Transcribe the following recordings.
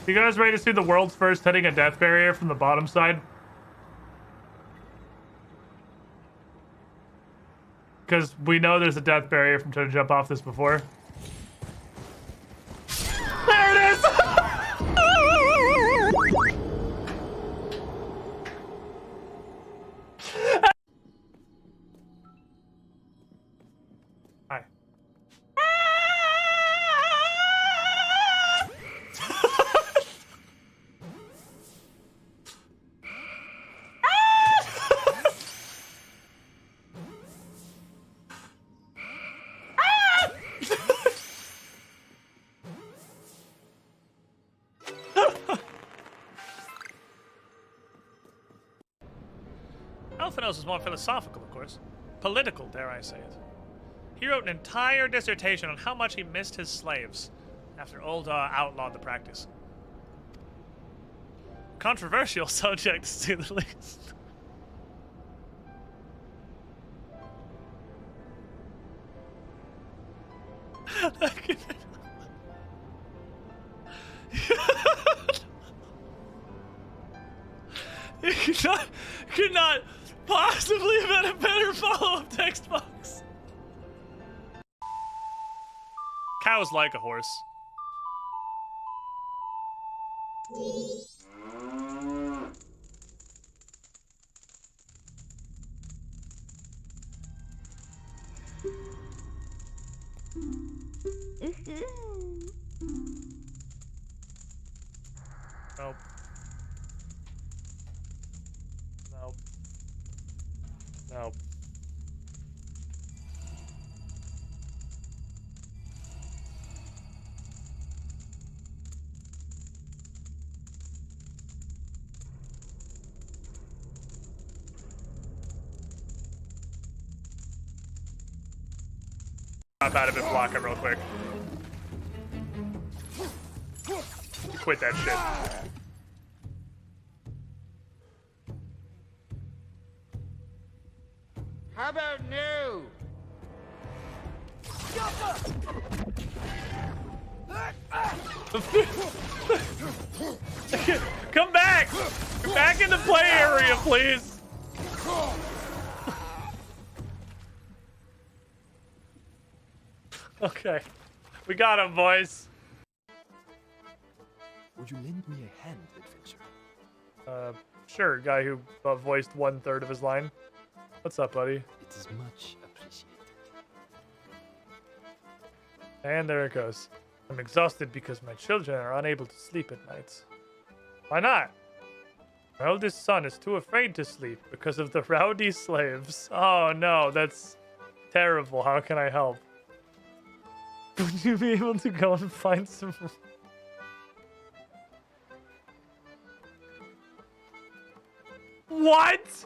You guys ready to see the world's first hitting a death barrier from the bottom side? Because we know there's a death barrier from trying to jump off this before. There it is! Hi. Alphanos is more philosophical, of course. Political, dare I say it. He wrote an entire dissertation on how much he missed his slaves after Ul'dah outlawed the practice. Controversial subject, to say the least. You could not possibly have had a better follow-up text box. Cows like a horse. Nope. Nope. Nope. Hop out of it, block him real quick. Quit that shit. How about no? Come back! Come back in the play area, please! Okay. We got him, boys. Would you lend me a hand, adventurer? Sure, guy who voiced 1/3 of his line. What's up, buddy? It is much appreciated. And there it goes. I'm exhausted because my children are unable to sleep at nights. Why not? My oldest son is too afraid to sleep because of the rowdy slaves. Oh no, that's terrible. How can I help? Would you be able to go and find some... What?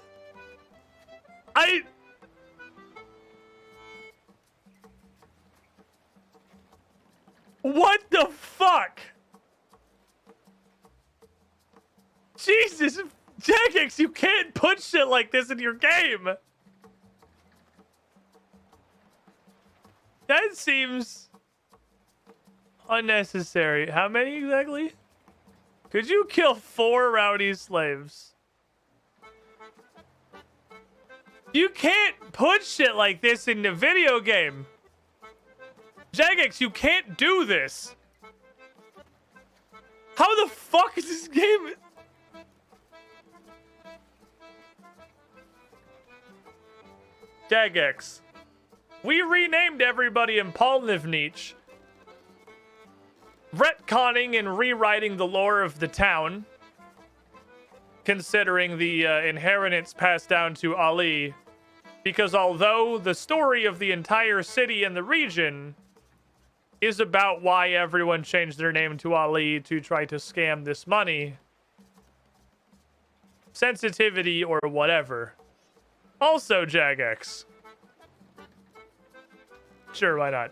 What the fuck? Jesus, Jagex, you can't put shit like this in your game. That seems unnecessary. How many exactly? Could you kill 4 rowdy slaves? You can't put shit like this in the video game. Jagex, you can't do this. How the fuck is this game? Jagex. We renamed everybody in Polnivnich, retconning and rewriting the lore of the town, considering the inheritance passed down to Ali, because although the story of the entire city and the region is about why everyone changed their name to Ali to try to scam this money, sensitivity or whatever. Also, Jagex. Sure, why not?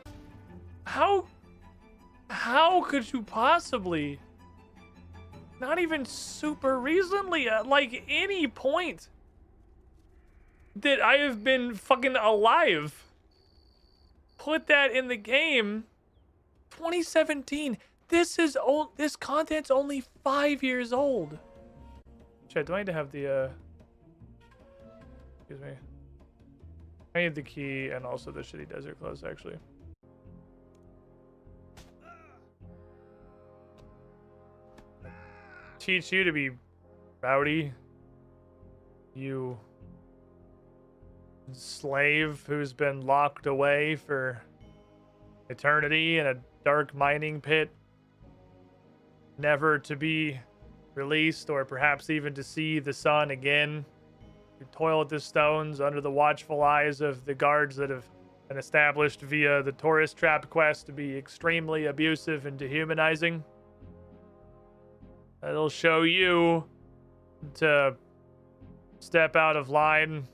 How could you possibly, not even super recently, at like any point that I have been fucking alive, put that in the game? 2017. this is old. This content's only 5 years old. Shit, do I need to have the excuse me. I need the key and also the shitty desert clothes, actually. Teach you to be rowdy. You slave who's been locked away for eternity in a dark mining pit, never to be released or perhaps even to see the sun again. You toil at the stones under the watchful eyes of the guards that have been established via the tourist trap quest to be extremely abusive and dehumanizing. It'll show you to step out of line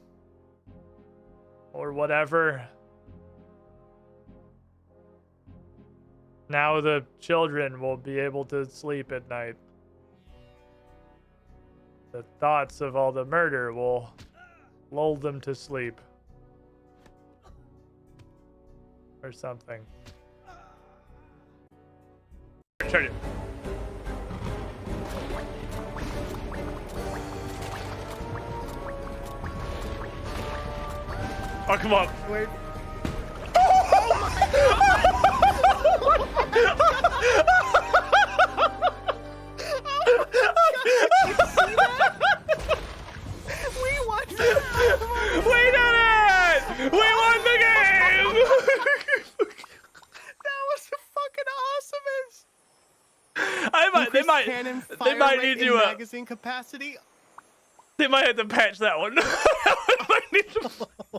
or whatever. Now the children will be able to sleep at night. The thoughts of all the murder will lull them to sleep. Or something. Turn it. Oh, come on. Wait. We did it! We won the game! That was the fucking awesomest. They might need to magazine capacity. They might have to patch that one.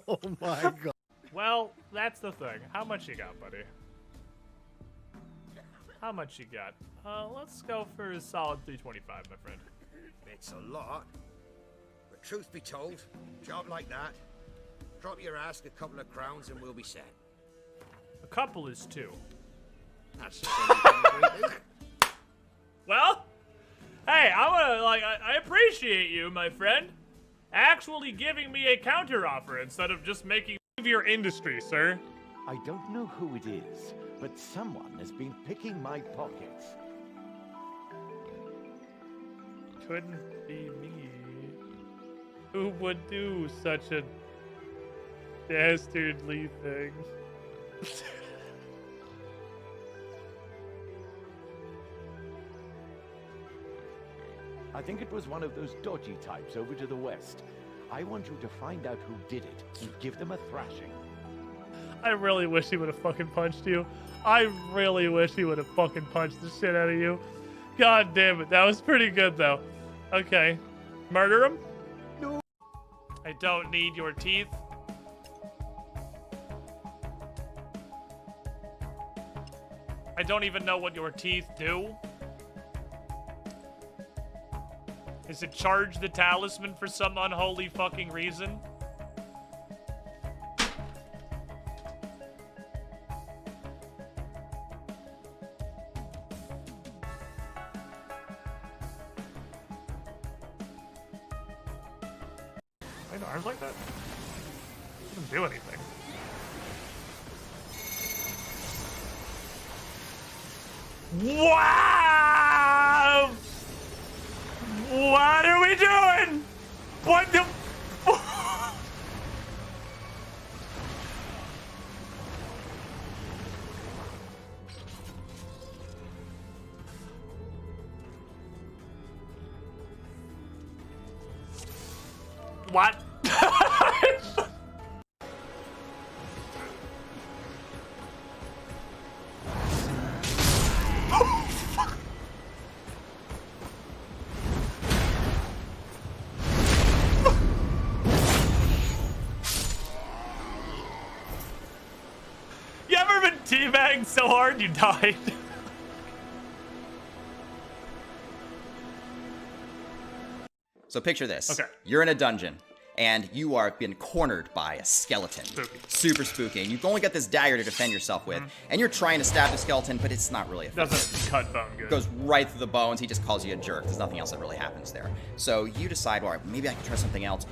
Oh my god. Well, that's the thing. How much you got, buddy? How much you got? Let's go for a solid 325, my friend. It's a lot. But truth be told, job like that, drop your ask a couple of crowns and we'll be set. A couple is 2. That's the same thing. Well, hey, I appreciate you, my friend, actually giving me a counteroffer instead of just making your industry, sir. I don't know who it is, but someone has been picking my pockets. Couldn't be me. Who would do such a dastardly thing? I think it was one of those dodgy types over to the west. I want you to find out who did it and give them a thrashing. I really wish he would have fucking punched you. I really wish he would have fucking punched the shit out of you. God damn it. That was pretty good, though. Okay. Murder him? No. I don't need your teeth. I don't even know what your teeth do. Is it charge the talisman for some unholy fucking reason? Wait, arms like that? Doesn't do anything. Wow! What are we doing? What the? What? You ever been teabagged so hard you died? So picture this. Okay. You're in a dungeon, and you are being cornered by a skeleton. Spooky. Super spooky. And you've only got this dagger to defend yourself with, and you're trying to stab the skeleton, but it's not really effective. Doesn't cut bone good. It goes right through the bones. He just calls you a jerk. There's nothing else that really happens there. So you decide, all right, maybe I can try something else.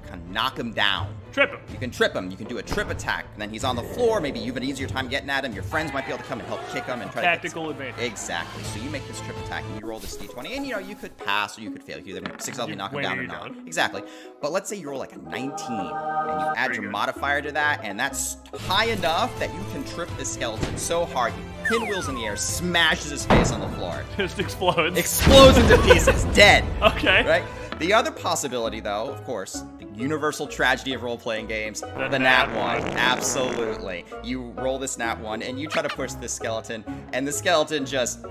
kind of knock him down. Trip him. You can trip him. You can do a trip attack, and then he's on the floor. Maybe you have an easier time getting at him. Your friends might be able to come and help kick him and try Tactical to get advantage. Exactly. So you make this trip attack, and you roll this d20, and you could pass or you could fail. You either successfully knock him down or not. Exactly. But let's say you roll like a 19, and you add your modifier to that, and that's high enough that you can trip the skeleton so hard, he pinwheels in the air, smashes his face on the floor. Just explodes. Explodes into pieces, dead. Okay. Right? The other possibility, though, of course, the universal tragedy of role-playing games, the nat 1. Absolutely. You roll this nat 1, and you try to push this skeleton, and the skeleton just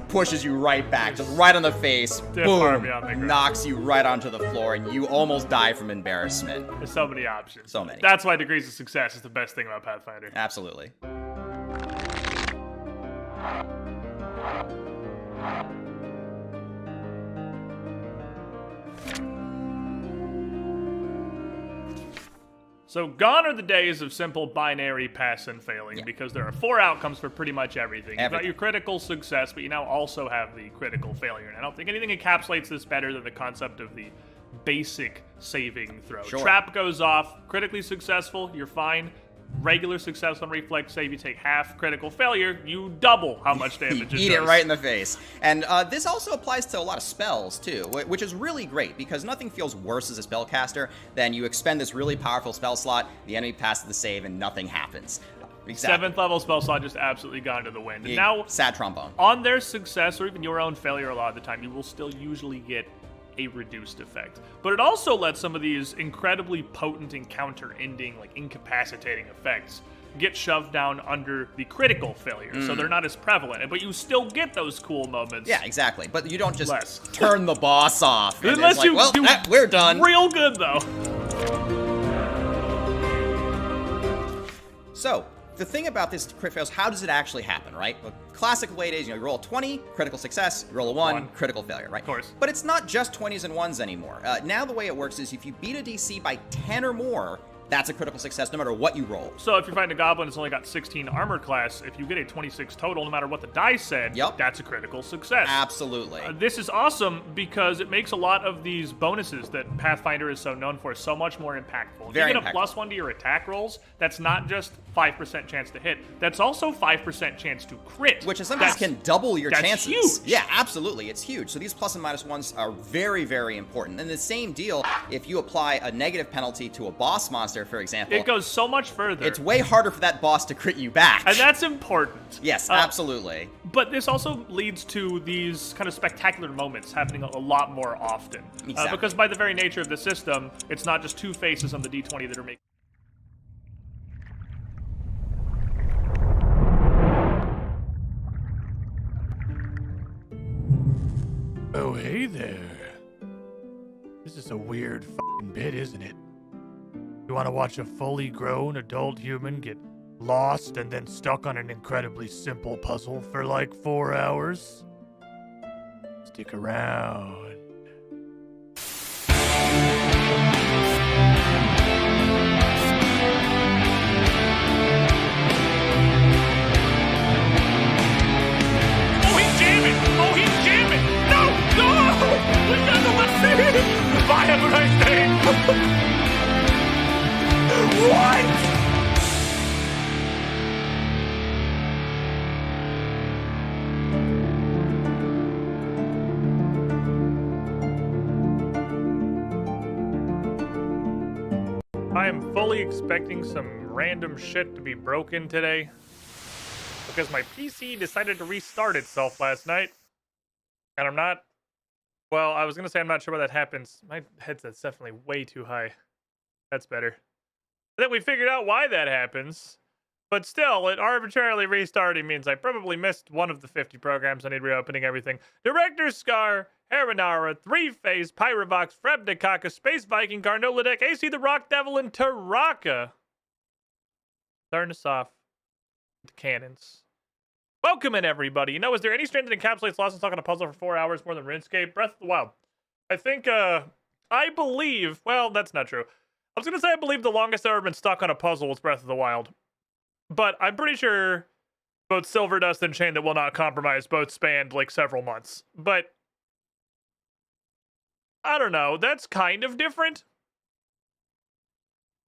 pushes you right back, just right on the face, boom, knocks you right onto the floor, and you almost die from embarrassment. There's so many options. So many. That's why degrees of success is the best thing about Pathfinder. Absolutely. So gone are the days of simple binary pass and failing, because there are 4 outcomes for pretty much everything. You've got your critical success, but you now also have the critical failure. And I don't think anything encapsulates this better than the concept of the basic saving throw. Sure. Trap goes off, critically successful, you're fine. Regular success on reflex save, you take half. Critical failure, you double how much damage it does. Eat it right in the face. And this also applies to a lot of spells, too, which is really great, because nothing feels worse as a spellcaster than you expend this really powerful spell slot, the enemy passes the save, and nothing happens. Exactly. 7th level spell slot just absolutely gone to the wind. And now, sad trombone. On their success, or even your own failure a lot of the time, you will still usually get a reduced effect. But it also lets some of these incredibly potent encounter-ending, like incapacitating effects get shoved down under the critical failure, so they're not as prevalent. But you still get those cool moments. Yeah, exactly. But you don't just turn the boss off. Unless like, you well, do we're done. Real good, though. So, the thing about this crit fails, how does it actually happen, right? Well, classic way it is, you roll a 20, critical success, you roll a 1, critical failure, right? Of course. But it's not just 20s and 1s anymore. Now the way it works is if you beat a DC by 10 or more, that's a critical success no matter what you roll. So if you're fighting a goblin that's only got 16 armor class, if you get a 26 total, no matter what the dice said, that's a critical success. Absolutely. This is awesome because it makes a lot of these bonuses that Pathfinder is so known for so much more impactful. If you get a +1 to your attack rolls, that's not just 5% chance to hit, that's also 5% chance to crit. Which in some cases can double your chances. Huge. Yeah, absolutely. It's huge. So these plus and minus ones are very, very important. And the same deal, if you apply a negative penalty to a boss monster, for example, it goes so much further. It's way harder for that boss to crit you back. And that's important. Yes, absolutely. But this also leads to these kind of spectacular moments happening a lot more often. Exactly. Because by the very nature of the system, it's not just 2 faces on the D20 that are making. Oh, hey there. This is a weird f***ing bit, isn't it? You want to watch a fully grown adult human get lost and then stuck on an incredibly simple puzzle for like 4 hours? Stick around. Oh, he's jamming! Oh, he's jamming! No! No! We've got the left. Bye, have a nice day! What? I am fully expecting some random shit to be broken today because my PC decided to restart itself last night, and I'm not, well, I was going to say I'm not sure why that happens. My headset's definitely way too high. That's better. Then we figured out why that happens, but still, it arbitrarily restarting means I probably missed one of the 50 programs. I need reopening everything. Director's Scar, Haranara, Three-Face, Pyrovox, Frebnikaka, Space Viking, Garnola Deck, AC the Rock Devil, and Taraka. Starting us off with the cannons. Welcome in, everybody. You know, is there any strand that encapsulates lost and stuck on a puzzle for 4 hours more than RuneScape? Breath of the Wild. I think, I believe, well, that's not true. I was going to say I believe the longest I've ever been stuck on a puzzle was Breath of the Wild. But I'm pretty sure both Silver Dust and Chain That Will Not Compromise both spanned like several months. But I don't know. That's kind of different.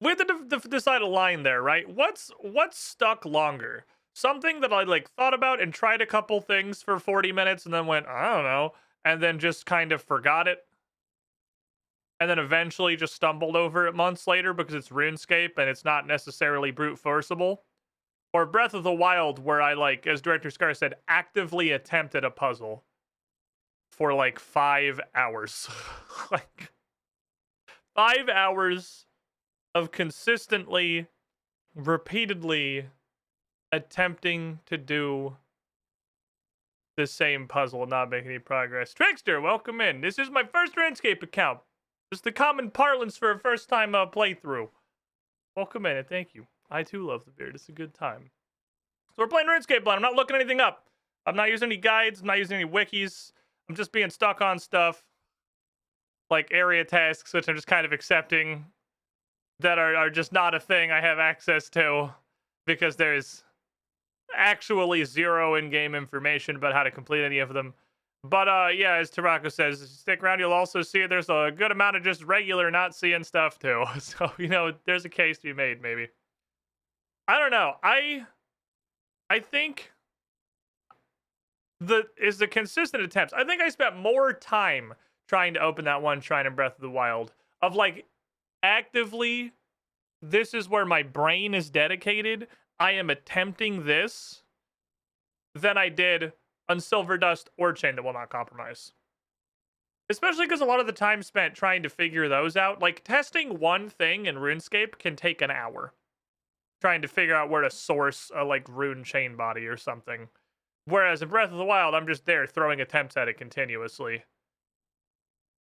we have to decide a line there, right? What's stuck longer? Something that I like thought about and tried a couple things for 40 minutes and then went, I don't know, and then just kind of forgot it. And then eventually just stumbled over it months later because it's RuneScape and it's not necessarily brute forceable. Or Breath of the Wild, where I, like, as Director Scar said, actively attempted a puzzle for like 5 hours. Like 5 hours of consistently, repeatedly attempting to do the same puzzle and not make any progress. Trickster, welcome in. This is my first RuneScape account. Just the common parlance for a first time playthrough. Welcome in and thank you. I too love the beard. It's a good time. So we're playing RuneScape, but I'm not looking anything up. I'm not using any guides. I'm not using any wikis. I'm just being stuck on stuff like area tasks, which I'm just kind of accepting that are just not a thing I have access to because there's actually zero in-game information about how to complete any of them. But yeah, as Tarako says, stick around, you'll also see there's a good amount of just regular not seeing stuff too. So, you know, there's a case to be made, maybe. I don't know. I think the consistent attempts. I think I spent more time trying to open that one shrine in Breath of the Wild of like actively, this is where my brain is dedicated. I am attempting this than I did on Silver Dust or Chain That Will Not Compromise. Especially because a lot of the time spent trying to figure those out, like testing one thing in RuneScape can take an hour. Trying to figure out where to source a like rune chain body or something. Whereas in Breath of the Wild, I'm just there throwing attempts at it continuously.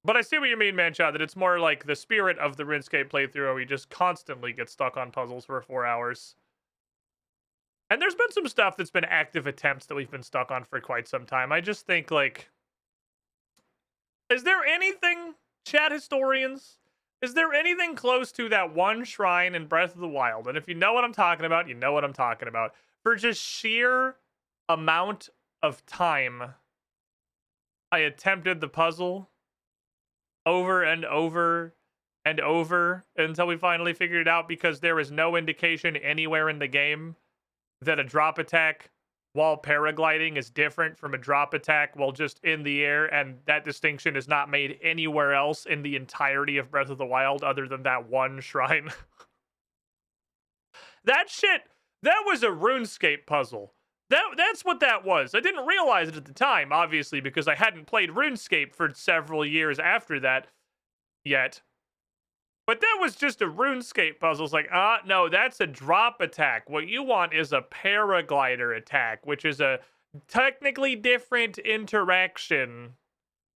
But I see what you mean, Manshot, that it's more like the spirit of the RuneScape playthrough where we just constantly get stuck on puzzles for 4 hours. And there's been some stuff that's been active attempts that we've been stuck on for quite some time. I just think, like, is there anything, chat historians, is there anything close to that one shrine in Breath of the Wild? And if you know what I'm talking about, you know what I'm talking about. For just sheer amount of time, I attempted the puzzle over and over and over until we finally figured it out because there is no indication anywhere in the game that a drop attack while paragliding is different from a drop attack while just in the air, and that distinction is not made anywhere else in the entirety of Breath of the Wild other than that one shrine. That shit, that was a RuneScape puzzle. That's what that was. I didn't realize it at the time, obviously, because I hadn't played RuneScape for several years after that yet. But that was just a RuneScape puzzle. It's like, no, that's a drop attack. What you want is a paraglider attack, which is a technically different interaction,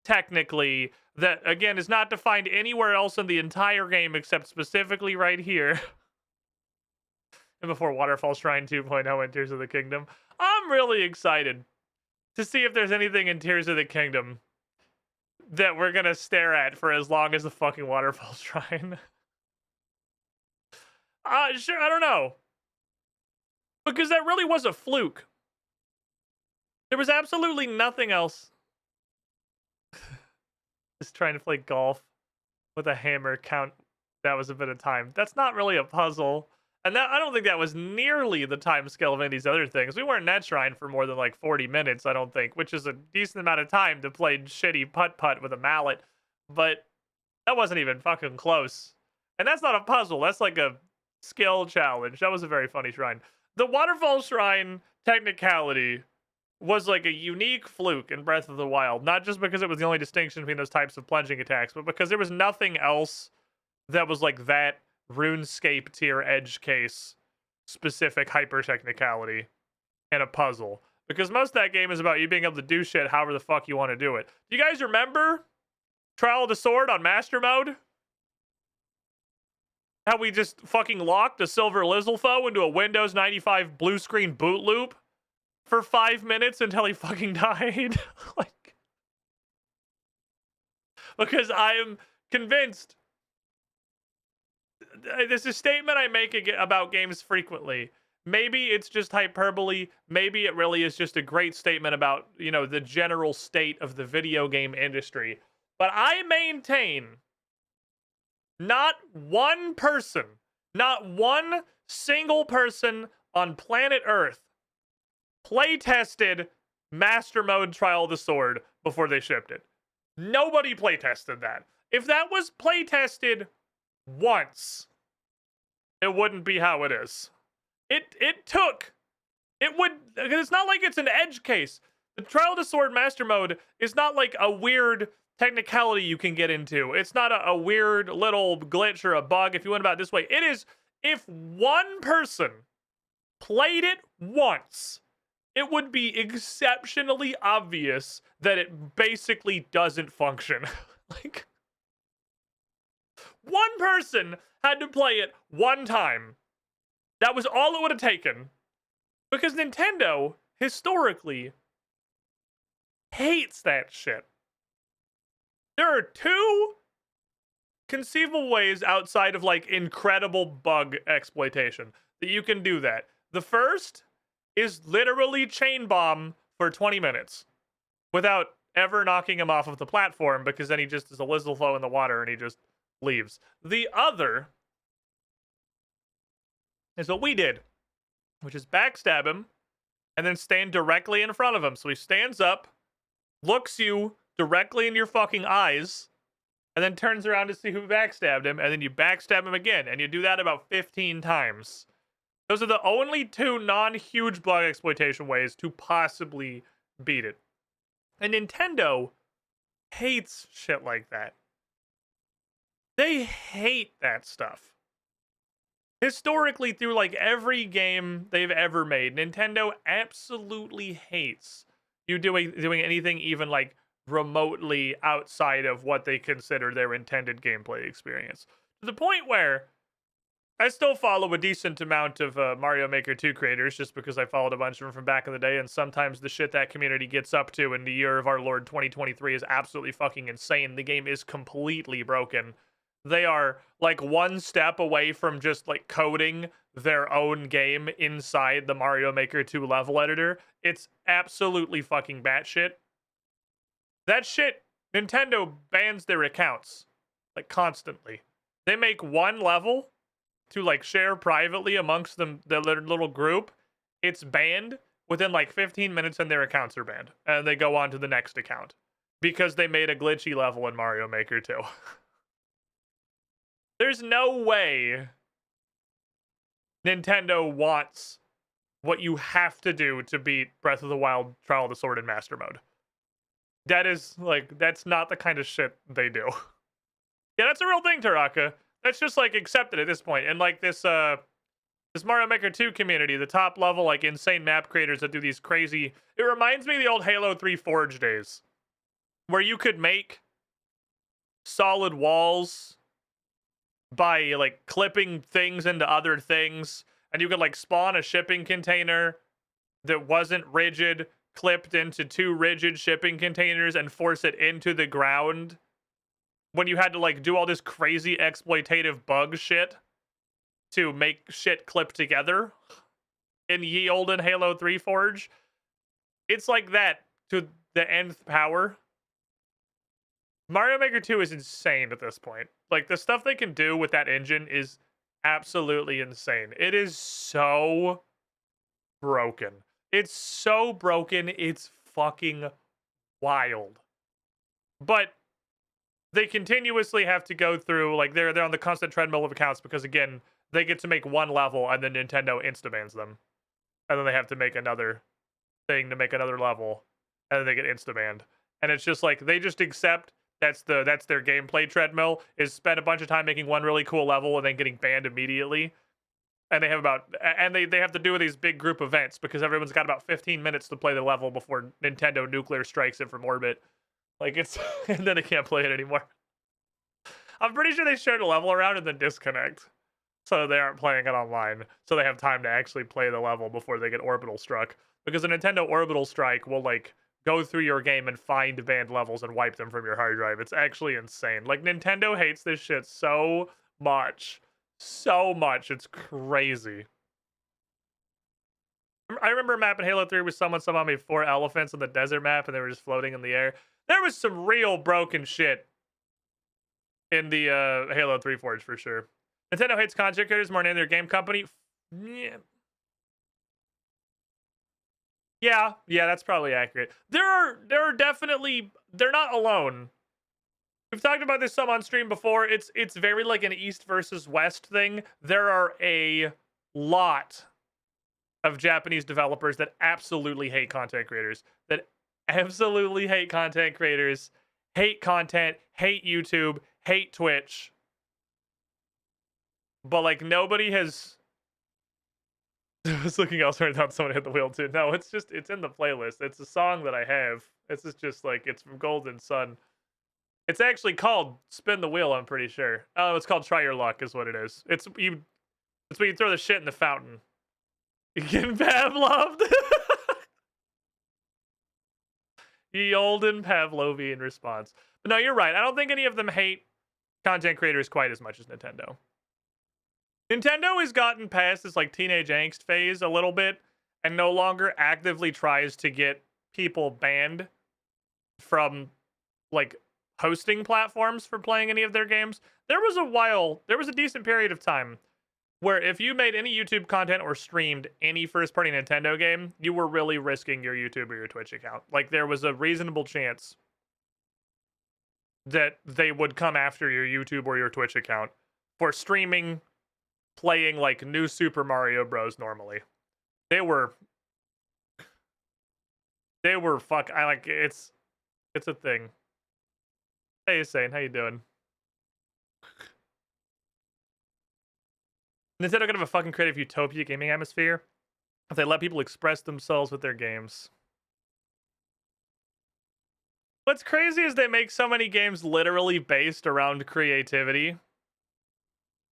technically, that, again, is not defined anywhere else in the entire game except specifically right here. And before Waterfall Shrine 2.0 and Tears of the Kingdom. I'm really excited to see if there's anything in Tears of the Kingdom that we're gonna stare at for as long as the fucking Waterfall Shrine. Sure, I don't know. Because that really was a fluke. There was absolutely nothing else. Just trying to play golf with a hammer count. That was a bit of time. That's not really a puzzle. And that, I don't think that was nearly the time scale of any of these other things. We weren't in that shrine for more than like 40 minutes, I don't think, which is a decent amount of time to play shitty putt-putt with a mallet. But that wasn't even fucking close. And that's not a puzzle. That's like a skill challenge. That was a very funny shrine. The Waterfall Shrine technicality was like a unique fluke in Breath of the Wild. Not just because it was the only distinction between those types of plunging attacks, but because there was nothing else that was like that RuneScape tier edge case specific hyper technicality and a puzzle, because most of that game is about you being able to do shit however the fuck you want to do it. Do you guys remember Trial of the Sword on Master Mode? How we just fucking locked a Silver Lizzlefo into a Windows 95 blue screen boot loop for 5 minutes until he fucking died? Like, because I am convinced. This is a statement I make about games frequently. Maybe it's just hyperbole. Maybe it really is just a great statement about, you know, the general state of the video game industry. But I maintain not one person, Not one single person on planet Earth play tested Master Mode Trial of the Sword before they shipped it. Nobody play tested that. If that was play tested once, it wouldn't be how it is. It's not like it's an edge case. The Trial of the Sword Master Mode is not like a weird technicality you can get into. It's not a weird little glitch or a bug if you went about it this way. It is, if one person played it once, it would be exceptionally obvious that it basically doesn't function. Like, one person had to play it one time. That was all it would have taken. Because Nintendo, historically, hates that shit. There are two conceivable ways outside of, like, incredible bug exploitation that you can do that. The first is literally chain bomb for 20 minutes without ever knocking him off of the platform, because then he just is a Lizalfo in the water and he just leaves. The other is what we did, which is backstab him and then stand directly in front of him. So he stands up, looks you directly in your fucking eyes, and then turns around to see who backstabbed him, and then you backstab him again, and you do that about 15 times. Those are the only two non-huge bug exploitation ways to possibly beat it. And Nintendo hates shit like that. They hate that stuff. Historically, through like every game they've ever made, Nintendo absolutely hates you doing anything even like remotely outside of what they consider their intended gameplay experience. To the point where I still follow a decent amount of Mario Maker 2 creators just because I followed a bunch of them from back in the day, and sometimes the shit that community gets up to in the year of our Lord 2023 is absolutely fucking insane. The game is completely broken. They are like one step away from just like coding their own game inside the Mario Maker 2 level editor. It's absolutely fucking batshit. That shit, Nintendo bans their accounts like constantly. They make one level to like share privately amongst them, their little group. It's banned within like 15 minutes and their accounts are banned. And they go on to the next account because they made a glitchy level in Mario Maker 2. There's no way Nintendo wants what you have to do to beat Breath of the Wild Trial of the Sword in Master Mode. That is, like, that's not the kind of shit they do. Yeah, that's a real thing, Taraka. That's just, like, accepted at this point. And, like, this Mario Maker 2 community, the top level, like, insane map creators that do these crazy... It reminds me of the old Halo 3 Forge days, where you could make solid walls by, like, clipping things into other things, and you could, like, spawn a shipping container that wasn't rigid, clipped into two rigid shipping containers, and force it into the ground when you had to, like, do all this crazy exploitative bug shit to make shit clip together in ye olden Halo 3 Forge. It's like that to the nth power. Mario Maker 2 is insane at this point. Like, the stuff they can do with that engine is absolutely insane. It is so broken. It's so broken, it's fucking wild. But they continuously have to go through, like, they're on the constant treadmill of accounts because, again, they get to make one level and then Nintendo insta-bans them. And then they have to make another thing to make another level, and then they get insta-banned. And it's just like, they just accept that's their gameplay treadmill, is spend a bunch of time making one really cool level and then getting banned immediately. And they have to do these big group events because everyone's got about 15 minutes to play the level before Nintendo nuclear strikes it from orbit. Like, it's, and then they can't play it anymore. I'm pretty sure they shared a level around and then disconnect, so they aren't playing it online, so they have time to actually play the level before they get orbital struck. Because a Nintendo orbital strike will, like, go through your game and find banned levels and wipe them from your hard drive. It's actually insane. Like, Nintendo hates this shit so much. So much. It's crazy. I remember a map in Halo 3 with someone made 4 elephants on the desert map and they were just floating in the air. There was some real broken shit in the Halo 3 Forge for sure. Nintendo hates content creators more than any other game company. Yeah, that's probably accurate. There are definitely, they're not alone. We've talked about this some on stream before. It's very like an East versus West thing. There are a lot of Japanese developers that absolutely hate content creators. That absolutely hate content creators, hate content, hate YouTube, hate Twitch. But like nobody has. I was looking elsewhere and thought someone hit the wheel too. No, it's in the playlist. It's a song that I have. It's just like, it's from Golden Sun. It's actually called Spin the Wheel, I'm pretty sure. Oh, it's called Try Your Luck is what it is. It's when you throw the shit in the fountain. You getting Pavloved? Ye olden Pavlovian response. But no, you're right. I don't think any of them hate content creators quite as much as Nintendo. Nintendo has gotten past this like teenage angst phase a little bit and no longer actively tries to get people banned from like hosting platforms for playing any of their games. There was a decent period of time where if you made any YouTube content or streamed any first-party Nintendo game, you were really risking your YouTube or your Twitch account. Like there was a reasonable chance that they would come after your YouTube or your Twitch account for streaming playing like New Super Mario Bros. Normally. They were it's a thing. Hey Sane, how you doing? Nintendo could have a fucking creative utopia gaming atmosphere if they let people express themselves with their games. What's crazy is they make so many games literally based around creativity.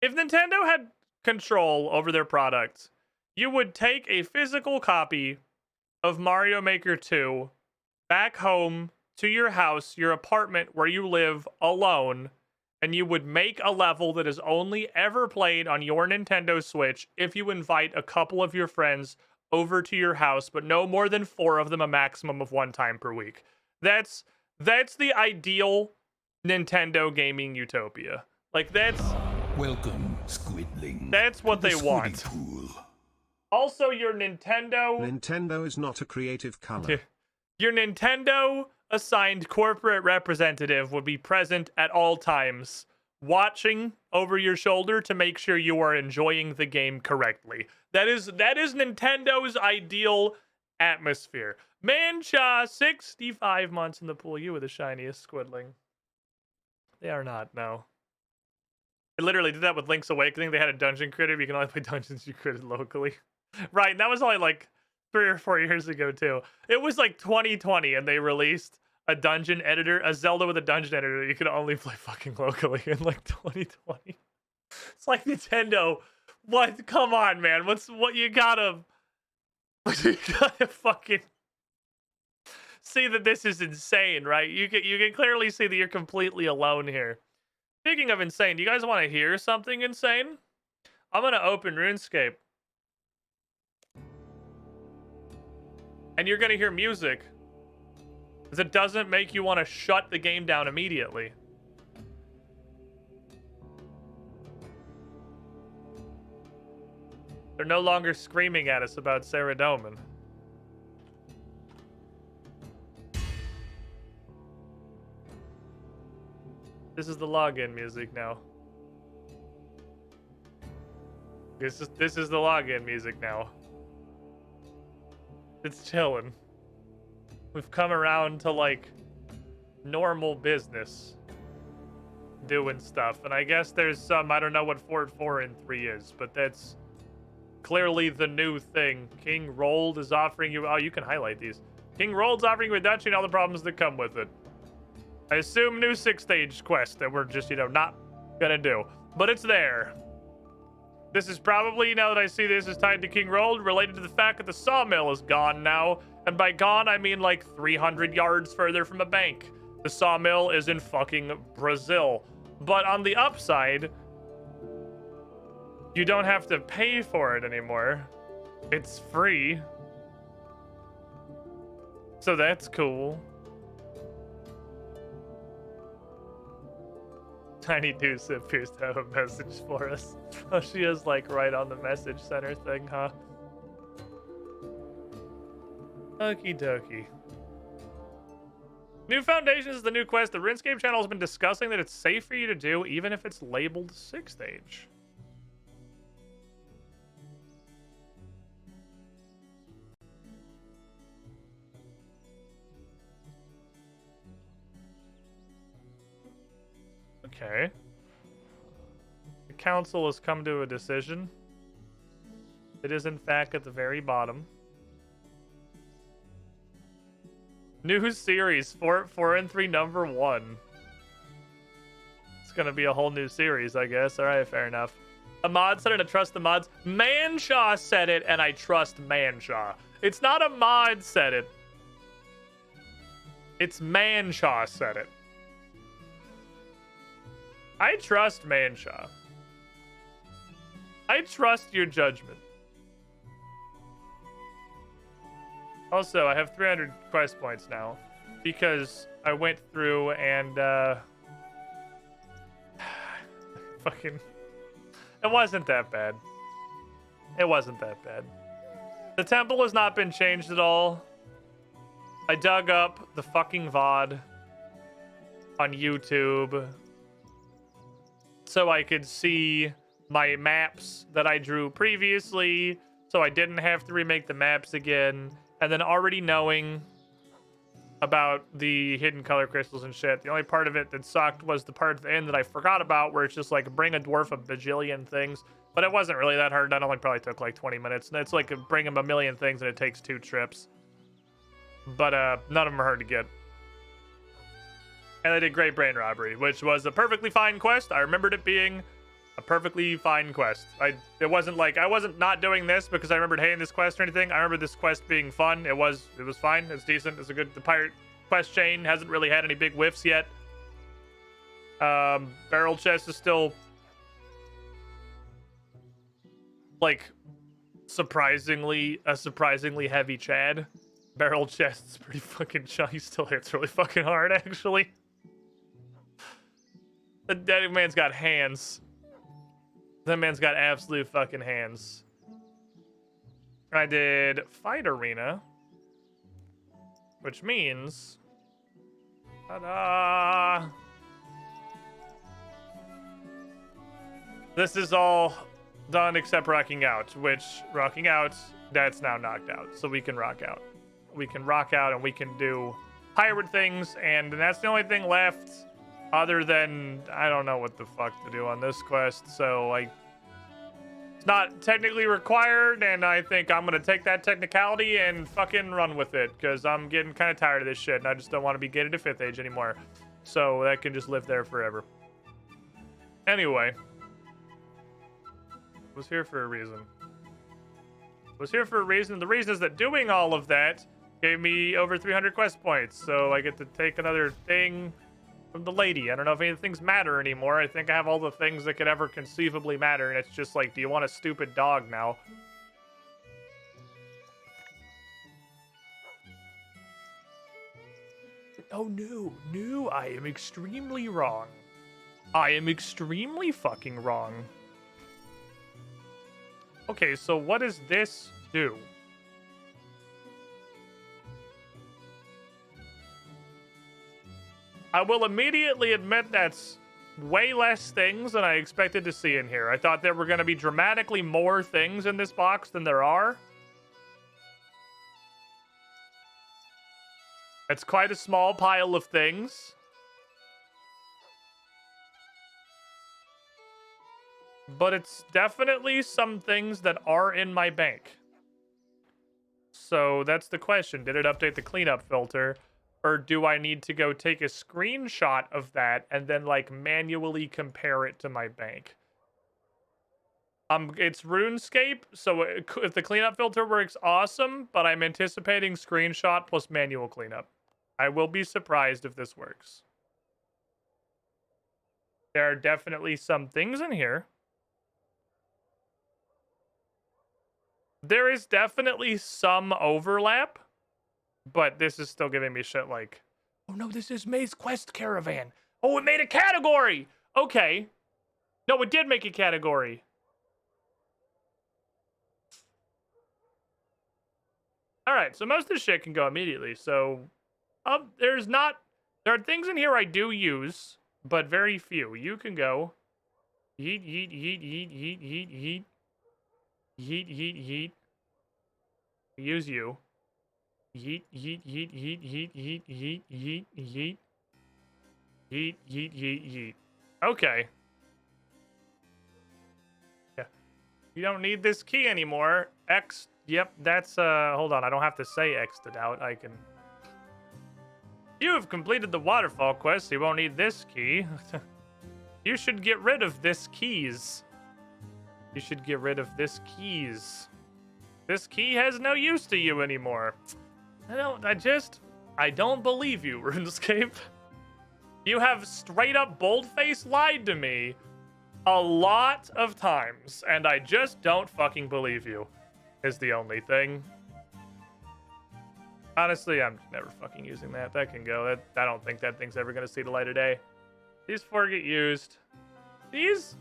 If Nintendo had control over their product, you would take a physical copy of Mario Maker 2 back home to your house, your apartment where you live alone, and you would make a level that is only ever played on your Nintendo Switch if you invite a couple of your friends over to your house, but no more than 4 of them a maximum of 1 time per week. That's the ideal Nintendo gaming utopia. Like Welcome, Squidling. That's what they want. Pool. Also, your Nintendo... Nintendo is not a creative color. Your Nintendo assigned corporate representative would be present at all times, watching over your shoulder to make sure you are enjoying the game correctly. That is Nintendo's ideal atmosphere. Mancha, 65 months in the pool. You were the shiniest Squidling. They are not, no. I literally did that with Link's Awakening. They had a dungeon creator. You can only play dungeons you created locally. Right, and that was only like 3 or 4 years ago, too. It was like 2020, and they released a dungeon editor, a Zelda with a dungeon editor you could only play fucking locally in like 2020. It's like Nintendo. What? Come on, man. What you gotta fucking see that this is insane, right? You can clearly see that you're completely alone here. Speaking of insane, do you guys want to hear something insane? I'm gonna open RuneScape. And you're gonna hear music. Because it doesn't make you want to shut the game down immediately. They're no longer screaming at us about Sarah Doman. This is the login music now. This is the login music now. It's chillin'. We've come around to like normal business doing stuff. And I guess there's some, I don't know what Fort 4 and 3 is, but that's clearly the new thing. King Rolled is offering you, oh, you can highlight these. King Rolled's offering you a duchy and all the problems that come with it. I assume new 6-stage quest that we're just, not gonna do. But it's there. This is probably, now that I see this is tied to King Rolled, related to the fact that the sawmill is gone now. And by gone, I mean like 300 yards further from a bank. The sawmill is in fucking Brazil. But on the upside, you don't have to pay for it anymore. It's free. So that's cool. Tiny Deuce appears to have a message for us. Oh, she is like right on the message center thing, huh? Okie dokie. New Foundations is the new quest. The RuneScape channel has been discussing that it's safe for you to do, even if it's labeled 6th stage. Okay. The council has come to a decision. It is, in fact, at the very bottom. New series, 4 and 3, number 1. It's gonna be a whole new series, I guess. Alright, fair enough. A mod said it, I trust the mods. Manshaw said it, and I trust Manshaw. It's not a mod said it. It's Manshaw said it. I trust Manshaw. I trust your judgment. Also, I have 300 quest points now because I went through and fucking, it wasn't that bad. It wasn't that bad. The temple has not been changed at all. I dug up the fucking VOD on YouTube so I could see my maps that I drew previously, so I didn't have to remake the maps again. And then already knowing about the hidden color crystals and shit, the only part of it that sucked was the part at the end that I forgot about, where it's just like bring a dwarf a bajillion things. But it wasn't really that hard. That only probably took like 20 minutes. And it's like bring him a million things and it takes 2 trips. But none of them are hard to get. And I did Great Brain Robbery, which was a perfectly fine quest. I remembered it being a perfectly fine quest. It wasn't like I wasn't not doing this because I remembered hating this quest or anything. I remember this quest being fun. It was fine. It's decent. It's a good. The pirate quest chain hasn't really had any big whiffs yet. Barrel chest is still like surprisingly heavy Chad. Barrel chest is pretty fucking chunky. Still hits really fucking hard actually. That man's got hands. That man's got absolute fucking hands. I did Fight Arena, which means, ta-da! This is all done except Rocking Out, which Rocking Out, that's now knocked out, so we can rock out. We can rock out and we can do pirate things, and that's the only thing left. Other than, I don't know what the fuck to do on this quest, so it's not technically required, and I think I'm gonna take that technicality and fucking run with it, because I'm getting kind of tired of this shit, and I just don't want to be getting to 5th age anymore. So that can just live there forever. Anyway. Was here for a reason. Was here for a reason. The reason is that doing all of that gave me over 300 quest points, so I get to take another thing from the lady. I don't know if any of the things matter anymore. I think I have all the things that could ever conceivably matter, and it's just like, do you want a stupid dog now? Oh no, I am extremely wrong. I am extremely fucking wrong. Okay, so what does this do? I will immediately admit that's way less things than I expected to see in here. I thought there were going to be dramatically more things in this box than there are. It's quite a small pile of things. But it's definitely some things that are in my bank. So that's the question. Did it update the cleanup filter? Or do I need to go take a screenshot of that and then like manually compare it to my bank? It's RuneScape, so if the cleanup filter works, awesome, but I'm anticipating screenshot plus manual cleanup. I will be surprised if this works. There are definitely some things in here. There is definitely some overlap. But this is still giving me shit like, oh no, this is May's Quest Caravan. Oh, it made a category. Okay. No, it did make a category. All right, so most of this shit can go immediately. So, there are things in here I do use, but very few. You can go. Yeet, yeet, yeet, yeet, yeet, yeet, yeet. Yeet, yeet, yeet. Use you. Yeet, yeet, yeet, yeet, yeet, yeet, yeet, yeet, yeet. Yeet, yeet, yeet, yeet. Okay. Yeah. You don't need this key anymore. X. Yep, that's, hold on. I don't have to say X'd it out. I can... You have completed the waterfall quest, so you won't need this key. You should get rid of this keys. You should get rid of this keys. This key has no use to you anymore. I don't believe you, RuneScape. You have straight up boldface lied to me a lot of times, and I just don't fucking believe you, is the only thing. Honestly, I'm never fucking using that. That can go. I don't think that thing's ever gonna see the light of day. These 4 get used. These?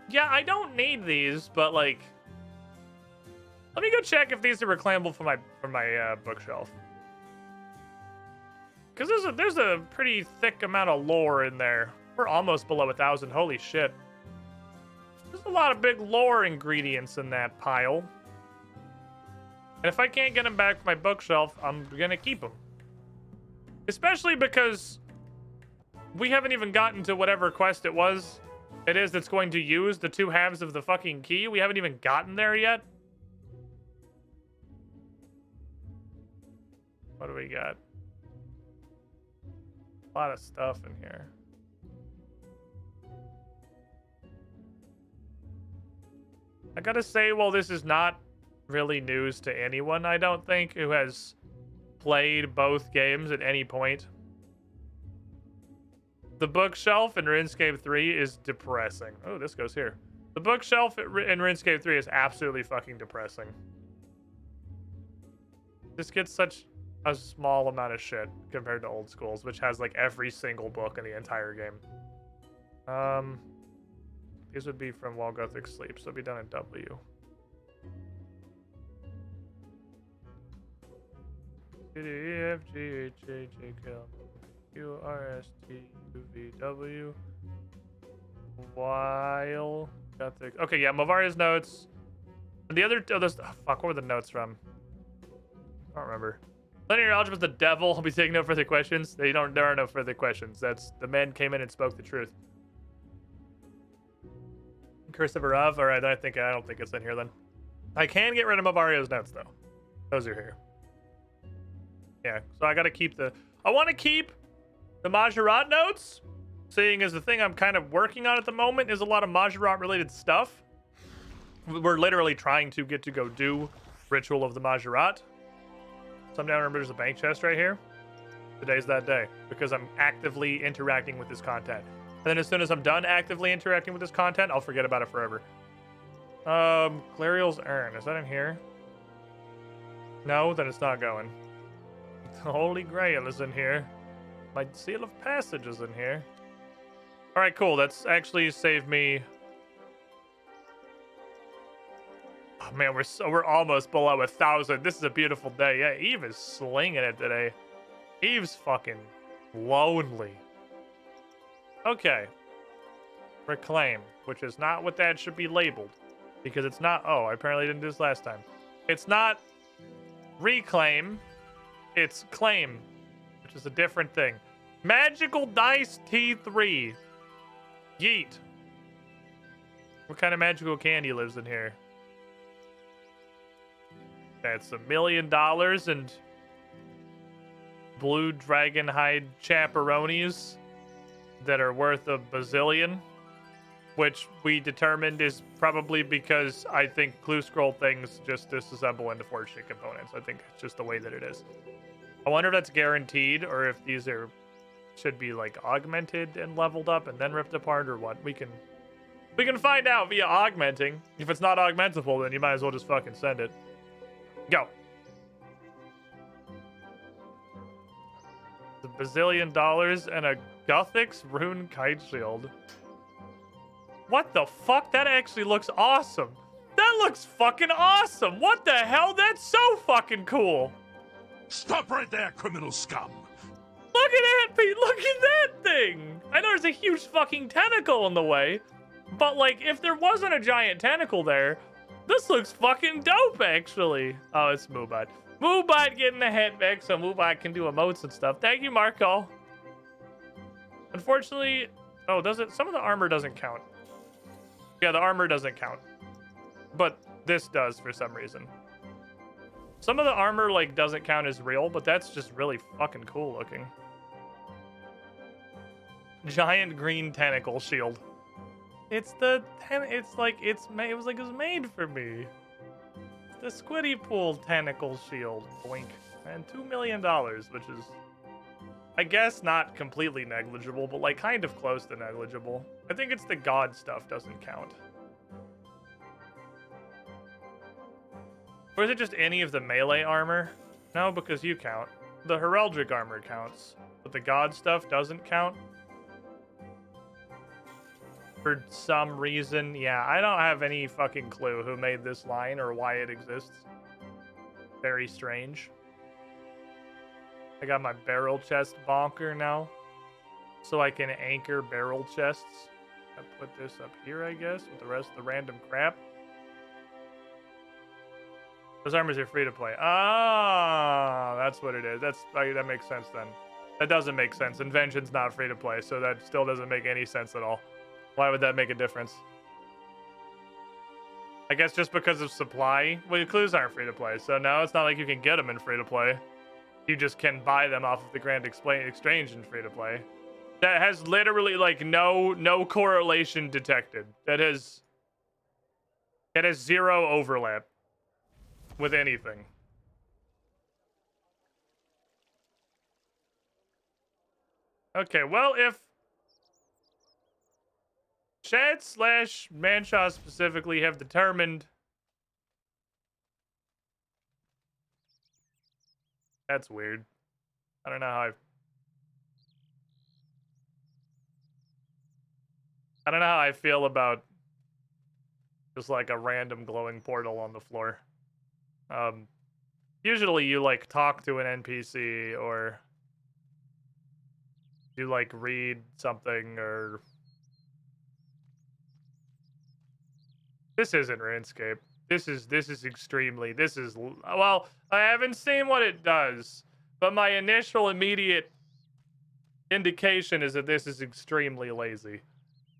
Yeah, I don't need these, but like... Let me go check if these are reclaimable from my bookshelf. Because there's a pretty thick amount of lore in there. We're almost below 1,000. Holy shit. There's a lot of big lore ingredients in that pile. And if I can't get them back from my bookshelf, I'm gonna keep them. Especially because we haven't even gotten to whatever quest it is that's going to use the 2 halves of the fucking key. We haven't even gotten there yet. What do we got? A lot of stuff in here. I gotta say, well, this is not really news to anyone, I don't think, who has played both games at any point. The bookshelf in RuneScape 3 is depressing. Oh, this goes here. The bookshelf in RuneScape 3 is absolutely fucking depressing. This gets such a small amount of shit compared to Old Schools, which has like every single book in the entire game. These would be from While Gothic Sleeps. They'll be done in W. C, D, E, F, G, H, A, J, K, L, Q, R, S, T, U, V, W. While Gothic. Okay, yeah, Movaria's notes. And the other, fuck, what were the notes from? I don't remember. Linear algebra is the devil. I'll be taking no further questions. There are no further questions. That's the man came in and spoke the truth. Curse of Arav. All right, I don't think it's in here then. I can get rid of Mario's notes though. Those are here. Yeah, so I gotta keep I want to keep the Majorat notes, seeing as the thing I'm kind of working on at the moment is a lot of Majorat related stuff. We're literally trying to get to go do Ritual of the Majorat. Someday I remember there's a bank chest right here. Today's that day because I'm actively interacting with this content. And then as soon as I'm done actively interacting with this content, I'll forget about it forever. Clariel's Urn. Is that in here? No, then it's not going. The Holy Grail is in here. My Seal of Passage is in here. All right, cool. That's actually saved me. Oh, man, we're almost below 1,000. This is a beautiful day. Yeah, Eve is slinging it today. Eve's fucking lonely. Okay. Reclaim, which is not what that should be labeled. Because it's not... Oh, I apparently didn't do this last time. It's not reclaim. It's claim, which is a different thing. Magical Dice T3. Yeet. What kind of magical candy lives in here? That's $1 million and blue dragon hide chaperonis that are worth a bazillion, which we determined is probably because I think clue scroll things just disassemble into fortune components. I think it's just the way that it is. I wonder if that's guaranteed or if these should be like augmented and leveled up and then ripped apart or what. We can find out via augmenting. If it's not augmentable, then you might as well just fucking send it. Go. The $1 bazillion and a Gothic's Rune Kite Shield. What the fuck? That actually looks awesome. That looks fucking awesome. What the hell? That's so fucking cool. Stop right there, criminal scum! Look at that, Pete. Look at that thing. I know there's a huge fucking tentacle in the way, but like, if there wasn't a giant tentacle there, this looks fucking dope, actually. Oh, it's Moobot. Moobot getting the hit back so Moobot can do emotes and stuff. Thank you, Marco. Unfortunately, oh, does it? Some of the armor doesn't count. Yeah, the armor doesn't count. But this does for some reason. Some of the armor, like, doesn't count as real, but that's just really fucking cool looking. Giant green tentacle shield. It's the, it's like, it was made for me. It's the Squiddy Pool tentacle shield. Boink. And $2 million, which is, I guess, not completely negligible, but like kind of close to negligible. I think it's the god stuff doesn't count. Or is it just any of the melee armor? No, because you count. The heraldic armor counts, but the god stuff doesn't count. For some reason, yeah, I don't have any fucking clue who made this line or why it exists. Very strange. I got my barrel chest bonker now, so I can anchor barrel chests. I put this up here, I guess, with the rest of the random crap. Those armors are free to play. Ah, that's what it is. That makes sense then. That doesn't make sense. Invention's not free to play, so that still doesn't make any sense at all. Why would that make a difference? I guess just because of supply. Well, your clues aren't free to play, so no, it's not like you can get them in free to play. You just can buy them off of the Grand Exchange in free to play. That has literally like no correlation detected. That has zero overlap with anything. Okay, well, if Chad / Manshaw specifically have determined that's weird. I don't know how I feel about just like a random glowing portal on the floor. Usually you like talk to an NPC or you like read something or this isn't RuneScape. This is extremely, well, I haven't seen what it does, but my initial immediate indication is that this is extremely lazy.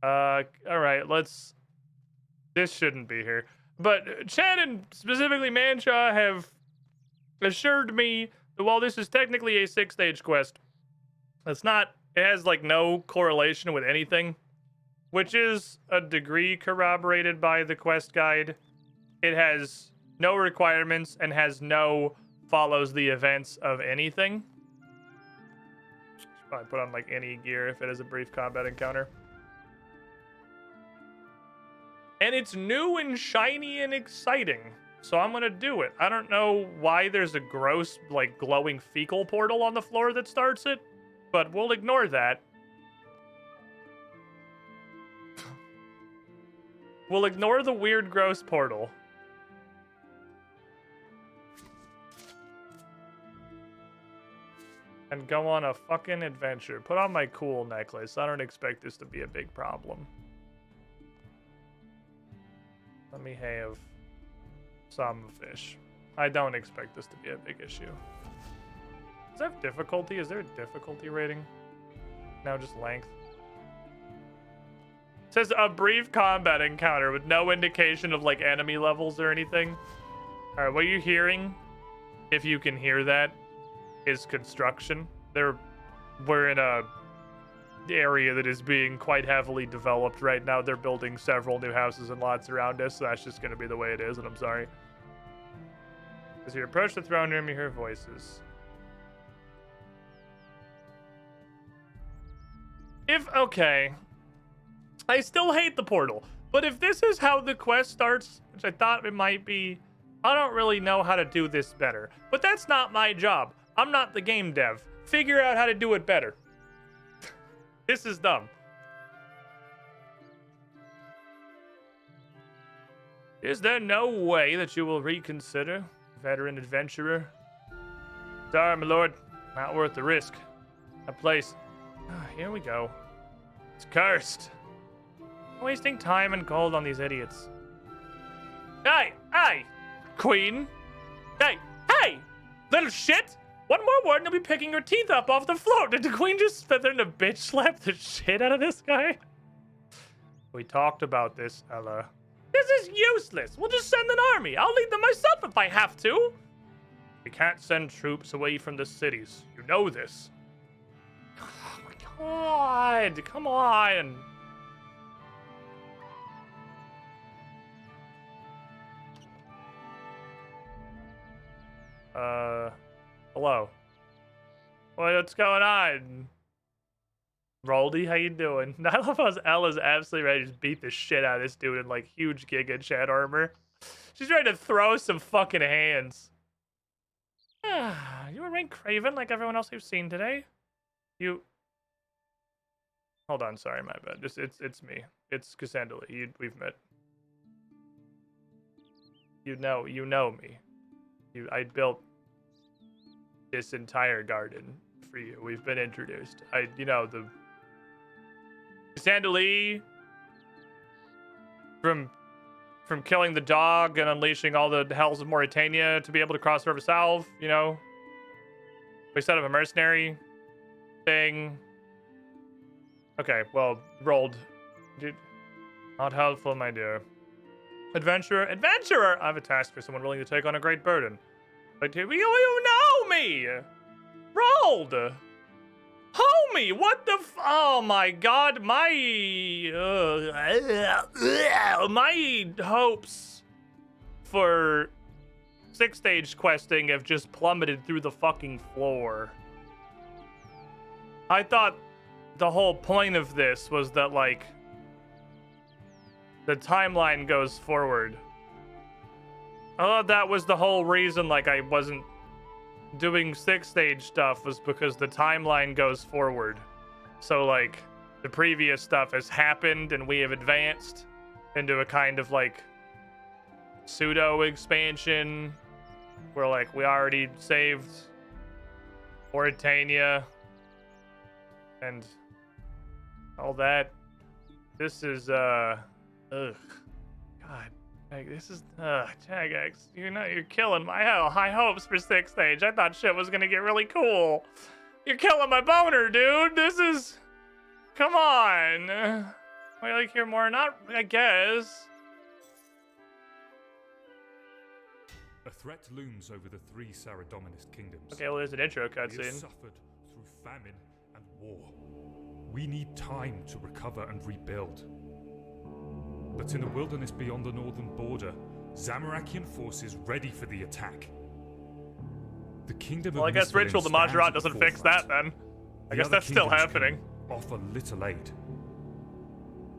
All right, this shouldn't be here. But Chad and specifically Manshaw have assured me that while this is technically a 6-stage quest, it has like no correlation with anything, which is a degree corroborated by the quest guide. It has no requirements and has no follows the events of anything. Should probably put on like any gear if it is a brief combat encounter. And it's new and shiny and exciting, so I'm gonna do it. I don't know why there's a gross, like, glowing fecal portal on the floor that starts it, but we'll ignore that. We'll ignore the weird, gross portal. And go on a fucking adventure. Put on my cool necklace. I don't expect this to be a big problem. Let me have some fish. I don't expect this to be a big issue. Does that have difficulty? Is there a difficulty rating? No, just length. It says a brief combat encounter with no indication of like enemy levels or anything. All right, what you're hearing, if you can hear that, is construction. We're in a area that is being quite heavily developed right now. They're building several new houses and lots around us, so that's just going to be the way it is, and I'm sorry. As you approach the throne room, you hear voices. Okay. I still hate the portal, but if this is how the quest starts, which I thought it might be, I don't really know how to do this better. But that's not my job. I'm not the game dev. Figure out how to do it better. This is dumb. Is there no way that you will reconsider, veteran adventurer? Sorry, my lord. Not worth the risk. That place. Here we go. It's cursed. Wasting time and gold on these idiots. Hey! Hey! Queen! Hey! Hey! Little shit! One more word and you'll be picking your teeth up off the floor. Did the queen just sit there and a bitch slap the shit out of this guy? We talked about this, Ella. This is useless. We'll just send an army. I'll lead them myself if I have to. We can't send troops away from the cities. You know this. Oh my god. Come on. Hello. What's going on? Roldy, how you doing? I love how Ella's absolutely ready to just beat the shit out of this dude in like huge Giga Chad armor. She's ready to throw some fucking hands. You remain craven like everyone else we've seen today. You. Hold on, sorry, my bad. It's me. It's Cassandra. We've met. You know me. I built this entire garden for you. We've been introduced. The Cassandra from killing the dog and unleashing all the hells of Mauritania to be able to cross the river south, you know. We set up a mercenary thing. Okay, well, rolled. Dude, not helpful, my dear. Adventurer! I have a task for someone willing to take on a great burden. But you know me! Rolled! Homie, what the oh my god, my hopes for 6th stage questing have just plummeted through the fucking floor. I thought the whole point of this was that, like, the timeline goes forward. I thought that was the whole reason, like, I wasn't doing 6th stage stuff was because the timeline goes forward. So, like, the previous stuff has happened and we have advanced into a kind of, like, pseudo expansion where, like, we already saved Mauritania and all that. This is, ugh. God. Like, this is, Jagex, you're killing my high hopes for 6th stage. I thought shit was gonna get really cool. You're killing my boner, dude. This is, come on. Wait, like, hear more? Not, I guess. A threat looms over the 3 Saradominist kingdoms. Okay, well, there's an intro We have cutscene. suffered through famine and war. We need time to recover and rebuild. But in the wilderness beyond the northern border, Zamorakian forces ready for the attack. The kingdom Well, I of guess Misthalin Ritual the stands Majorat at the doesn't fix forefront. that, then. I The guess other that's still kingdoms can happening. offer little aid.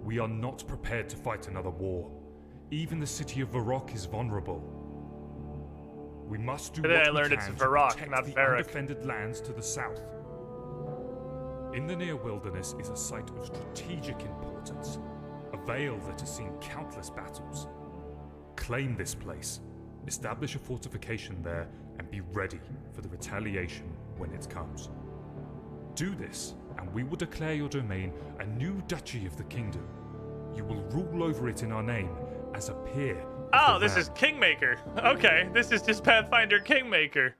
We are not prepared to fight another war. Even the city of Varrock is vulnerable. We must do Today what I learned we it's can Varrock, to protect not the Varrock. undefended lands to the south. In the near wilderness is a site of strategic importance, a vale that has seen countless battles. Claim this place, establish a fortification there, and be ready for the retaliation when it comes. Do this, and we will declare your domain a new duchy of the kingdom. You will rule over it in our name as a peer. Oh, this is Kingmaker. Okay, this is just Pathfinder Kingmaker.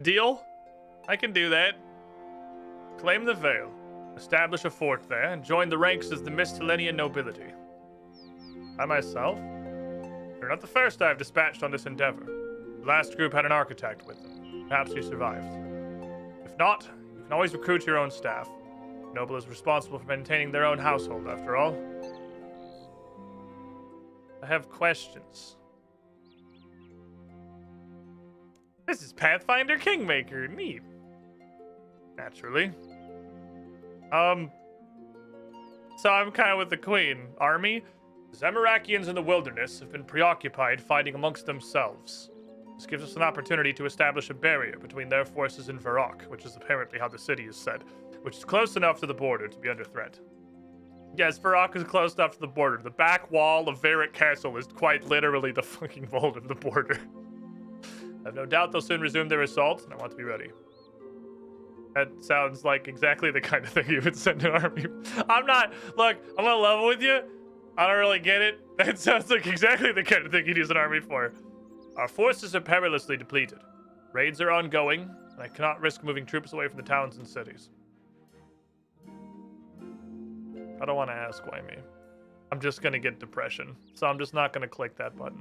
Deal? I can do that. Claim the Vale. Establish a fort there, and join the ranks as the Misthalinian nobility. I myself? You're not the first I've dispatched on this endeavor. The last group had an architect with them. Perhaps you survived. If not, you can always recruit your own staff. The noble is responsible for maintaining their own household, after all. I have questions. This is Pathfinder Kingmaker. Neat. Naturally. So I'm kind of with the Queen. Army? The Zamorakians in the wilderness have been preoccupied fighting amongst themselves. This gives us an opportunity to establish a barrier between their forces and Varrock, which is apparently how the city is said, which is close enough to the border to be under threat. Yes, Varrock is close enough to the border. The back wall of Varric Castle is quite literally the fucking vault of the border. I have no doubt they'll soon resume their assault, and I want to be ready. That sounds like exactly the kind of thing you would send an army. Look, I'm gonna level with you. I don't really get it. That sounds like exactly the kind of thing you'd use an army for. Our forces are perilously depleted. Raids are ongoing, and I cannot risk moving troops away from the towns and cities. I don't want to ask why me. I'm just gonna get depression, so I'm just not gonna click that button.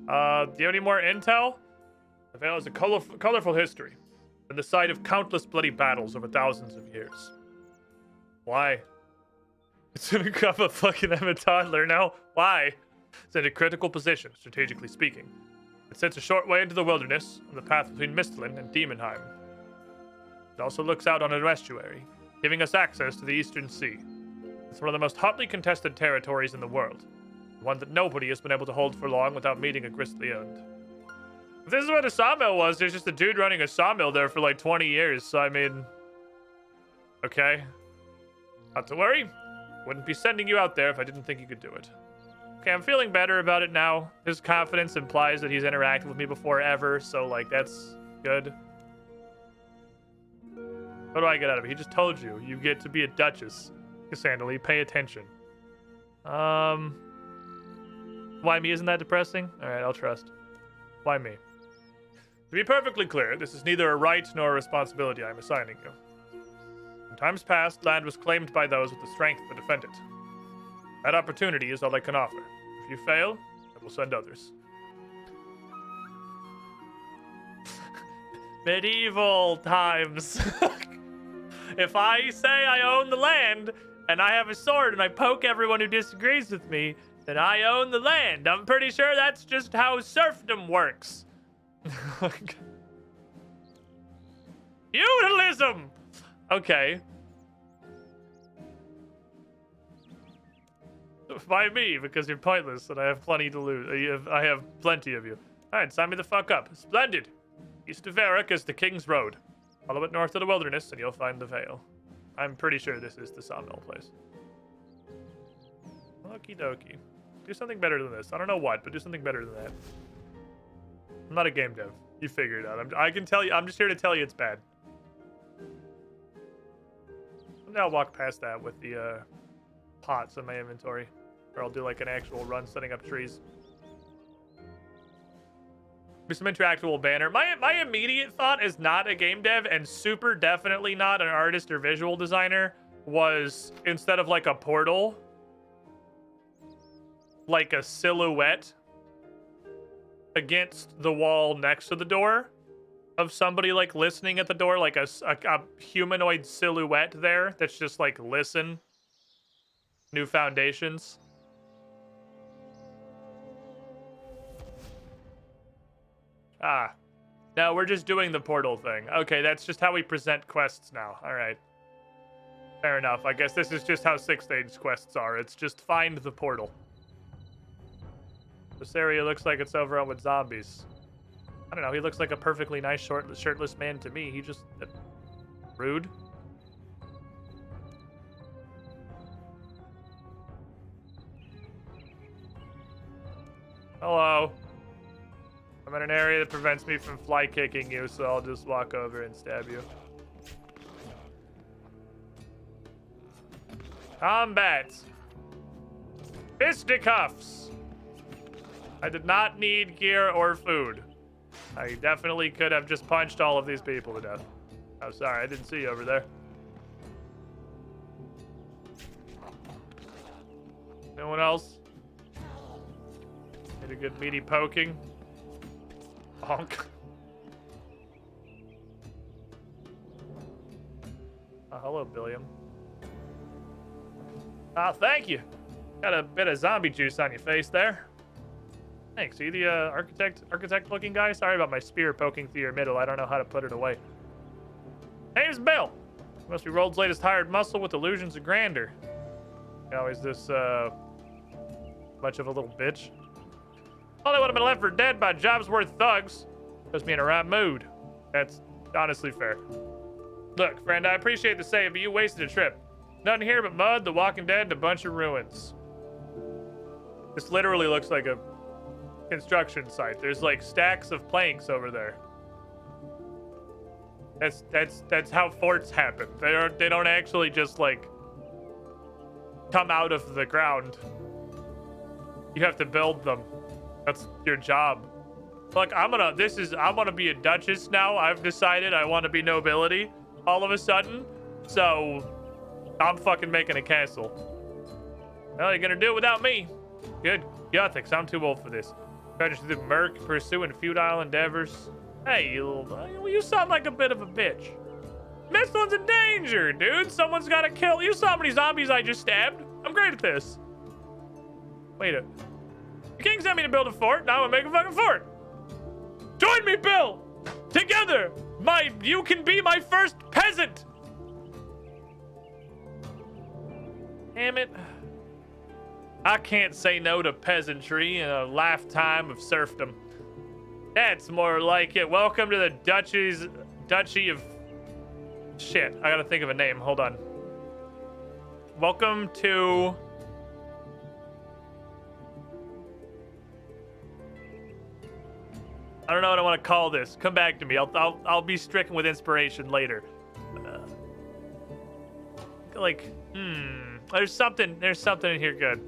Do you have any more intel? The Vale has a colorful history, and the site of countless bloody battles over thousands of years. Why? It's gonna grab a fucking toddler now. Why? It's in a critical position, strategically speaking. It sits a short way into the wilderness, on the path between Mistlin and Demonheim. It also looks out on an estuary, giving us access to the Eastern Sea. It's one of the most hotly contested territories in the world, one that nobody has been able to hold for long without meeting a grisly end. If this is what a sawmill was, there's just a dude running a sawmill there for like 20 years, so I mean... Okay. Not to worry. Wouldn't be sending you out there if I didn't think you could do it. Okay, I'm feeling better about it now. His confidence implies that he's interacted with me before ever, so, like, that's good. What do I get out of it? He just told you. You get to be a duchess. Cassandra, pay attention. Why me? Isn't that depressing? Alright, I'll trust. Why me? To be perfectly clear, this is neither a right nor a responsibility I'm assigning you. In times past, land was claimed by those with the strength to defend it. That opportunity is all I can offer. If you fail, I will send others. Medieval times. If I say I own the land, and I have a sword and I poke everyone who disagrees with me, then I own the land. I'm pretty sure that's just how serfdom works. Feudalism! Okay. By me, because you're pointless and I have plenty to lose. I have plenty of you. Alright, sign me the fuck up. Splendid! East of Varric is the King's Road. Follow it north to the wilderness and you'll find the Vale. I'm pretty sure this is the sawmill place. Okie dokie. Do something better than this. I don't know what, but do something better than that. I'm not a game dev. You figure it out. I can tell you. I'm just here to tell you it's bad. Someday I'll walk past that with the pots in my inventory. Or I'll do like an actual run setting up trees. Be some interactable banner. My immediate thought is not a game dev and super definitely not an artist or visual designer was instead of like a portal, like a silhouette against the wall next to the door of somebody like listening at the door, like a humanoid silhouette there that's just like listen. New foundations. Ah. No, we're just doing the portal thing. Okay, that's just how we present quests now. Alright. Fair enough. I guess this is just how 6th-stage quests are. It's just find the portal. This area looks like it's overrun with zombies. I don't know. He looks like a perfectly nice shirtless man to me. He just... rude. Hello. I'm in an area that prevents me from fly kicking you, so I'll just walk over and stab you. Combat. Fisticuffs. I did not need gear or food. I definitely could have just punched all of these people to death. Oh, sorry, I didn't see you over there. No one else? Need a good meaty poking. Honk. Oh, hello, Billiam. Ah, thank you. Got a bit of zombie juice on your face there. Thanks. Are you the architect-looking guy? Sorry about my spear poking through your middle. I don't know how to put it away. Name's Bill. Must be Rold's latest hired muscle with illusions of grandeur. Oh, is this much of a little bitch? Only would have been left for dead by Jobsworth thugs. Puts me in a right mood. That's honestly fair. Look, friend, I appreciate the save, but you wasted a trip. Nothing here but mud, the Walking Dead, and a bunch of ruins. This literally looks like a construction site. There's like stacks of planks over there. That's how forts happen. They don't actually just like come out of the ground. You have to build them. That's your job. Look, I'm gonna be a duchess now. I've decided I want to be nobility all of a sudden. So I'm fucking making a castle. Well, you're gonna do it without me. Good ethics. I'm too old for this. Treasure through the murk, pursuing futile endeavors. Hey, you sound like a bit of a bitch. This one's in danger, dude. Someone's gotta kill. You saw how many zombies I just stabbed? I'm great at this. Wait a... The king sent me to build a fort. Now I'm gonna make a fucking fort. Join me, Bill. Together, you can be my first peasant. Damn it. I can't say no to peasantry in a lifetime of serfdom. That's more like it. Welcome to the Duchy of... Shit, I gotta think of a name. Hold on. Welcome to... I don't know what I want to call this. Come back to me. I'll be stricken with inspiration later. There's something in here good.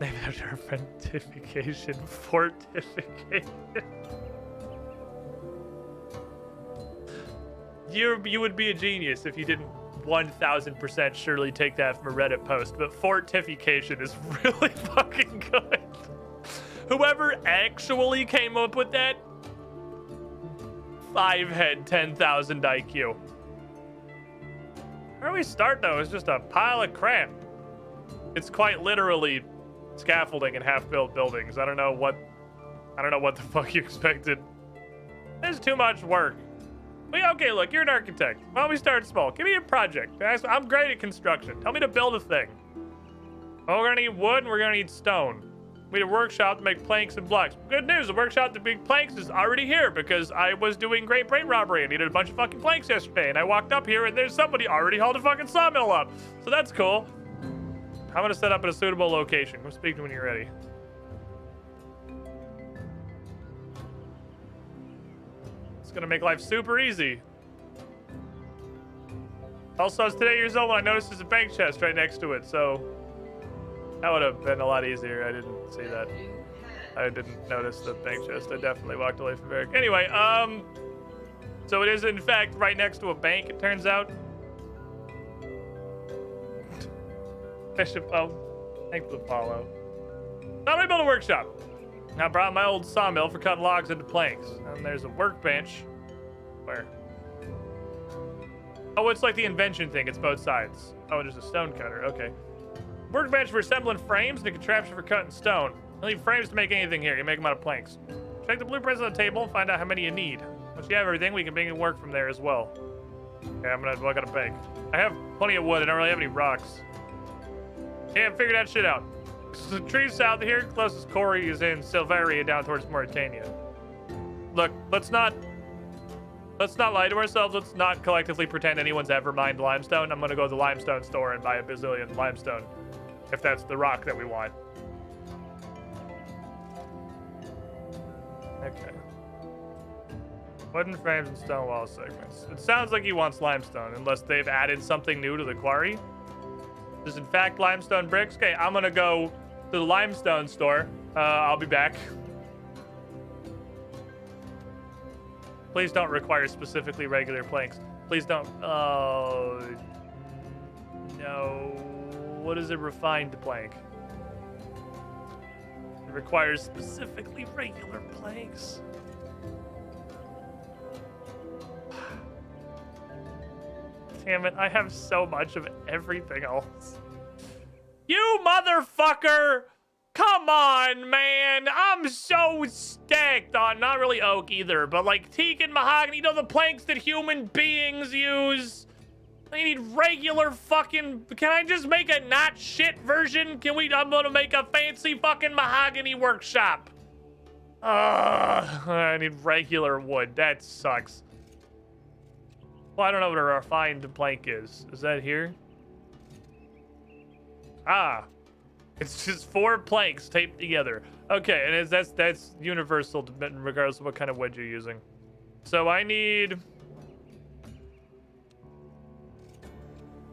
Name after fortification. Fortification. You would be a genius if you didn't 1000% surely take that from a Reddit post, but fortification is really fucking good. Whoever actually came up with that, 5 head, 10,000 IQ. Where we start though is just a pile of crap. It's quite literally scaffolding and half-built buildings. I don't know what the fuck you expected. There's too much work. Okay, look, you're an architect. Why don't we start small? Give me a project. I'm great at construction. Tell me to build a thing. Oh, we're gonna need wood and we're gonna need stone. We need a workshop to make planks and blocks. Good news, the workshop to make planks is already here because I was doing great brain robbery. I needed a bunch of fucking planks yesterday, and I walked up here and there's somebody already hauled a fucking sawmill up. So that's cool. I'm gonna set up at a suitable location. We'll speak to you when you're ready. It's gonna make life super easy. Also, I was today years old when I noticed there's a bank chest right next to it, so that would have been a lot easier. I didn't see that. I didn't notice the bank chest. I definitely walked away from Eric. Anyway, so it is in fact right next to a bank, it turns out. Bishop, thanks for the follow. Now we build a workshop. I brought my old sawmill for cutting logs into planks. And there's a workbench. Where? Oh, it's like the invention thing. It's both sides. Oh, there's a stone cutter. Okay. Workbench for assembling frames and a contraption for cutting stone. You need frames to make anything here. You make them out of planks. Check the blueprints on the table and find out how many you need. Once you have everything, we can begin work from there as well. Okay, I gotta bake. I have plenty of wood. I don't really have any rocks. Yeah, figure that shit out. The trees south of here, closest quarry is in Silveria down towards Mauritania. Look, let's not lie to ourselves. Let's not collectively pretend anyone's ever mined limestone. I'm gonna go to the limestone store and buy a bazillion limestone. If that's the rock that we want. Okay. Wooden frames and stone wall segments. It sounds like he wants limestone, unless they've added something new to the quarry. There's in fact limestone bricks. Okay, I'm gonna go to the limestone store. I'll be back. Please don't require specifically regular planks. Please don't. Oh, no. What is a refined plank? It requires specifically regular planks. Damn it, I have so much of everything else. You motherfucker! Come on, man! I'm so stacked on, not really oak either, but like teak and mahogany, you know the planks that human beings use? I need regular fucking... Can I just make a not shit version? I'm gonna make a fancy fucking mahogany workshop. I need regular wood. That sucks. Well, I don't know what a refined plank is. Is that here? Ah. It's just 4 planks taped together. Okay, and that's universal regardless of what kind of wood you're using. So I need...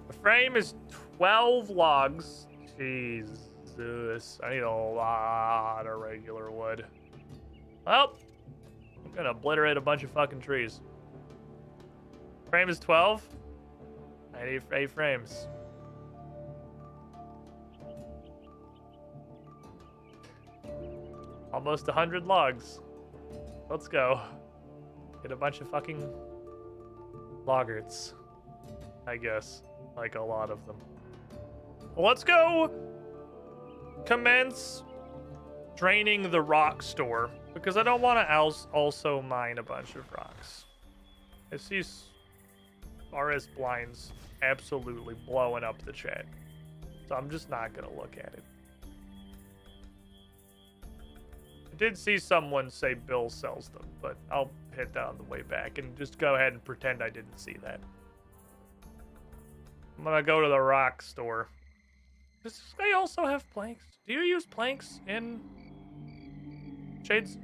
The frame is 12 logs. Jesus. I need a lot of regular wood. Well, I'm gonna obliterate a bunch of fucking trees. Frame is 12. I need 8 frames. Almost 100 logs. Let's go. Get a bunch of fucking loggards. I guess. Like a lot of them. Let's go commence draining the rock store. Because I don't want to also mine a bunch of rocks. I see RS blinds absolutely blowing up the chat. So I'm just not going to look at it. I did see someone say Bill sells them, but I'll hit that on the way back and just go ahead and pretend I didn't see that. I'm going to go to the rock store. Does this guy also have planks? Do you use planks in Shades?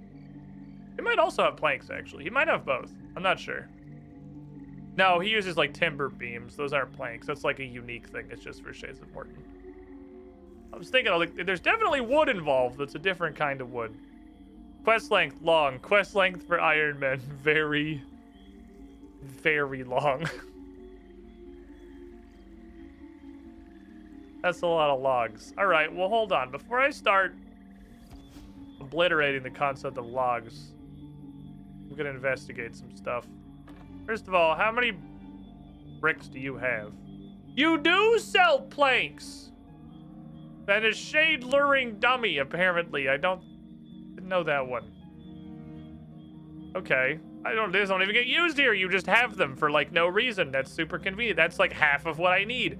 He might also have planks, actually. He might have both. I'm not sure. No, he uses, like, timber beams. Those aren't planks. That's, like, a unique thing. It's just for Shades of Morton. I was thinking, like, there's definitely wood involved. That's a different kind of wood. Quest length, long. Quest length for Iron Man, very, very long. That's a lot of logs. All right, well, hold on. Before I start obliterating the concept of logs, I'm gonna investigate some stuff. First of all, how many bricks do you have? You do sell planks! That is shade luring dummy, apparently. I didn't know that one. Okay. These don't even get used here. You just have them for, like, no reason. That's super convenient. That's, like, half of what I need.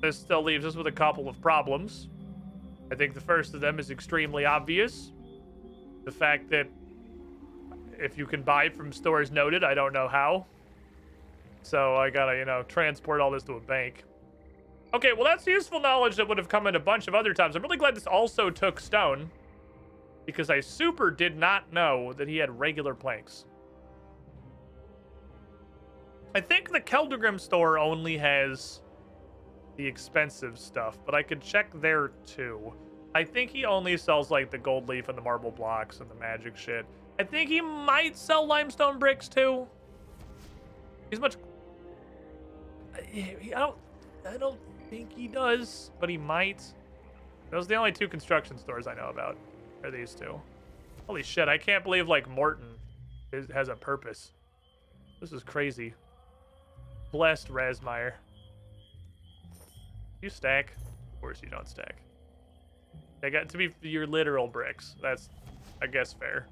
This still leaves us with a couple of problems. I think the first of them is extremely obvious. The fact that if you can buy from stores noted, I don't know how. So I gotta, you know, transport all this to a bank. Okay, well, that's useful knowledge that would have come in a bunch of other times. I'm really glad this also took stone, because I super did not know that he had regular planks. I think the Keldegrim store only has the expensive stuff, but I could check there too. I think he only sells, like, the gold leaf and the marble blocks and the magic shit. I think he might sell limestone bricks too. He's much... I don't think he does, but he might. Those are the only 2 construction stores I know about, are these 2. Holy shit, I can't believe, like, Morton has a purpose. This is crazy. Blessed Razmire. You stack? Of course you don't stack. They got to be your literal bricks. That's, I guess, fair.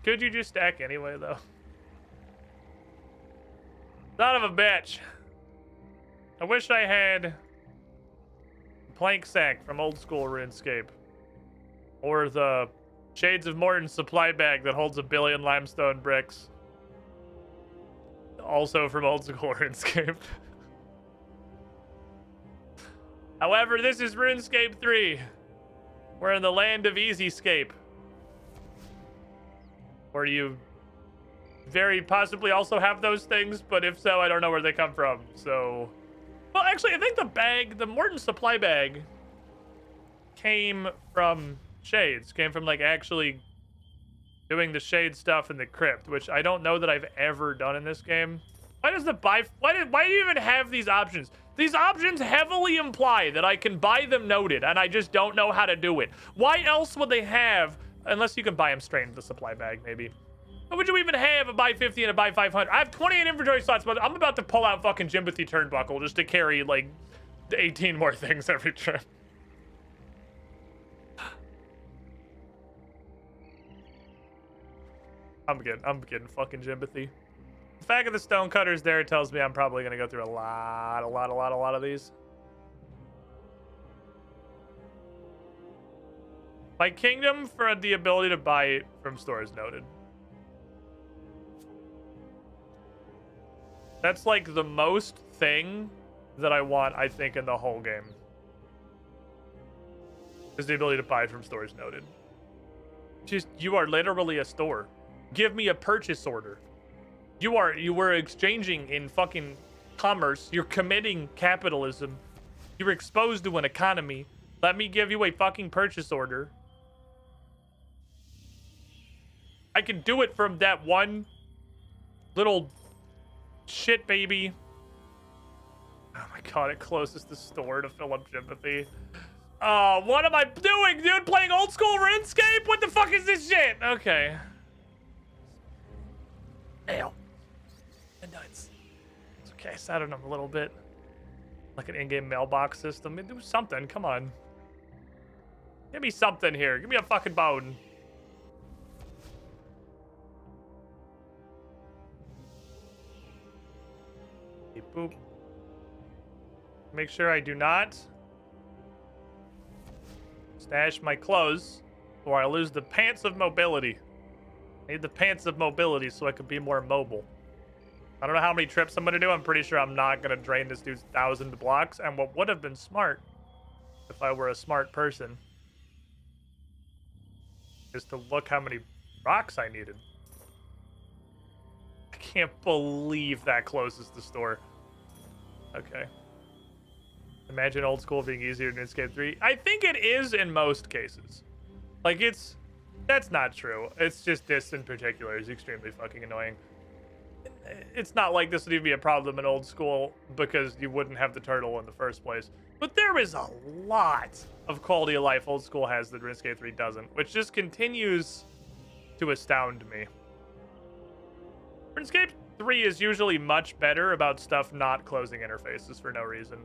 Could you just stack anyway, though? Son of a bitch. I wish I had a plank sack from old school RuneScape. Or the Shades of Morton supply bag that holds 1 billion limestone bricks. Also from old school RuneScape. However, this is RuneScape 3. We're in the land of Easyscape. Where you very possibly also have those things, but if so, I don't know where they come from. So, well, actually, I think the Morton supply bag came from Shades. Came from, like, actually doing the Shade stuff in the crypt, which I don't know that I've ever done in this game. Why does why do you even have these options? These options heavily imply that I can buy them noted, and I just don't know how to do it. Why else would they have, unless you can buy them straight into the supply bag, maybe. What would you even have a buy 50 and a buy 500? I have 28 inventory slots, but I'm about to pull out fucking Jimothy Turnbuckle just to carry, like, 18 more things every turn. I'm getting fucking Jimothy. The fact that the stonecutters there tells me I'm probably gonna go through a lot of these. My kingdom for the ability to buy from stores noted. That's like the most thing that I want, I think, in the whole game. Is the ability to buy from stores noted. Just, you are literally a store. Give me a purchase order. You were exchanging in fucking commerce. You're committing capitalism. You're exposed to an economy. Let me give you a fucking purchase order. I can do it from that one little shit baby. Oh my god, it closes the store to fill up Sympathy. Oh, what am I doing, dude? Playing old school RuneScape? What the fuck is this shit? Okay. Ow. The nuts. It's okay, I sat on them a little bit. Like an in-game mailbox system. Do something, come on. Give me something here. Give me a fucking bone. Beep, boop. Make sure I do not stash my clothes or I lose the pants of mobility. I need the pants of mobility so I can be more mobile. I don't know how many trips I'm going to do. I'm pretty sure I'm not going to drain this dude's 1,000 blocks. And what would have been smart, if I were a smart person, is to look how many rocks I needed. I can't believe that closes the store. Okay. Imagine old school being easier than RuneScape 3. I think it is in most cases. Like, that's not true. It's just this in particular is extremely fucking annoying. It's not like this would even be a problem in old school because you wouldn't have the turtle in the first place. But there is a lot of quality of life old school has that RuneScape 3 doesn't, which just continues to astound me. RuneScape 3 is usually much better about stuff not closing interfaces for no reason.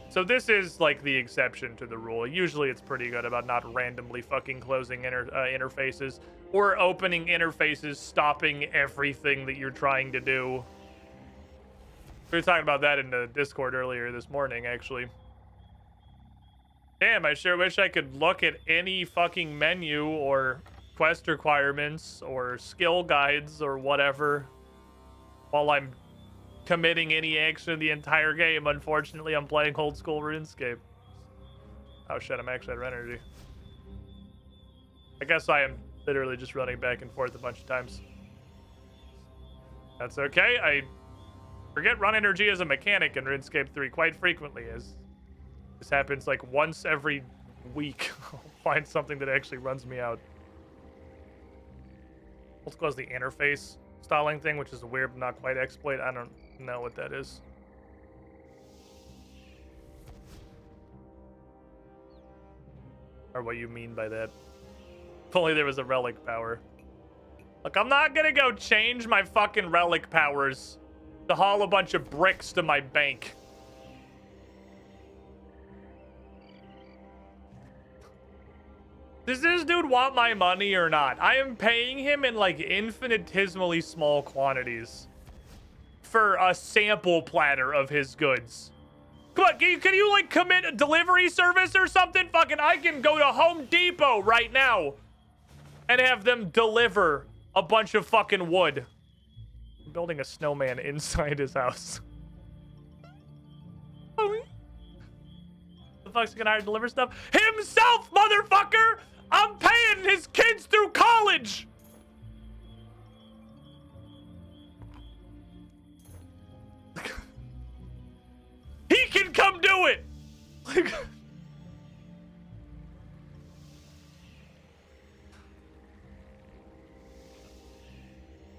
So this is like the exception to the rule. Usually it's pretty good about not randomly fucking closing interfaces or opening interfaces, stopping everything that you're trying to do. We were talking about that in the Discord earlier this morning, actually. Damn, I sure wish I could look at any fucking menu or quest requirements or skill guides or whatever while I'm committing any action in the entire game. Unfortunately, I'm playing old school RuneScape. Oh shit, I'm actually out of energy. I guess I am literally just running back and forth a bunch of times. That's okay. I forget run energy as a mechanic in RuneScape 3 quite frequently, as this happens like once every week. I'll find something that actually runs me out. Old school has the interface stalling thing, which is a weird but not quite exploit. I don't know what that is. Or what you mean by that. If only there was a relic power. Look, I'm not gonna go change my fucking relic powers to haul a bunch of bricks to my bank. Does this dude want my money or not? I am paying him in like infinitesimally small quantities for a sample platter of his goods. Come on, can you like commit a delivery service or something? Fucking, I can go to Home Depot right now and have them deliver a bunch of fucking wood. I'm building a snowman inside his house. The fuck's he gonna hire to deliver stuff? Himself, motherfucker! I'm paying his kids through college! He can come do it!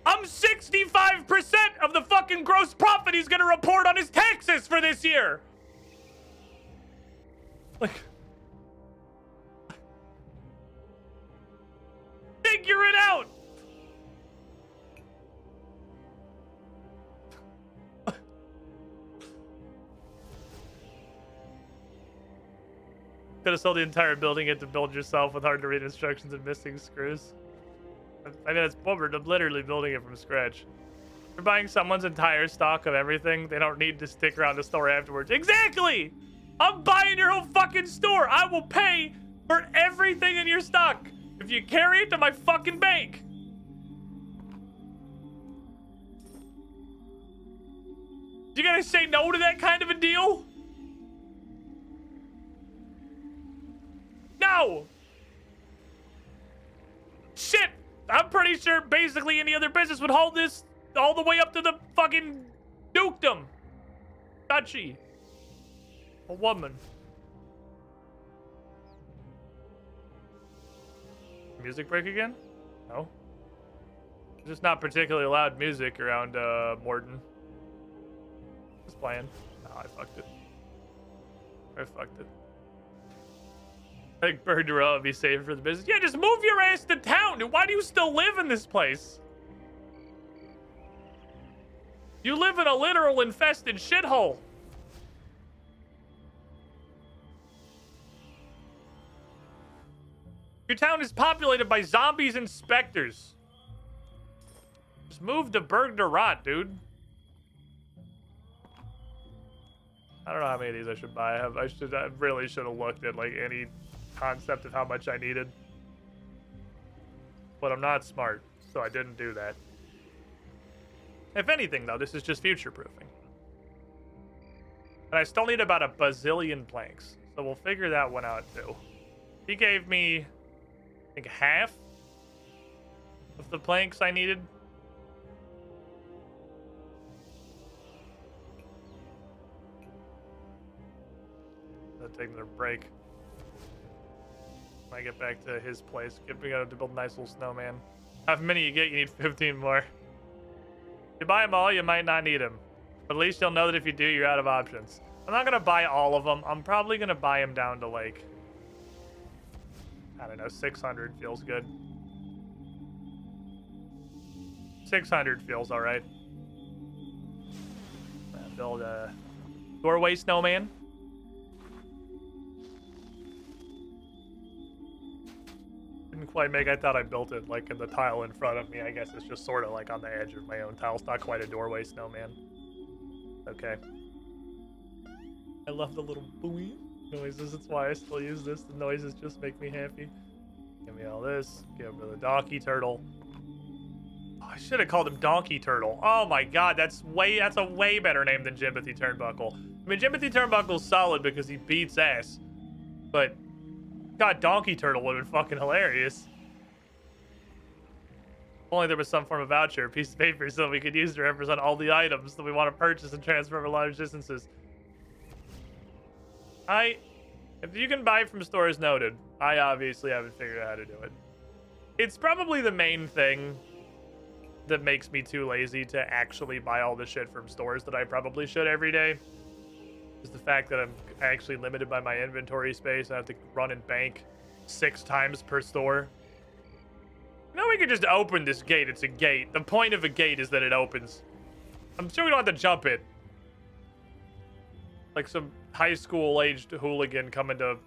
I'm 65% of the fucking gross profit he's gonna report on his taxes for this year! Like, figure it out. Could have sold the entire building it to build yourself with hard to read instructions and missing screws. I mean, it's we're literally building it from scratch. You're buying someone's entire stock of everything. They don't need to stick around the store afterwards. Exactly. I'm buying your whole fucking store. I will pay for everything in your stock if you carry it to my fucking bank. You gonna say no to that kind of a deal? No! Shit! I'm pretty sure basically any other business would hold this all the way up to the fucking dukedom. Duchy. A woman. Music break again? No. It's just not particularly loud music around Morton. Just playing. No, I fucked it. I fucked it. I think Bergdorel would be safer for the business. Yeah, just move your ass to town, dude. Why do you still live in this place? You live in a literal infested shithole. Your town is populated by zombies and specters. Just move to Bergdorel, dude. I don't know how many of these I should buy. I really should have looked at like any concept of how much I needed. But I'm not smart, so I didn't do that. If anything, though, this is just future-proofing. And I still need about a bazillion planks, so we'll figure that one out, too. He gave me, I think, half of the planks I needed. I'm taking a break. When I get back to his place, we gotta build a nice little snowman. However many you get, you need 15 more. If you buy them all, you might not need them. But at least you'll know that if you do, you're out of options. I'm not gonna buy all of them. I'm probably gonna buy them down to like, I don't know, 600 feels good. 600 feels all right. Build a doorway snowman. Didn't quite make. I thought I built it like in the tile in front of me. I guess it's just sort of like on the edge of my own tile. It's not quite a doorway snowman. Okay. I love the little booey noises. That's why I still use this. The noises just make me happy. Give me all this. Give me the donkey turtle. Oh, I should have called him Donkey Turtle. Oh my god, that's a way better name than Jimothy Turnbuckle. I mean, Jimothy Turnbuckle's solid because he beats ass, but god, Donkey Turtle would have been fucking hilarious. If only there was some form of voucher, a piece of paper, so we could use to represent all the items that we want to purchase and transfer over large distances. If you can buy from stores, noted. I obviously haven't figured out how to do it. It's probably the main thing that makes me too lazy to actually buy all the shit from stores that I probably should every day. Is the fact that I'm actually limited by my inventory space. I have to run and bank 6 times per store. You know, we could just open this gate. It's a gate. The point of a gate is that it opens. I'm sure we don't have to jump it. Like some high school aged hooligan coming to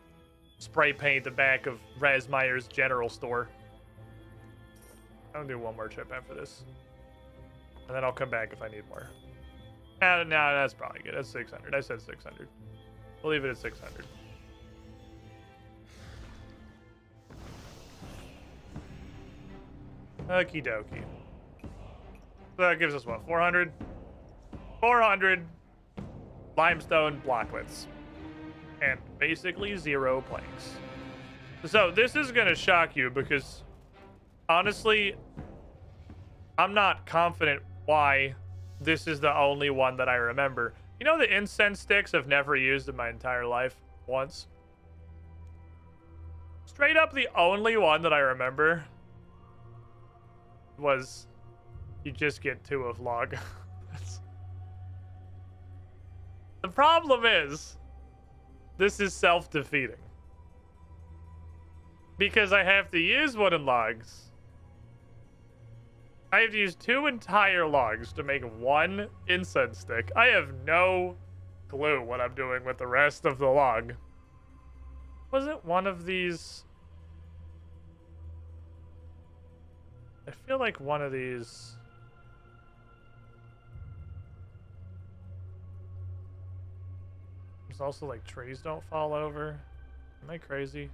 spray paint the back of Razmeyer's general store. I'll do one more trip after this. And then I'll come back if I need more. No, that's probably good. That's 600. I said 600. We'll leave it at 600. Okie dokie. So that gives us what? 400? 400 limestone blocklets. And basically 0 planks. So this is going to shock you because honestly, I'm not confident why this is the only one that I remember. You know the incense sticks I've never used in my entire life once? Straight up the only one that I remember was you just get 2 of log. The problem is this is self-defeating. Because I have to use wooden logs. I have to use 2 entire logs to make 1 incense stick. I have no clue what I'm doing with the rest of the log. Was it one of these? I feel like one of these. It's also like trees don't fall over. Am I crazy?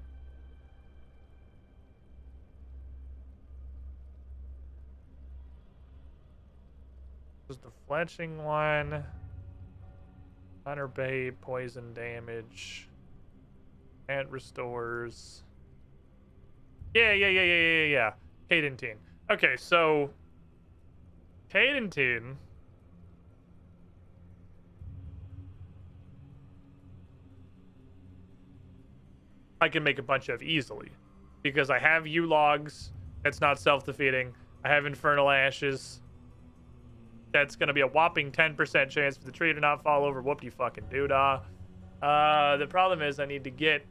This is the fletching one. Hunter bait, poison damage. Ant restores. Yeah. Cadentine. Okay, so Cadentine. I can make a bunch of easily because I have U-logs. That's not self-defeating. I have Infernal Ashes. That's going to be a whopping 10% chance for the tree to not fall over. Whoop-de-fucking-doo-dah. The problem is I need to get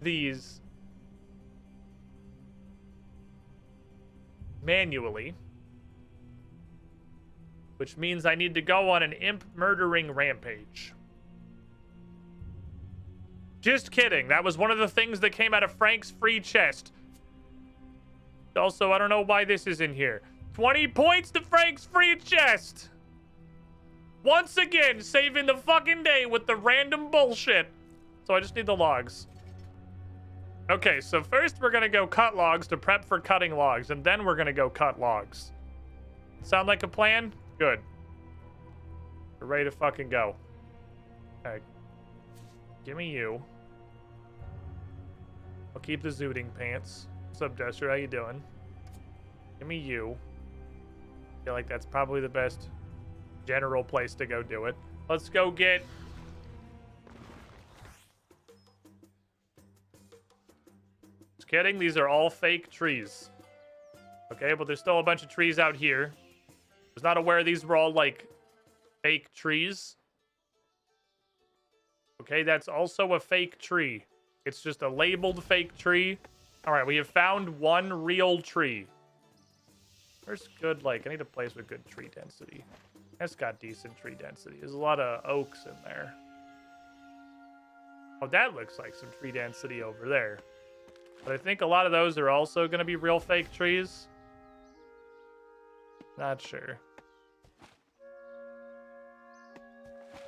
these manually, which means I need to go on an imp murdering rampage. Just kidding. That was one of the things that came out of Frank's free chest. Also, I don't know why this is in here. 20 points to Frank's free chest. Once again, saving the fucking day with the random bullshit. So I just need the logs. Okay, so first we're gonna go cut logs to prep for cutting logs, and then we're gonna go cut logs. Sound like a plan? Good. We're ready to fucking go. Okay. Give me you. I'll keep the zooting pants. What's up, Duster? How you doing? Give me you. Feel like that's probably the best general place to go do it. Let's go get... Just kidding. These are all fake trees. Okay, but there's still a bunch of trees out here. I was not aware these were all, like, fake trees. Okay, that's also a fake tree. It's just a labeled fake tree. All right, we have found one real tree. Where's good, like, I need a place with good tree density. That's got decent tree density. There's a lot of oaks in there. Oh, that looks like some tree density over there. But I think a lot of those are also going to be real fake trees. Not sure.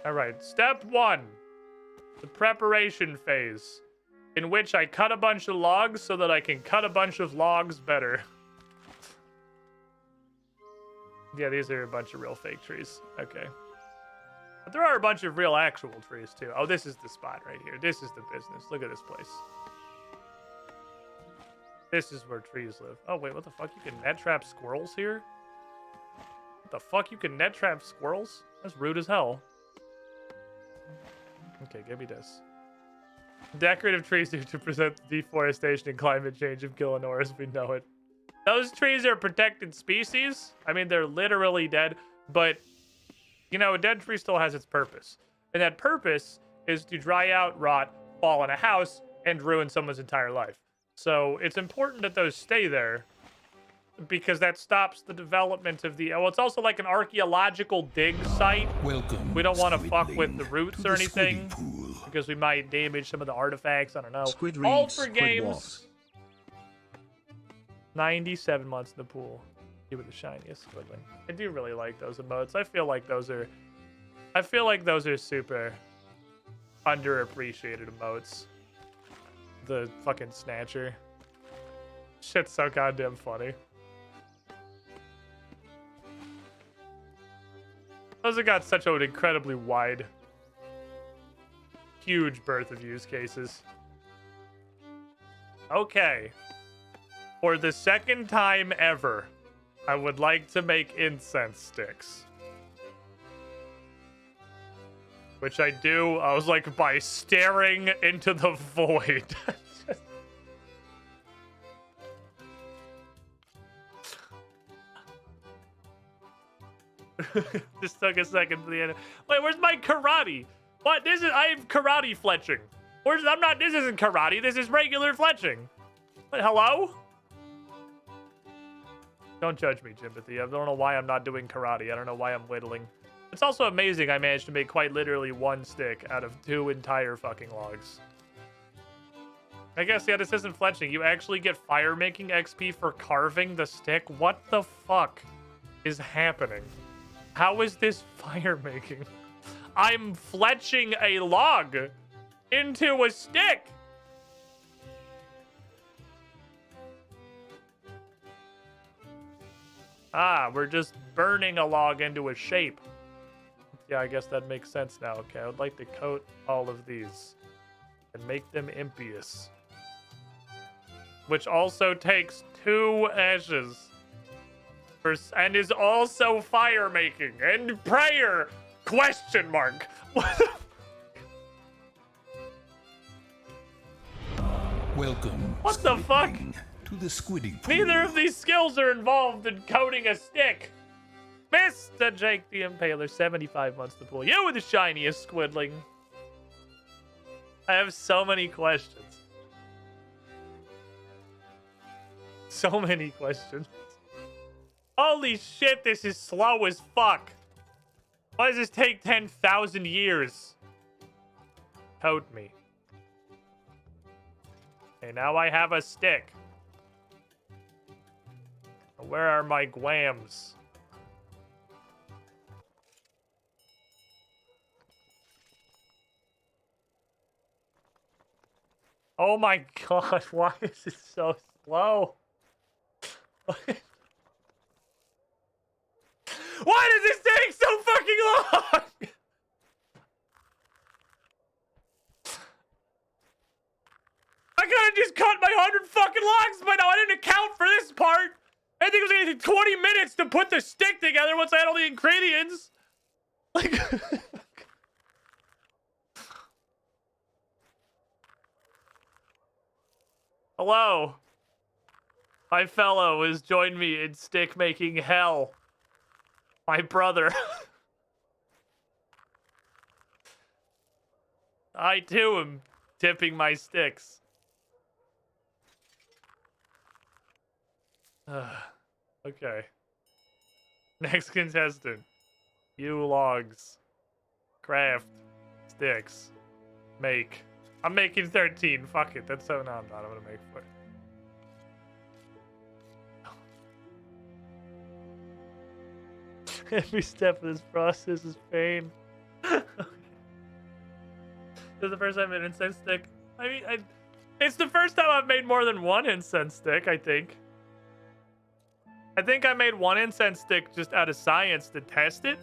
All right, step one. The preparation phase, in which I cut a bunch of logs so that I can cut a bunch of logs better. Yeah, these are a bunch of real fake trees. Okay. But there are a bunch of real actual trees, too. Oh, this is the spot right here. This is the business. Look at this place. This is where trees live. Oh, wait, what the fuck? You can net trap squirrels here? What the fuck? You can net trap squirrels? That's rude as hell. Okay, give me this. Decorative trees do to present deforestation and climate change of Gillinor as we know it. Those trees are protected species. I mean, they're literally dead, but, you know, a dead tree still has its purpose. And that purpose is to dry out, rot, fall in a house, and ruin someone's entire life. So it's important that those stay there because that stops the development of the... Well, it's also like an archaeological dig site. Welcome. We don't want to fuck with the roots or anything because we might damage some of the artifacts. I don't know. Squid All reads, for squid games. walks. 97 months in the pool. You were the shiniest squidling. I do really like those emotes. I feel like those are super underappreciated emotes. The fucking snatcher. Shit's so goddamn funny. Those have got such an incredibly wide, huge berth of use cases. Okay. For the second time ever, I would like to make incense sticks. Which I do, I was like, by staring into the void. Just took a second for the end. Wait, where's my karate? What? I have karate fletching. This isn't karate, this is regular fletching. What, hello? Don't judge me, Jimothy. I don't know why I'm not doing karate. I don't know why I'm whittling. It's also amazing I managed to make quite literally one stick out of 2 entire fucking logs. I guess, yeah, this isn't fletching. You actually get fire making XP for carving the stick? What the fuck is happening? How is this fire making? I'm fletching a log. into a stick. Ah, we're just burning a log into a shape. Yeah, I guess that makes sense now. Okay, I would like to coat all of these and make them impious. Which also takes 2 ashes. And is also fire making and prayer? Question mark. Welcome. What the fuck? To the squiddy pool. Neither of these skills are involved in coating a stick. Mr. Jake the Impaler, 75 months to pull. You were the shiniest squidling. I have so many questions. So many questions. Holy shit, this is slow as fuck. Why does this take 10,000 years? Coat me. Okay, now I have a stick. Where are my guams? Oh my god, why is it so slow? Why does this take so fucking long? I could've just cut my 100 fucking logs by now. I didn't account for this part. I think it was gonna take 20 minutes to put the stick together once I had all the ingredients. Like, hello. My fellow has joined me in stick making hell. My brother. I too am tipping my sticks. Okay. Next contestant. You logs. Craft. Sticks. Make. I'm making 13. Fuck it. That's so. No, I'm not. I'm gonna make 4. Every step of this process is pain. This is the first time I made an incense stick. I mean, it's the first time I've made more than 1 incense stick, I think. I think I made 1 incense stick just out of science to test it.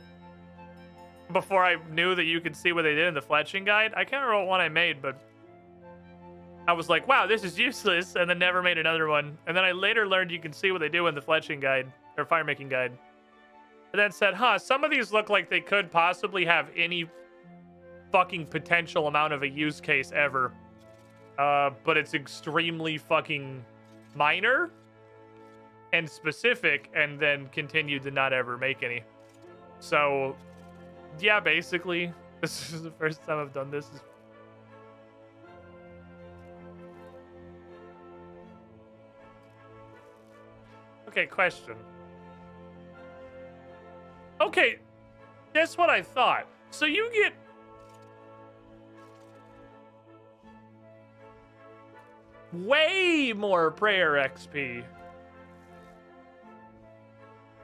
Before I knew that you could see what they did in the fletching guide. I can't remember what one I made, but I was like, wow, this is useless, and then never made another one. And then I later learned you can see what they do in the fletching guide, or fire making guide. And then said, huh, some of these look like they could possibly have any fucking potential amount of a use case ever. But it's extremely fucking minor and specific, and then continued to not ever make any. So, yeah, basically, this is the first time I've done this. Okay, question. Okay, that's what I thought. So you get... way more prayer XP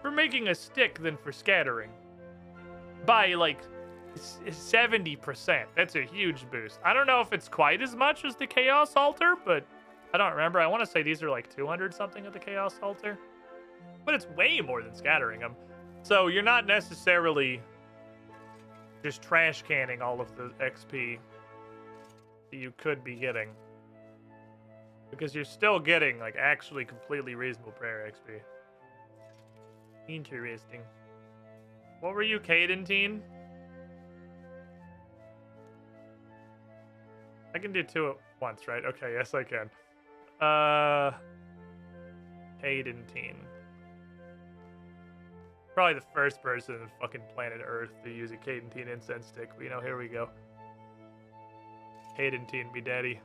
for making a stick than for scattering. By, like, 70%. That's a huge boost. I don't know if it's quite as much as the Chaos Altar, but I don't remember. I want to say these are like 200 something at the Chaos Altar. But it's way more than scattering them. So you're not necessarily just trash canning all of the XP that you could be getting. Because you're still getting, like, actually completely reasonable prayer XP. Interesting. What were you, Cadentine? I can do 2 at once, right? Okay, yes, I can. Cadentine. Probably the first person on fucking planet Earth to use a Cadentine incense stick. But, you know, here we go. Cadentine be daddy.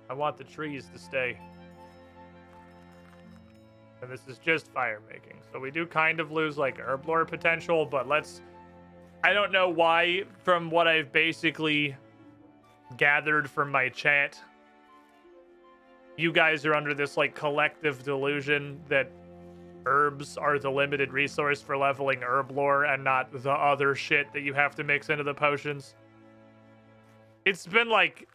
I want the trees to stay. And this is just fire making. So we do kind of lose, like, herb lore potential, but let's... I don't know why, from what I've basically gathered from my chat, you guys are under this, like, collective delusion that herbs are the limited resource for leveling herb lore and not the other shit that you have to mix into the potions. It's been like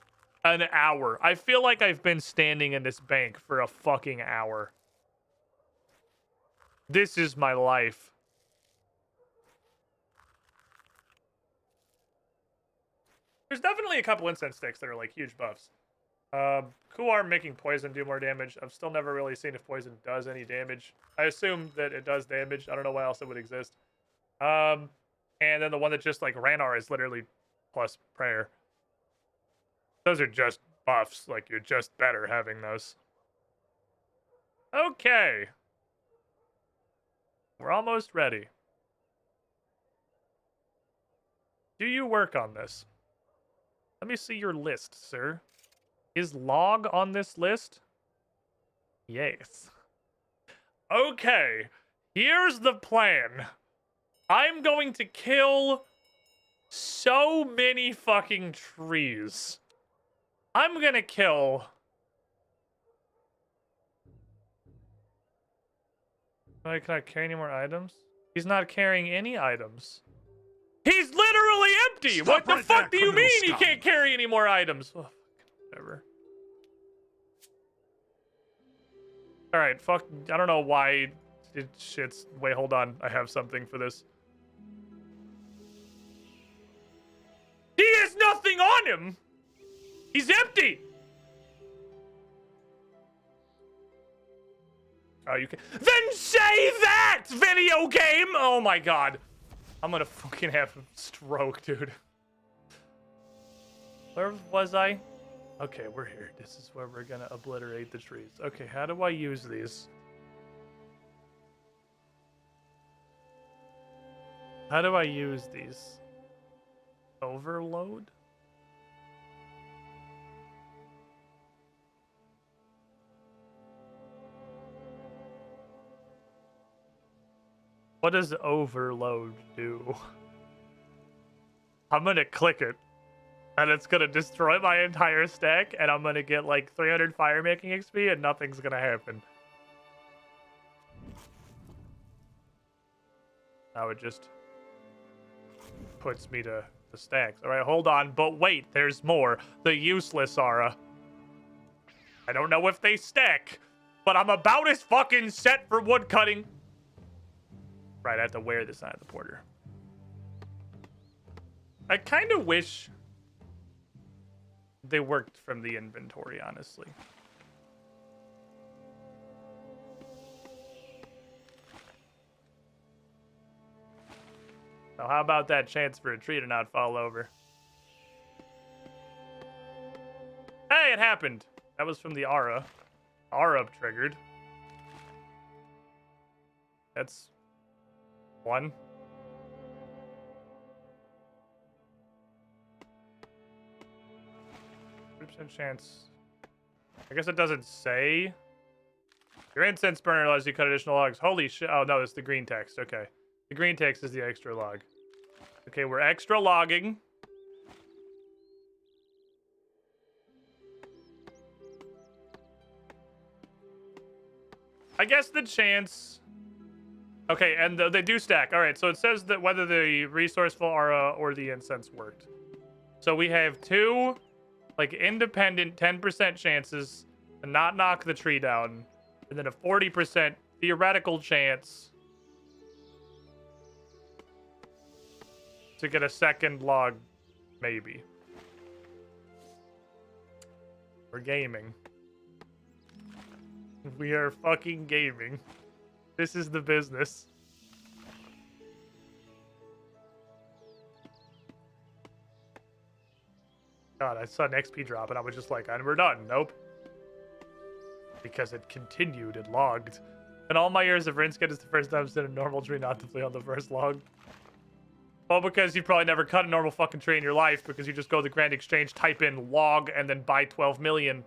an hour. I feel like I've been standing in this bank for a fucking hour. This is my life. There's definitely a couple incense sticks that are like huge buffs. Cool arm making poison do more damage. I've still never really seen if poison does any damage. I assume that it does damage. I don't know why else it would exist. And then the one that just like Ranar is literally plus prayer. Those are just buffs. Like you're just better having those. Okay. We're almost ready. Do you work on this? Let me see your list, sir. Is log on this list? Yes. Okay. Here's the plan. I'm going to kill so many fucking trees. I'm gonna kill... Oh, can I carry any more items? He's not carrying any items. He's literally empty! What the fuck do you mean he can't carry any more items? Oh, whatever. Alright, fuck. I don't know why it shits. Wait, hold on. I have something for this. He has nothing on him! He's empty! Oh, you can. Then say that, video game! Oh my god. I'm gonna fucking have a stroke, dude. Where was I? Okay, we're here. This is where we're gonna obliterate the trees. Okay, how do I use these? How do I use these? Overload? What does overload do? I'm gonna click it, and it's gonna destroy my entire stack, and I'm gonna get like 300 fire making XP, and nothing's gonna happen. Now it just puts me to the stacks. All right, hold on, but wait, there's more. The useless aura. I don't know if they stack, but I'm about as fucking set for woodcutting. Right, I have to wear this out of the porter. I kind of wish they worked from the inventory, honestly. So how about that chance for a tree to not fall over? Hey, it happened. That was from the aura. Aura triggered. That's... one. % chance. I guess it doesn't say. Your incense burner allows you to cut additional logs. Holy shit. Oh, no, it's the green text. Okay. The green text is the extra log. Okay, we're extra logging. I guess the chance... Okay, and they do stack. All right, so it says that whether the resourceful aura or the incense worked. So we have two, like, independent 10% chances to not knock the tree down, and then a 40% theoretical chance to get a second log, maybe. We're gaming. We are fucking gaming. This is the business. God, I saw an XP drop and I was just like, and we're done. Nope. Because it continued, it logged. In all my years of Runescape, it's the first time I've seen a normal tree not to play on the first log. Well, because you probably never cut a normal fucking tree in your life, because you just go to the Grand Exchange, type in log, and then buy 12 million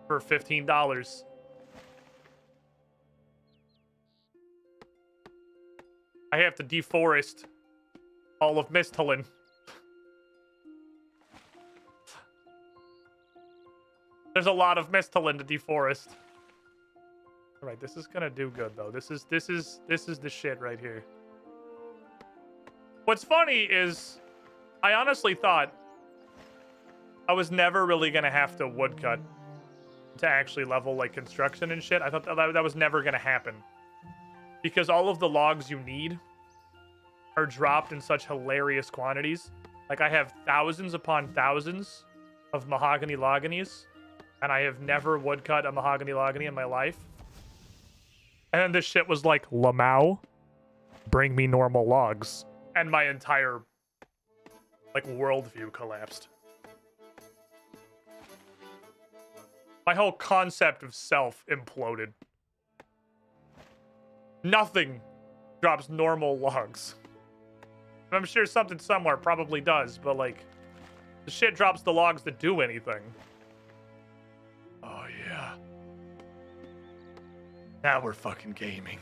for $15. I have to deforest all of Mistalin. There's a lot of Mistalin to deforest. All right, this is gonna do good though. This is the shit right here. What's funny is, I honestly thought I was never really gonna have to woodcut to actually level like construction and shit. I thought that was never gonna happen because all of the logs you need are dropped in such hilarious quantities. Like I have thousands upon thousands of mahogany loganies, and I have never woodcut a mahogany logany in my life. And then this shit was like, Lamau, bring me normal logs. And my entire, like, worldview collapsed. My whole concept of self imploded. Nothing drops normal logs. I'm sure something somewhere probably does, but, like, the shit drops the logs that do anything. Oh, yeah. Now we're fucking gaming.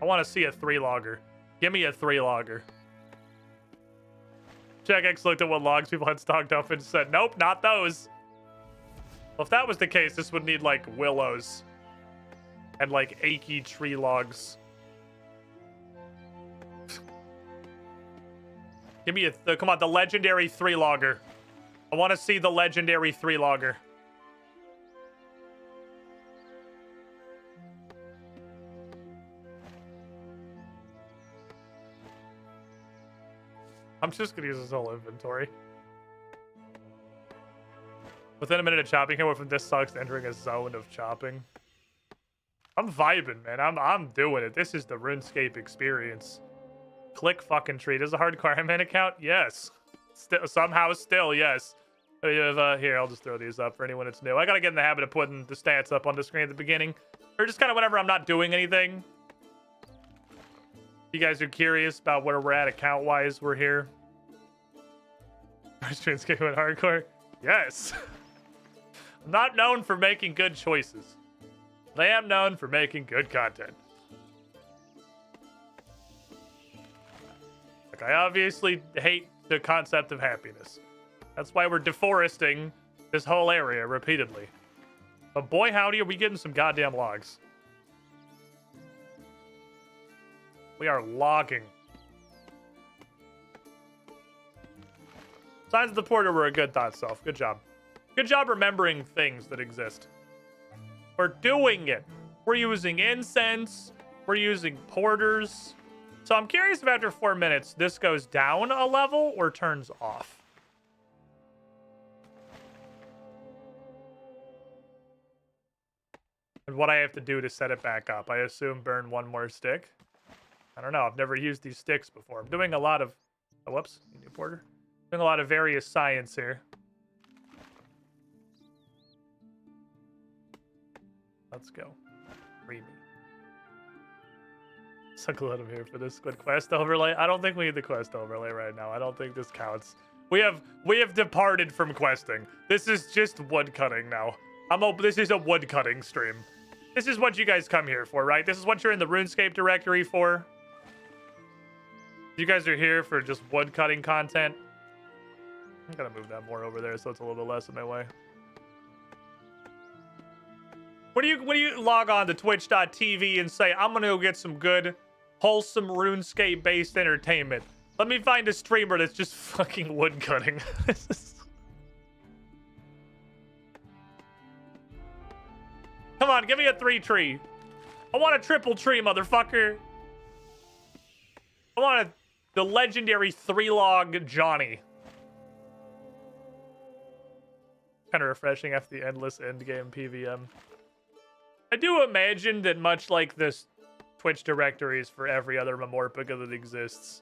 I want to see a 3-logger. Give me a 3-logger. Jagex looked at what logs people had stocked up and said, nope, not those. Well, if that was the case, this would need, like, willows. And, like, achy tree logs. Give me come on, the legendary 3-logger. I want to see the legendary 3-logger. I'm just gonna use this whole inventory. Within a minute of chopping here, from this sucks entering a zone of chopping. I'm vibing, man. I'm doing it. This is the RuneScape experience. Click fucking tree. Does a hardcore Iron Man account? Yes. Somehow still, yes. Here, I'll just throw these up for anyone that's new. I gotta get in the habit of putting the stats up on the screen at the beginning. Or just kind of whenever I'm not doing anything. You guys are curious about where we're at account-wise, we're here. RuneScape went hardcore? Yes. I'm not known for making good choices. But I am known for making good content. Like, I obviously hate the concept of happiness. That's why we're deforesting this whole area repeatedly. But boy howdy, are we getting some goddamn logs. We are logging. Signs of the Porter were a good thought, Self. Good job. Good job remembering things that exist. We're doing it. We're using incense. We're using porters. So I'm curious if after 4 minutes, this goes down a level or turns off. And what I have to do to set it back up. I assume burn 1 more stick. I don't know. I've never used these sticks before. I'm doing a lot of... Oh, whoops. New porter. Doing a lot of various science here. Let's go. Free me. So glad I'm here for this Squid Quest overlay. I don't think we need the quest overlay right now. I don't think this counts. We have departed from questing. This is just woodcutting now. This is a woodcutting stream. This is what you guys come here for, right? This is what you're in the RuneScape directory for. You guys are here for just woodcutting content. I'm gonna move that more over there so it's a little bit less in my way. When do you log on to twitch.tv and say, I'm gonna go get some good, wholesome RuneScape-based entertainment? Let me find a streamer that's just fucking woodcutting. Come on, give me a 3-tree. I want a triple tree, motherfucker. I want the legendary 3-log Johnny. Kind of refreshing after the endless endgame PVM. I do imagine that much like this Twitch directories for every other Memorpica that exists,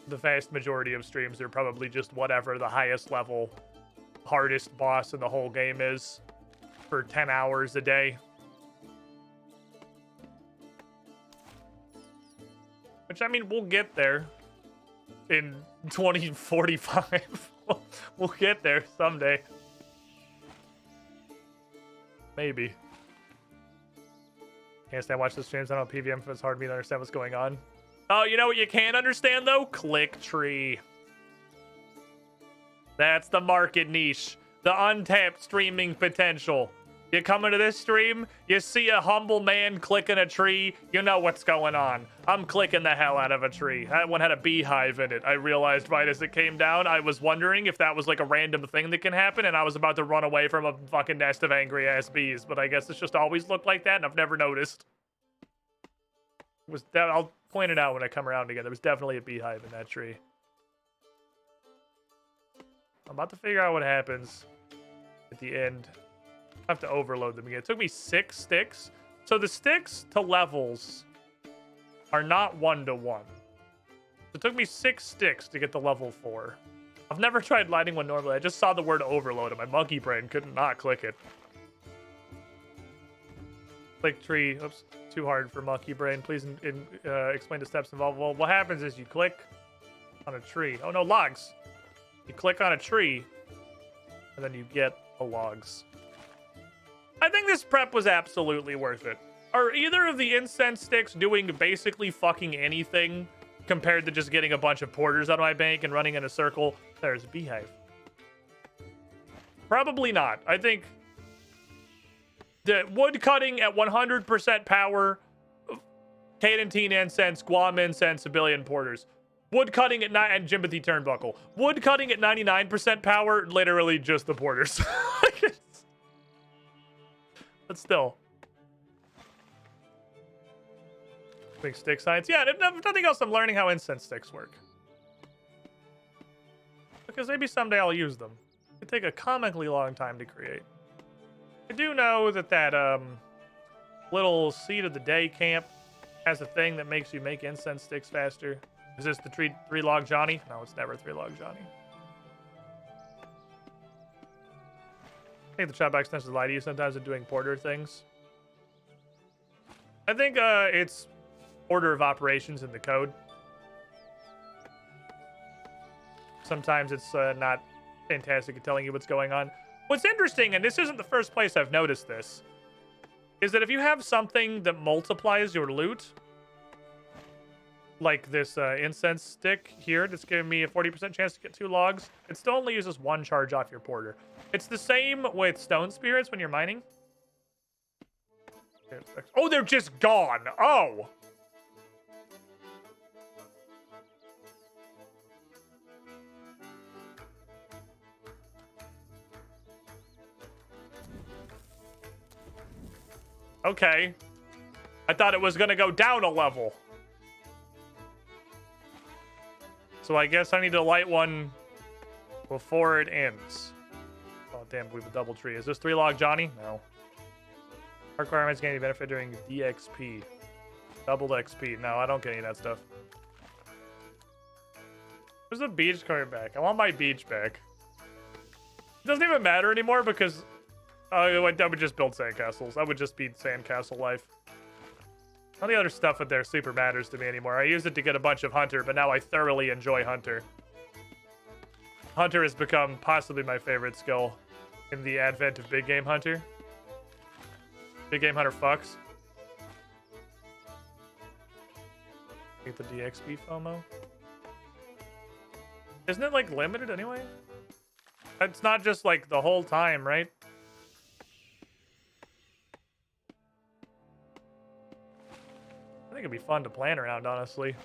the vast majority of streams are probably just whatever the highest level, hardest boss in the whole game is for 10 hours a day. Which, I mean, we'll get there in 2045. We'll get there someday. Maybe. Can't stand watch the streams. I don't know PVM if it's hard for me to understand what's going on. Oh, you know what you can understand, though? Click tree. That's the market niche. The untapped streaming potential. You come into this stream, you see a humble man clicking a tree, you know what's going on. I'm clicking the hell out of a tree. That one had a beehive in it. I realized right as it came down, I was wondering if that was like a random thing that can happen, and I was about to run away from a fucking nest of angry ass bees, but I guess it's just always looked like that, and I've never noticed. I'll point it out when I come around again. There was definitely a beehive in that tree. I'm about to figure out what happens at the end. I have to overload them again. It took me 6 sticks. So the sticks to levels are not 1-to-1. It took me 6 sticks to get to level 4. I've never tried lighting one normally. I just saw the word overload and my monkey brain couldn't not click it. Click tree. Oops, too hard for monkey brain. Please explain the steps involved. Well, what happens is you click on a tree. Oh no, logs. You click on a tree and then you get the logs. I think this prep was absolutely worth it. Are either of the incense sticks doing basically fucking anything compared to just getting a bunch of porters out of my bank and running in a circle? There's a beehive. Probably not. I think the wood cutting at 100% power, Cadentine incense, Guam incense, a billion porters. Wood cutting at and Jimothy turnbuckle. Wood cutting at 99% power, literally just the porters. But still. Big stick science. Yeah, if nothing else, I'm learning how incense sticks work. Because maybe someday I'll use them. It take a comically long time to create. I do know that little seed of the day camp has a thing that makes you make incense sticks faster. Is this the three log Johnny? No, it's never 3 log Johnny. I think the chat box tends to lie to you sometimes in doing porter things. I think it's order of operations in the code. Sometimes it's not fantastic at telling you what's going on. What's interesting, and this isn't the first place I've noticed this, is that if you have something that multiplies your loot, like this incense stick here that's giving me a 40% chance to get 2 logs, it still only uses 1 charge off your porter. It's the same with stone spirits when you're mining. Oh, they're just gone. Oh. Okay. I thought it was going to go down a level. So I guess I need to light one before it ends. Oh, damn, we have a double tree. Is this 3 log Johnny? No. Requirements gain any benefit during DXP. Doubled XP. No, I don't get any of that stuff. Where's the beach coming back? I want my beach back. It doesn't even matter anymore because I would just build sandcastles. I would just be sandcastle life. None of the other stuff in there super matters to me anymore. I used it to get a bunch of Hunter, but now I thoroughly enjoy Hunter. Hunter has become possibly my favorite skill in the advent of Big Game Hunter. Big Game Hunter fucks. Get the DXP FOMO. Isn't it like limited anyway? It's not just like the whole time, right? I think it'd be fun to plan around, honestly.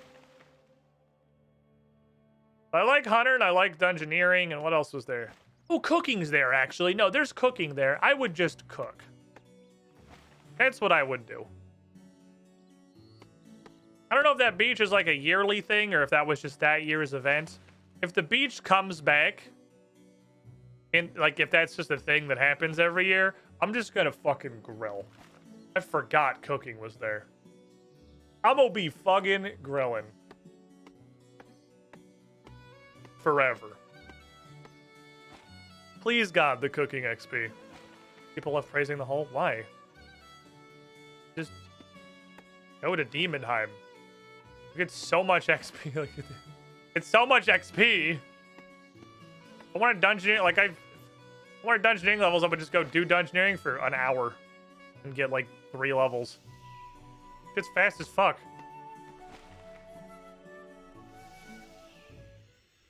I like Hunter and I like Dungeoneering, and what else was there? Oh, cooking's there, actually. No, there's cooking there. I would just cook. That's what I would do. I don't know if that beach is like a yearly thing or if that was just that year's event. If the beach comes back, and like if that's just a thing that happens every year, I'm just gonna fucking grill. I forgot cooking was there. I'm gonna be fucking grilling. Forever. Please God, the cooking XP. People love praising the hole? Why? Just go to Demonheim. You get so much XP. It's so much XP. I want a dungeoneering, like I want dungeoneering levels, I would just go do dungeoneering for an hour and get like 3 levels. It's fast as fuck.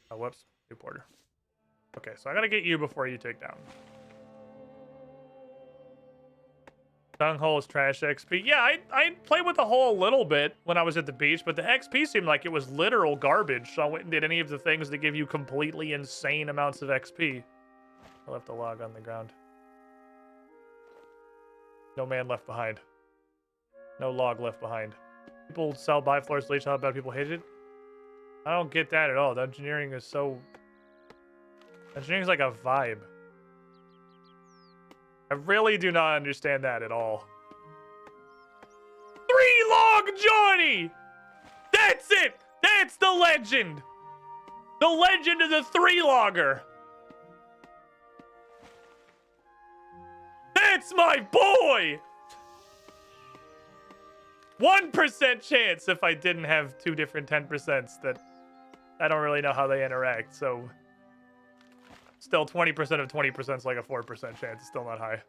Oh, whoops. New porter. Okay, so I gotta get you before you take down. Dunghole is trash XP. Yeah, I played with the hole a little bit when I was at the beach, but the XP seemed like it was literal garbage. So I went and did any of the things that give you completely insane amounts of XP. I left a log on the ground. No man left behind. No log left behind. People sell buy floors leech. How bad people hate it? I don't get that at all. The engineering is so... Engineering is like a vibe. I really do not understand that at all. 3-log Johnny! That's it! That's the legend! The legend of the 3-logger! That's my boy! 1% chance if I didn't have two different 10%s that I don't really know how they interact, so still 20% of 20% is like a 4% chance. It's still not high.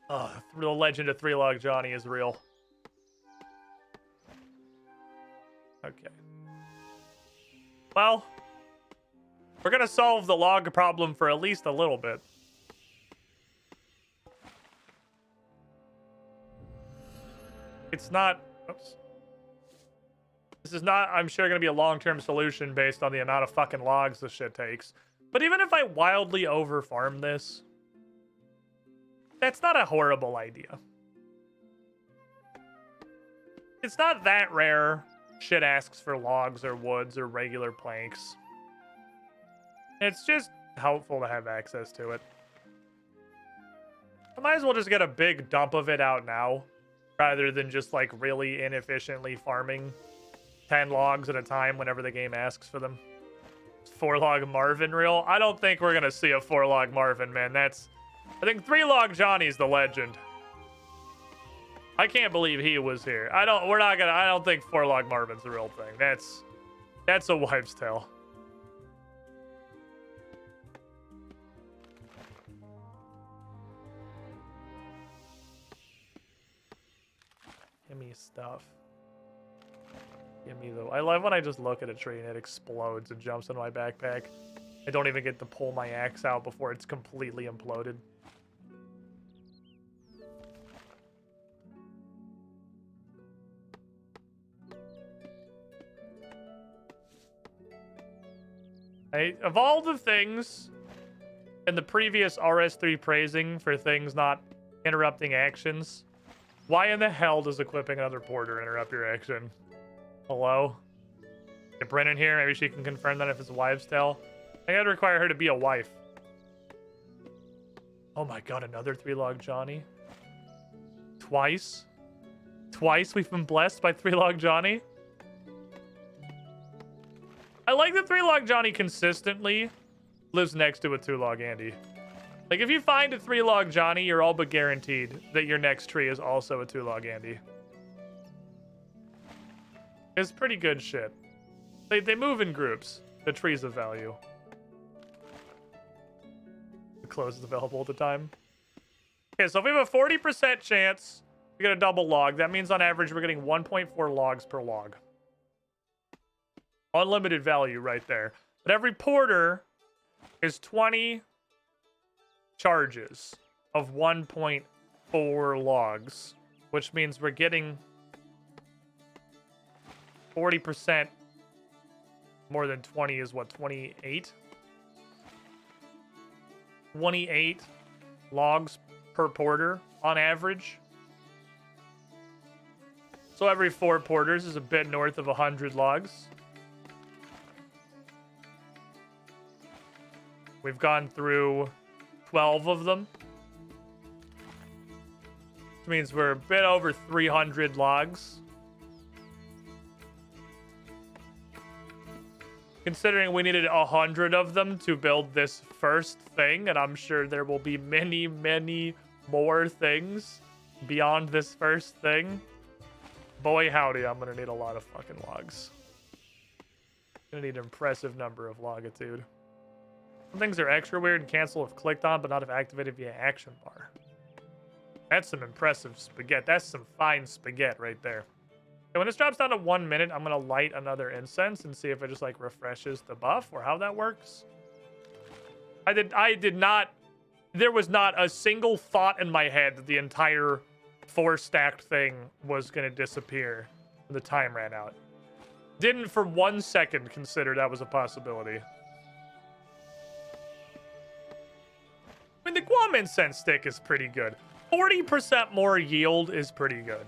Oh, the legend of 3-log Johnny is real. Okay. Well, we're gonna solve the log problem for at least a little bit. It's not... Oops. This is not, I'm sure, going to be a long-term solution based on the amount of fucking logs this shit takes. But even if I wildly over-farm this, that's not a horrible idea. It's not that rare shit asks for logs or woods or regular planks. It's just helpful to have access to it. I might as well just get a big dump of it out now, rather than just like really inefficiently farming 10 logs at a time whenever the game asks for them. 4-log Marvin real? I don't think we're gonna see a 4-log Marvin, man. That's... I think 3-log Johnny's the legend. I can't believe he was here. I don't think 4-log Marvin's the real thing. That's a wives' tale. Give me stuff. Give me the... I love when I just look at a tree and it explodes and jumps in my backpack. I don't even get to pull my axe out before it's completely imploded. Of all the things in the previous RS3 praising for things not interrupting actions, why in the hell does equipping another porter interrupt your action? Hello? Get Brennan here. Maybe she can confirm that if it's a wives' tale. I gotta require her to be a wife. Oh my god, another 3-log Johnny? Twice? Twice we've been blessed by 3-log Johnny? I like that 3-log Johnny consistently lives next to a 2-log Andy. Like, if you find a 3-log Johnny, you're all but guaranteed that your next tree is also a 2-log Andy. It's pretty good shit. They move in groups. The trees of value. The close is available at the time. Okay, so if we have a 40% chance to get a double log, that means on average we're getting 1.4 logs per log. Unlimited value right there. But every porter is 20 charges of 1.4 logs, which means we're getting 40% more than 20 is what, 28? 28 logs per porter on average. So every 4 porters is a bit north of 100 logs. We've gone through 12 of them. Which means we're a bit over 300 logs. Considering we needed 100 of them to build this first thing, and I'm sure there will be many, many more things beyond this first thing. Boy, howdy, I'm gonna need a lot of fucking logs. Gonna need an impressive number of longitude. Some things are extra weird and cancel if clicked on, but not if activated via action bar. That's some impressive spaghetti. That's some fine spaghetti right there. Okay, when this drops down to 1 minute, I'm gonna light another incense and see if it just like refreshes the buff or how that works. I did not. There was not a single thought in my head that the entire 4-stacked thing was going to disappear when the time ran out. Didn't for 1 second consider that was a possibility. I mean, the Guam incense stick is pretty good. 40% more yield is pretty good.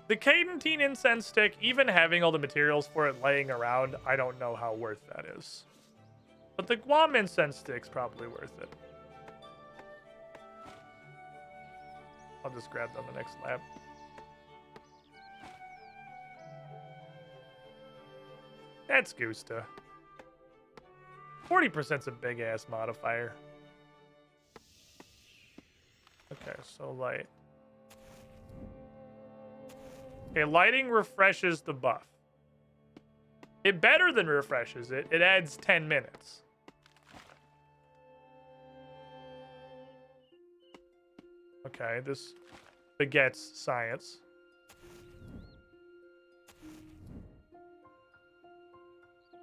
The Cadentine incense stick, even having all the materials for it laying around, I don't know how worth that is. But the Guam incense stick's probably worth it. I'll just grab them the next lap. That's Gusta. 40%'s a big-ass modifier. Okay, so light. Okay, lighting refreshes the buff. It better than refreshes it. It adds 10 minutes. Okay, this begets science.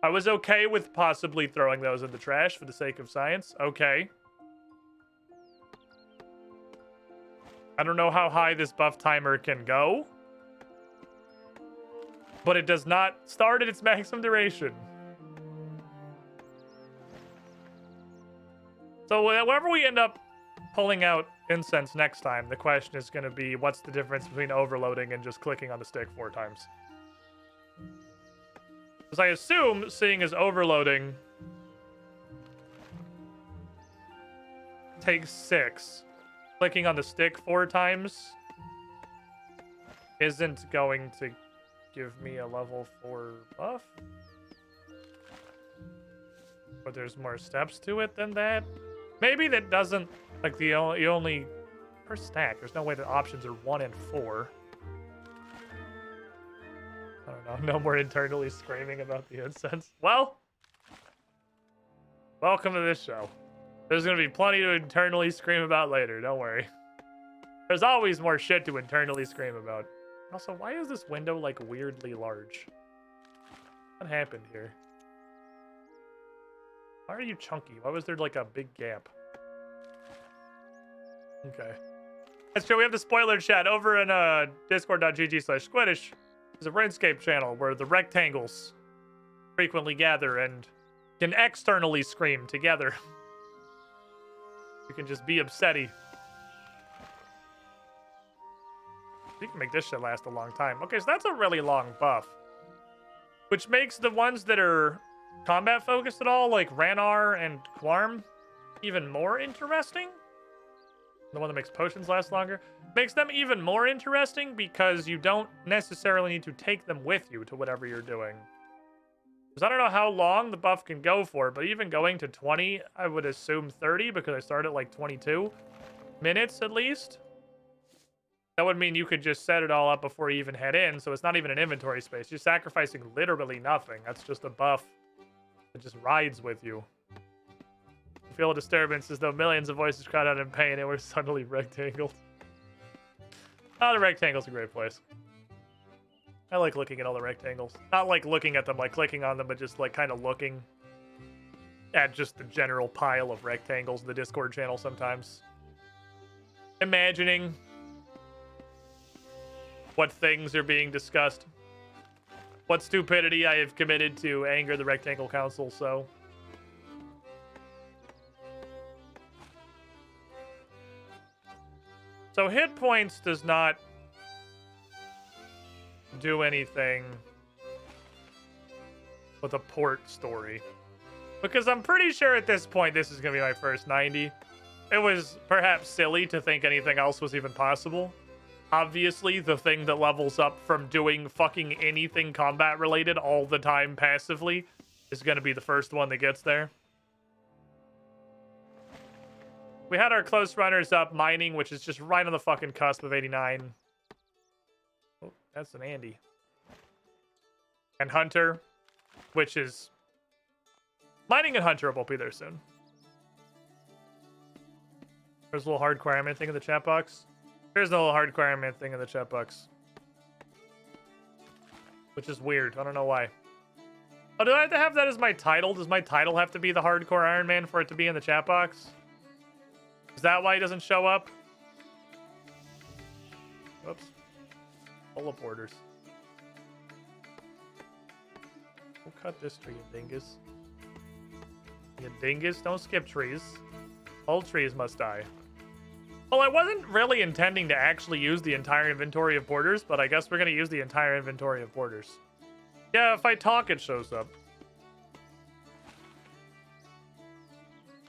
I was okay with possibly throwing those in the trash for the sake of science. Okay. I don't know how high this buff timer can go, but it does not start at its maximum duration. So whenever we end up pulling out incense next time, the question is going to be, what's the difference between overloading and just clicking on the stick 4 times? Because I assume, seeing as overloading takes 6, clicking on the stick 4 times isn't going to give me a level 4 buff. But there's more steps to it than that. Maybe that doesn't, like, the only per stack. There's no way the options are 1 and 4. I don't know. No more internally screaming about the incense. Well, welcome to this show. There's going to be plenty to internally scream about later. Don't worry. There's always more shit to internally scream about. Also, why is this window, like, weirdly large? What happened here? Why are you chunky? Why was there, like, a big gap? Okay. That's true. We have the spoiler chat over in discord.gg/squiddish. There's a Runescape channel where the rectangles frequently gather and can externally scream together. You can just be upsetty. You can make this shit last a long time. Okay, so that's a really long buff. Which makes the ones that are combat focused at all, like Ranar and Quarm, even more interesting. The one that makes potions last longer. Makes them even more interesting because you don't necessarily need to take them with you to whatever you're doing. Because I don't know how long the buff can go for, but even going to 20, I would assume 30 because I started at like 22 minutes at least. That would mean you could just set it all up before you even head in, so it's not even an inventory space. You're sacrificing literally nothing. That's just a buff that just rides with you. You feel a disturbance as though millions of voices cried out in pain and were suddenly rectangled. Oh, the rectangle's a great place. I like looking at all the rectangles. Not like looking at them, like clicking on them, but just like kind of looking at just the general pile of rectangles in the Discord channel sometimes. Imagining what things are being discussed. What stupidity I have committed to anger the Rectangle Council, so... So hit points does not do anything with a port story. Because I'm pretty sure at this point this is going to be my first 90. It was perhaps silly to think anything else was even possible. Obviously, the thing that levels up from doing fucking anything combat related all the time passively is going to be the first one that gets there. We had our close runners up mining, which is just right on the fucking cusp of 89. Oh, that's an Andy. And Hunter, which is... Mining and Hunter will both be there soon. There's a little hard requirement thing in the chat box. There's no hard requirement thing in the chat box. Which is weird. I don't know why. Oh, do I have to have that as my title? Does my title have to be the hardcore Iron Man for it to be in the chat box? Is that why he doesn't show up? Whoops. Full of borders. We'll cut this tree, you dingus. You dingus, don't skip trees. All trees must die. Well, I wasn't really intending to actually use the entire inventory of borders, but I guess we're going to use the entire inventory of borders. Yeah, if I talk, it shows up.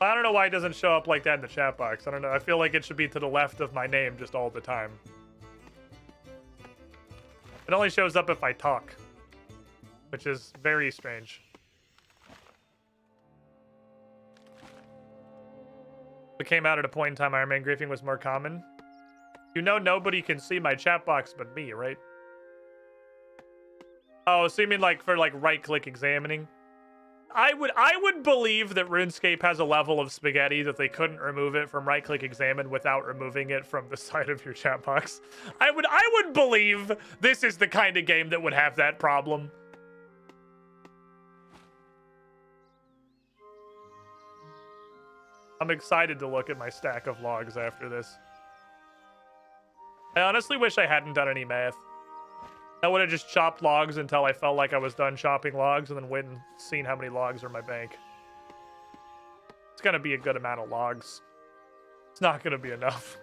I don't know why it doesn't show up like that in the chat box. I don't know. I feel like it should be to the left of my name just all the time. It only shows up if I talk, which is very strange. It came out at a point in time Iron Man griefing was more common. You know nobody can see my chat box but me, right? Oh, so you mean like for like right-click examining? I would believe that RuneScape has a level of spaghetti that they couldn't remove it from right-click examine without removing it from the side of your chat box. I would believe this is the kind of game that would have that problem. I'm excited to look at my stack of logs after this. I honestly wish I hadn't done any math. I would have just chopped logs until I felt like I was done chopping logs and then went and seen how many logs are in my bank. It's gonna be a good amount of logs. It's not gonna be enough.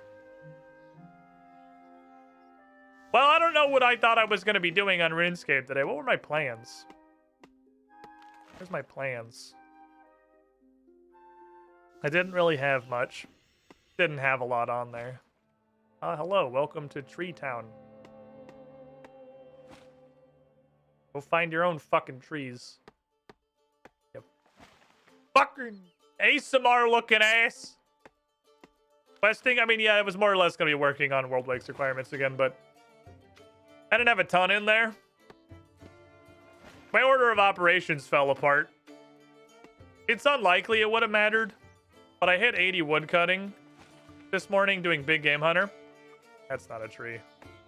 Well, I don't know what I thought I was gonna be doing on RuneScape today. What were my plans? Where's my plans? I didn't really have much. Didn't have a lot on there. Hello, welcome to Tree Town. Go find your own fucking trees. Yep. Fucking ASMR looking ass. Questing, I mean, yeah, it was more or less going to be working on World Lakes requirements again, but I didn't have a ton in there. My order of operations fell apart. It's unlikely it would have mattered, but I hit 80 woodcutting this morning doing Big Game Hunter. That's not a tree.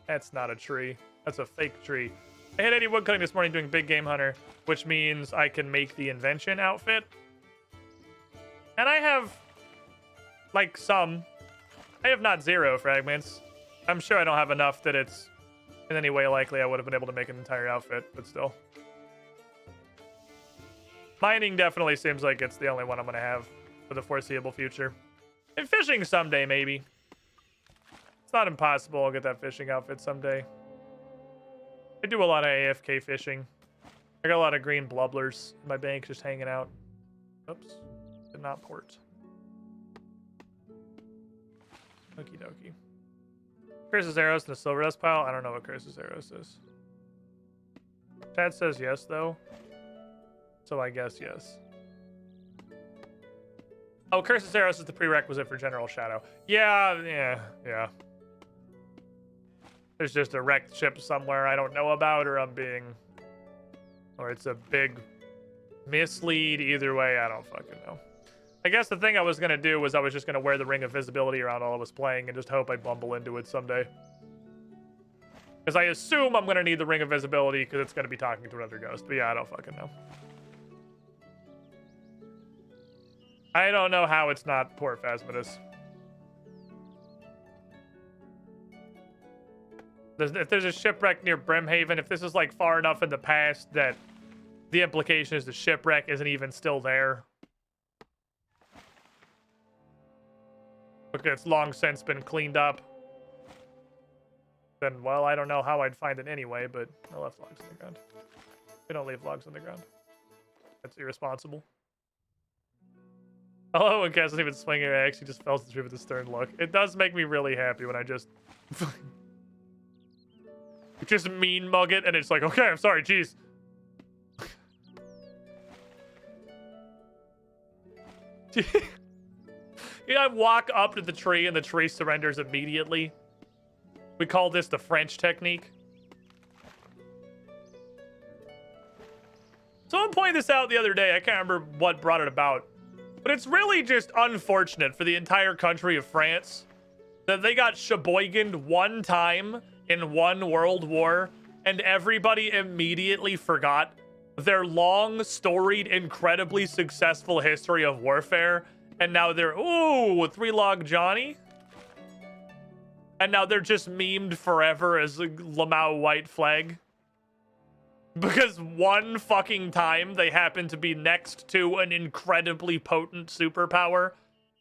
That's not a tree. That's a fake tree. I hit 80 woodcutting this morning doing Big Game Hunter, which means I can make the invention outfit. And I have, like, some. I have not 0 fragments. I'm sure I don't have enough that it's in any way likely I would have been able to make an entire outfit, but still. Mining definitely seems like it's the only one I'm going to have for the foreseeable future. And fishing someday, maybe. It's not impossible I'll get that fishing outfit someday. I do a lot of AFK fishing. I got a lot of green blubblers in my bank just hanging out. Oops. Did not port. Okie dokie. Curse's arrows in the silver dust pile? I don't know what Curse's arrows is. Chad says yes, though. So I guess yes. Oh, Curse's arrows is the prerequisite for General Shadow. Yeah. There's just a wrecked ship somewhere I don't know about, or or it's a big mislead. Either way, I don't fucking know. I guess the thing I was going to do was I was just going to wear the Ring of Visibility around while I was playing and just hope I bumble into it someday. Because I assume I'm going to need the Ring of Visibility because it's going to be talking to another ghost. But yeah, I don't fucking know. I don't know how it's not poor Phasmidus. If there's a shipwreck near Brimhaven, if this is like far enough in the past that the implication is the shipwreck isn't even still there. Okay, it's long since been cleaned up. Then, well, I don't know how I'd find it anyway, but I left logs on the ground. We don't leave logs on the ground. That's irresponsible. Hello, when Cass doesn't even swing her axe, he just fells the tree with a stern look. It does make me really happy when I just... just mean mug it, and it's like, okay, I'm sorry, jeez. You know, I walk up to the tree, and the tree surrenders immediately. We call this the French technique. Someone pointed this out the other day. I can't remember what brought it about. But it's really just unfortunate for the entire country of France that they got sheboyganed one time in one world war and everybody immediately forgot their long, storied, incredibly successful history of warfare, and now they're, ooh, 3-Log Johnny? And now they're just memed forever as a Lamau white flag. Because one fucking time they happen to be next to an incredibly potent superpower.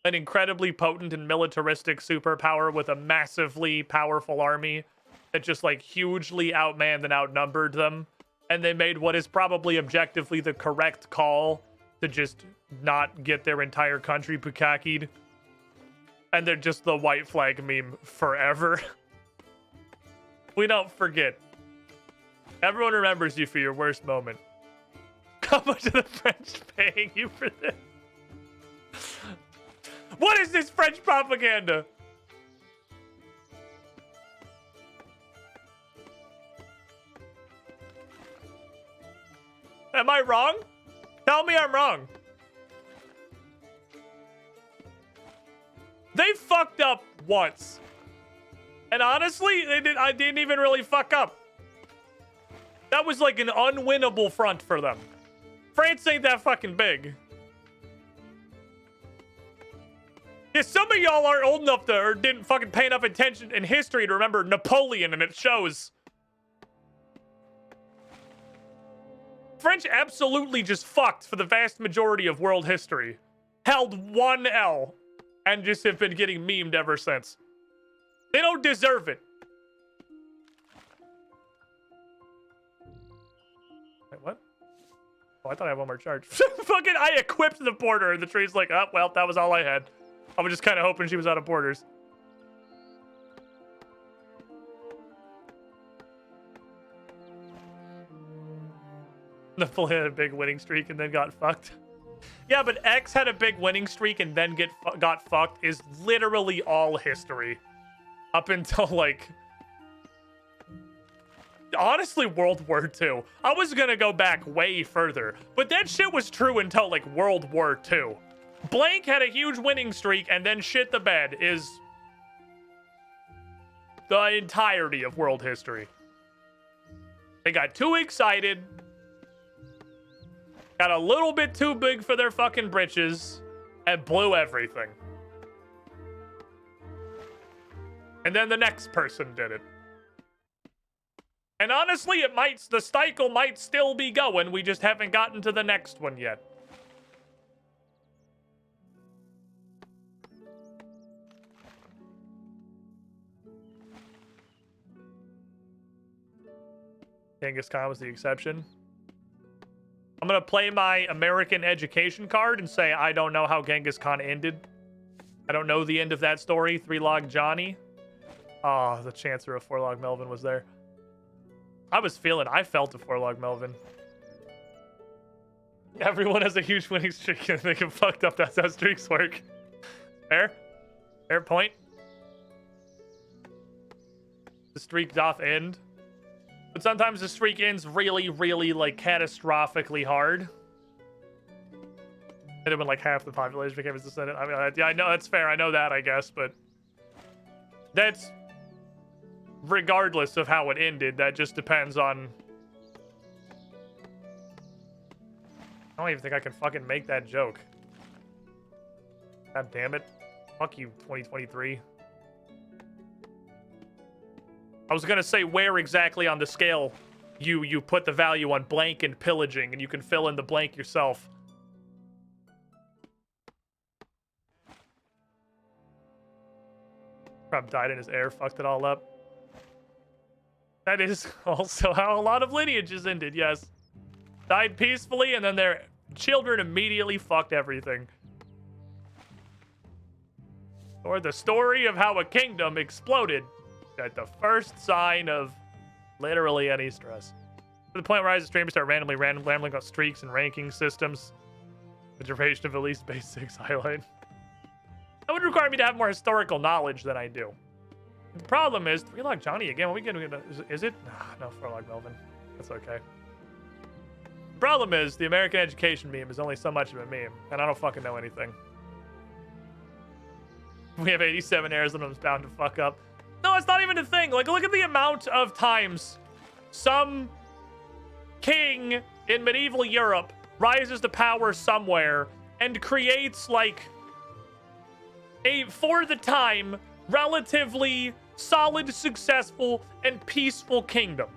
An incredibly potent and militaristic superpower with a massively powerful army that just like hugely outmanned and outnumbered them. And they made what is probably objectively the correct call to just not get their entire country bukakied. And they're just the white flag meme forever. We don't forget. Everyone remembers you for your worst moment. How much are the French paying you for this? What is this French propaganda? Am I wrong? Tell me I'm wrong. They fucked up once. And honestly, I didn't even really fuck up. That was like an unwinnable front for them. France ain't that fucking big. Yeah, some of y'all aren't old enough to, or didn't fucking pay enough attention in history to remember Napoleon, and it shows. French absolutely just fucked for the vast majority of world history. Held 1 L, and just have been getting memed ever since. They don't deserve it. Wait, what? Oh, I thought I had one more charge. Fucking, I equipped the porter, and the tree's like, oh, well, that was all I had. I was just kind of hoping she was out of porters. Napoleon had a big winning streak and then got fucked. Yeah, but X had a big winning streak and then got fucked is literally all history. Up until, like... honestly, World War II. I was gonna go back way further, but that shit was true until, like, World War II. Blank had a huge winning streak and then shit the bed is the entirety of world history. They got too excited. Got a little bit too big for their fucking britches and blew everything. And then the next person did it. And honestly, the cycle might still be going. We just haven't gotten to the next one yet. Genghis Khan was the exception. I'm gonna play my American education card and say I don't know how Genghis Khan ended. I don't know the end of that story. 3-Log Johnny. Oh, the Chancellor of 4-Log Melvin was there. I felt a 4-Log Melvin. Everyone has a huge winning streak and they get fucked up. That's how streaks work. Fair? Fair point. The streak doth end. But sometimes the streak ends really, really, like, catastrophically hard. And when, like, half the population became his descendant. I mean, yeah, I know, that's fair. I know that, I guess, but... that's... regardless of how it ended, that just depends on... I don't even think I can fucking make that joke. God damn it. Fuck you, 2023. I was gonna say where exactly on the scale you put the value on blank and pillaging, and you can fill in the blank yourself. Rob died in his air, fucked it all up. That is also how a lot of lineages ended, yes. Died peacefully, and then their children immediately fucked everything. Or the story of how a kingdom exploded at the first sign of literally any stress. To the point where I as a streamer start rambling about streaks and ranking systems. The duration of at least base 6 highlight. That would require me to have more historical knowledge than I do. The problem is, 3-Log Johnny again, what are we gonna do? Is it? No, 4-Log Melvin. That's okay. The problem is, the American education meme is only so much of a meme, and I don't fucking know anything. We have 87 errors and I'm bound to fuck up. No, it's not even a thing. Like, look at the amount of times some king in medieval Europe rises to power somewhere and creates, like, a, for the time, relatively solid, successful, and peaceful kingdom.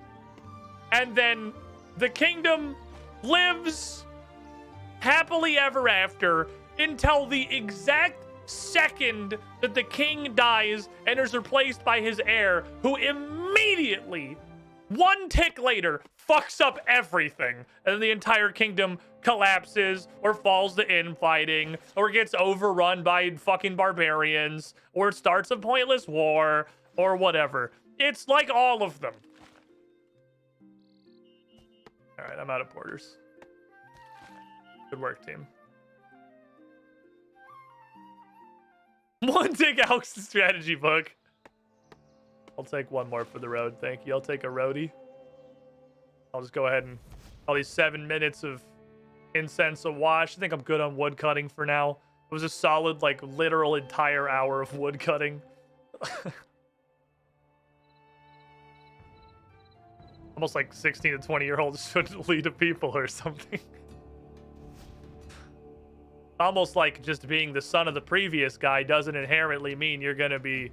And then the kingdom lives happily ever after until the exact second that the king dies and is replaced by his heir, who immediately, one tick later, fucks up everything, and the entire kingdom collapses or falls to infighting or gets overrun by fucking barbarians or starts a pointless war or whatever. It's like all of them. All right, I'm out of porters. Good work, team. One take Alex's strategy book. I'll take one more for the road. Thank you. I'll take a roadie. I'll just go ahead and all these 7 minutes of incense a wash. I think I'm good on wood cutting for now. It was a solid, like, literal entire hour of wood cutting. Almost like 16 to 20-year-olds shouldn't lead a people or something. Almost like just being the son of the previous guy doesn't inherently mean you're gonna be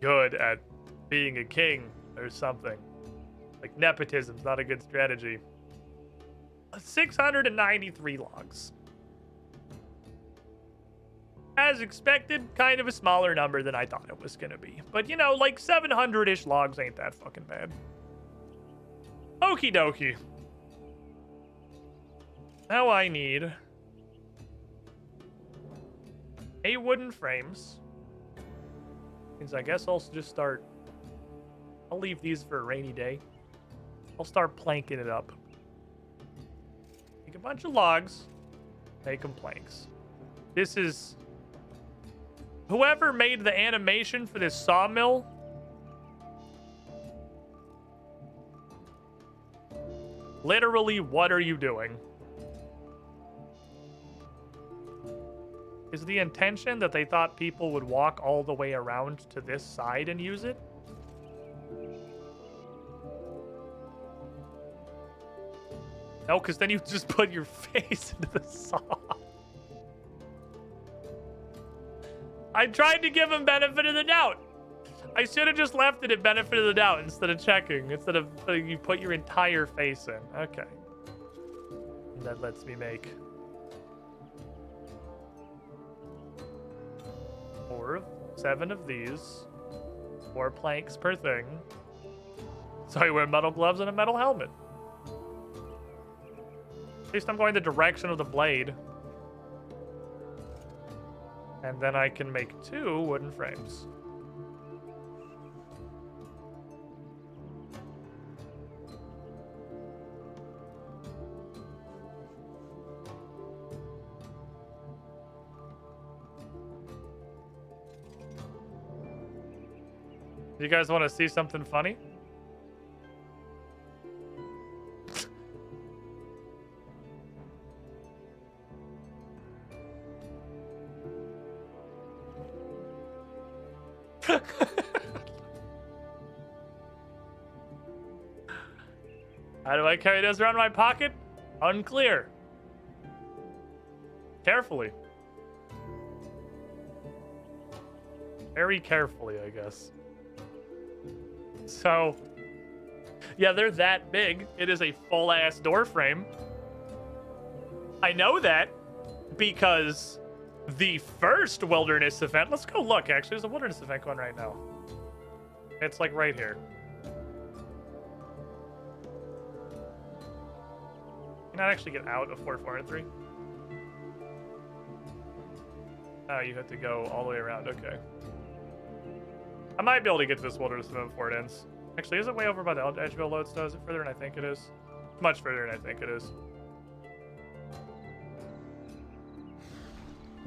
good at being a king or something. Like, nepotism's not a good strategy. 693 logs. As expected, kind of a smaller number than I thought it was gonna be. But, you know, like 700-ish logs ain't that fucking bad. Okie dokie. Now I need 8 wooden frames. Means I guess I'll just start. I'll leave these for a rainy day. I'll start planking it up. Take a bunch of logs, make them planks. This is whoever made the animation for this sawmill. Literally, what are you doing? Is the intention that they thought people would walk all the way around to this side and use it? No, because then you just put your face into the saw. I tried to give him benefit of the doubt. I should have just left it at benefit of the doubt instead of checking. Instead of you put your entire face in. Okay. That lets me make 7 of these. 4 planks per thing. So I wear metal gloves and a metal helmet. At least I'm going the direction of the blade. And then I can make 2 wooden frames. You guys want to see something funny? How do I carry this around my pocket? Unclear. Carefully. Very carefully, I guess. So, yeah, they're that big. It is a full-ass door frame. I know that because the first wilderness event... Let's go look, actually. There's a wilderness event going right now. It's, like, right here. Can I actually get out of 403? Oh, you have to go all the way around. Okay. I might be able to get to this wilderness event before it ends. Actually, is it way over by the Edgeville lodestone? Is it further than I think it is? It's much further than I think it is.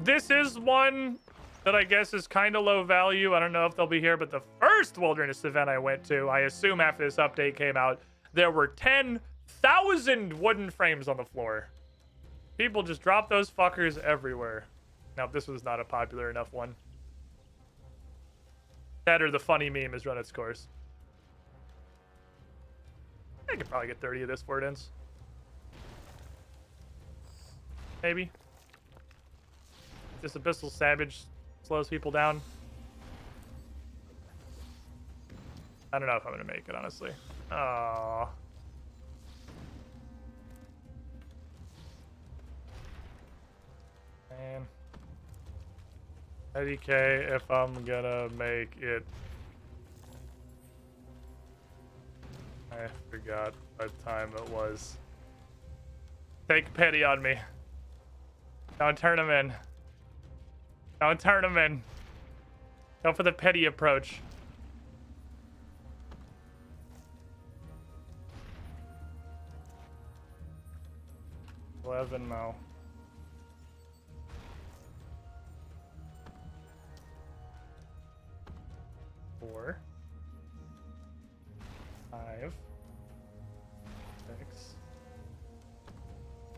This is one that I guess is kind of low value. I don't know if they'll be here, but the first wilderness event I went to, I assume after this update came out, there were 10,000 wooden frames on the floor. People just dropped those fuckers everywhere. Now, this was not a popular enough one. That or the funny meme has run its course. I could probably get 30 of this before it ends. maybe. This Abyssal Savage slows people down. I don't know if I'm gonna make it, honestly. Oh. Man. 80k if I'm gonna make it. I forgot what time it was. Take pity on me. Don't turn him in. Don't turn him in. Go for the petty approach. No. 4, 5,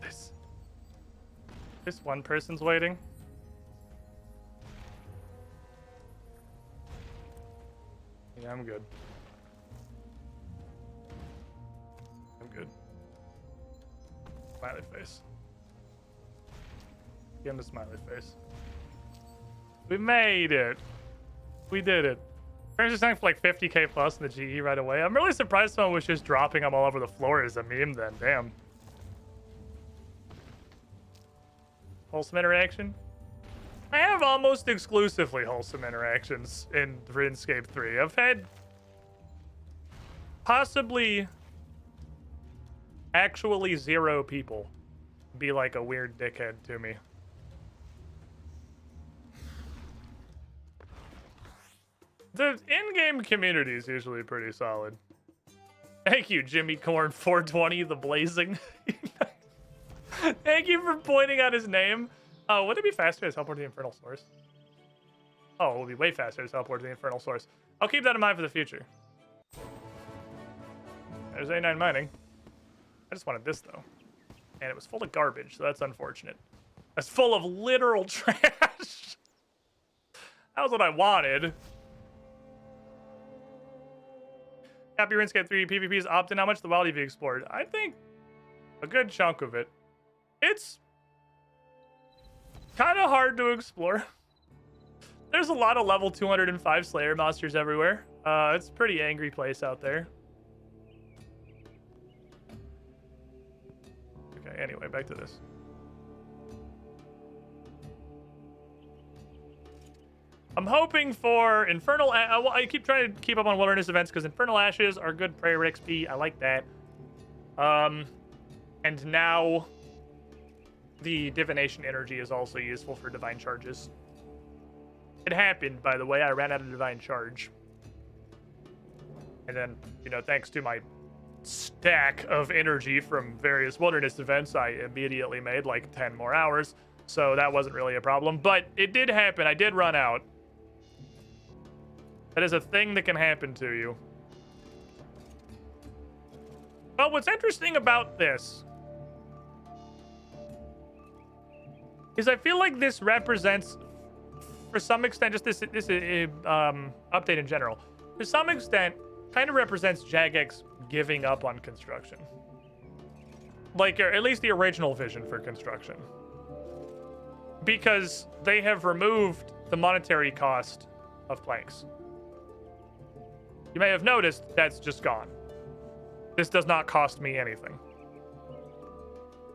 6. This one person's waiting. Yeah, I'm good. I'm good. Smiley face. Give him a smiley face. We made it. We did it. Turns selling for like 50k plus in the GE right away. I'm really surprised someone was just dropping them all over the floor as a meme then. Damn. Wholesome interaction? I have almost exclusively wholesome interactions in RuneScape 3. I've had possibly actually 0 people be like a weird dickhead to me. The in-game community is usually pretty solid. Thank you, Jimmy Corn 420, the blazing. Thank you for pointing out his name. Would it be faster to teleport to the Infernal Source? Oh, it will be way faster to teleport to the Infernal Source. I'll keep that in mind for the future. There's A9 mining. I just wanted this, though. And it was full of garbage, so that's unfortunate. It's full of literal trash. That was what I wanted. Happy RuneScape 3 PvP's opt-in. How much the wild have you explored? I think a good chunk of it. It's kind of hard to explore. There's a lot of level 205 Slayer monsters everywhere. It's a pretty angry place out there. Okay, anyway, back to this. I'm hoping for Infernal... I keep trying to keep up on Wilderness events because Infernal Ashes are good prayer XP. I like that. And now the Divination Energy is also useful for Divine Charges. It happened, by the way. I ran out of Divine Charge. And then, you know, thanks to my stack of energy from various Wilderness events, I immediately made like 10 more hours. So that wasn't really a problem. But it did happen. I did run out. That is a thing that can happen to you. Well, what's interesting about this is I feel like this represents, for some extent, just this update in general, to some extent, kind of represents Jagex giving up on construction. Like, or at least the original vision for construction. Because they have removed the monetary cost of planks. You may have noticed that's just gone. This does not cost me anything.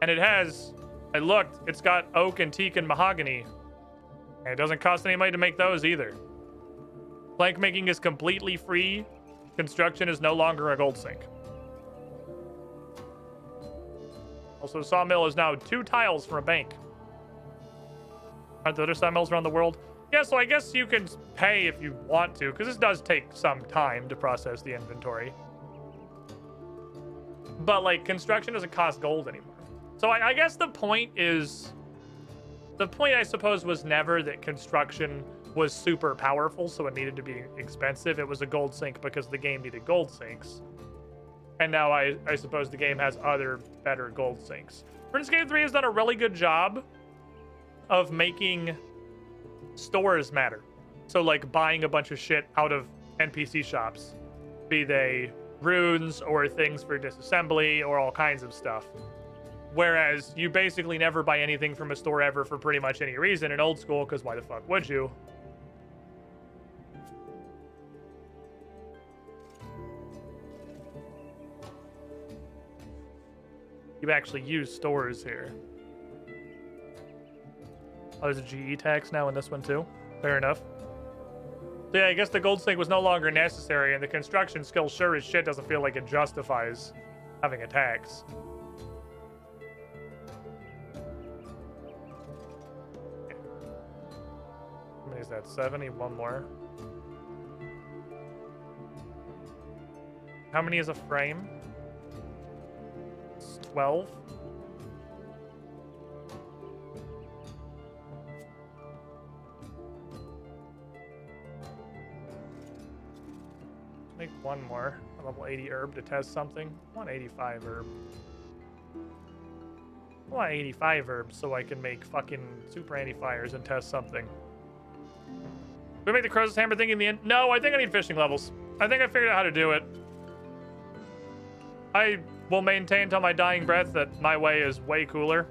And it has, I looked, it's got oak and teak and mahogany. And it doesn't cost any money to make those either. Plank making is completely free. Construction is no longer a gold sink. Also, sawmill is now 2 tiles from a bank. Aren't there other sawmills around the world? Yeah, so I guess you can pay if you want to, because this does take some time to process the inventory. But, like, construction doesn't cost gold anymore. So I guess the point is... The point, I suppose, was never that construction was super powerful, so it needed to be expensive. It was a gold sink because the game needed gold sinks. And now I suppose the game has other better gold sinks. RuneScape 3 has done a really good job of making stores matter. So, like, buying a bunch of shit out of NPC shops, be they runes or things for disassembly or all kinds of stuff, Whereas you basically never buy anything from a store ever for pretty much any reason in old school, because why the fuck would you? You actually use stores here. Oh, there's a GE tax now in this one too. Fair enough. So yeah, I guess the gold snake was no longer necessary, and the construction skill sure as shit doesn't feel like it justifies having a tax. How many is that? 70? One more. How many is a frame? 12? Make one more. A level 80 herb to test something. 185 herb. I want 85 herbs so I can make fucking super anti-fires and test something. Do we make the Crow's Hammer thing in the end? No, I think I need fishing levels. I think I figured out how to do it. I will maintain till my dying breath that my way is way cooler.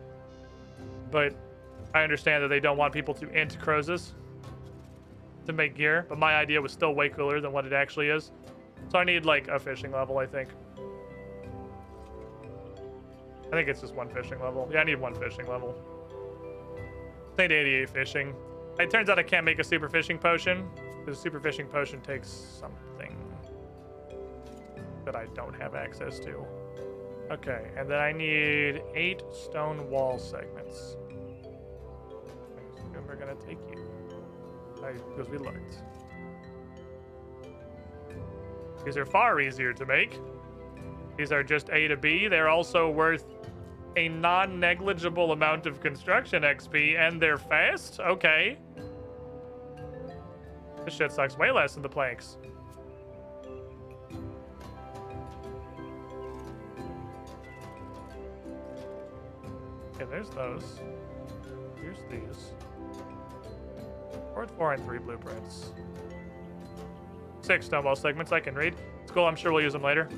But I understand that they don't want people to int Crozes to make gear. But my idea was still way cooler than what it actually is. So I need like a fishing level, I think. I think it's just one fishing level. Yeah, I need one fishing level. I need 88 fishing. It turns out I can't make a super fishing potion, because a super fishing potion takes something that I don't have access to. Okay, and then I need 8 stone wall segments. I assume we're gonna take you. Because we looked. These are far easier to make. These are just A to B. They're also worth a non-negligible amount of construction XP, and they're fast? Okay. This shit sucks way less than the planks. Okay, there's those. Here's these. 4 and 3 blueprints. 6 stone wall segments I can read. It's cool, I'm sure we'll use them later.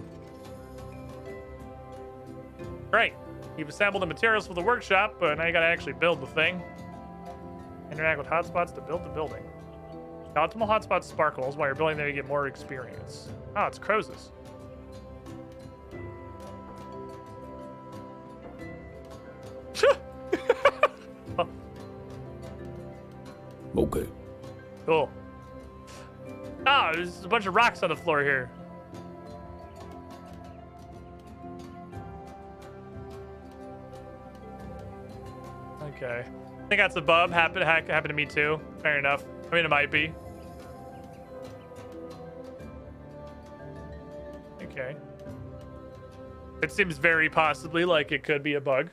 Great. You've assembled the materials for the workshop, but now you gotta actually build the thing. Interact with hotspots to build the building. The optimal hotspot sparkles. While you're building there, you get more experience. Oh, it's Crozes. Okay. Cool. Oh, there's a bunch of rocks on the floor here. Okay. I think that's a bub. Happened to me too. Fair enough. I mean, it might be. Okay. It seems very possibly like it could be a bug.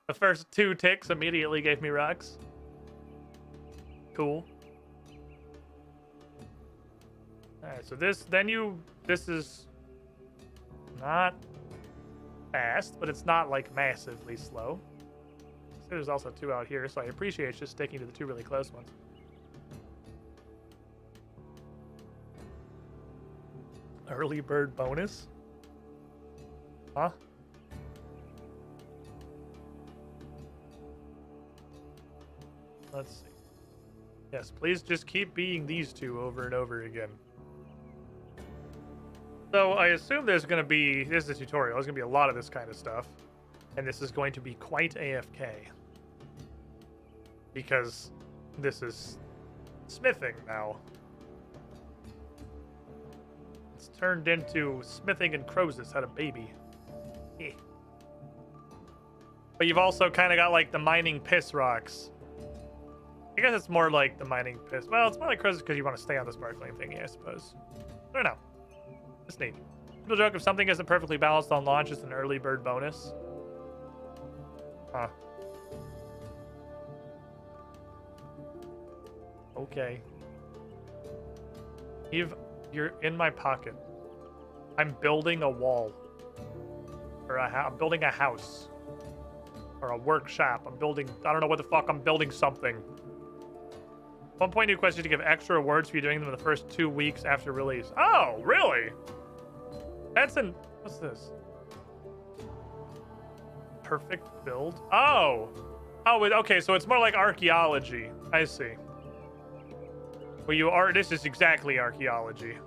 The first 2 ticks immediately gave me rocks. Cool. Alright, so this is not fast, but it's not like massively slow. So there's also 2 out here, so I appreciate just sticking to the 2 really close ones. Early bird bonus? Huh? Let's see. Yes, please just keep being these 2 over and over again. So I assume there's going to be, this is a tutorial, there's going to be a lot of this kind of stuff. And this is going to be quite AFK. Because this is smithing now. It's turned into smithing and Crozes had a baby. Eh. But you've also kind of got like the mining piss rocks. I guess it's more like the mining piss. Well, it's more like Crozes because you want to stay on the sparkling thingy, I suppose. I don't know. It's neat. People joke if something isn't perfectly balanced on launch, it's an early bird bonus. Huh. Okay. You're in my pocket. I'm building a wall. Or I'm building a house. Or a workshop. I don't know what the fuck, I'm building something. At one point, new questions to give extra rewards for you doing them in the first 2 weeks after release. Oh, really? That's what's this? Perfect build. Oh. Oh, okay, so it's more like archaeology. I see. Well, you are. This is exactly archaeology.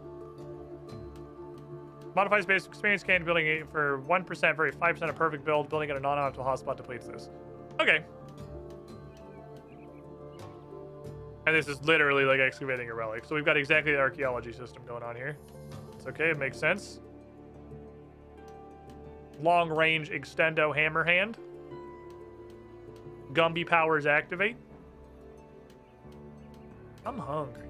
Modifies basic experience gain building it for 1% for a 5% of perfect build. Building at a non-optimal hotspot depletes this. Okay. And this is literally like excavating a relic. So we've got exactly the archaeology system going on here. It's okay. It makes sense. Long range extendo hammer hand. Gumby powers activate. I'm hungry.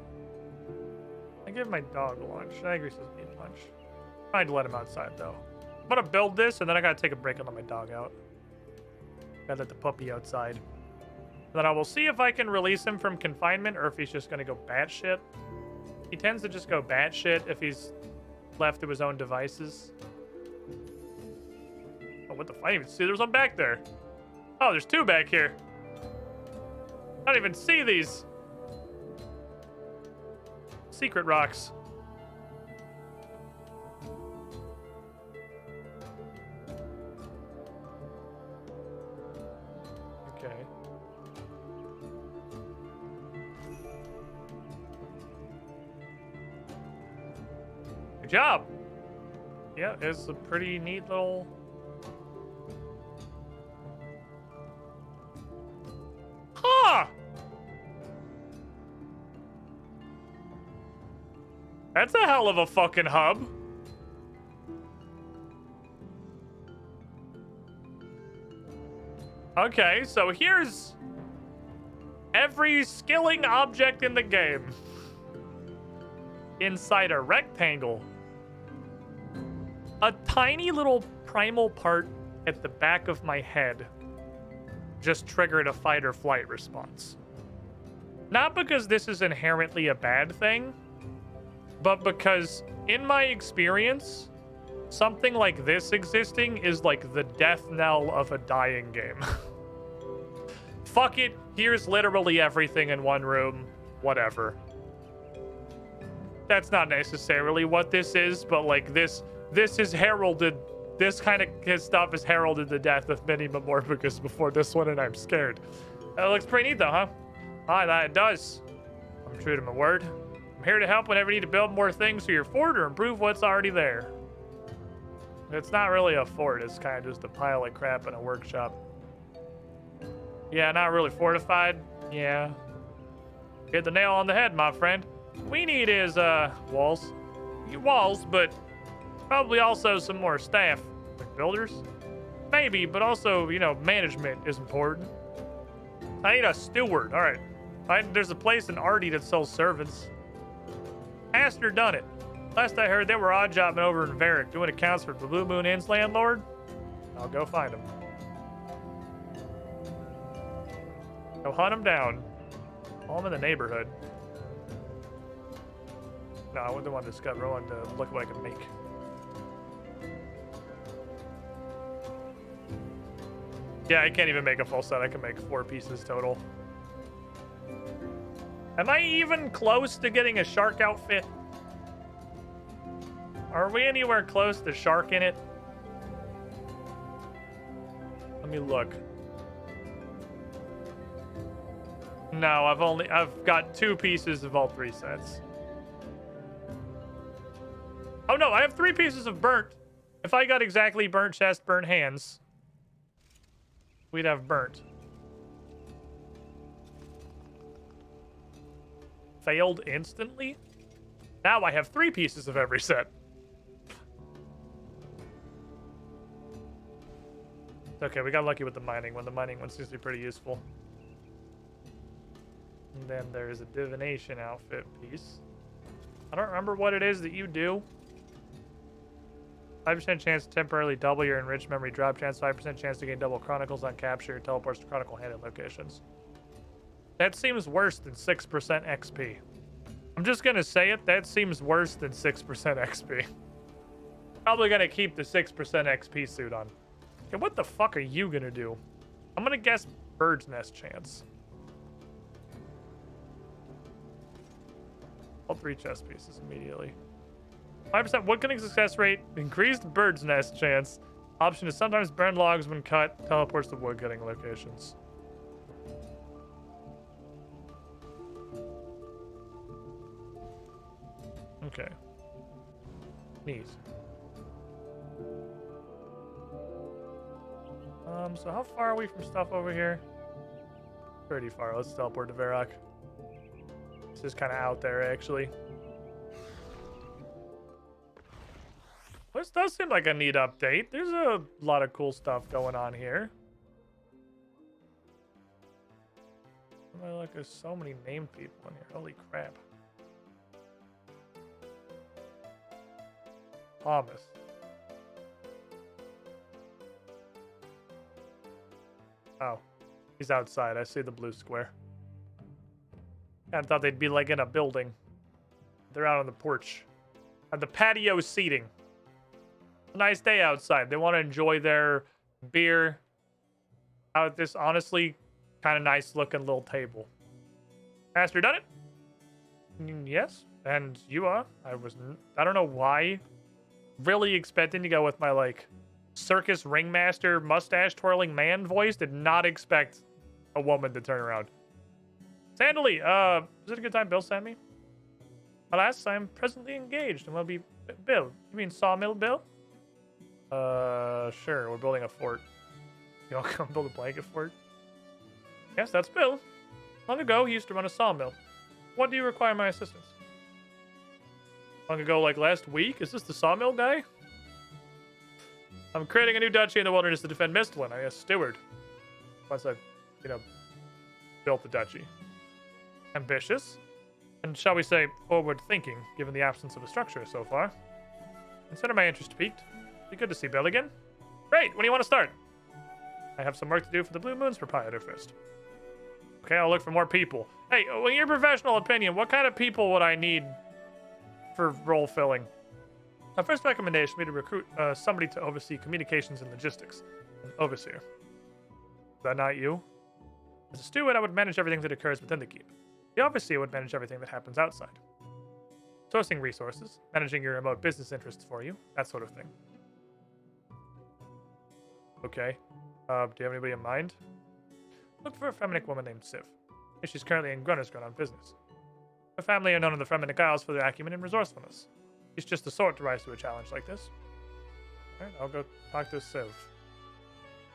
I give my dog lunch. Agri says need lunch. Trying to let him outside though. I'm gonna build this and then I gotta take a break and let my dog out. Gotta let the puppy outside. And then I will see if I can release him from confinement or if he's just gonna go batshit. He tends to just go batshit if he's left to his own devices. Oh, what the fuck? I didn't even see there's one back there. Oh, there's two back here. I don't even see these. Secret rocks. Okay. Good job. Yeah, it's a pretty neat little... Huh! That's a hell of a fucking hub. Okay, so here's every skilling object in the game inside a rectangle. A tiny little primal part at the back of my head just triggered a fight or flight response. Not because this is inherently a bad thing, but because in my experience, something like this existing is like the death knell of a dying game. Fuck it, here's literally everything in one room, whatever. That's not necessarily what this is, but like this is heralded, this kind of stuff is heralded the death of many Memorbicus before this one, and I'm scared. That looks pretty neat though, huh? Ah, that it does. I'm true to my word. I'm here to help whenever you need to build more things for your fort or improve what's already there. It's not really a fort, it's kind of just a pile of crap in a workshop. Yeah, not really fortified. Yeah. Hit the nail on the head, my friend. We need is, walls. Walls, but probably also some more staff. Like builders? Maybe, but also, you know, management is important. I need a steward. All right. There's a place in Artie that sells servants. Aster done it. Last I heard, they were odd jobbing over in Varric, doing accounts for the Blue Moon Inn's landlord. I'll go find him. Go hunt him down. While I'm in the neighborhood. No, I wouldn't want to discover. I wanted to look what I could make. Yeah, I can't even make a full set. I can make 4 pieces total. Am I even close to getting a shark outfit? Are we anywhere close to shark in it? Let me look. No, I've got 2 pieces of all 3 sets. Oh no, I have 3 pieces of burnt. If I got exactly burnt chest, burnt hands, we'd have burnt. Failed instantly? Now I have 3 pieces of every set. Okay, we got lucky with the mining one. The mining one seems to be pretty useful. And then there's a divination outfit piece. I don't remember what it is that you do. 5% chance to temporarily double your enriched memory drop chance. 5% chance to gain double chronicles on capture. Your teleports to chronicle handed locations. That seems worse than 6% XP. I'm just gonna say it. That seems worse than 6% XP. Probably gonna keep the 6% XP suit on. Okay, what the fuck are you gonna do? I'm gonna guess bird's nest chance. All 3 chest pieces immediately. 5% woodcutting success rate, increased bird's nest chance, Option is sometimes burn logs when cut. Teleports to wood cutting locations. Okay. Neat. So how far are we from stuff over here? Pretty far. Let's teleport to Varrock. This is kind of out there, actually. This does seem like a neat update. There's a lot of cool stuff going on here. Oh, look, there's so many named people in here. Holy crap. Thomas. Oh, he's outside. I see the blue square. I thought they'd be like in a building. They're out on the porch. At the patio seating. A nice day outside. They want to enjoy their beer out at this honestly kind of nice looking little table. Master, done it? Yes. And you are? I don't know why. Really expecting to go with my like circus ringmaster mustache twirling man voice. Did not expect a woman to turn around. Sandally, is it a good time Bill sent me? Alas, I am presently engaged and will be Bill. You mean Sawmill Bill? Sure. We're building a fort. You want to come build a blanket fort? Yes, that's Bill. Long ago, he used to run a sawmill. What do you require my assistance? Long ago, like last week? Is this the sawmill guy? I'm creating a new duchy in the wilderness to defend Mistland. I guess steward. Once I've, built the duchy. Ambitious. And shall we say, forward-thinking, given the absence of a structure so far. Consider my interest piqued. Be good to see Bill again. Great, when do you want to start? I have some work to do for the Blue Moon's proprietor first. Okay, I'll look for more people. Hey, in your professional opinion, what kind of people would I need for role filling? My first recommendation would be to recruit somebody to oversee communications and logistics. An overseer. Is that not you? As a steward, I would manage everything that occurs within the keep. The overseer would manage everything that happens outside. Sourcing resources, managing your remote business interests for you, that sort of thing. Okay. Do you have anybody in mind? Look for a Fremenic woman named Civ. She's currently in Grunnersgrund on business. Her family are known in the Fremenic Isles for their acumen and resourcefulness. She's just the sort to rise to a challenge like this. Alright, I'll go talk to Civ.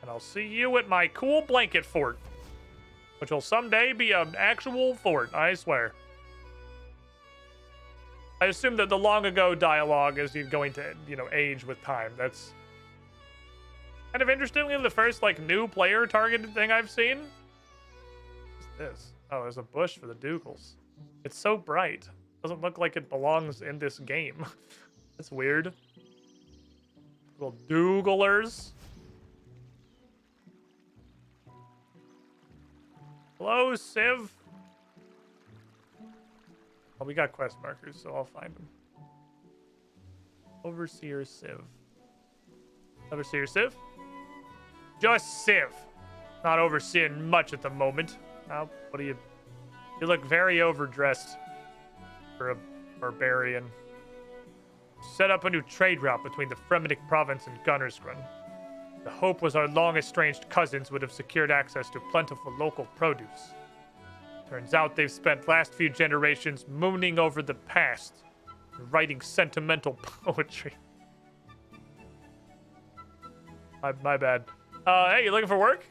And I'll see you at my cool blanket fort. Which will someday be an actual fort, I swear. I assume that the long ago dialogue is going to, age with time. That's kind of interestingly the first, new player targeted thing I've seen. What's this? Oh, there's a bush for the Dougals. It's so bright. Doesn't look like it belongs in this game. That's weird. Little Dougalers. Hello, Civ. Oh, we got quest markers, so I'll find them. Overseer Civ. Overseer Civ? Just Civ. Not overseeing much at the moment. Now, what do you... You look very overdressed for a barbarian. Set up a new trade route between the Fremenic province and Gunnersgrund. The hope was our long-estranged cousins would have secured access to plentiful local produce. Turns out they've spent last few generations mooning over the past and writing sentimental poetry. My bad. Hey, you looking for work?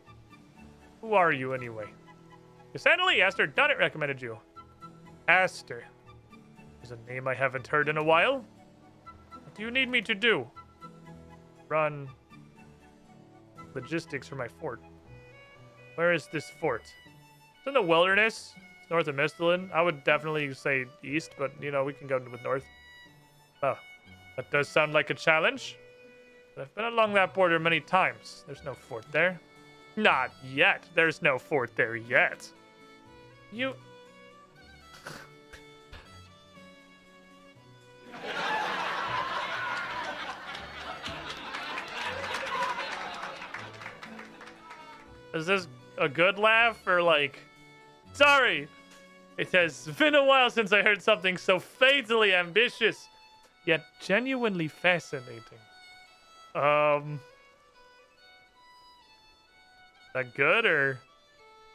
Who are you, anyway? Cassandra Aster Dunnett recommended you. Aster. Is a name I haven't heard in a while. What do you need me to do? Run logistics for my fort. Where is this fort? It's in the wilderness. It's north of Mistland. I would definitely say east, but, we can go with north. Oh, that does sound like a challenge. But I've been along that border many times. There's no fort there. Not yet. There's no fort there yet. You... Is this a good laugh or sorry, it has been a while since I heard something so fatally ambitious, yet genuinely fascinating. that good, or?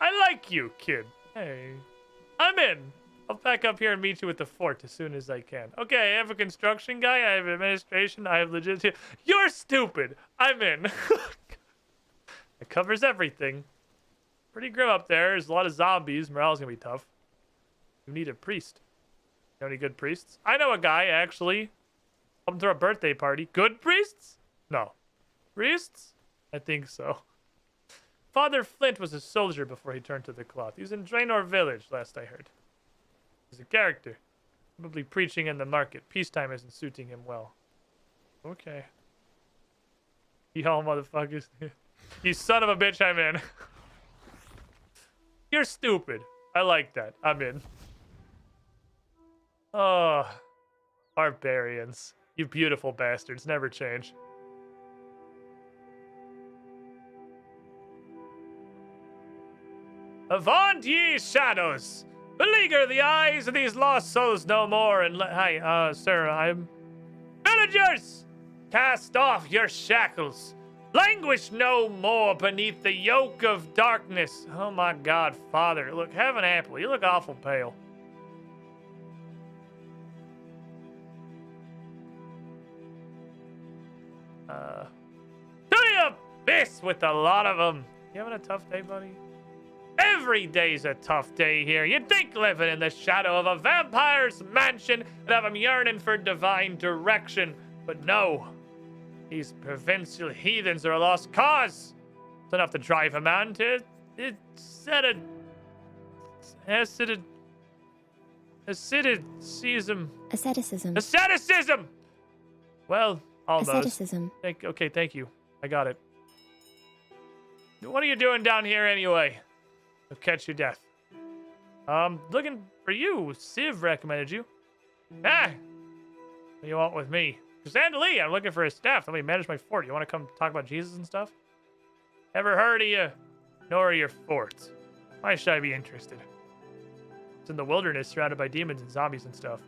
I like you, kid. Hey. I'm in. I'll pack up here and meet you at the fort as soon as I can. Okay, I have a construction guy, I have administration, I have legit. You're stupid. I'm in. It covers everything. Pretty grim up there. There's a lot of zombies. Morale's gonna be tough. You need a priest. Know any good priests? I know a guy, actually. Come to a birthday party. Good priests? No. Priests? I think so. Father Flint was a soldier before he turned to the cloth. He was in Draenor village, last I heard. He's a character. Probably preaching in the market. Peacetime isn't suiting him well. Okay. Y'all motherfuckers. You son of a bitch, I'm in. You're stupid. I like that. I'm in. Oh. Barbarians. You beautiful bastards. Never change. Avaunt ye shadows! Beleaguer the eyes of these lost souls no more, and hi, sir, I'm... Villagers! Cast off your shackles! Languish no more beneath the yoke of darkness! Oh my god, father, look, have an apple, you look awful pale. To the abyss with a lot of them! You having a tough day, buddy? Every day's a tough day here. You'd think living in the shadow of a vampire's mansion would have him yearning for divine direction. But no. These provincial heathens are a lost cause. It's enough to drive a man to asceticism. Well, almost. Asceticism. Okay, thank you. I got it. What are you doing down here anyway? I'll catch your death. Looking for you. Civ recommended you. Ah! What do you want with me? Cassandra Lee, I'm looking for a staff. Let me manage my fort. You want to come talk about Jesus and stuff? Ever heard of you? Nor your forts. Why should I be interested? It's in the wilderness, surrounded by demons and zombies and stuff.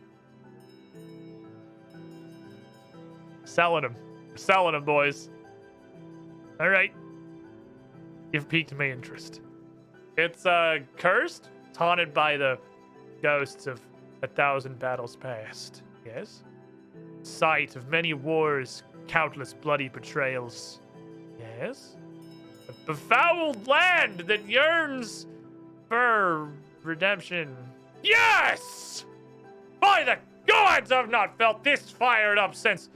Selling them. Selling them, boys. All right. You've piqued my interest. It's cursed. It's haunted by the ghosts of 1,000 battles past. Yes. Site of many wars, countless bloody betrayals. Yes. A befouled land that yearns for redemption. Yes! By the gods, I've not felt this fired up since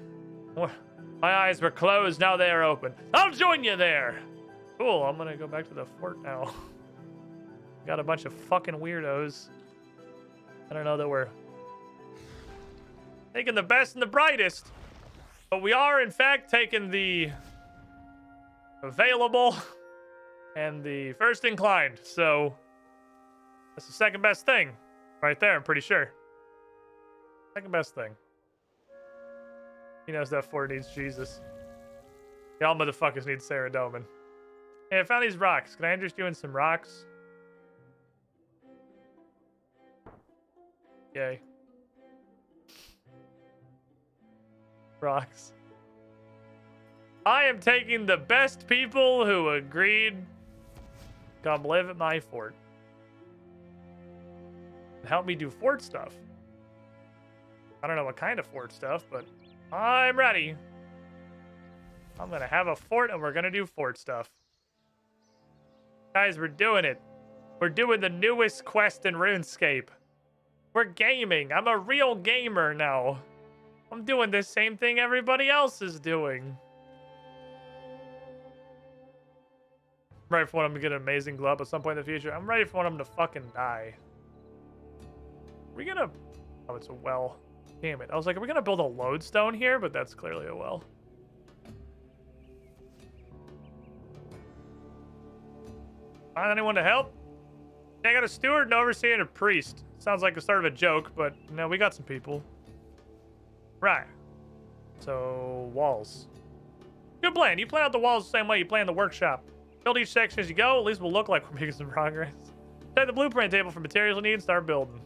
my eyes were closed. Now they are open. I'll join you there. Cool. I'm gonna go back to the fort now. Got a bunch of fucking weirdos. I don't know that we're taking the best and the brightest, but we are in fact taking the available and the first inclined. So that's the second best thing right there, I'm pretty sure. Second best thing. He knows that fort needs Jesus. Y'all motherfuckers need Sarah Doman. Hey, I found these rocks. Can I interest you in some rocks? Yay. Rocks. I am taking the best people who agreed to come live at my fort. And help me do fort stuff. I don't know what kind of fort stuff, but I'm ready. I'm gonna have a fort and we're gonna do fort stuff. Guys, we're doing it. We're doing the newest quest in RuneScape. We're gaming. I'm a real gamer now. I'm doing the same thing everybody else is doing. I'm ready for one of them to get an amazing glow up at some point in the future. I'm ready for one of them to fucking die. Are we gonna... Oh, it's a well. Damn it. I was like, are we gonna build a lodestone here? But that's clearly a well. Find anyone to help? I got a steward, an overseer, and a priest. Sounds like the start of a joke, but no, we got some people. Right. So, walls. Good plan. You plan out the walls the same way you plan the workshop. Build each section as you go. At least we'll look like we're making some progress. Set the blueprint table for materials we need and start building.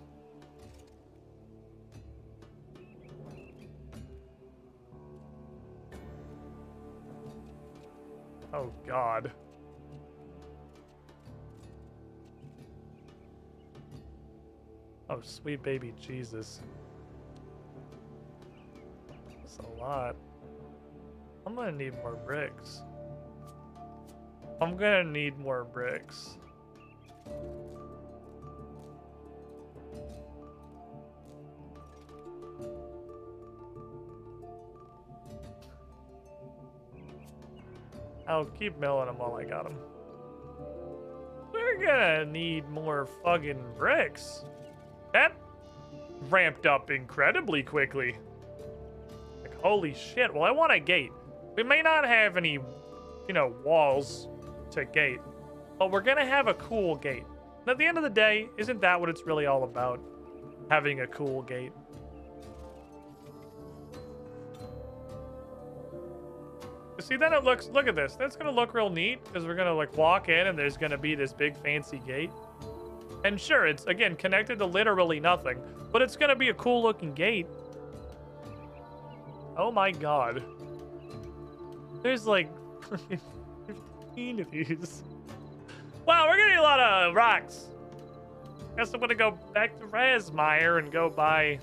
Oh, God. Oh, sweet baby Jesus. That's a lot. I'm gonna need more bricks. I'm gonna need more bricks. I'll keep milling them while I got them. We're gonna need more fucking bricks. That ramped up incredibly quickly. Like, holy shit. Well, I want a gate. We may not have any, you know, walls to gate, but we're gonna have a cool gate. And at the end of the day, isn't that what it's really all about? Having a cool gate. See, then it looks, look at this. That's gonna look real neat because we're gonna like walk in and there's gonna be this big fancy gate. And sure, it's again connected to literally nothing, but it's gonna be a cool looking gate. Oh my god. There's like 15 of these. Wow, we're getting a lot of rocks. Guess I'm gonna go back to Razmire and go buy.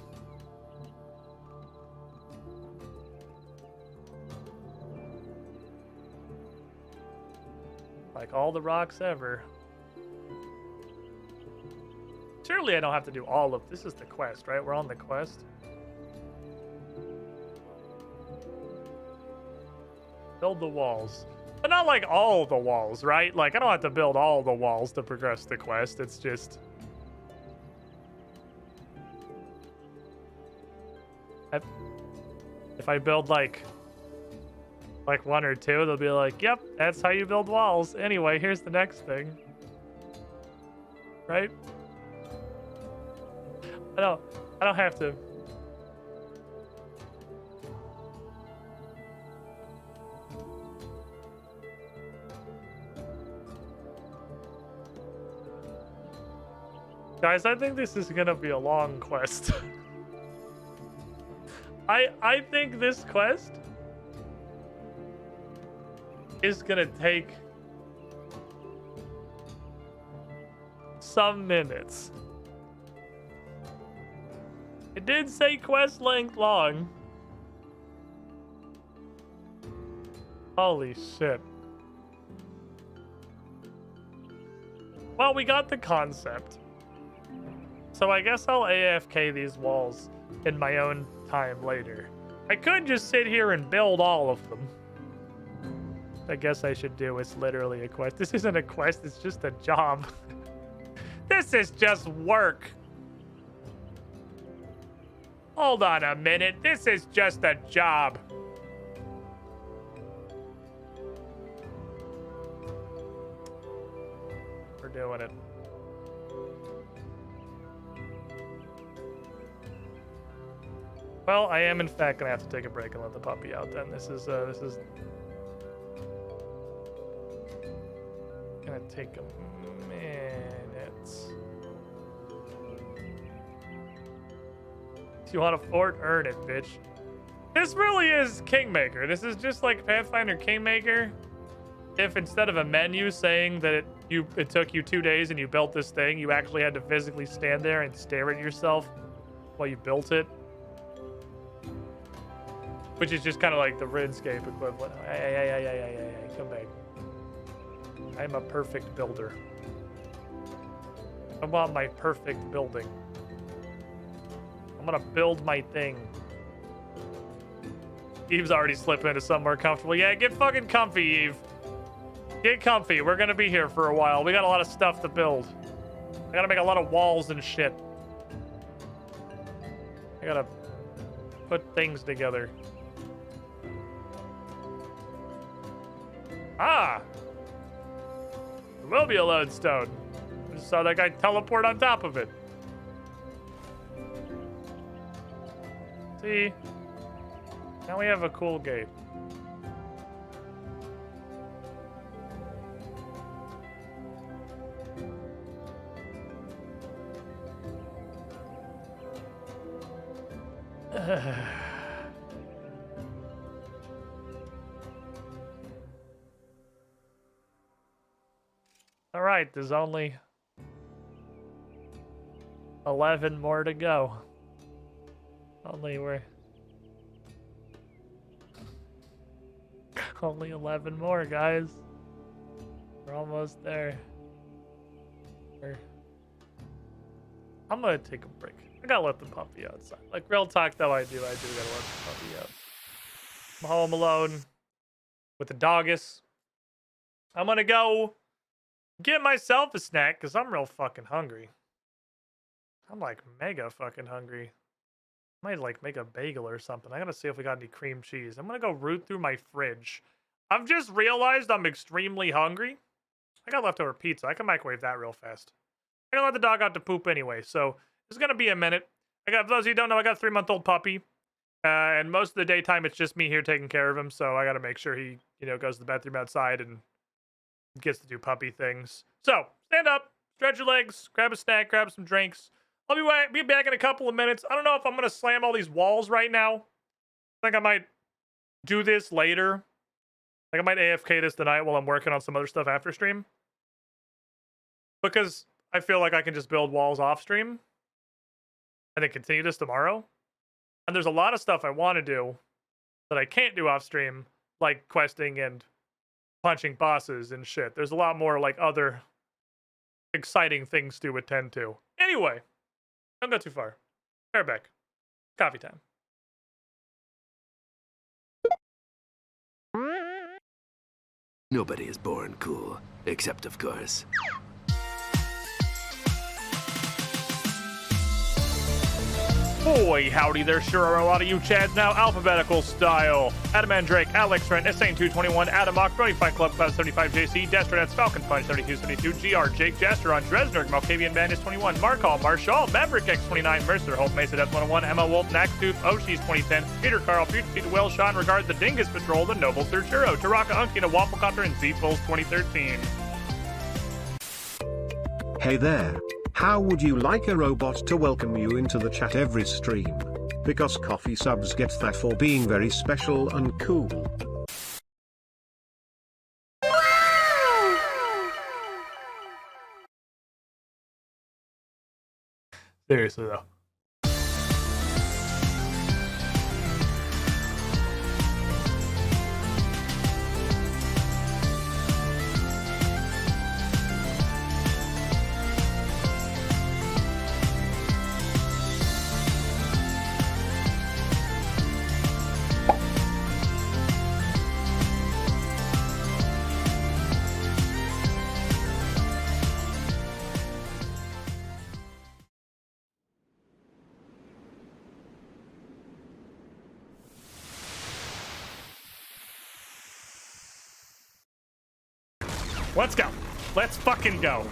Like all the rocks ever. Surely I don't have to do all of this. Is the quest, right? We're on the quest. Build the walls. But not like all the walls, right? Like I don't have to build all the walls to progress the quest. It's just... If I build like one or two, they'll be like, yep, that's how you build walls. Anyway, here's the next thing. Right? I don't have to. Guys, I think this is gonna be a long quest. I think this quest is gonna take some minutes. It did say quest length long. Holy shit. Well, we got the concept. So I guess I'll AFK these walls in my own time later. I could just sit here and build all of them. I guess I should do. It's literally a quest. This isn't a quest, it's just a job. This is just work. Hold on a minute. This is just a job. We're doing it. Well, I am in fact gonna have to take a break and let the puppy out then. This is gonna take a minute. Do you want a fort? Earn it, bitch. This really is Kingmaker. This is just like Pathfinder Kingmaker. If instead of a menu saying that it took you 2 days and you built this thing, you actually had to physically stand there and stare at yourself while you built it. Which is just kind of like the Runescape equivalent. Hey, come back. I'm a perfect builder. I want my perfect building. I'm gonna build my thing. Eve's already slipping into somewhere comfortable. Yeah, get fucking comfy, Eve. Get comfy. We're gonna be here for a while. We got a lot of stuff to build. I gotta make a lot of walls and shit. I gotta put things together. Ah! There will be a lodestone. I just saw that guy teleport on top of it. See? Now we have a cool gate. All right, there's only 11 more to go. Only 11 more, guys. We're almost there. I'm gonna take a break. I gotta let the puppy outside. Like, real talk though, I do gotta let the puppy out. I'm home alone with the doggus. I'm gonna go get myself a snack because I'm real fucking hungry. I'm like mega fucking hungry. I might like make a bagel or something. I gotta see if we got any cream cheese. I'm gonna go root through my fridge. I've just realized I'm extremely hungry. I got leftover pizza. I can microwave that real fast. I gotta let the dog out to poop anyway, so it's gonna be a minute. For those of you who don't know, I got a 3-month-old puppy. And most of the daytime, it's just me here taking care of him, so I gotta make sure he, goes to the bathroom outside and gets to do puppy things. So, stand up, stretch your legs, grab a snack, grab some drinks. I'll be back in a couple of minutes. I don't know if I'm gonna slam all these walls right now. I think I might do this later. Like, I might AFK this tonight while I'm working on some other stuff after stream. Because I feel like I can just build walls off stream and then continue this tomorrow. And there's a lot of stuff I want to do that I can't do off stream, like questing and punching bosses and shit. There's a lot more like other exciting things to attend to. Anyway, don't go too far. Bear back. Coffee time. Nobody is born cool, except of course. Boy, howdy, there sure are a lot of you Chads now, alphabetical style. Adam Andrake, Alex Rent, Insane221, Adam Ock, Brody Fight Club, Class 75JC, Destronets, Falcon Punch, 7272, GR, Jake, Jasteron, Dresner, Malkavian Bandit 21, Markall, Marshall, Maverick X29, Mercer, Hope Mesa Death 101, Emma Wolf, Naxtooth, Oshie's 2010, Peter Carl, Future Pete, Will, Sean, Regard, The Dingus Patrol, The Noble Surchuro, Taraka Unkina, Wafflecopter, and Z-Pulse 2013. Hey there. How would you like a robot to welcome you into the chat every stream? Because coffee subs get that for being very special and cool. Seriously though. Let's go. Let's fucking go.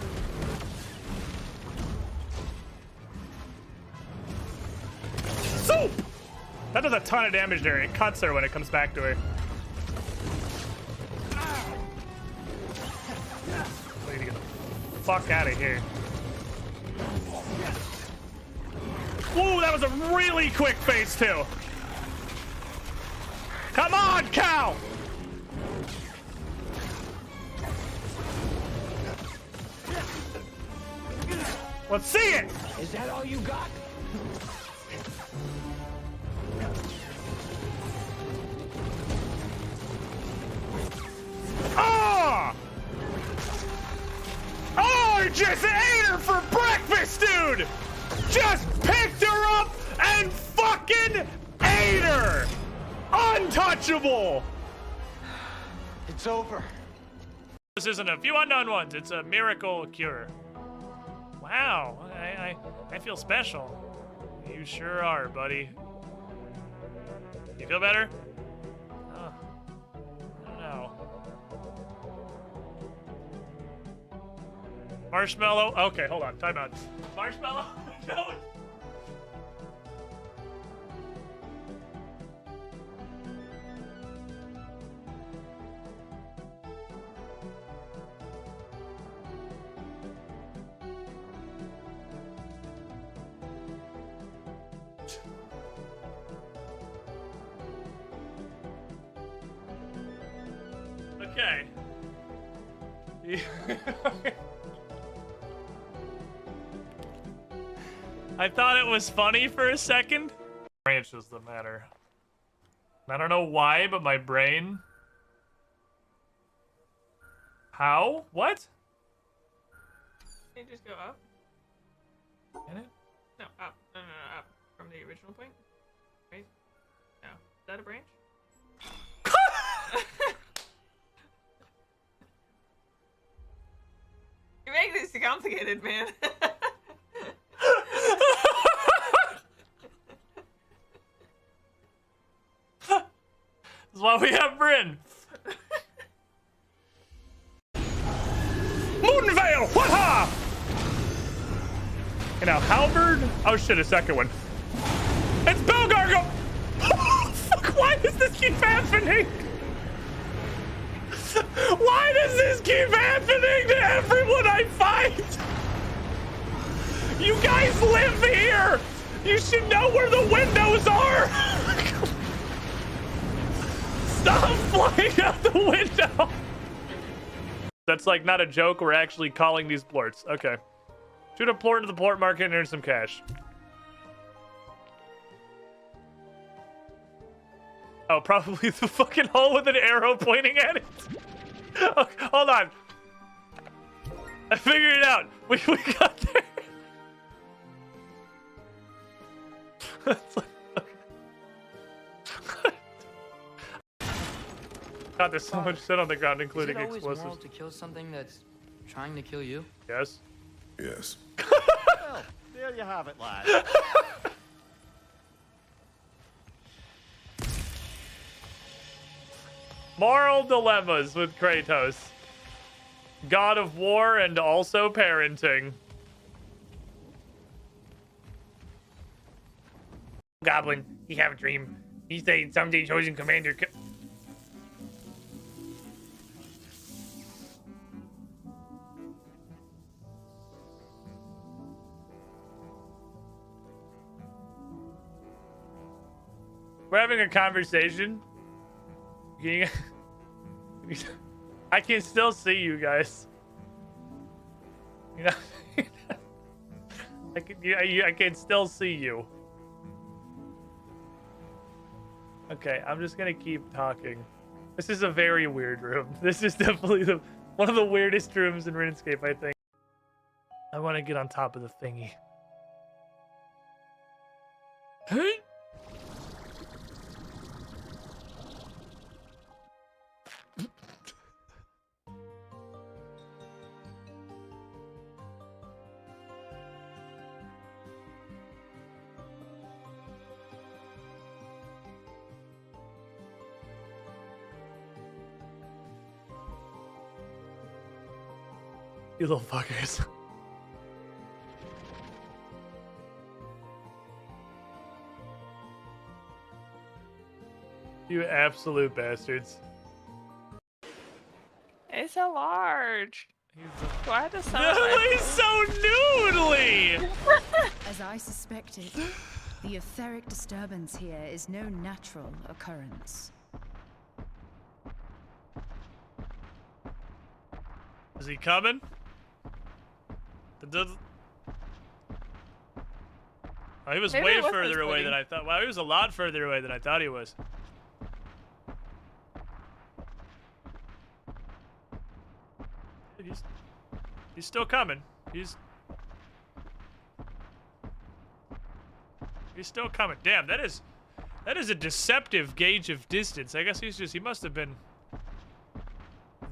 Soup! That does a ton of damage there. It cuts her when it comes back to her. I need to get the fuck out of here. Whoa, that was a really quick phase too. Come on, cow! Let's see it! Is that all you got? Oh! Oh, just ate her for breakfast, dude! Just picked her up and fucking ate her! Untouchable! It's over. This isn't a few unknown ones. It's a miracle cure. Wow, I feel special. You sure are, buddy. You feel better? Oh, I don't know. Marshmallow? Okay, hold on. Time out. Marshmallow? No. Okay. I thought it was funny for a second. Branches that matter. I don't know why, but my brain. How? What? Can you just go up? Can it? No, up. No, up. From the original point? Right? No. Is that a branch? You make this too complicated, man. That's why we have Bryn. Moonveil! What-ha! Okay, now Halberd. Oh shit, a second one. It's Belgargo! Fuck, why does this keep happening? Why does this keep happening to everyone I fight? You guys live here! You should know where the windows are! Stop flying out the window! That's like not a joke, we're actually calling these plorts. Okay. Shoot a plort into the plort market and earn some cash. Oh, probably the fucking hole with an arrow pointing at it. Okay, hold on. I figured it out. We got there. God, there's so much shit on the ground, including explosives. Is it always moral to kill something that's trying to kill you? Yes. Yes. Well, there you have it, lad. Moral dilemmas with Kratos. God of War and also parenting. Goblin, you have a dream. You say someday chosen commander. We're having a conversation. I can still see you guys. You know, I can still see you. Okay, I'm just gonna keep talking. This is a very weird room. This is definitely one of the weirdest rooms in RuneScape, I think. I want to get on top of the thingy. Hey. You little fuckers. You absolute bastards. It's a large. Why does He's so noodly! As I suspected, the etheric disturbance here is no natural occurrence. Is he coming? Oh, he was way further away than I thought. Wow, he was a lot further away than I thought he was. He's still coming. He's still coming. Damn, that is a deceptive gauge of distance. I guess he must have been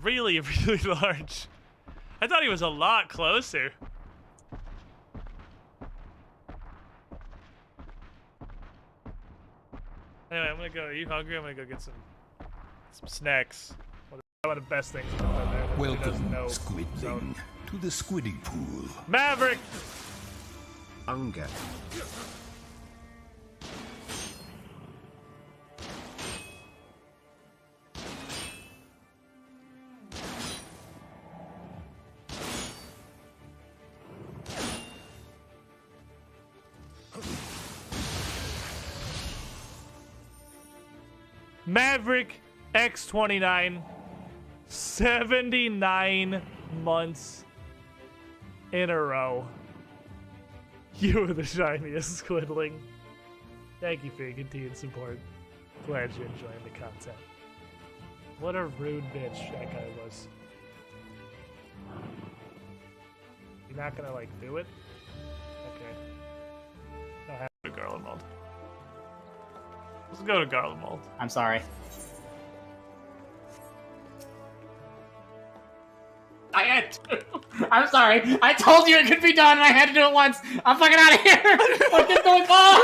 really, really large. I thought he was a lot closer. Anyway, I'm gonna go. Are you hungry? I'm gonna go get some snacks. One of the best things in there. Welcome, Squidling, to the Squiddy Pool. Maverick! Unger. Maverick X29, 79 months in a row. You are the shiniest, Squidling. Thank you for your continued support. Glad you're enjoying the content. What a rude bitch that guy was. You're not gonna, like, do it? Okay. I'll have to go to Garlemald. Let's go to Garlemald. I'm sorry. I had to. I'm sorry. I told you it could be done and I had to do it once. I'm fucking out of here. What is going on?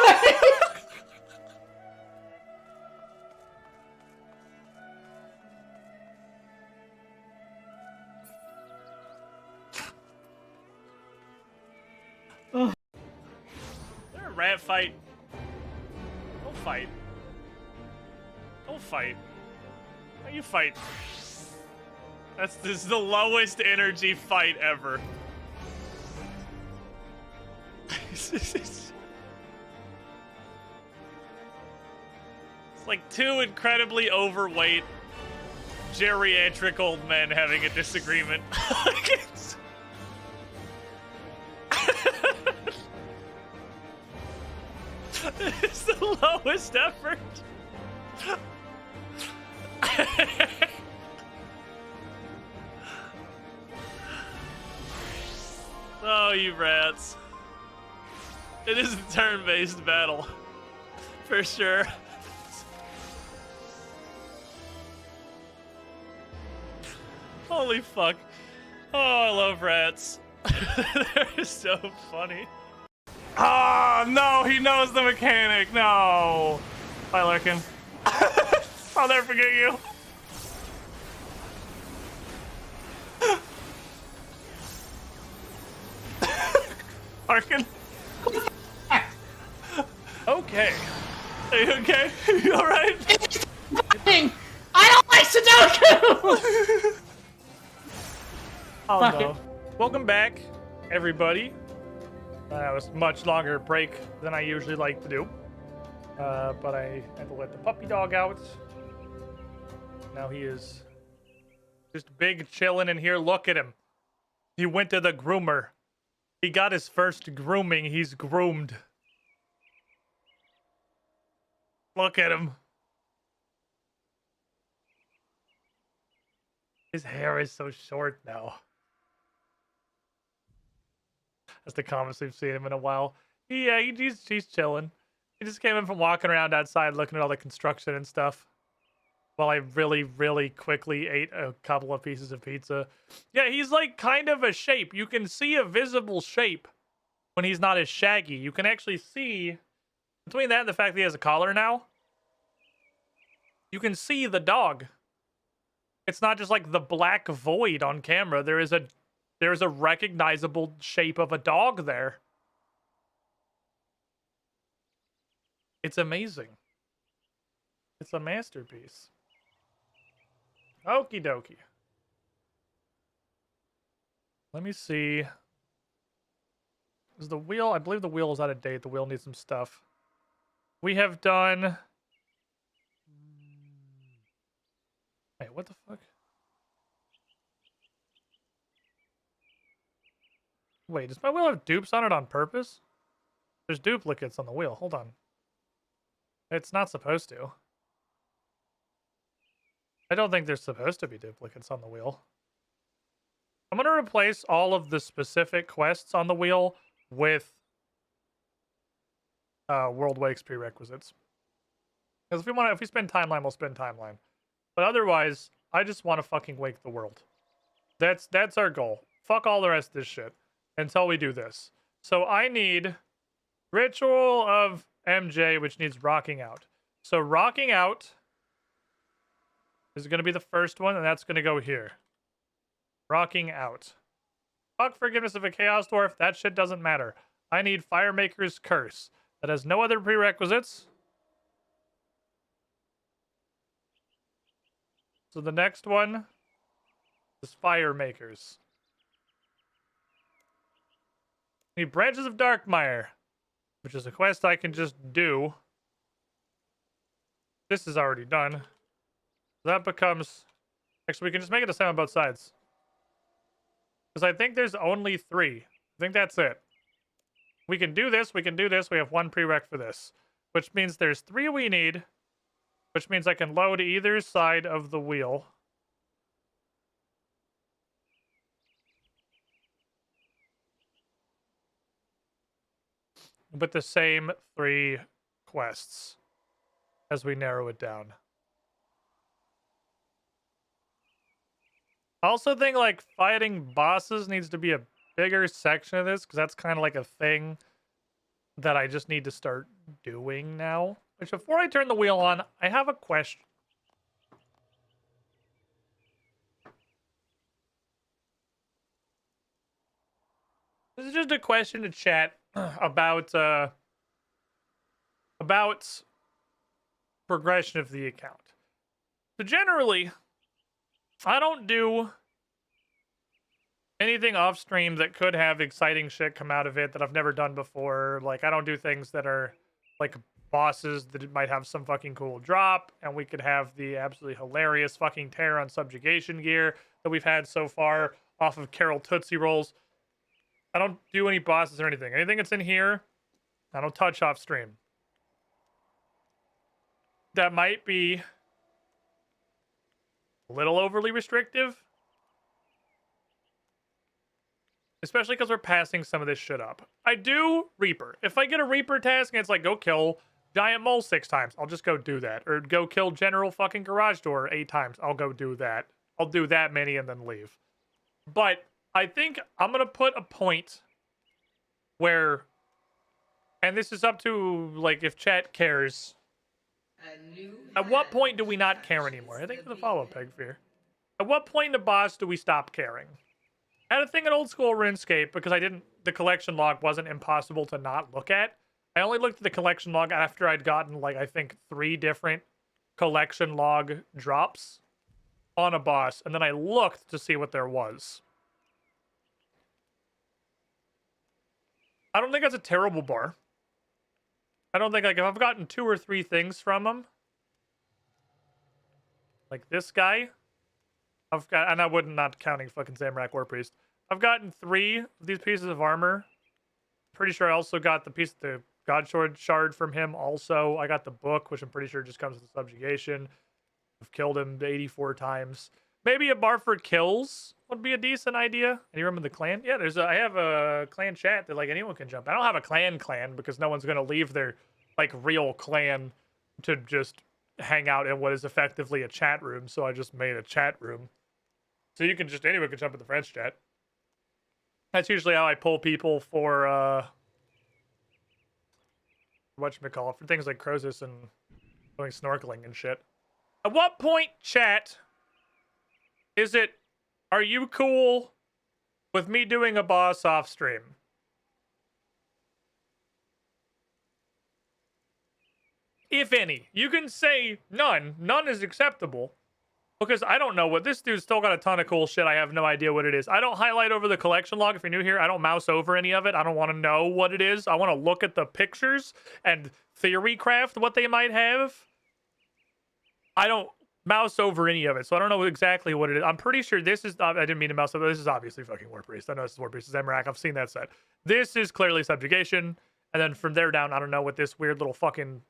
There a rat fight? Don't fight. Don't fight. How you fight? This is the lowest energy fight ever. It's like two incredibly overweight geriatric old men having a disagreement. It's the lowest effort. Oh, you rats. It is a turn-based battle. For sure. Holy fuck. Oh, I love rats. They're so funny. Ah, oh, no, he knows the mechanic. No. Hi, Larkin. I'll never forget you. Larkin. Okay. Are you okay? You alright? I don't like Sudoku! Oh no. Welcome back, everybody. That was a much longer break than I usually like to do. But I had to let the puppy dog out. Now he is just big chilling in here. Look at him. He went to the groomer. He got his first grooming. He's groomed. Look at him. His hair is so short now. That's the comments we've seen him in a while. He's chilling. He just came in from walking around outside looking at all the construction and stuff. While I really, really quickly ate a couple of pieces of pizza. Yeah, he's like kind of a shape. You can see a visible shape when he's not as shaggy. You can actually see, between that and the fact that he has a collar now, you can see the dog. It's not just like the black void on camera. There is a recognizable shape of a dog there. It's amazing. It's a masterpiece. Okie dokie. Let me see. Is the wheel? I believe the wheel is out of date. The wheel needs some stuff. We have done... Wait, what the fuck? Wait, does my wheel have dupes on it on purpose? There's duplicates on the wheel. Hold on. It's not supposed to. I don't think there's supposed to be duplicates on the wheel. I'm going to replace all of the specific quests on the wheel with World Wakes prerequisites. Because if we spend timeline, we'll spend timeline. But otherwise, I just want to fucking wake the world. That's our goal. Fuck all the rest of this shit until we do this. So I need Ritual of MJ, which needs rocking out. So rocking out is going to be the first one, and that's going to go here. Rocking out. Fuck Forgiveness of a Chaos Dwarf. That shit doesn't matter. I need Firemaker's Curse. That has no other prerequisites. So the next one is Firemakers. Need Branches of Darkmire, which is a quest I can just do. This is already done. That becomes... Actually, we can just make it the same on both sides. Because I think there's only 3. I think that's it. We can do this. We can do this. We have one prereq for this, which means there's 3 we need, which means I can load either side of the wheel. With the same 3 quests as we narrow it down. I also think like fighting bosses needs to be a bigger section of this, because that's kind of like a thing that I just need to start doing now. Which, before I turn the wheel on, I have a question. This is just a question to chat about progression of the account. So generally, I don't do anything off stream that could have exciting shit come out of it that I've never done before. Like, I don't do things that are like bosses that might have some fucking cool drop, and we could have the absolutely hilarious fucking tear on subjugation gear that we've had so far off of Carol Tootsie Rolls. I don't do any bosses or anything. Anything that's in here, I don't touch off stream. That might be a little overly restrictive. Especially because we're passing some of this shit up. I do Reaper. If I get a Reaper task and it's like, go kill Giant Mole 6 times, I'll just go do that. Or go kill General fucking Garage Door 8 times, I'll go do that. I'll do that many and then leave. But I think I'm going to put a point where, and this is up to, like, if chat cares. At what point do we not care anymore? I think for the follow-up, Pegfear. At what point in the boss do we stop caring? I had a thing in old school RuneScape because the collection log wasn't impossible to not look at. I only looked at the collection log after I'd gotten, like, I think 3 different collection log drops on a boss, and then I looked to see what there was. I don't think that's a terrible bar. I don't think, like, if I've gotten 2 or 3 things from him, like this guy, I've got, and I wouldn't, not counting fucking Zamorak War Priest, I've gotten 3 of these pieces of armor. Pretty sure I also got the God Shard from him also. I got the book, which I'm pretty sure just comes with subjugation. I've killed him 84 times. Maybe a bar for kills would be a decent idea. And you remember the clan? Yeah, I have a clan chat that, like, anyone can jump. I don't have a clan because no one's going to leave their, like, real clan to just hang out in what is effectively a chat room. So I just made a chat room. So you can just, anyone can jump in the French chat. That's usually how I pull people for, whatchamacallit, for things like Crozus and going snorkeling and shit. At what point, chat, are you cool with me doing a boss off stream? If any. You can say none. None is acceptable. Because I don't know what this dude's still got a ton of cool shit. I have no idea what it is. I don't highlight over the collection log. If you're new here, I don't mouse over any of it. I don't want to know what it is. I want to look at the pictures and theory craft what they might have. I don't mouse over any of it, so I don't know exactly what it is. I'm pretty sure this is, I didn't mean to mouse over, this is obviously fucking War Priest. I know this is War Priest, Zamorak. I've seen that set. This is clearly subjugation. And then from there down, I don't know what this weird little fucking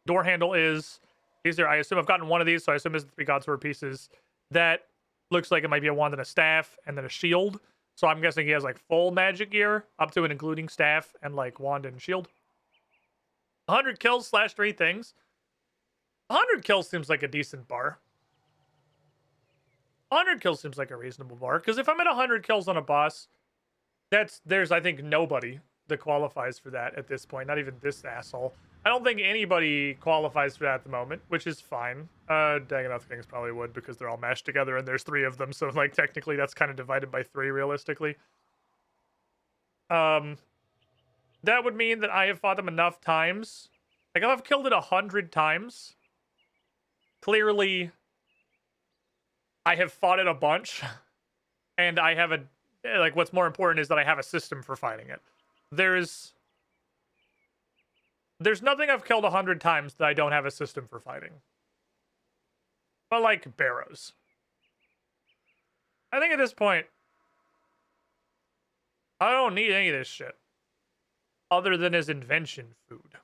door handle is. These are, I assume I've gotten one of these, so I assume it's the 3 Godsword pieces. That looks like it might be a wand and a staff, and then a shield. So I'm guessing he has, like, full magic gear, up to and including staff, and, like, wand and shield. 100 kills / 3 things. 100 kills seems like a decent bar. 100 kills seems like a reasonable bar, because if I'm at 100 kills on a boss, there's, I think, nobody that qualifies for that at this point, not even this asshole. I don't think anybody qualifies for that at the moment, which is fine. Dagonoth Kings probably would, because they're all mashed together and there's 3 of them, so, like, technically that's kind of divided by 3 realistically. That would mean that I have fought them enough times. Like, if I've killed it 100 times, clearly I have fought it a bunch, and I have like, what's more important is that I have a system for fighting it. There's nothing I've killed 100 times that I don't have a system for fighting. But, like, Barrows. I think at this point, I don't need any of this shit. other than as invention food.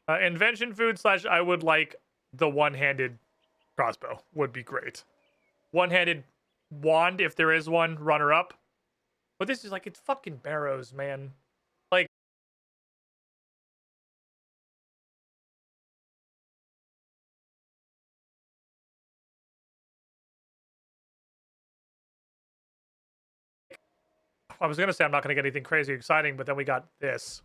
Invention food / I would like the one-handed crossbow would be great. One-handed wand, if there is one, runner up. But this is like, it's fucking Barrows, man. Like, I was gonna say I'm not gonna get anything crazy exciting, but then we got this.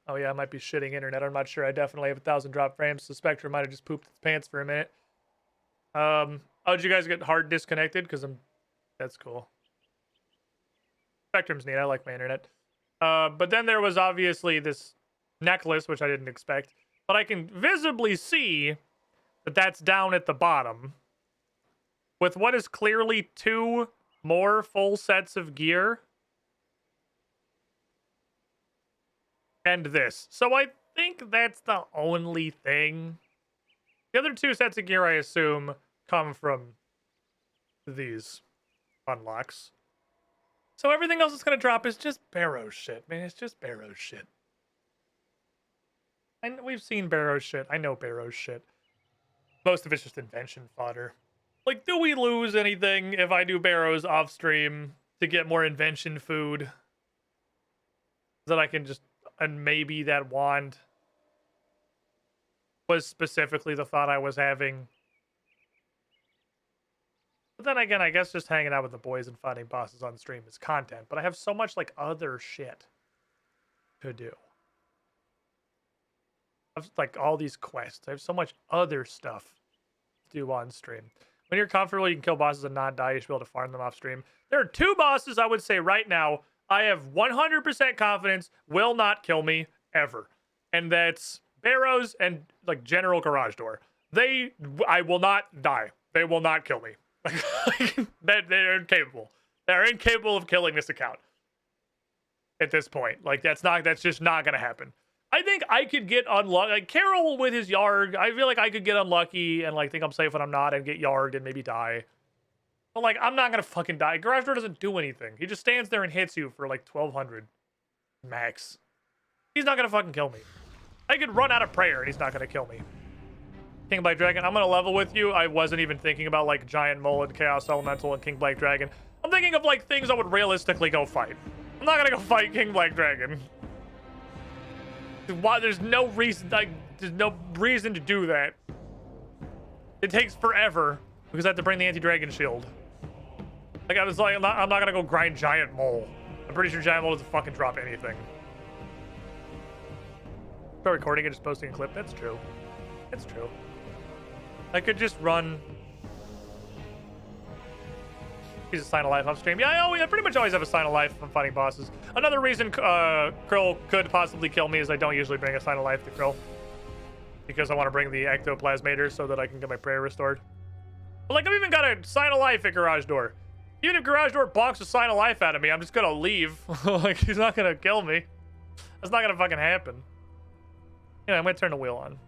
Oh yeah, I might be shitting internet. I'm not sure. I definitely have 1,000 drop frames. So Spectre might have just pooped its pants for a minute. Oh, did you guys get hard disconnected? Because that's cool. Spectrum's neat. I like my internet. But then there was obviously this necklace, which I didn't expect. But I can visibly see that that's down at the bottom. With what is clearly 2 more full sets of gear. And this. So I think that's the only thing. The other 2 sets of gear, I assume, come from these unlocks. So everything else that's going to drop is just Barrow shit, man. It's just Barrow shit. And we've seen Barrow shit. I know Barrow shit. Most of it's just invention fodder. Like, do we lose anything if I do Barrows off stream to get more invention food? That I can just... And maybe that wand was specifically the thought I was having. But then again, I guess just hanging out with the boys and fighting bosses on stream is content. But I have so much, like, other shit to do. I have, like, all these quests. I have so much other stuff to do on stream. When you're comfortable, you can kill bosses and not die. You should be able to farm them off stream. There are 2 bosses I would say right now I have 100% confidence will not kill me ever. And that's Barrows and, like, General Garage Door. I will not die. They will not kill me. They're incapable. They're incapable of killing this account. At this point. Like, that's just not gonna happen. I think I could get unlucky. Like, Carol with his Yarg, I feel like I could get unlucky and, like, think I'm safe when I'm not and get Yarged and maybe die. But, like, I'm not gonna fucking die. Garage Door doesn't do anything. He just stands there and hits you for, like, 1,200 max. He's not gonna fucking kill me. I could run out of prayer and he's not gonna kill me. King Black Dragon, I'm gonna level with you. I wasn't even thinking about, like, Giant Mole and Chaos Elemental and King Black Dragon. I'm thinking of, like, things I would realistically go fight. I'm not gonna go fight King Black Dragon. Why? There's no reason. There's no reason to do that. It takes forever because I have to bring the anti-dragon shield. Like, I was like, I'm not gonna go grind Giant Mole. I'm pretty sure Giant Mole doesn't fucking drop anything. Start recording and just posting a clip. That's true. That's true. I could just run. He's a sign of life off stream. Yeah, I pretty much always have a sign of life when fighting bosses. Another reason Krill could possibly kill me is I don't usually bring a sign of life to Krill. Because I want to bring the ectoplasmator so that I can get my prayer restored. But, like, I've even got a sign of life at Garage Door. Even if Garage Door bonks a sign of life out of me, I'm just gonna leave. Like, he's not gonna kill me. That's not gonna fucking happen. Yeah, I'm gonna turn the wheel on.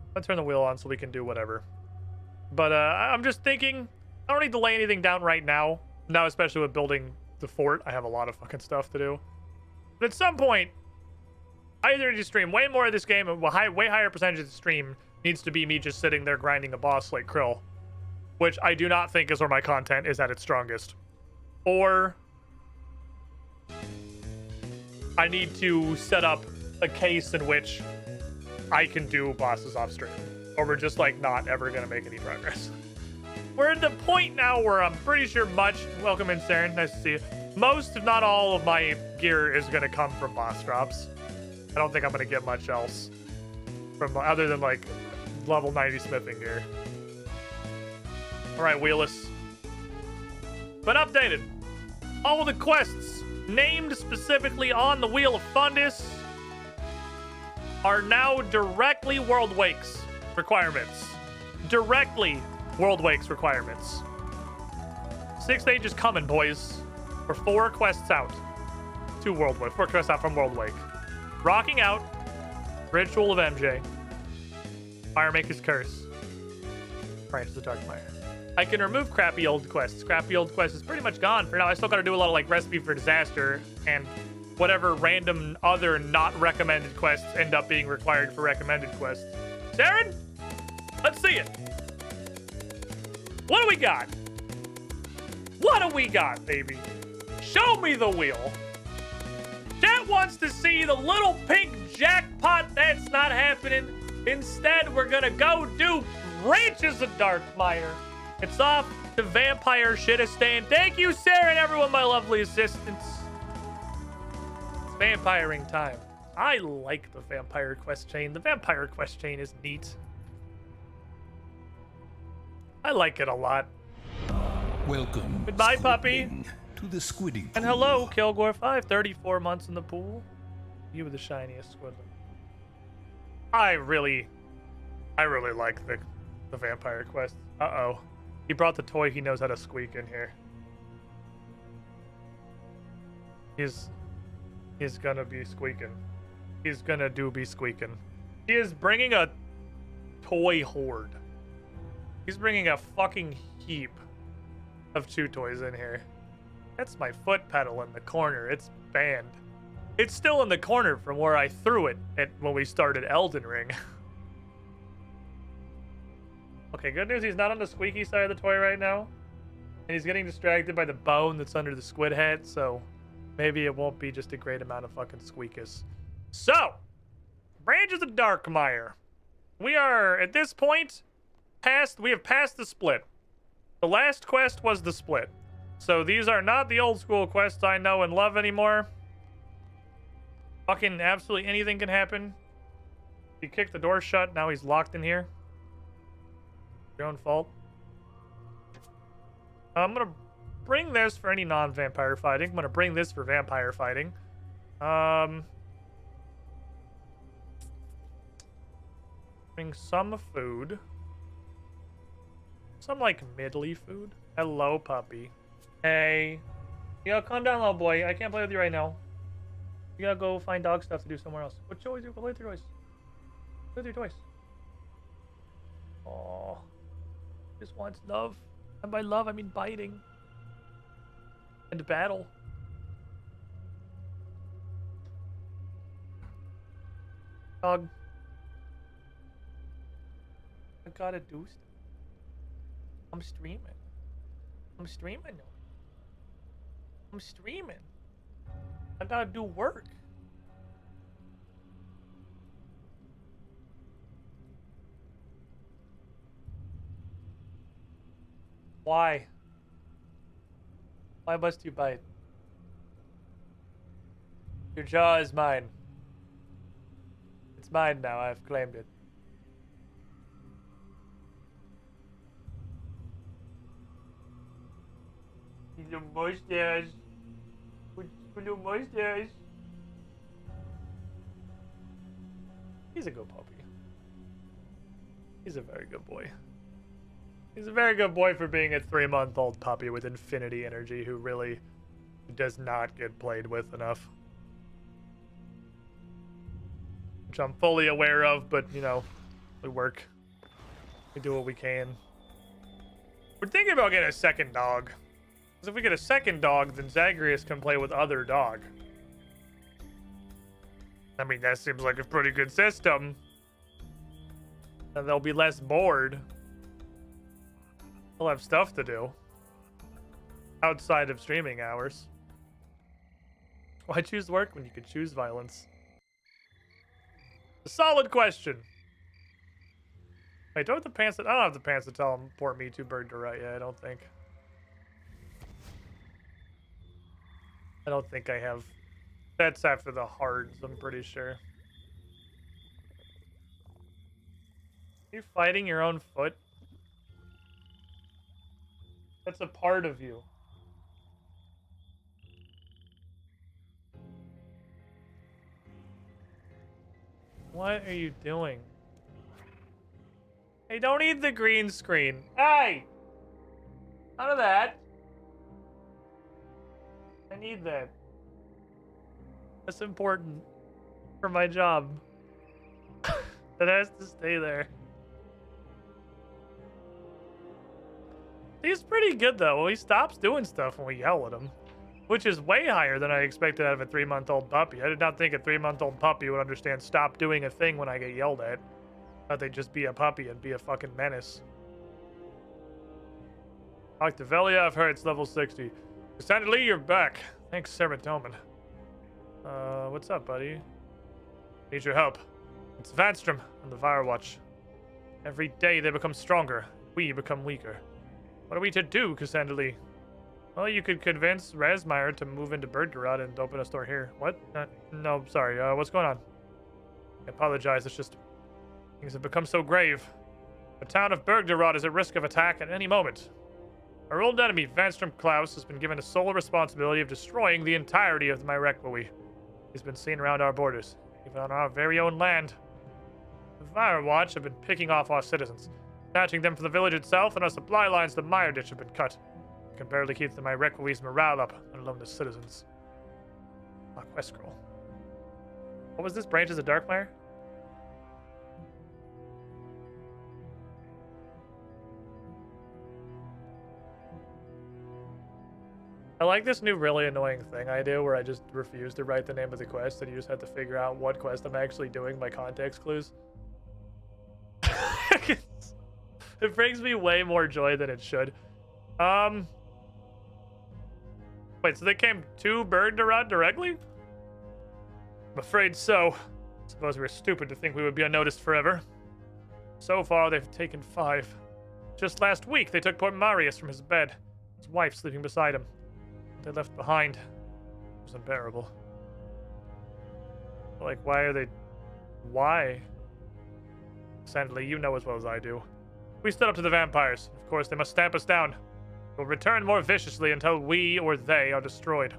I'm gonna turn the wheel on so we can do whatever. But I'm just thinking, I don't need to lay anything down right now. Now, especially with building the fort, I have a lot of fucking stuff to do. But at some point, I either need to stream way more of this game, and way higher percentage of the stream needs to be me just sitting there grinding a boss like Krill. Which I do not think is where my content is at its strongest. Or I need to set up a case in which I can do bosses off stream. Or we're just, like, not ever gonna make any progress. We're at the point now where I'm pretty sure welcome in, Saren, nice to see you. Most, if not all, of my gear is gonna come from boss drops. I don't think I'm gonna get much else from other than, like, level 90 smithing gear. Alright, Wheeless. But updated. All the quests named specifically on the Wheel of Fundus are now directly World Wakes requirements. Directly World Wakes requirements. 6th stage is coming, boys. We're 4 quests out. 4 quests out from World Wake. Rocking Out, Ritual of MJ, Firemaker's Curse, Branch of the Dark Mire. I can remove crappy old quests. Crappy old quest is pretty much gone for now. I still gotta do a lot of like recipe for disaster and whatever random other not recommended quests end up being required for recommended quests. Saren, let's see it. What do we got? What do we got, baby? Show me the wheel. Chat wants to see the little pink jackpot. That's not happening. Instead, we're gonna go do Branches of Darkmire. It's off to Vampire Shitastan. Thank you, Sarah, and everyone, my lovely assistants. It's vampiring time. I like the vampire quest chain. The vampire quest chain is neat. I like it a lot. Welcome. Goodbye, puppy. To the Squiddy Pool. And hello, Kilgore5. 34 months in the pool. You were the shiniest squidlet. I really like the vampire quest. Uh-oh. He brought the toy he knows how to squeak in here. He's gonna be squeaking. He's gonna be squeaking. He is bringing a toy horde. He's bringing a fucking heap of chew toys in here. That's my foot pedal in the corner. It's banned. It's still in the corner from where I threw it when we started Elden Ring. Okay, good news. He's not on the squeaky side of the toy right now. And he's getting distracted by the bone that's under the squid head, so maybe it won't be just a great amount of fucking squeakus. So, Branches of Darkmire. We are, at this point, we have passed the split. The last quest was the split. So these are not the old school quests I know and love anymore. Fucking absolutely anything can happen. He kicked the door shut, now he's locked in here. Your own fault. I'm gonna bring this for any non-vampire fighting. I'm gonna bring this for vampire fighting. Bring some food. Some like middly food. Hello, puppy. Hey. You gotta calm down, little boy. I can't play with you right now. You gotta go find dog stuff to do somewhere else. What toys you play with your toys? Play with your toys. Aww. Just wants love. And by love, I mean biting. And battle. Dog. I gotta do stuff. I'm streaming. I'm streaming. I'm streaming. I gotta do work. Why? Why must you bite? Your jaw is mine. It's mine now. I've claimed it. Little mustache. Little mustache. He's a good puppy. He's a very good boy. He's a very good boy for being a 3-month-old puppy with infinity energy who really does not get played with enough. Which I'm fully aware of, but, you know, we work. We do what we can. We're thinking about getting a second dog. Because if we get a second dog, then Zagreus can play with other dog. I mean, that seems like a pretty good system. And they'll be less bored. They'll have stuff to do. Outside of streaming hours. Why choose work when you could choose violence? A solid question. Wait, do I have the pants to... I don't have the pants to tell him port me to bird to right yet, I don't think. I don't think I have. That's after the hards, I'm pretty sure. Are you fighting your own foot? That's a part of you. What are you doing? Hey, don't eat the green screen. Hey! None of that. I need that. That's important for my job. That has to stay there. He's pretty good, though. He stops doing stuff when we yell at him, which is way higher than I expected out of a 3-month-old puppy. I did not think a 3-month-old puppy would understand stop doing a thing when I get yelled at. I thought they'd just be a puppy and be a fucking menace. Octavelia, I've heard it's level 60. Cassandra Lee, you're back. Thanks, Sarah Doman. What's up, buddy? Need your help. It's Vanstrom and the Firewatch. Every day they become stronger. We become weaker. What are we to do, Cassandra Lee? Well, you could convince Razmire to move into Berggerod and open a store here. What? No, sorry. What's going on? I apologize. It's just things have become so grave. The town of Berggerod is at risk of attack at any moment. Our old enemy, Vanstrom Klaus, has been given the sole responsibility of destroying the entirety of my Requiem. He's been seen around our borders, even on our very own land. The Firewatch have been picking off our citizens, snatching them from the village itself, and our supply lines to Mire Ditch have been cut. I can barely keep the Requiem's morale up, let alone the citizens. Ah, quest scroll. What was this? Branches of Darkmire? I like this new really annoying thing I do where I just refuse to write the name of the quest and you just have to figure out what quest I'm actually doing by context clues. It brings me way more joy than it should. Wait, so they came to Berggerod directly? I'm afraid so. Suppose we were stupid to think we would be unnoticed forever. So far, they've taken 5. Just last week, they took poor Marius from his bed, his wife sleeping beside him. They left behind. It was unbearable. Like, why are they... Why? Sadly, you know as well as I do. We stood up to the vampires. Of course, they must stamp us down. We'll return more viciously until we or they are destroyed.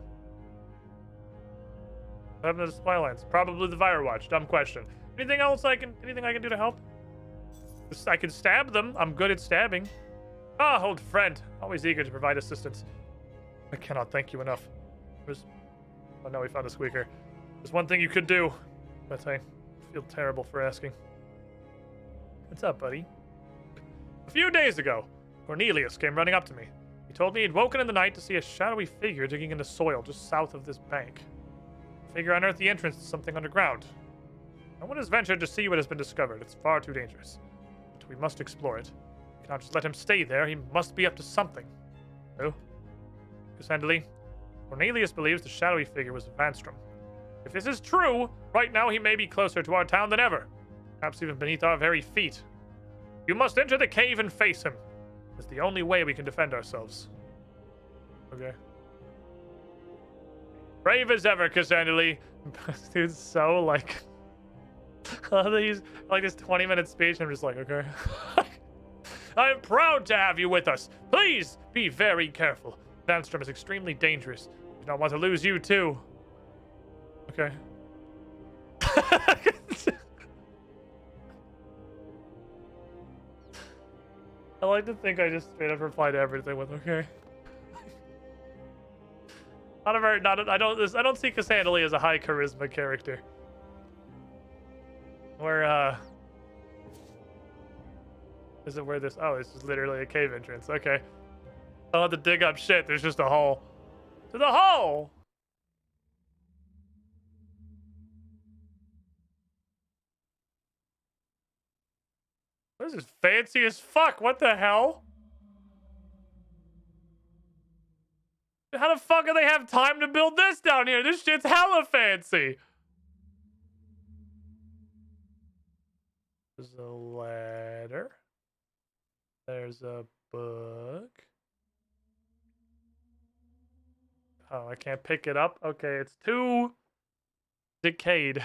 What happened to the supply lines? Probably the Firewatch. Dumb question. Anything else anything I can do to help? I can stab them. I'm good at stabbing. Ah, old friend. Always eager to provide assistance. I cannot thank you enough. Oh no, we found a squeaker. There's one thing you could do, but I feel terrible for asking. What's up, buddy? A few days ago, Cornelius came running up to me. He told me he'd woken in the night to see a shadowy figure digging into soil just south of this bank. The figure unearthed the entrance to something underground. No one has ventured to see what has been discovered. It's far too dangerous. But we must explore it. We cannot just let him stay there. He must be up to something. Who? Cassandra, Cornelius believes the shadowy figure was Vanstrom. If this is true, right now he may be closer to our town than ever. Perhaps even beneath our very feet. You must enter the cave and face him. It's the only way we can defend ourselves. Okay. Brave as ever, Cassandra. Dude's so like... he's like this 20-minute speech and I'm just like, okay. I am proud to have you with us. Please be very careful. Vanstrom is extremely dangerous. We don't want to lose you too. Okay. I like to think I just straight up reply to everything with okay. I don't see Cassandra as a high charisma character. Where is it where this? Oh, this is literally a cave entrance. Okay. I don't have to dig up shit. There's just a hole. To the hole! This is fancy as fuck. What the hell? How the fuck do they have time to build this down here? This shit's hella fancy. There's a ladder. There's a book. Oh, I can't pick it up? Okay, it's too decayed.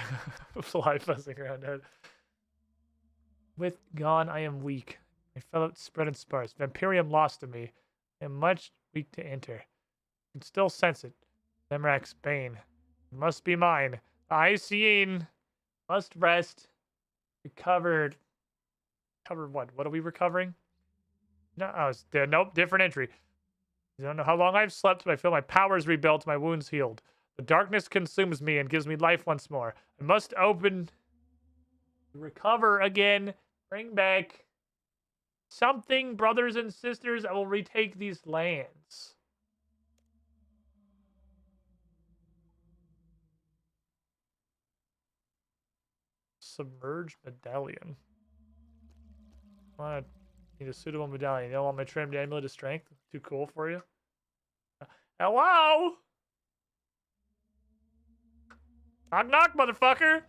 Fly fuzzing around it. With gone, I am weak. I fell out spread and sparse. Vampirium lost to me. I am much weak to enter. I can still sense it. Nemrak's bane. It must be mine. Icene must rest. Recovered. Covered what? What are we recovering? No, oh, it's dead. Nope, different entry. I don't know how long I've slept, but I feel my powers rebuilt, my wounds healed. The darkness consumes me and gives me life once more. I must open... Recover again. Bring back... something, brothers and sisters, I will retake these lands. Submerged medallion. I need a suitable medallion. You don't want my trimmed amulet of strength? Too cool for you? Hello? Knock knock, motherfucker!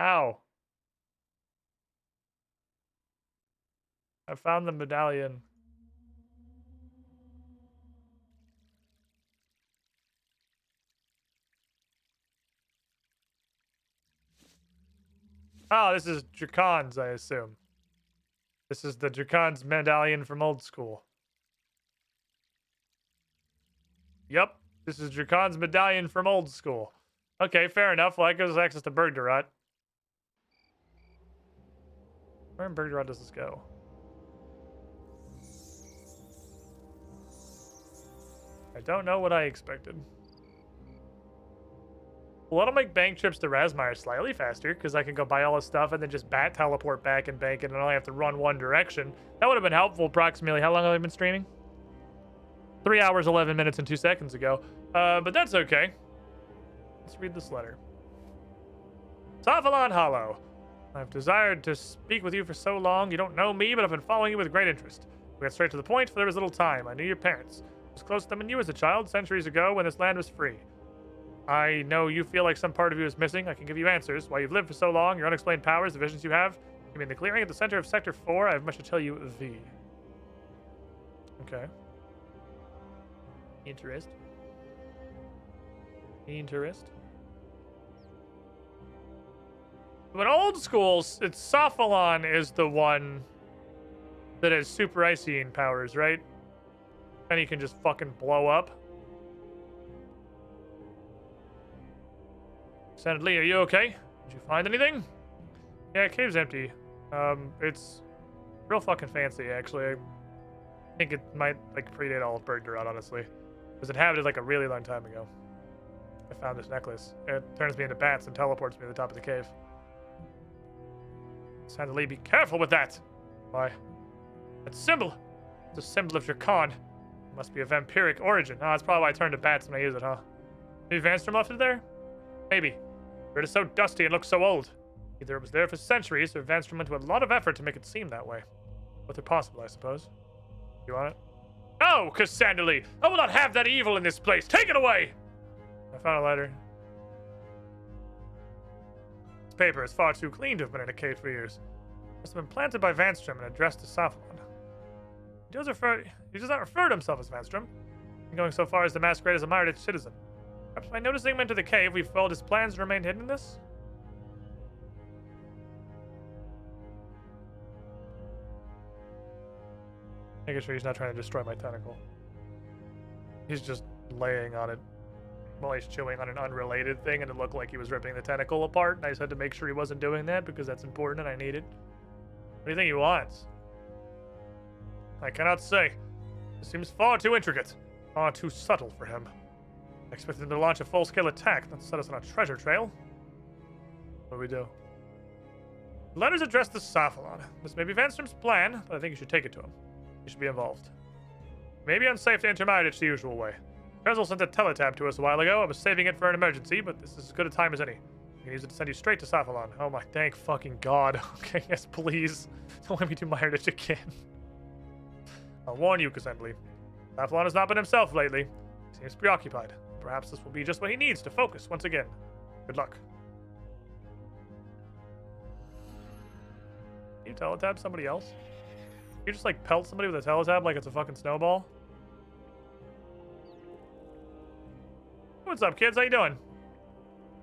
Ow. I found the medallion. Oh, this is Dracon's, I assume. This is the Dracon's medallion from old school. Yep, this is Dracon's medallion from old school. Okay, fair enough. Well, that gives us access to Bergdarat. Where in Bergdarat does this go? I don't know what I expected. Well, that'll make bank trips to Razmire slightly faster, because I can go buy all this stuff and then just bat teleport back and bank it, and I only have to run one direction. That would have been helpful approximately. How long have I been streaming? 3 hours, 11 minutes, and 2 seconds ago. But that's okay. Let's read this letter. Savalon Hollow. I've desired to speak with you for so long. You don't know me, but I've been following you with great interest. We got straight to the point, for there was little time. I knew your parents. I was close to them and you as a child, centuries ago, when this land was free. I know you feel like some part of you is missing. I can give you answers. Why you've lived for so long, your unexplained powers, the visions you have. You mean the clearing at the center of Sector 4? I have much to tell you, V. Okay. Interest. But old schools, it's Sophalon is the one that has super Iceine powers, right? And he can just fucking blow up. Senator Lee, are you okay? Did you find anything? Yeah, cave's empty. It's real fucking fancy, actually. I think it might, like, predate all of Bergdarat, honestly. It was inhabited, like, a really long time ago. I found this necklace. It turns me into bats and teleports me to the top of the cave. Senator Lee, be careful with that! Why? That symbol! It's a symbol of Dracon. It must be of vampiric origin. Oh, that's probably why I turn to bats when I use it, huh? Maybe Vanstrom left it there? Maybe. But it is so dusty and looks so old. Either it was there for centuries, or Vanstrom went to a lot of effort to make it seem that way. Both are possible, I suppose. You want it? No, Cassandra Lee! I will not have that evil in this place! Take it away! I found a letter. This paper is far too clean to have been in a cave for years. It must have been planted by Vanstrom and addressed to Sophalon. He does not refer to himself as Vanstrom, and going so far as to masquerade as a Myrditch citizen. Perhaps by noticing him enter the cave, we've foiled his plans and remained hidden in this? Making sure he's not trying to destroy my tentacle. He's just laying on it while he's chewing on an unrelated thing, and it looked like he was ripping the tentacle apart, and I just had to make sure he wasn't doing that because that's important and I need it. What do you think he wants? I cannot say. It seems far too intricate, far too subtle for him. I expected him to launch a full-scale attack, not set us on a treasure trail. What do we do? The letter's addressed to Sophalon. This may be Vanstrom's plan, but I think you should take it to him. You should be involved. It may be unsafe to enter Myrditch the usual way. Trezzle sent a teletab to us a while ago. I was saving it for an emergency, but this is as good a time as any. I can use it to send you straight to Sophalon. Oh my, thank fucking God. Okay, yes, please. Don't let me do Myrditch again. I'll warn you, Cassandra. Sophalon has not been himself lately. He seems preoccupied. Perhaps this will be just what he needs to focus once again. Good luck. Can you teletab somebody else? Can you just like pelt somebody with a teletab like it's a fucking snowball? What's up, kids? How you doing?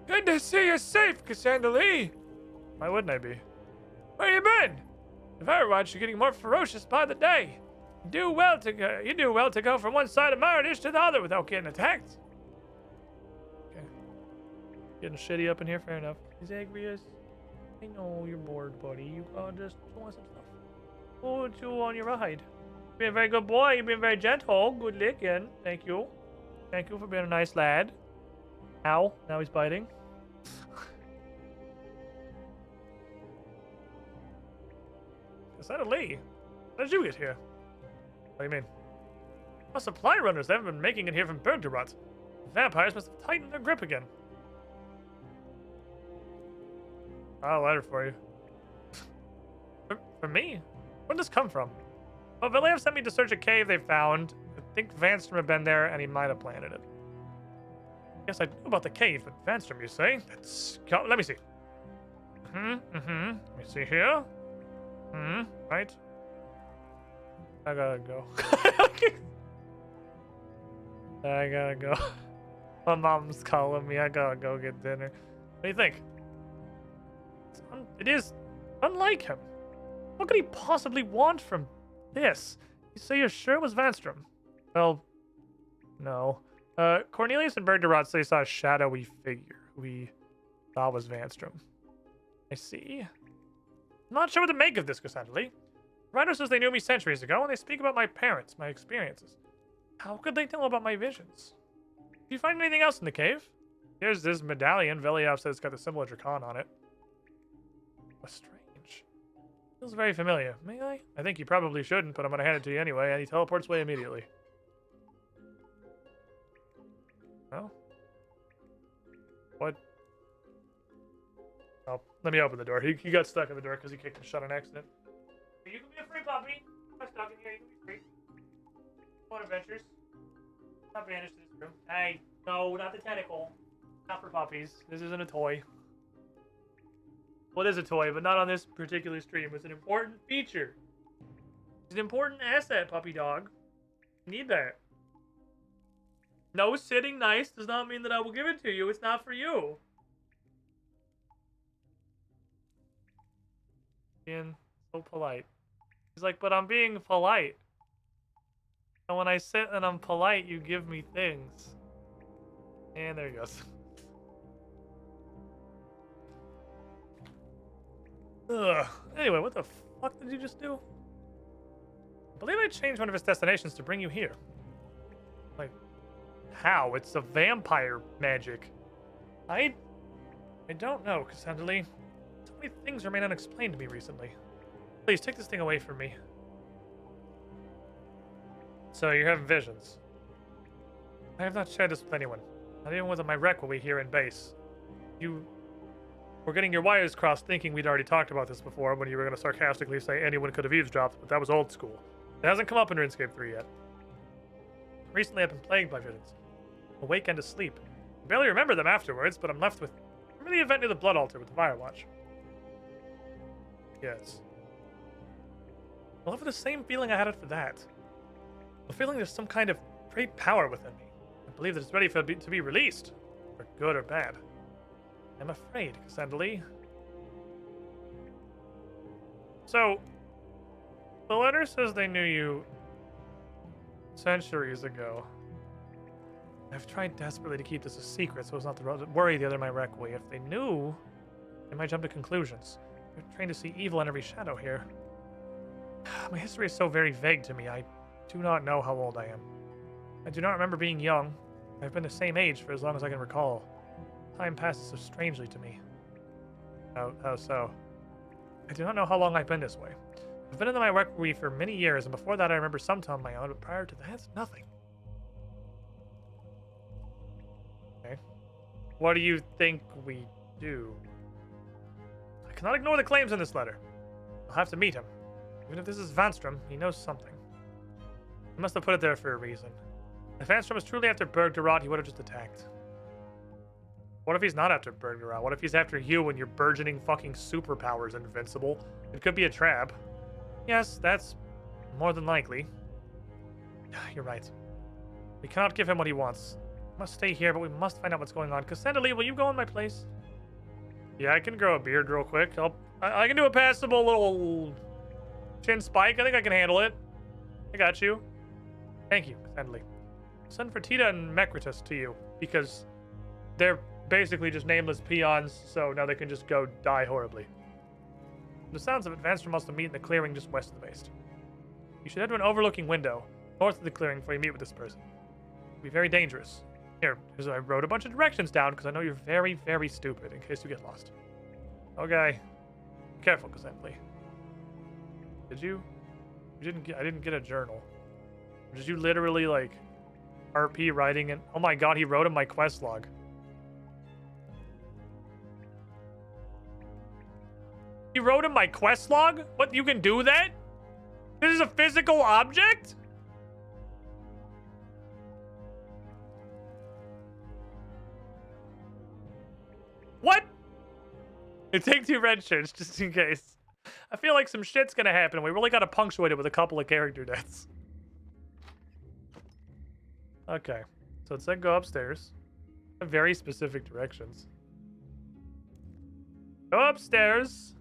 Good to see you're safe, Cassandra Lee. Why wouldn't I be? Where you been? If I were watching, you're getting more ferocious by the day. You do well to go from one side of Myrditch to the other without getting attacked. Okay. Getting shitty up in here, fair enough. Zagreus, I know you're bored, buddy. You just want some stuff. Put you on your ride. You've been a very good boy. You've been very gentle. Good licking. Thank you. Thank you for being a nice lad. Ow. Now he's biting. Cassandra Lee, how did you get here? What do you mean? Oh, supply runners, they haven't been making it here from Bergderot. The vampires must have tightened their grip again. I have a letter for you. For me? Where did this come from? Well, Villiam sent me to search a cave they found. I think Vanstrom had been there, and he might have planted it. Yes, I know about the cave, but Vanstrom, you say? Let me see. Let me see here. Right. I gotta go. I gotta go. My mom's calling me. I gotta go get dinner. What do you think? It is unlike him. What could he possibly want from this? You say you're sure it was Vanstrom? Well, no. Cornelius and Bergderot say they saw a shadowy figure who we thought was Vanstrom. I see. I'm not sure what to make of this, Cassandra Lee. The writer says they knew me centuries ago, and they speak about my parents, my experiences. How could they know about my visions? Did you find anything else in the cave? Here's this medallion. Veliav says it's got the symbol of Dracan on it. What's strange. Feels very familiar. May I? I think you probably shouldn't, but I'm gonna hand it to you anyway, and he teleports away immediately. Oh? What? Oh, let me open the door. He got stuck in the door because he kicked and shut on accident. You can be a free puppy. I'm stuck in here. You can be free. What adventures? Not banished to this room. Hey, no, not the tentacle. Not for puppies. This isn't a toy. Well, it is a toy, but not on this particular stream. It's an important feature. It's an important asset, puppy dog. You need that. No sitting nice does not mean that I will give it to you. It's not for you. Being so polite. He's like, but I'm being polite. And when I sit and I'm polite, you give me things. And there he goes. Ugh. Anyway, what the fuck did you just do? I believe I changed one of his destinations to bring you here. Like, how? It's a vampire magic. I don't know, Cassandra Lee. So many things remain unexplained to me recently. Please, take this thing away from me. So, you're having visions. I have not shared this with anyone. Not even with my requiem here in base. You were getting your wires crossed thinking we'd already talked about this before when you were going to sarcastically say anyone could have eavesdropped, but that was old school. It hasn't come up in RuneScape 3 yet. Recently, I've been plagued by visions. Awake and asleep. I barely remember them afterwards, but I'm left with... Remember the event near the Blood Altar with the Firewatch? Yes. Well, for the same feeling I had after that. The feeling there's some kind of great power within me. I believe that it's ready to be released. For good or bad. I'm afraid, Cassandra Lee. So, the letter says they knew you centuries ago. I've tried desperately to keep this a secret so as not to worry the other my Requiem. If they knew, they might jump to conclusions. They're trained to see evil in every shadow here. My history is so very vague to me. I do not know how old I am. I do not remember being young. I've been the same age for as long as I can recall. Time passes so strangely to me. How so? I do not know how long I've been this way. I've been in my Requiem for many years, and before that I remember some time of my own, but prior to that, nothing. Okay. What do you think we do? I cannot ignore the claims in this letter. I'll have to meet him. Even if this is Vanstrom, he knows something. He must have put it there for a reason. If Vanstrom was truly after Bergderot, he would have just attacked. What if he's not after Bergderot? What if he's after you and your burgeoning fucking superpowers, Invincible? It could be a trap. Yes, that's more than likely. You're right. We cannot give him what he wants. We must stay here, but we must find out what's going on. Cassandra Lee, will you go in my place? Yeah, I can grow a beard real quick. I can do a passable little chin spike. I think I can handle it. I got you. Thank you, Cassandra Lee. I'll send Fertitta and Mecritus to you, because they're basically just nameless peons, so now they can just go die horribly. From the sounds of it, Vanstrom wants to meet in the clearing just west of the base. You should head to an overlooking window north of the clearing before you meet with this person. It'll be very dangerous. Here, because I wrote a bunch of directions down because I know you're very, very stupid in case you get lost. Okay. Be careful, Cassandra Lee. Did you? You didn't get. I didn't get a journal. Did you literally like RP writing it? Oh my god, he wrote in my quest log. He wrote in my quest log? What, you can do that? This is a physical object? What? Take 2 red shirts just in case. I feel like some shit's gonna happen. We really gotta punctuate it with a couple of character deaths. Okay. So it said go upstairs. Very specific directions. Go upstairs.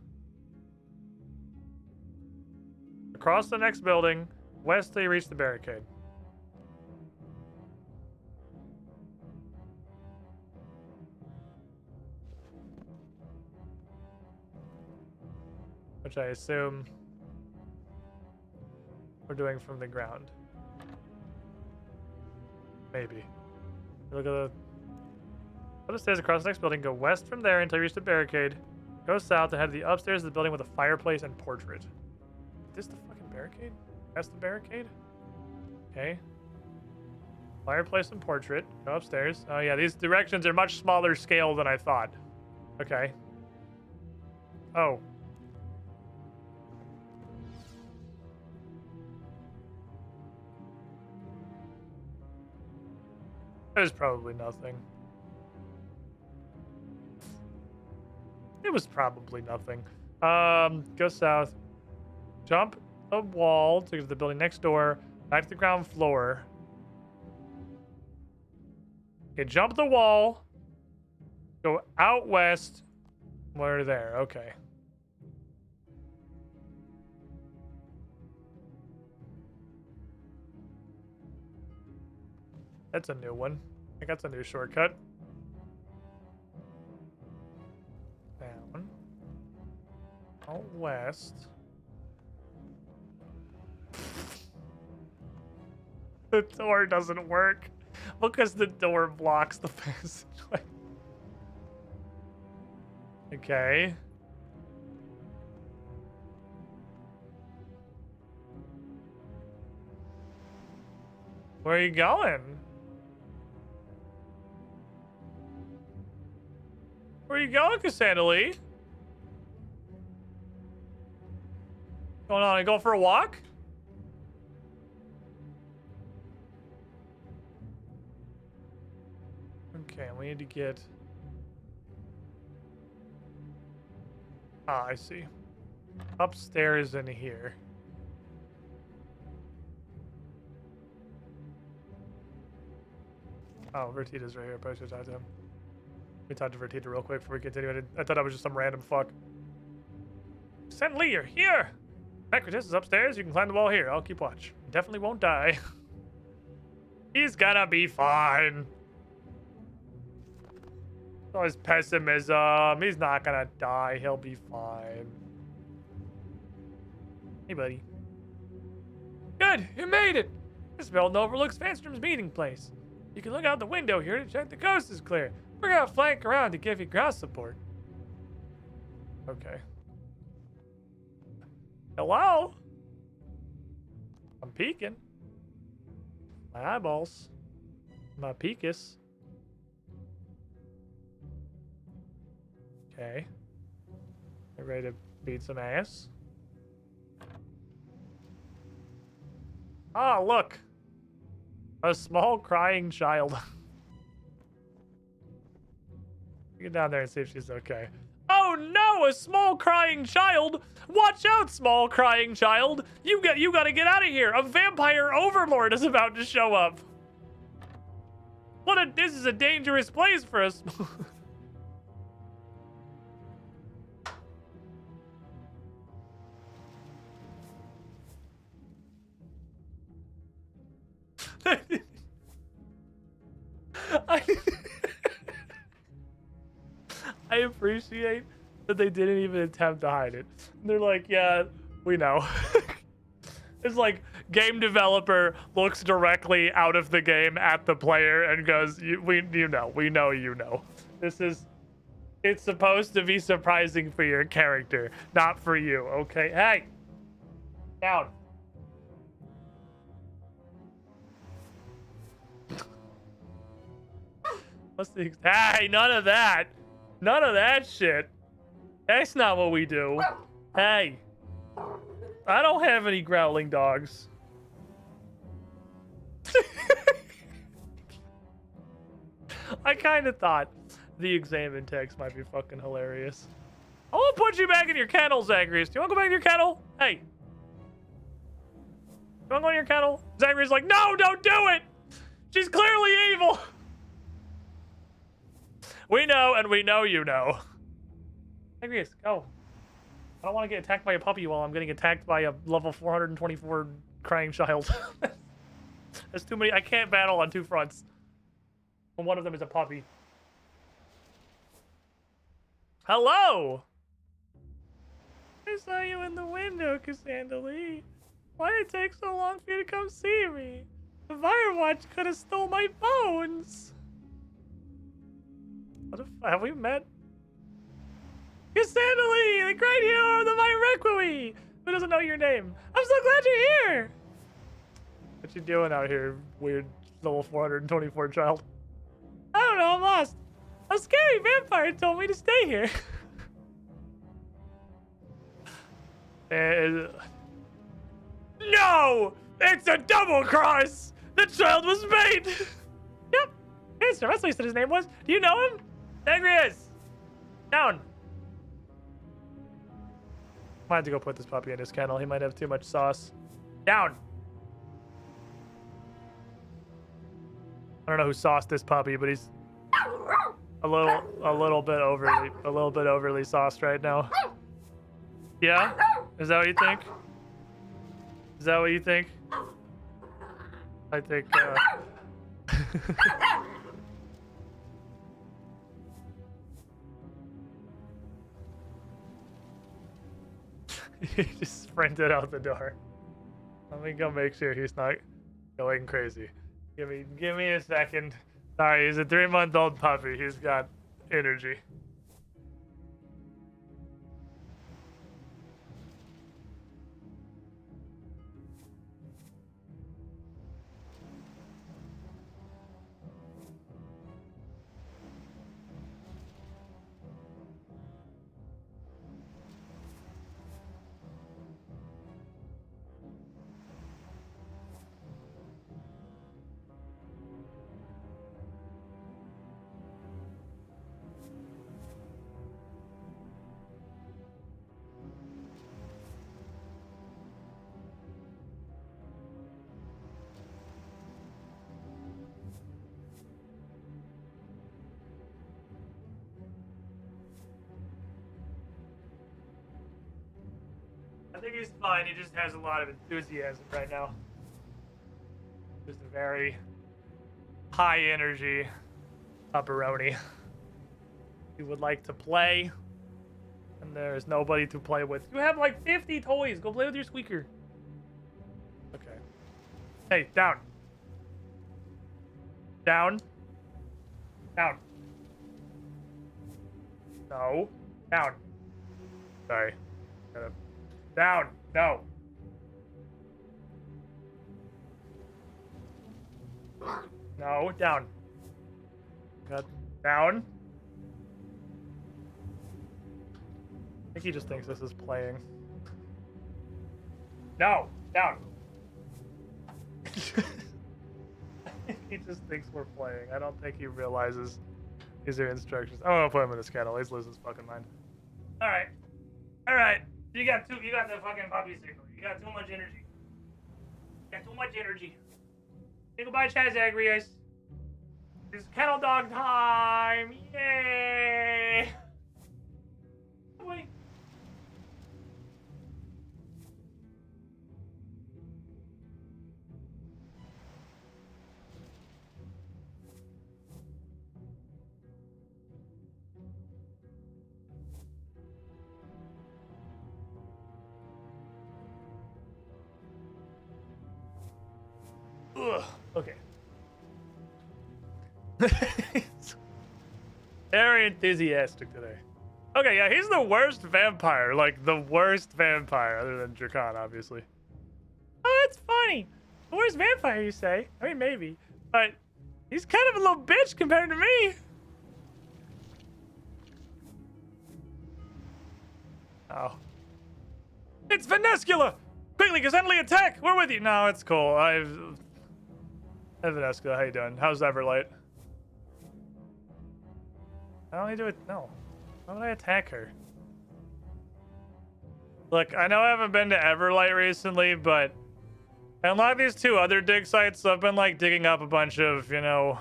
Across the next building. West till you reach the barricade. Which I assume we're doing from the ground. Maybe. Look at the... Go upstairs across the next building. Go west from there until you reach the barricade. Go south and head to the upstairs of the building with a fireplace and portrait. Is this the fucking barricade? That's the barricade? Okay. Fireplace and portrait. Go upstairs. Oh yeah, these directions are much smaller scale than I thought. Okay. Oh. There's probably nothing. It was probably nothing. Go south. Jump a wall to get to the building next door. Back to the ground floor. Okay, jump the wall. Go out west. We're there. Okay. That's a new one. I think that's a new shortcut. Down. Out west. The door doesn't work because the door blocks the passageway. Okay. Where are you going? Where are you going, Cassandra Lee? Going on? You going for a walk? Okay, we need to get... Ah, I see. Upstairs in here. Oh, Vertita's right here. Probably should talk to him. Let me talk to Vertita real quick before we continue. I thought I was just some random fuck. Sen Lee, you're here! Macrotis is upstairs. You can climb the wall here. I'll keep watch. Definitely won't die. He's gonna be fine. All his pessimism. He's not gonna die. He'll be fine. Hey, buddy. Good. You made it. This building overlooks Fanstrom's meeting place. You can look out the window here to check the coast is clear. We're gonna flank around to give you ground support. Okay. Hello? I'm peeking. My eyeballs. My peekus. Okay. Get ready to beat some ass. Ah, look. A small crying child. Get down there and see if she's okay. Oh no, a small crying child! Watch out, small crying child! You gotta get out of here! A vampire overlord is about to show up! This is a dangerous place for us. I appreciate that they didn't even attempt to hide it. They're like, yeah, we know. It's like game developer looks directly out of the game at the player and goes, we know you know. It's supposed to be surprising for your character, not for you, okay? Hey, Down. What's the... Hey, none of that. None of that shit. That's not what we do. Hey. I don't have any growling dogs. I kind of thought the examine text might be fucking hilarious. I want to put you back in your kennel, Zagreus. Do you want to go back in your kennel? Hey. You want to go in your kennel? Zagreus like, no, don't do it. She's clearly evil. We know, and we know you know. Zagreus, go. I don't want to get attacked by a puppy while I'm getting attacked by a level 424 crying child. There's too many. I can't battle on two fronts. And one of them is a puppy. Hello! I saw you in the window, Cassandra Lee. Why did it take so long for you to come see me? The Firewatch could have stole my bones. What the f- have we met? Cassandra Lee, the great hero of the My Requiem! Who doesn't know your name? I'm so glad you're here! What you doing out here, weird level 424 child? I don't know, I'm lost. A scary vampire told me to stay here. No! It's a double cross! The child was made! Yep. Yes, that's what he said his name was. Do you know him? Zagreus! Down. Might have to go put this puppy in his kennel. He might have too much sauce. Down. I don't know who sauced this puppy, but he's a little bit overly sauced right now. Yeah? Is that what you think? Is that what you think? I think, he just sprinted out the door. Let me go make sure he's not going crazy. Give me a second. Sorry, he's a 3-month-old puppy. He's got energy. I think he's fine. He just has a lot of enthusiasm right now. Just a very high energy pepperoni. He would like to play, and there's nobody to play with. You have like 50 toys. Go play with your squeaker. Okay. Hey, down. Down. Down. No. Down. Sorry. Down. No. No. Down. Good. Down. I think he just thinks this is playing. No. Down. He just thinks we're playing. I don't think he realizes these are instructions. I'm gonna put him in his kennel. He's losing his fucking mind. Alright. Alright. You got the fucking puppy signal. You got too much energy. You got too much energy. Say goodbye, Chaz Zagreus. It's kennel dog time. Yay! Wait. Ugh, okay. Very enthusiastic today. Okay, yeah, he's the worst vampire. Like, the worst vampire, other than Drakan, obviously. Where's vampire, you say? I mean, maybe. But he's kind of a little bitch compared to me. Oh. It's Venescula! Quickly, Gazendly, attack! We're with you! No, it's cool. Hey, Venescula, how you doing? How's Everlight? I don't need to... No. Why would I attack her? Look, I know I haven't been to Everlight recently, but... I unlocked these 2 other dig sites, so I've been, like, digging up a bunch of, you know...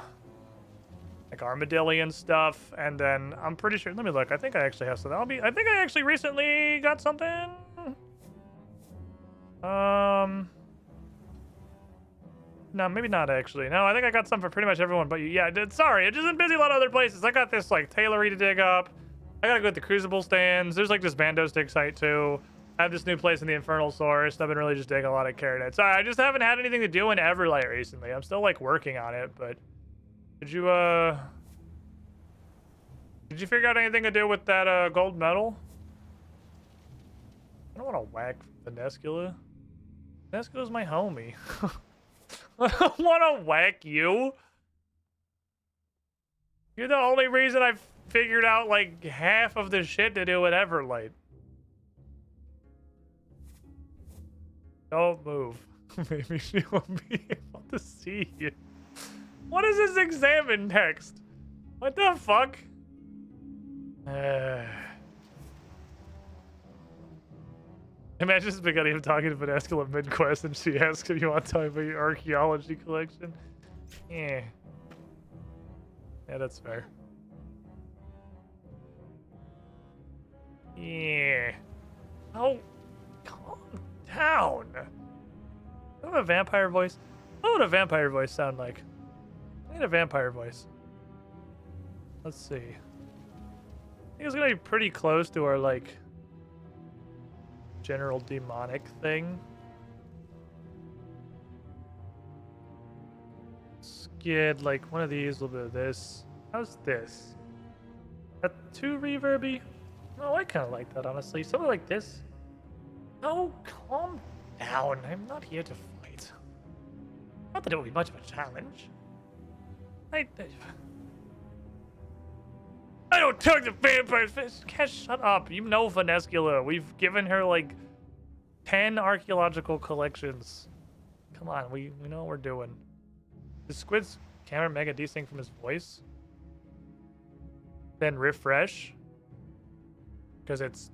like, armadillion stuff, and then I'm pretty sure... Let me look. I think I actually have something. I think I actually recently got something... No, maybe not actually. No, I think I got some for pretty much everyone but you. Yeah, I did. Sorry, I've just been busy a lot of other places. I got this, like, tailory to dig up. I gotta go with the Crucible stands. There's, like, this Bandos dig site, too. I have this new place in the Infernal Source. I've been really just digging a lot of Carronet. Sorry, I just haven't had anything to do in Everlight recently. I'm still, like, working on it, but... Did you figure out anything to do with that, gold medal? I don't want to whack Venescula. Venescula's my homie. I don't want to whack you. You're the only reason I've figured out, like, half of the shit to do at Everlight. Don't move. Maybe she won't be able to see you. What is this examine text? What the fuck? Imagine Spaghetti him talking to Venescula mid-quest and she asks if you want to talk about your archaeology collection. Yeah. Yeah, that's fair. Yeah. Oh, calm down. What would a vampire voice? What would a vampire voice sound like? I need a vampire voice. Let's see. I think it's gonna be pretty close to our, like, general demonic thing. Let's get, like, one of these, a little bit of this. How's this? That too reverby? Oh, I kind of like that, honestly. Something like this. Oh, calm down. I'm not here to fight. Not that it will be much of a challenge. I don't talk to vampires. Can't shut up. You know Venescula. We've given her like 10 archaeological collections. Come on, we know what we're doing. Is Squid's camera mega desync from his voice? Then refresh. Because it's...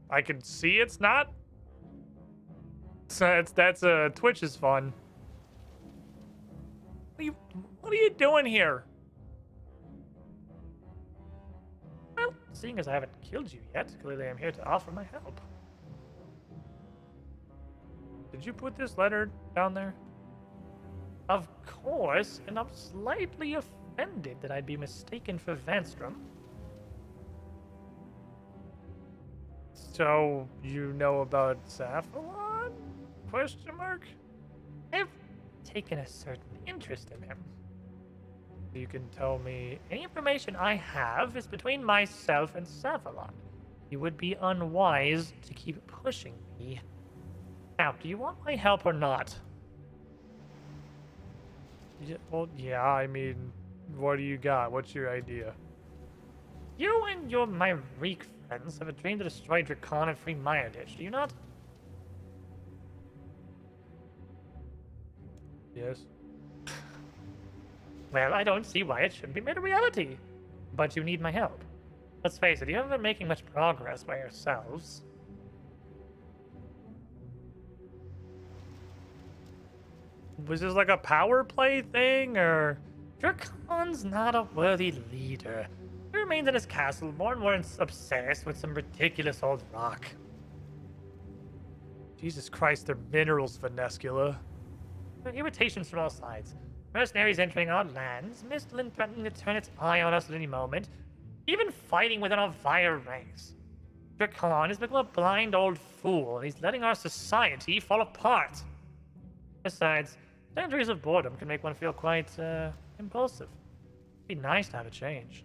I can see it's not. So that's Twitch is fun. What are you doing here? Well, seeing as I haven't killed you yet, clearly I'm here to offer my help. Did you put this letter down there? Of course, and I'm slightly offended that I'd be mistaken for Vanstrom. So, you know about Cephalon? Question mark? I've taken a certain interest in him. You can tell me any information I have is between myself and Cephalon. You would be unwise to keep pushing me. Now, do you want my help or not? Yeah, well, yeah, I mean, what do you got? What's your idea? You and your Myrique friends have a dream to destroy Drakon and free Mayaditch, do you not? Yes. Well, I don't see why it shouldn't be made a reality. But you need my help. Let's face it, you haven't been making much progress by yourselves. Was this like a power play thing, or... Drakon's not a worthy leader. He remains in his castle, more and more obsessed with some ridiculous old rock. Jesus Christ, they're minerals, Venescula. Irritations from all sides. Mercenaries entering our lands, Mistland threatening to turn its eye on us at any moment, even fighting within our Vire ranks. Drakon has become a blind old fool, and he's letting our society fall apart. Besides, centuries of boredom can make one feel quite, impulsive. It'd be nice to have a change.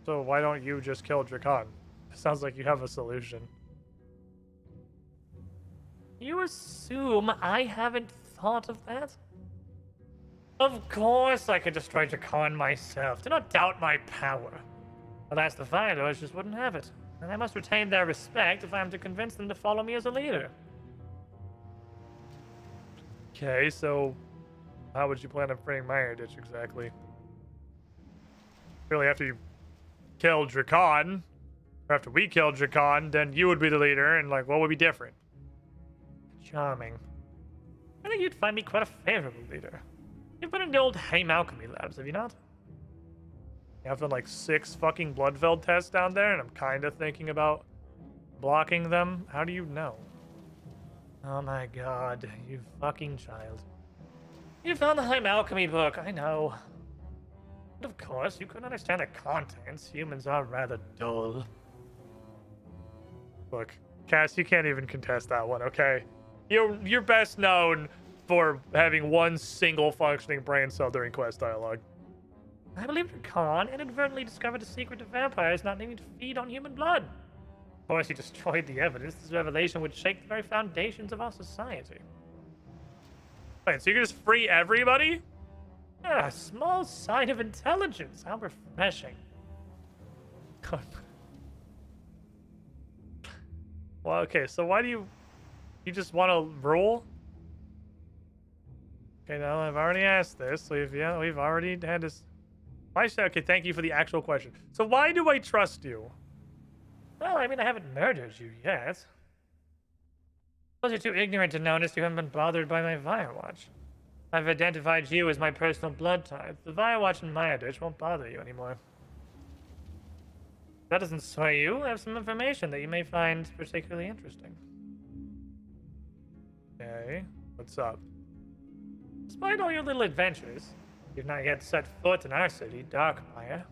So why don't you just kill Drakon? It sounds like you have a solution. You assume I haven't thought of that? Of course I could destroy Drakon myself. Do not doubt my power. Alas, the Fire Lords just wouldn't have it. And I must retain their respect if I am to convince them to follow me as a leader. Okay, so how would you plan on freeing Mayerditch exactly? Really, after you kill Drakon, or after we kill Drakon, then you would be the leader, and like, what would be different? Charming. I think you'd find me quite a favorable leader. You've been in the old Heim Alchemy labs, have you not? I've done like 6 fucking Bloodfeld tests down there, and I'm kind of thinking about blocking them. How do you know? Oh my god, you fucking child. You found the Heim Alchemy book, I know. But of course, you couldn't understand the contents. Humans are rather dull. Look, Cass, you can't even contest that one, okay? You're best known for having one single functioning brain cell during quest dialogue. I believe Khan inadvertently discovered the secret to vampires not needing to feed on human blood. Of course, he destroyed the evidence. This revelation would shake the very foundations of our society. Wait, so you can just free everybody? Ah, a small sign of intelligence. How refreshing. Well, okay, so why do you just want to rule? Okay, now I've already asked this, so we've already had this. Why should, okay, thank you for the actual question. So why do I trust you? Well, I mean, I haven't murdered you yet. Suppose you're too ignorant to notice you haven't been bothered by my Firewatch. I've identified you as my personal blood type. The Firewatch and Mayerditch won't bother you anymore. If that doesn't sway you, I have some information that you may find particularly interesting. Okay, what's up? Despite all your little adventures, you've not yet set foot in our city, Darkmire.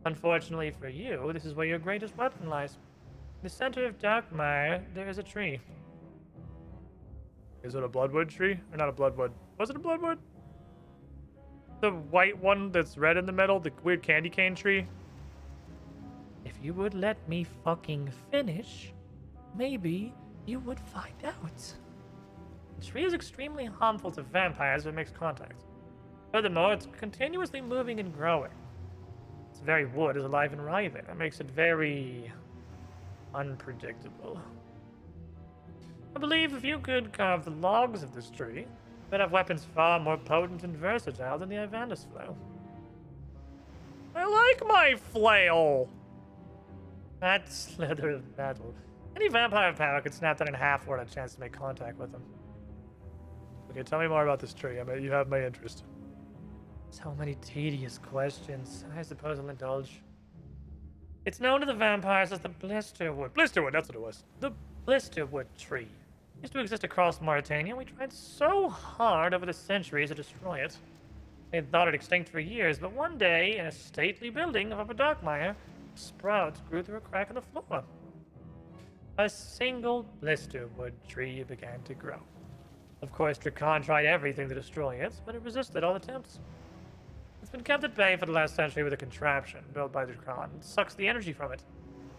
Unfortunately for you, this is where your greatest weapon lies. In the center of Darkmire, there is a tree. Is it a Bloodwood tree? Or not a Bloodwood? Was it a Bloodwood? The white one that's red in the middle, the weird candy cane tree? If you would let me fucking finish, maybe you would find out. The tree is extremely harmful to vampires when it makes contact. Furthermore, it's continuously moving and growing. Its very wood is alive and writhing. That makes it very unpredictable. I believe if you could carve the logs of this tree, you would have weapons far more potent and versatile than the Ivandis flail. I like my flail! That slither of metal. Any vampire power could snap that in half were it a chance to make contact with them. Okay, tell me more about this tree. I mean, you have my interest. So many tedious questions. I suppose I'll indulge. It's known to the vampires as the Blisterwood. Blisterwood, that's what it was. The Blisterwood tree. It used to exist across Mauritania. We tried so hard over the centuries to destroy it. They had thought it extinct for years, but one day, in a stately building of Upper Darkmire, sprouts grew through a crack in the floor. A single Blisterwood tree began to grow. Of course, Drakon tried everything to destroy it, but it resisted all attempts. It's been kept at bay for the last century with a contraption built by Drakon. It sucks the energy from it.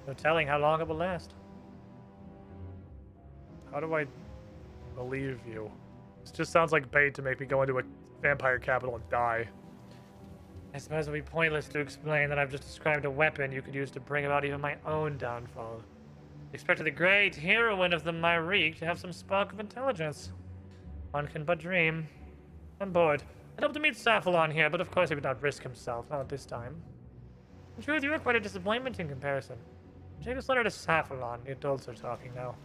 No telling how long it will last. How do I believe you? This just sounds like bait to make me go into a vampire capital and die. I suppose it would be pointless to explain that I've just described a weapon you could use to bring about even my own downfall. I expected the great heroine of the Myrique to have some spark of intelligence. One can but dream. I'm bored. I'd hope to meet Saphalon here, but of course he would not risk himself, not at this time. In truth, you are quite a disappointment in comparison. Take this letter to Saphalon. The adults are talking now.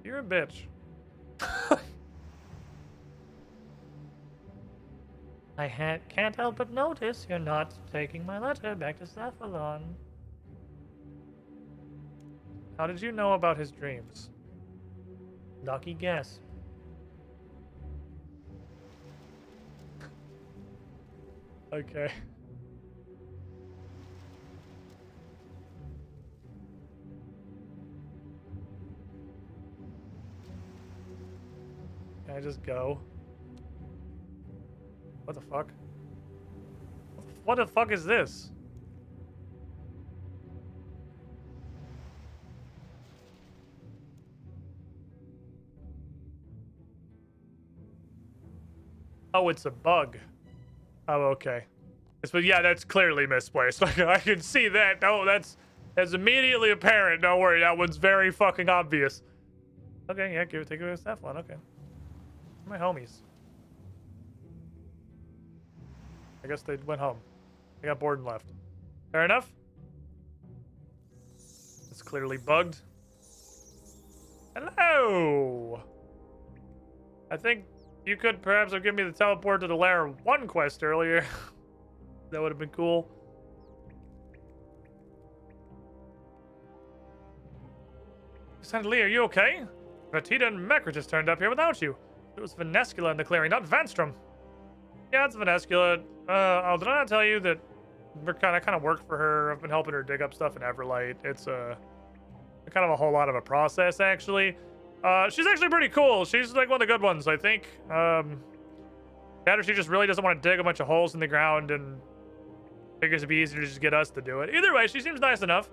You're a bitch. I can't help but notice you're not taking my letter back to Saphalon. How did you know about his dreams? Lucky guess. Okay. Can I just go? What the fuck? What the fuck is this? Oh, it's a bug. Oh, okay. But yeah, that's clearly misplaced. I can see that. No, that's immediately apparent. Don't worry, that one's very fucking obvious. Okay, yeah, take it with that one. Okay. My homies. I guess they went home. They got bored and left. Fair enough. It's clearly bugged. Hello! I think you could perhaps have given me the teleport to the Lair 1 quest earlier. That would have been cool. Senator Lee, are you okay? Vatita and Mekra just turned up here without you. It was Venescula in the clearing, not Vanstrom. Yeah, it's Venescula. Did I not tell you that I kind of work for her? I've been helping her dig up stuff in Everlight. It's kind of a whole lot of a process, actually. She's actually pretty cool. She's like one of the good ones, I think. She just really doesn't want to dig a bunch of holes in the ground and figures it'd be easier to just get us to do it. Either way, she seems nice enough.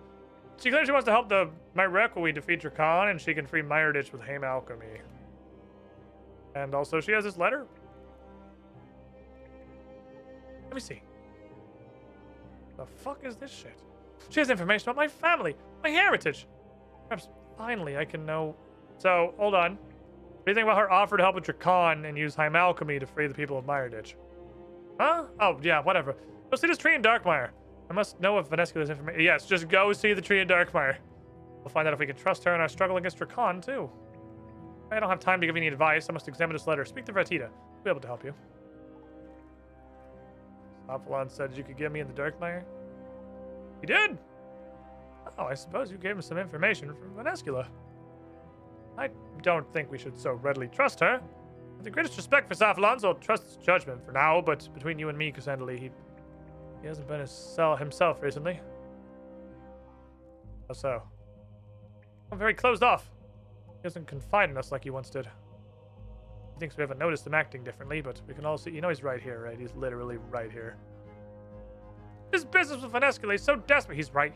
She claims she wants to help my Requiem defeat Drakan, and she can free Meyerditch with Haim Alchemy. And also, she has this letter. Let me see. The fuck is this shit? She has information about my family, my heritage. Perhaps finally I can know. So, hold on. What do you think about her offer to help with Drakan and use Haim Alchemy to free the people of Meyerditch? Huh? Oh, yeah, whatever. Go see this tree in Darkmire. I must know if Venescula's information. Yes, just go see the tree in Darkmire. We'll find out if we can trust her in our struggle against Drakan, too. I don't have time to give you any advice. I must examine this letter. Speak to Vatita. I'll be able to help you. Apollon said you could get me in the Darkmire. You did? Oh, I suppose you gave him some information from Venescula. I don't think we should so readily trust her. With the greatest respect for Saffalon, so I'll trust his judgment for now, but between you and me, Cassandra, he hasn't been himself recently. How so? I'm very closed off. He doesn't confide in us like he once did. He thinks we haven't noticed him acting differently, but we can all see. You know he's right here, right? He's literally right here. His business with Venescula is so desperate. He's right.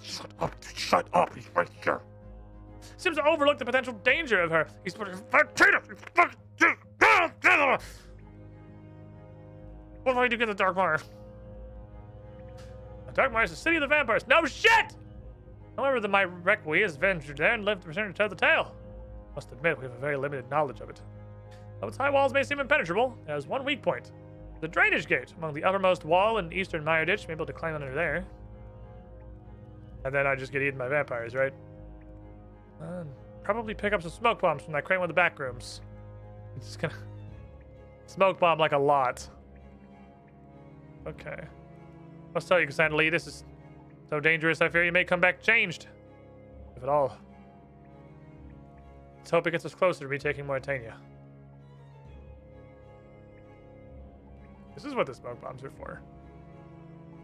Shut up. Shut up. He's right here. Seems to overlook the potential danger of her. He's putting Vatita. What do I do get the Darkmire? The Darkmire is the city of the vampires. No shit! However, my Requiem has ventured there and lived to return to tell the tale. Must admit, we have a very limited knowledge of it. Though its high walls may seem impenetrable, it has one weak point. The drainage gate among the uppermost wall and eastern Meyerditch. Maybe able to climb under there. And then I just get eaten by vampires, right? Probably pick up some smoke bombs from that crate with the back rooms. I'm just gonna smoke bomb like a lot. Okay. Must tell you, Cassandra Lee, this is so dangerous. I fear you may come back changed, if at all. Let's hope it gets us closer to retaking Mauritania. This is what the smoke bombs are for.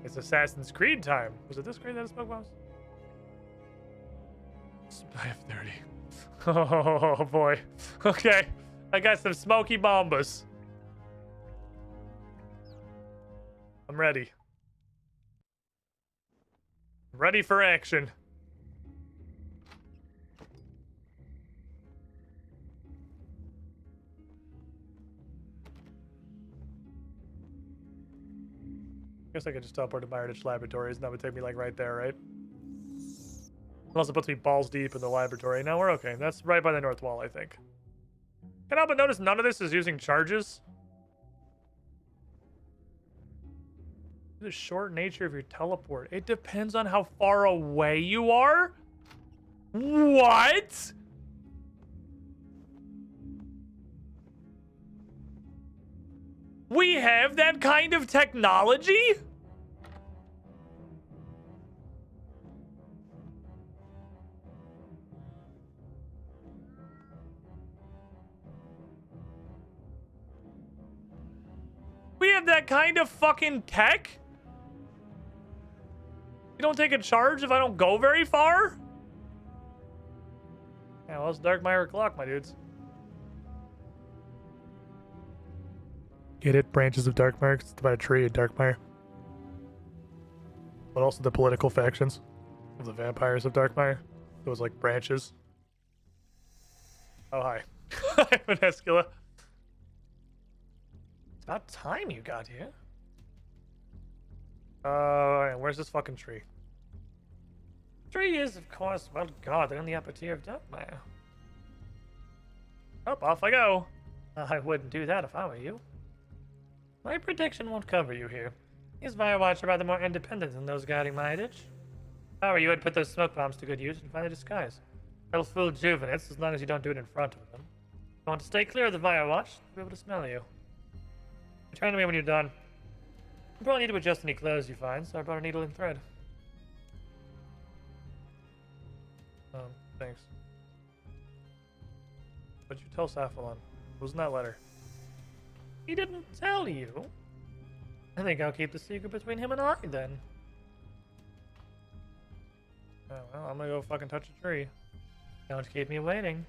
It's Assassin's Creed time. Was it this Creed that had smoke bombs? I have 30. Oh boy. Okay. I got some smoky bombas. I'm ready. Ready for action. Guess I could just teleport to Meyerditch Laboratories and that would take me like right there, right? Unless it puts me balls deep in the laboratory. No, we're okay. That's right by the north wall, I think. Can't help but notice none of this is using charges. The short nature of your teleport. It depends on how far away you are? What? We have that kind of technology? We have that kind of fucking tech? You don't take a charge if I don't go very far? Yeah, well, it's Darkmire o'clock, my dudes. Get it? Branches of Darkmire? It's about a tree in Darkmire. But also the political factions of the vampires of Darkmire. Those, like, branches. Oh, hi. Hi, Venescula. About time you got here. And where's this fucking tree? Tree is, of course, well, God, they're in the upper tier of Darkmire. Oh, off I go. I wouldn't do that if I were you. My protection won't cover you here. These Firewatch are rather more independent than those guarding my ditch. If I were you, I'd put those smoke bombs to good use and find a disguise. That'll fool Juvenates as long as you don't do it in front of them. If you want to stay clear of the Firewatch, they'll be able to smell you. Return to me when you're done. You probably need to adjust any clothes you find, so I brought a needle and thread. Thanks. What'd you tell Sapphilon? What was in that letter? He didn't tell you. I think I'll keep the secret between him and I, then. Oh, well, I'm gonna go fucking touch a tree. Don't keep me waiting.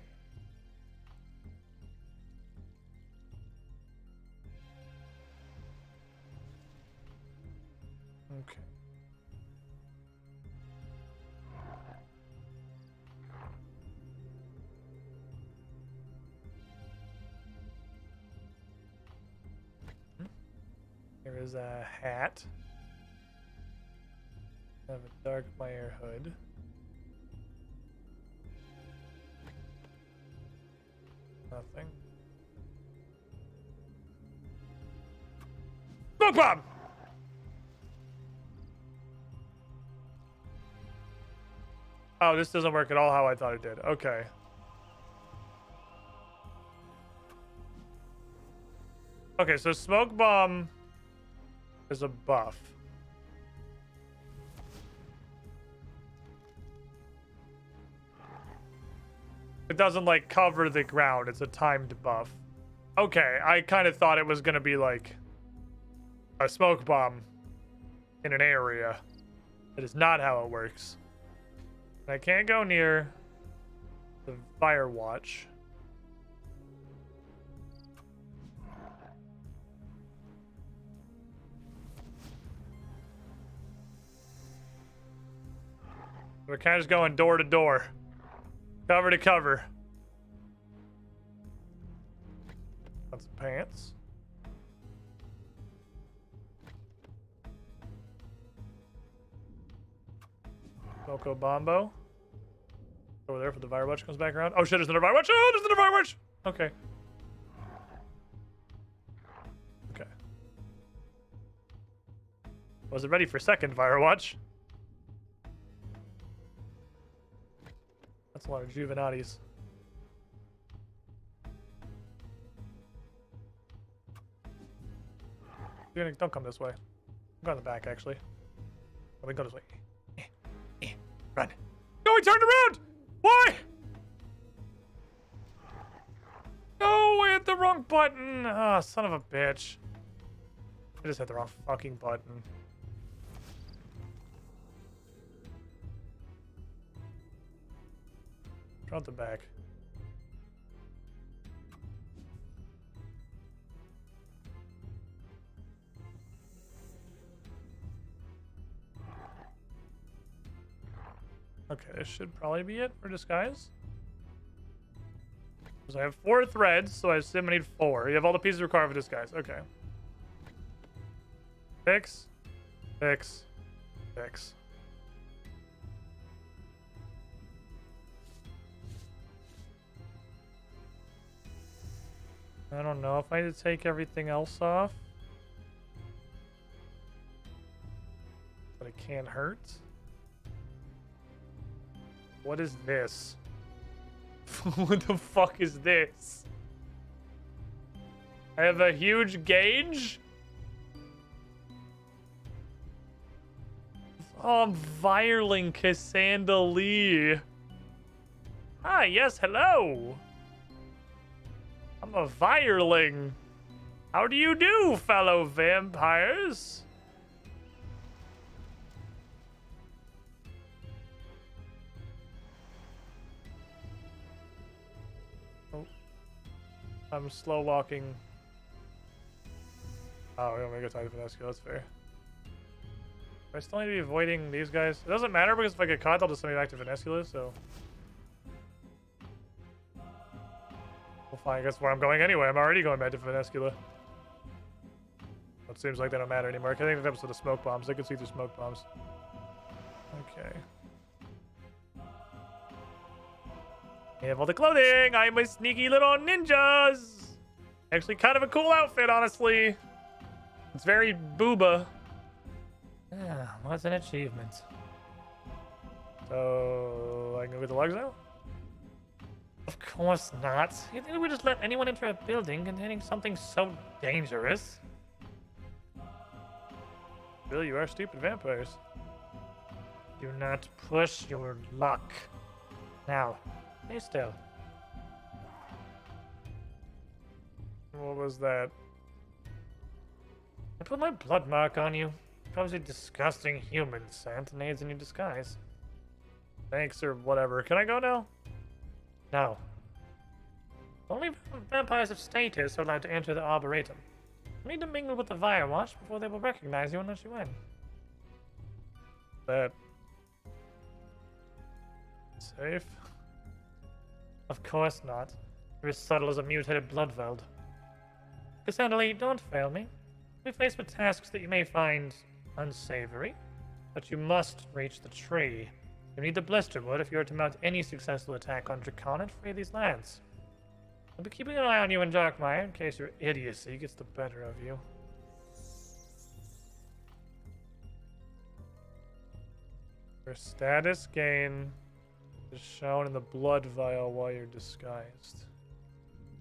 Okay. There is a hat. I have a Darkmire hood. Nothing. Smoke bomb! Oh, this doesn't work at all how I thought it did. Okay. Okay, so smoke bomb is a buff. It doesn't, like, cover the ground. It's a timed buff. Okay, I kind of thought it was going to be, like, a smoke bomb in an area. That is not how it works. And I can't go near the Firewatch. We're kind of just going door to door. Cover to cover. Got some pants. Moco Bombo. Over there for the Firewatch comes back around. Oh shit, there's another Firewatch! Oh, there's another Firewatch! Okay. Okay. Wasn't ready for second Firewatch. That's a lot of Juvenatis. Don't come this way. I'm going in the back, actually. Let me go this way. Run. No, he turned around! Why? No, I hit the wrong button. Ah, son of a bitch. I just hit the wrong fucking button. Front and back. Okay, this should probably be it for disguise. So I have 4 threads, so I assume I need 4. You have all the pieces required for disguise. Okay. Fix. Fix. Fix. I don't know if I need to take everything else off. But it can't hurt. What is this? What the fuck is this? I have a huge gauge? Oh, I'm Virling Cassandra Lee. Ah, yes, hello. I'm a Virling. How do you do, fellow vampires? Oh. I'm slow walking. Oh, we don't make a time for that skill, that's fair. I still need to be avoiding these guys. It doesn't matter because if I get caught, I'll just send me back to Venescula, so. Well, fine, I guess where I'm going anyway. I'm already going back to Venescula. It seems like they don't matter anymore. I think that was the smoke bombs. I can see through smoke bombs. Okay. We have all the clothing. I'm a sneaky little ninjas. Actually, kind of a cool outfit, honestly. It's very booba. Yeah, what's an achievement? So, I can go get the lugs now? Of course not. You think we would just let anyone enter a building containing something so dangerous? Bill, you are stupid vampires. Do not push your luck. Now, stay still. What was that? I put my blood mark on you. Probably a disgusting human scent and aids in your disguise. Thanks or whatever. Can I go now? No. Only vampires of status are allowed to enter the Arboretum. You need to mingle with the Firewatch before they will recognize you and let you in. That... safe? Of course not. You're as subtle as a mutated bloodveld. Cassandra, don't fail me. Be faced with tasks that you may find unsavory, but you must reach the tree. You need the Blisterwood if you are to mount any successful attack on Dracon and free these lands. I'll be keeping an eye on you in Darkmire in case your idiocy gets the better of you. Your status gain is shown in the blood vial while you're disguised.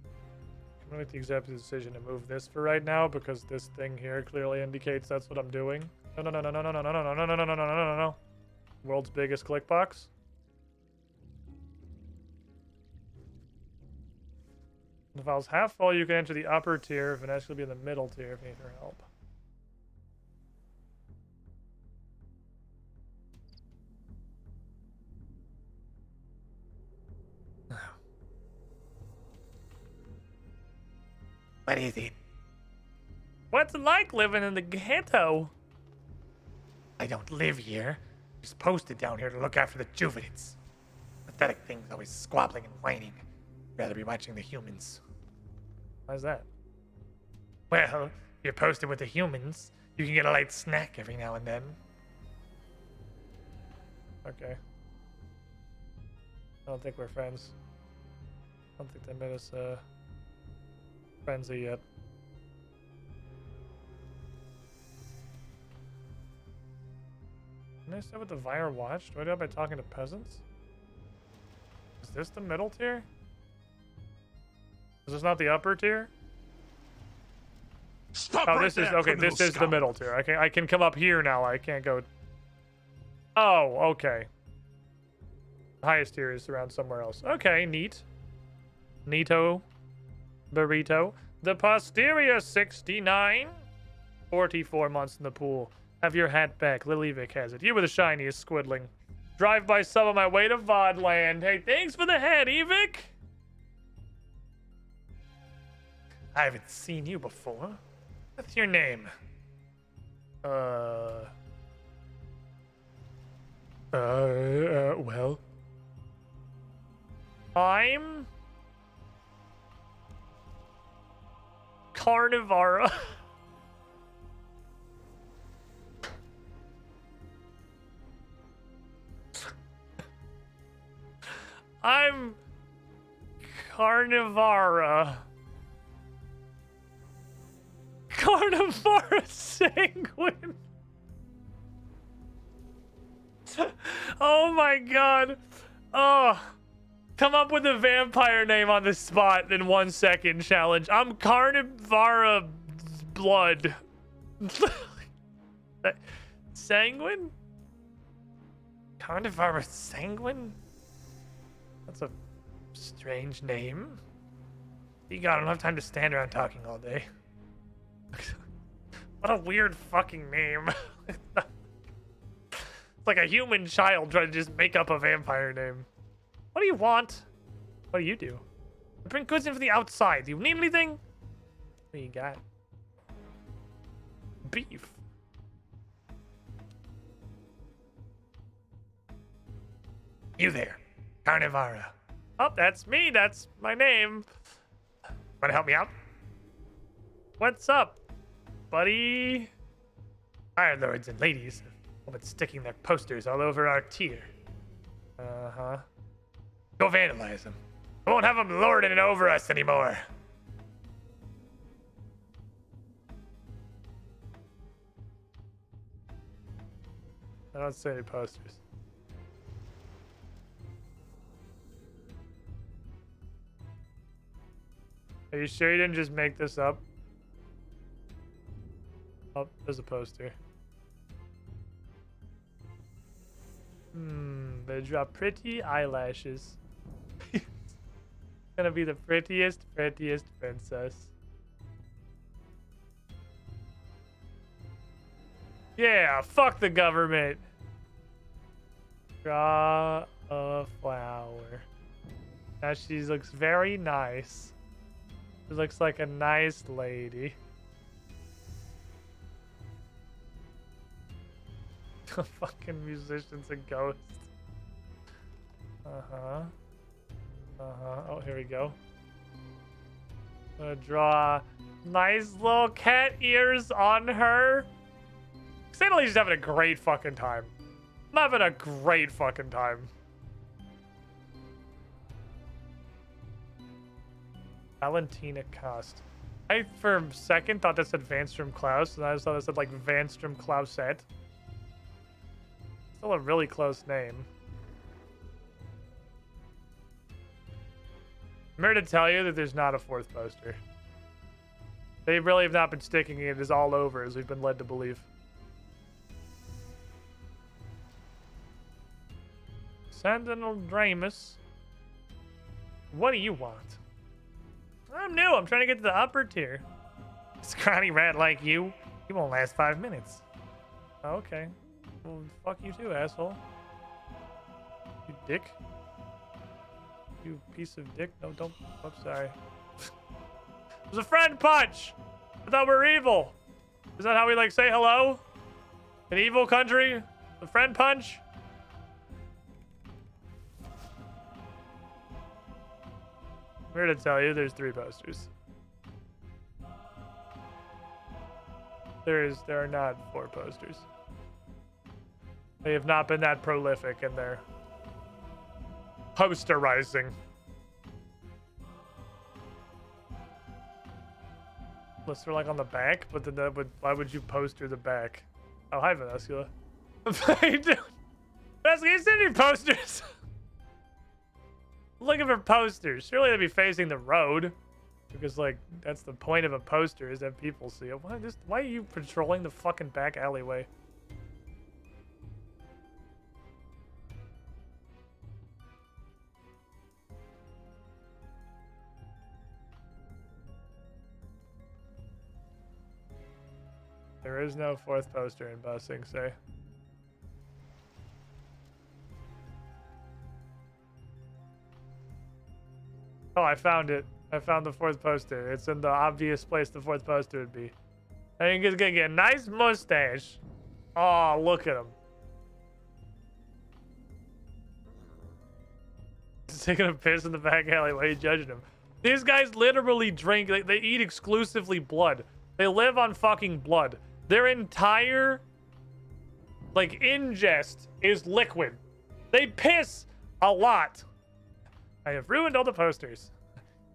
I'm gonna make the executive decision to move this for right now because this thing here clearly indicates that's what I'm doing. No, no, no, no, no, no, no, no, no, no, no, no, no, no, no, no. World's biggest click box. The vial's half full. You can enter the upper tier. Vanessa will be in the middle tier if you need her help. What is it? What's it like living in the ghetto? I don't live here. I'm just posted down here to look after the juvenites. Pathetic things always squabbling and whining. Rather be watching the humans. Why's that? Well, you're posted with the humans. You can get a light snack every now and then. Okay. I don't think we're friends. I don't think they made us, frenzy yet. Can I start with the Vire Watch? Do I do that by talking to peasants? Is this the middle tier? Is this not the upper tier? Stop oh, right this is there, okay. This is the middle tier. I can come up here now. I can't go. Oh, okay. The highest tier is around somewhere else. Okay, neat. Neato. Burrito. The posterior 69. 44 months in the pool. Have your hat back. Lilyvic has it. You were the shiniest, Squidling. Drive by some on my way to Vodland. Hey, thanks for the hat, Evic. I haven't seen you before. What's your name? Well. I'm... Carnivara. I'm... Carnivara. Carnivora Sanguine. Oh my god. Oh. Come up with a vampire name on the spot in 1 second challenge. I'm Carnivora Blood. Sanguine? Carnivora Sanguine? That's a strange name. You got enough time to stand around talking all day. What a weird fucking name. It's like a human child trying to just make up a vampire name. What do you want? What do you do? I bring goods in from the outside. Do you need anything? What do you got? Beef. You there, Carnivara. Oh, that's me. That's my name. Want to help me out? What's up? buddy. Fire lords and ladies have been sticking their posters all over our tier. Uh-huh. Go vandalize them. I won't have them lording it over us anymore. I don't see any posters. Are you sure you didn't just make this up? Oh, there's a poster. They draw pretty eyelashes. Gonna be the prettiest princess. Yeah, fuck the government. Draw a flower. Now she looks very nice. She looks like a nice lady. The fucking musician's a ghost. Uh-huh. Uh-huh. Oh, here we go. I'm gonna draw nice little cat ears on her. Stanley's having a great fucking time. I'm having a great fucking time. Valentina Cost. I, for a second, thought that said Vanstrom Klaus, and I just thought it said, like, Vanstrom Clausette. Still a really close name. I'm here to tell you that there's not a fourth poster. They really have not been sticking it as all over as we've been led to believe. Sentinel Dramus. What do you want? I'm new. I'm trying to get to the upper tier. Scrawny rat like you, he won't last 5 minutes. Okay. Well, fuck you too, asshole. You dick. You piece of dick. No, don't. I'm sorry. It was a friend punch. I thought we were evil. Is that how we like say hello? An evil country? The friend punch? I'm here to tell you there's 3 posters. There are not 4 posters. They have not been that prolific in their posterizing. Unless they're like on the back, but then that would, why would you poster the back? Oh, hi, Vanessa. How you doing? Vanessa, you send me posters. Looking for posters. Surely they'd be facing the road. Because, like, that's the point of a poster, is that people see it. Why are you patrolling the fucking back alleyway? There is no 4th poster in busing, say. Oh, I found it. I found the 4th poster. It's in the obvious place the 4th poster would be. I think he's gonna get a nice mustache. Oh, look at him. He's taking a piss in the back alley. Why are you judging him? These guys literally drink. They eat exclusively blood. They live on fucking blood. Their entire, like, ingest is liquid. They piss a lot. I have ruined all the posters.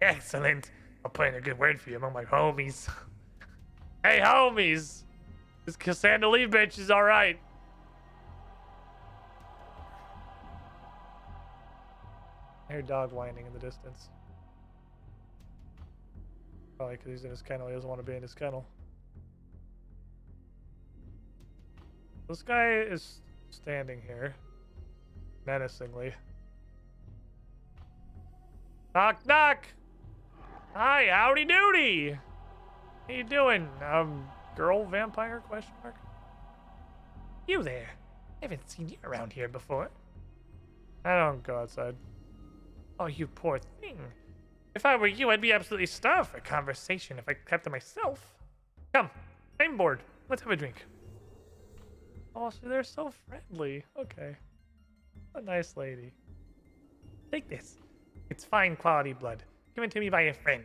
Excellent. I'll put in a good word for you among my homies. Hey, homies. This Cassandra Lee bitch is alright. I hear dog whining in the distance. Probably because he's in his kennel. He doesn't want to be in his kennel. This guy is standing here menacingly. Knock, knock. Hi, howdy doody. How you doing? Girl vampire, question mark? You there. I haven't seen you around here before. I don't go outside. Oh, you poor thing. If I were you, I'd be absolutely starved for conversation if I kept to myself. Come, I'm bored. Let's have a drink. Oh, so they're so friendly. Okay. A nice lady. Take this. It's fine quality blood. Given to me by a friend.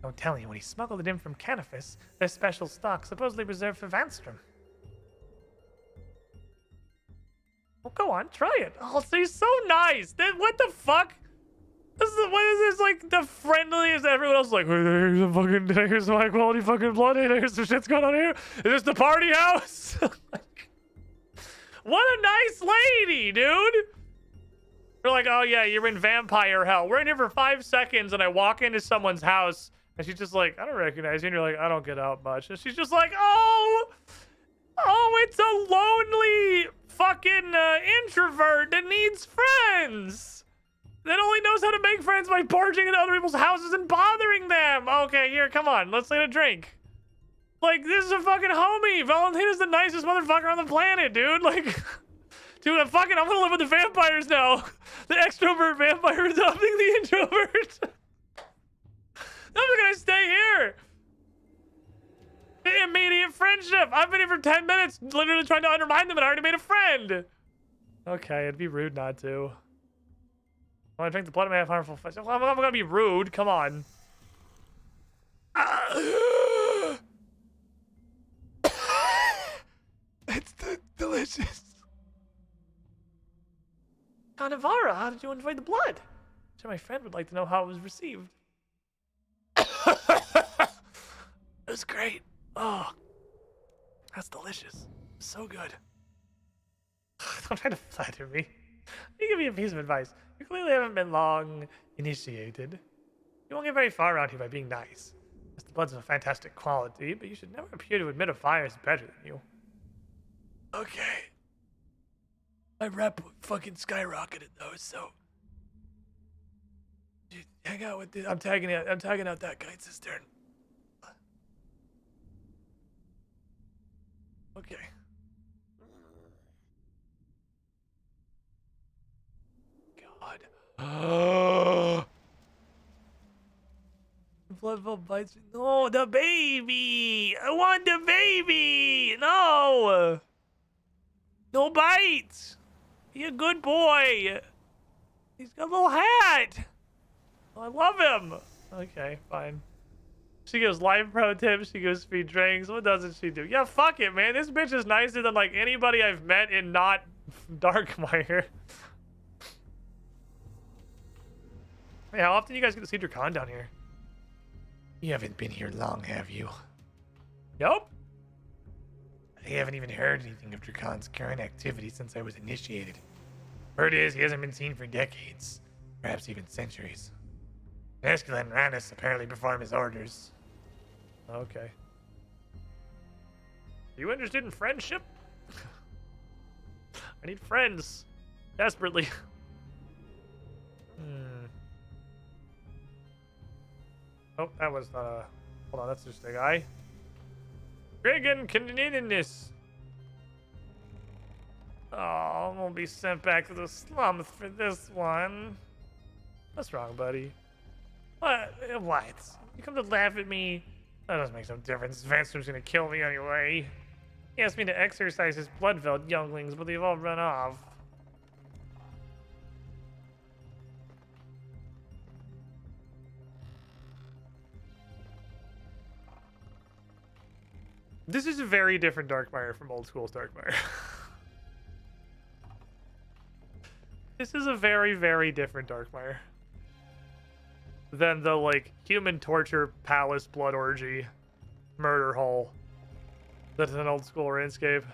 No telling you when he smuggled it in from Canifis, their special stock supposedly reserved for Vanstrom. Well, go on, try it. Oh, he's so nice. What the fuck? What is this, like, the friendliest? Everyone else is like, here's some high quality fucking blood. Here's some shit's going on here. Is this the party house? Like, what a nice lady, dude. They're like, oh yeah, you're in vampire hell. We're in here for 5 seconds, and I walk into someone's house, and she's just like, I don't recognize you. And you're like, I don't get out much. And she's just like, oh, it's a lonely fucking introvert that needs friends. That only knows how to make friends by barging into other people's houses and bothering them. Okay, here, come on. Let's get a drink. Like, this is a fucking homie. Valentina's the nicest motherfucker on the planet, dude. Like, dude, I'm gonna live with the vampires now. The extrovert vampire is helping the introvert. I'm just gonna stay here. Immediate friendship. I've been here for 10 minutes, literally trying to undermine them, and I already made a friend. Okay, it'd be rude not to. I want to drink the blood of my harmful flesh. I'm gonna be rude. Come on. It's delicious. Navarra, how did you enjoy the blood? I'm sure my friend would like to know how it was received. It was great. Oh, that's delicious. So good. Don't try to flatter me. You give me a piece of advice. You clearly haven't been long initiated. You won't get very far around here by being nice. Yes, the blood's of a fantastic quality, but you should never appear to admit a fire is better than you. Okay. My rep fucking skyrocketed though, so dude, hang out with this. I'm tagging out that guy cistern. Okay. God. Blood bites me. No, the baby! I want the baby! No! No bites! He's a good boy! He's got a little hat! Oh, I love him! Okay, fine. She gives life pro tips, she gives free drinks. What doesn't she do? Yeah, fuck it, man. This bitch is nicer than, like, anybody I've met in not Darkmire. Hey, how often do you guys get to see Dracan down here? You haven't been here long, have you? Nope. I haven't even heard anything of Dracan's current activity since I was initiated. Word is he hasn't been seen for decades, perhaps even centuries. Nescula and Ranus apparently perform his orders. Okay. Are you interested in friendship? I need friends. Desperately. Oh, that was not a... Hold on, that's just a guy. Regan Cananinus. Oh, I'm gonna be sent back to the slums for this one. What's wrong, buddy? What? What? You come to laugh at me? That doesn't make some difference. Vanstrom's gonna kill me anyway. He asked me to exorcise his blood-filled younglings, but they've all run off. This is a very different Darkmire from old school's Darkmire. This is a very, very different Darkmire than the, like, human torture palace blood orgy murder hole that's an old school Runescape.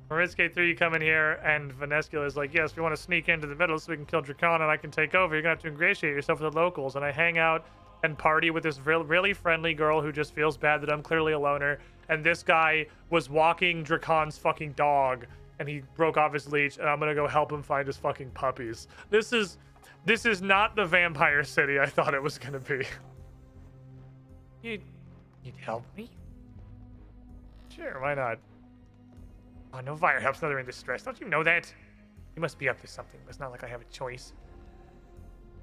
Runescape 3, you come in here and Vanescula is like, yes, we want to sneak into the middle so we can kill Dracan and I can take over. You're gonna have to ingratiate yourself with the locals. And I hang out and party with this really friendly girl who just feels bad that I'm clearly a loner. And this guy was walking Dracan's fucking dog and he broke off his leash and I'm gonna go help him find his fucking puppies. This is not the vampire city I thought it was gonna be. You'd help me? Sure, why not? Oh, no fire helps another in distress. Don't you know that? You must be up to something. It's not like I have a choice.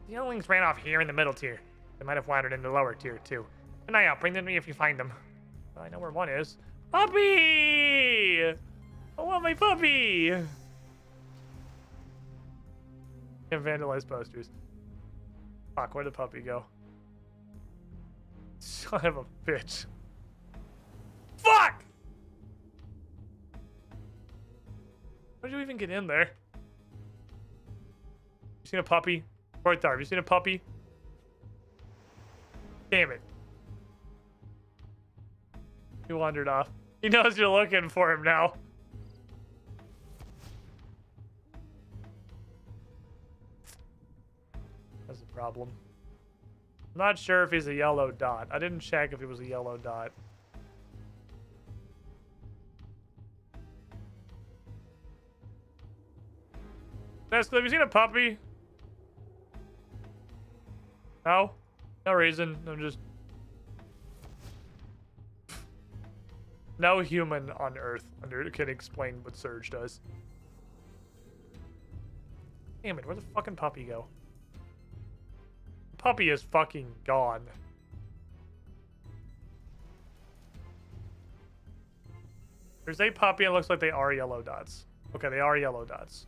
The younglings ran off here in the middle tier. They might have wandered in the lower tier, too. An eye out. Bring them to me if you find them. I know where one is. Puppy! I want my puppy! Can't vandalize posters. Fuck, where'd the puppy go? Son of a bitch. Fuck! How'd you even get in there? You seen a puppy? Right there. Have you seen a puppy? Damn it. He wandered off. He knows you're looking for him now. That's a problem. I'm not sure if he's a yellow dot. I didn't check if he was a yellow dot. Nestle, have you seen a puppy? No? No reason. I'm just... No human on Earth can explain what Surge does. Damn it, where'd the fucking puppy go? The puppy is fucking gone. There's a puppy and it looks like they are yellow dots. Okay, they are yellow dots.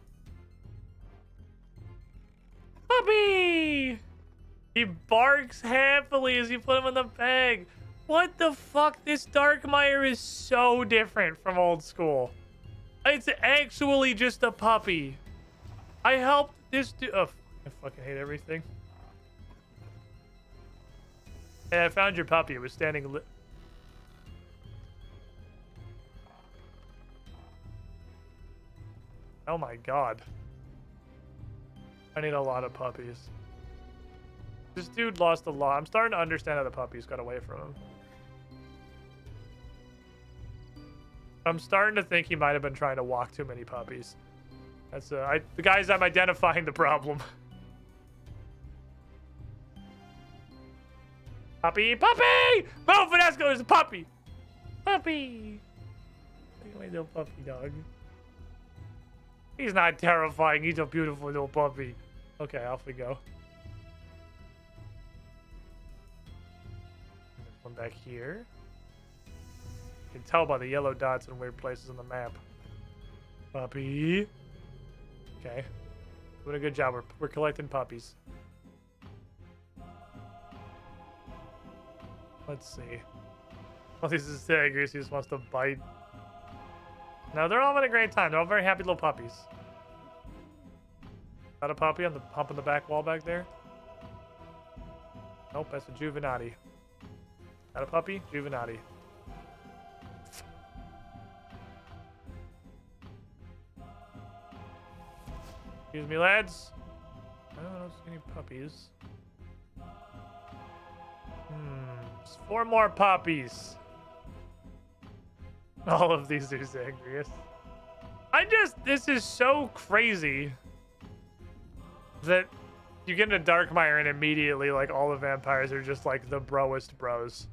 Puppy! He barks happily as you put him in the bag. What the fuck? This Darkmire is so different from old school. It's actually just a puppy. I helped this dude. Oh, I fucking hate everything. Hey, I found your puppy. It was standing Oh my god. I need a lot of puppies. This dude lost a lot. I'm starting to understand how the puppies got away from him. I'm starting to think he might have been trying to walk too many puppies. That's the guys, I'm identifying the problem. Puppy, puppy! Move, Finesco, there's a puppy! Puppy! Look at my little puppy dog. He's not terrifying, he's a beautiful little puppy. Okay, off we go. There's one back here. You can tell by the yellow dots in weird places on the map. Puppy. Okay. Doing a good job. We're collecting puppies. Let's see. Oh, this is Tigris. He just wants to bite. No, they're all having a great time. They're all very happy little puppies. Got a puppy on the hump in the back wall back there? Nope, that's a Juvenati. Got a puppy? Juvenati. Excuse me, lads. I don't see any puppies. There's 4 more puppies. All of these are Zagreus. This is so crazy that you get into Darkmire and immediately, like, all the vampires are just, like, the broest bros.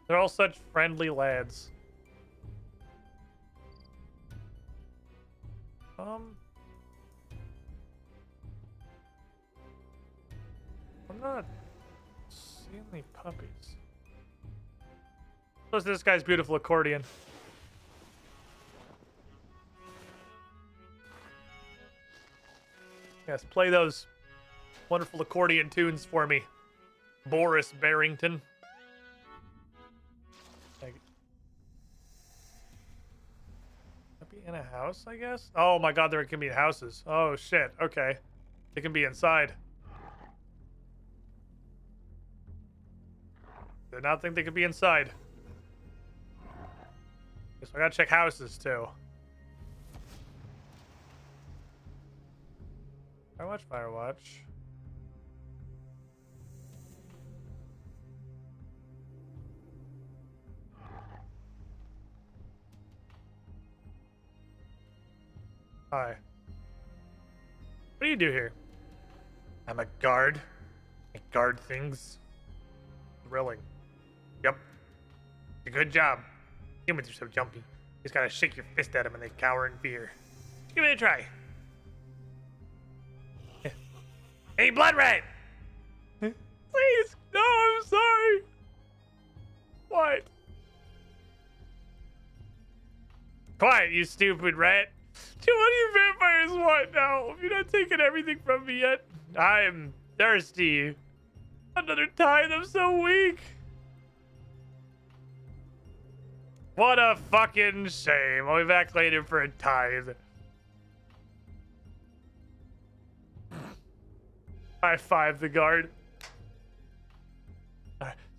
They're all such friendly lads. I'm not seeing any puppies. What's this guy's beautiful accordion? Yes, play those wonderful accordion tunes for me, Boris Barrington. Be in a house, I guess? Oh my god, there can be houses. Oh shit, okay. They can be inside. Did not think they could be inside. Guess I gotta check houses too. Firewatch, Firewatch. Hi. What do you do here? I'm a guard. I guard things. Thrilling. Yep. A good job. Humans are so jumpy. You just gotta shake your fist at them and they cower in fear. Give it a try. Hey, Blood Rat! Please! No, I'm sorry! What? Quiet, you stupid rat! Dude, what do you vampires want now? You're not taking everything from me yet. I'm thirsty. Another tithe. I'm so weak. What a fucking shame. I'll be back later for a tithe. High five the guard.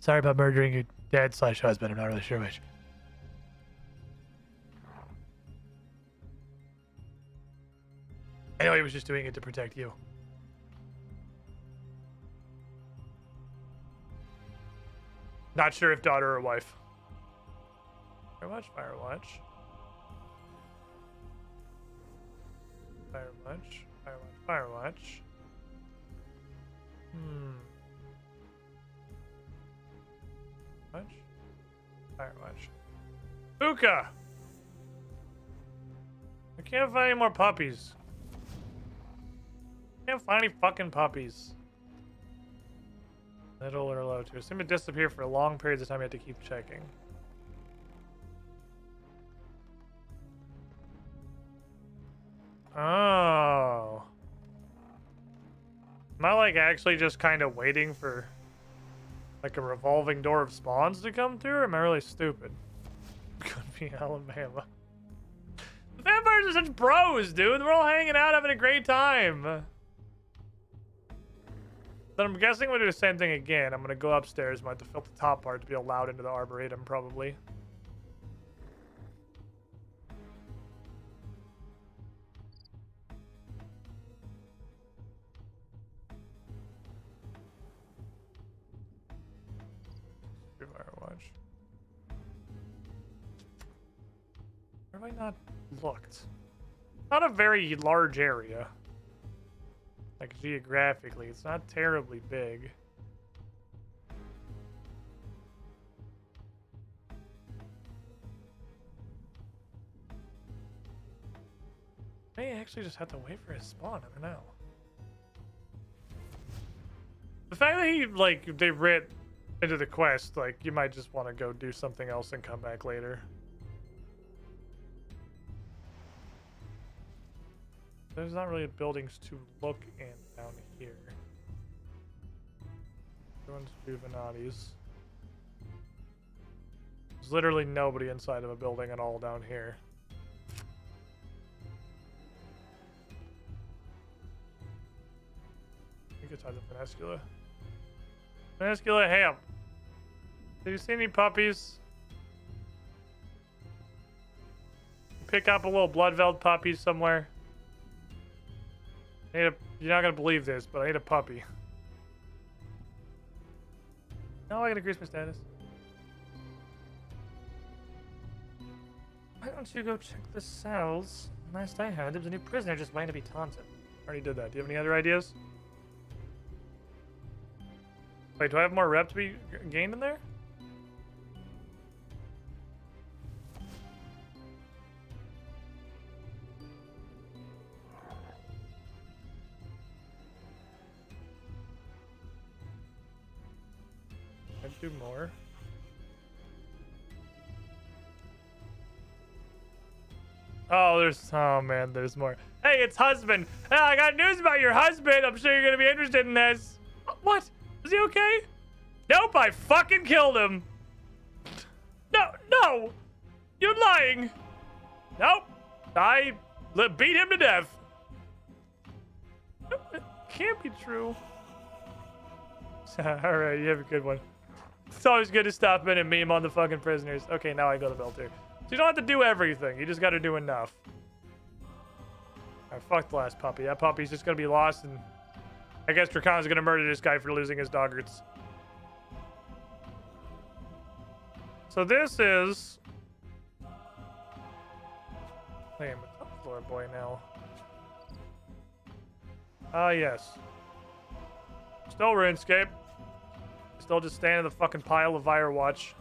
Sorry about murdering your dad/husband. I'm not really sure which. I know he was just doing it to protect you. Not sure if daughter or wife. Firewatch, Firewatch. Firewatch, Firewatch, Firewatch. Watch. Firewatch. Puka! I can't find any more puppies. Can't find any fucking puppies. Middle or low tier. Seem to disappear for long periods of time. You have to keep checking. Oh. Am I like actually just kind of waiting for like a revolving door of spawns to come through? Or am I really stupid? Could be Alabama. The vampires are such bros, dude. We're all hanging out, having a great time. Then I'm guessing we'll do the same thing again. I'm gonna go upstairs. Might have to fill the top part to be allowed into the Arboretum, probably. Firewatch. Where have I not looked? Not a very large area. Like geographically, it's not terribly big. May actually just have to wait for his spawn. I don't know. The fact that he like they writ into the quest, like you might just want to go do something else and come back later. There's not really buildings to look in down here. Everyone's Juvenati's. There's literally nobody inside of a building at all down here. I think it's either Peninsula. Peninsula Ham. Do you see any puppies? Pick up a little Bloodveld puppy somewhere. You're not gonna believe this, but I need a puppy. No, I gotta increase my status. Why don't you go check the cells? Last I heard, there was a new prisoner just waiting to be taunted. Already did that. Do you have any other ideas? Wait, do I have more rep to be gained in there? I'd do more. Oh man, there's more. Hey, it's husband. Hey, I got news about your husband. I'm sure you're gonna be interested in this. What? Is he okay? Nope, I fucking killed him. No, you're lying. Nope, I beat him to death. It can't be true. All right, you have a good one. It's always good to stop in and meme on the fucking prisoners. Okay, now I go to Belter. So you don't have to do everything. You just got to do enough. I fucked the last puppy. That puppy's just gonna be lost, and I guess Dracon's gonna murder this guy for losing his doggerts. So this is... I am a top floor boy now. Ah, yes. Still Runescape. Still just standing in the fucking pile of Firewatch.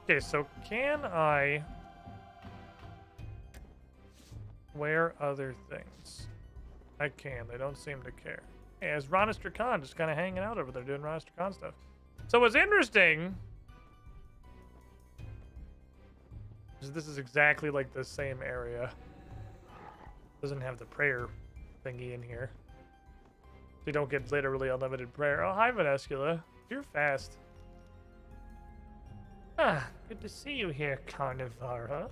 Okay, so can I... wear other things? I can. They don't seem to care. Hey, it's Ronus Dracon just kind of hanging out over there doing Ronus Dracon stuff. So what's interesting is this is exactly like the same area. Doesn't have the prayer thingy in here. So We don't get literally unlimited prayer. Oh, hi, Vanesscula. You're fast. Ah, good to see you here, Carnivara.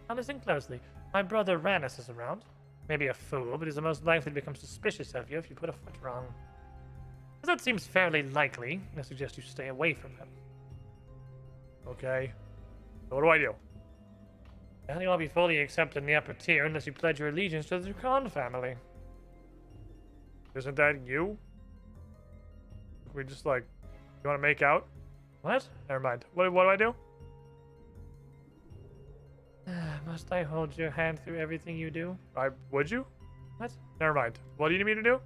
Now listen closely. My brother Ranus is around. Maybe a fool, but he's the most likely to become suspicious of you if you put a foot wrong. As that seems fairly likely, I suggest you stay away from him. Okay. So what do I do? Well, you won't be fully accepted in the upper tier unless you pledge your allegiance to the Drakon family. Isn't that you? We just like, you want to make out? What? Never mind. What do I do? Must I hold your hand through everything you do? Would you? What? Never mind. What do you need me to do?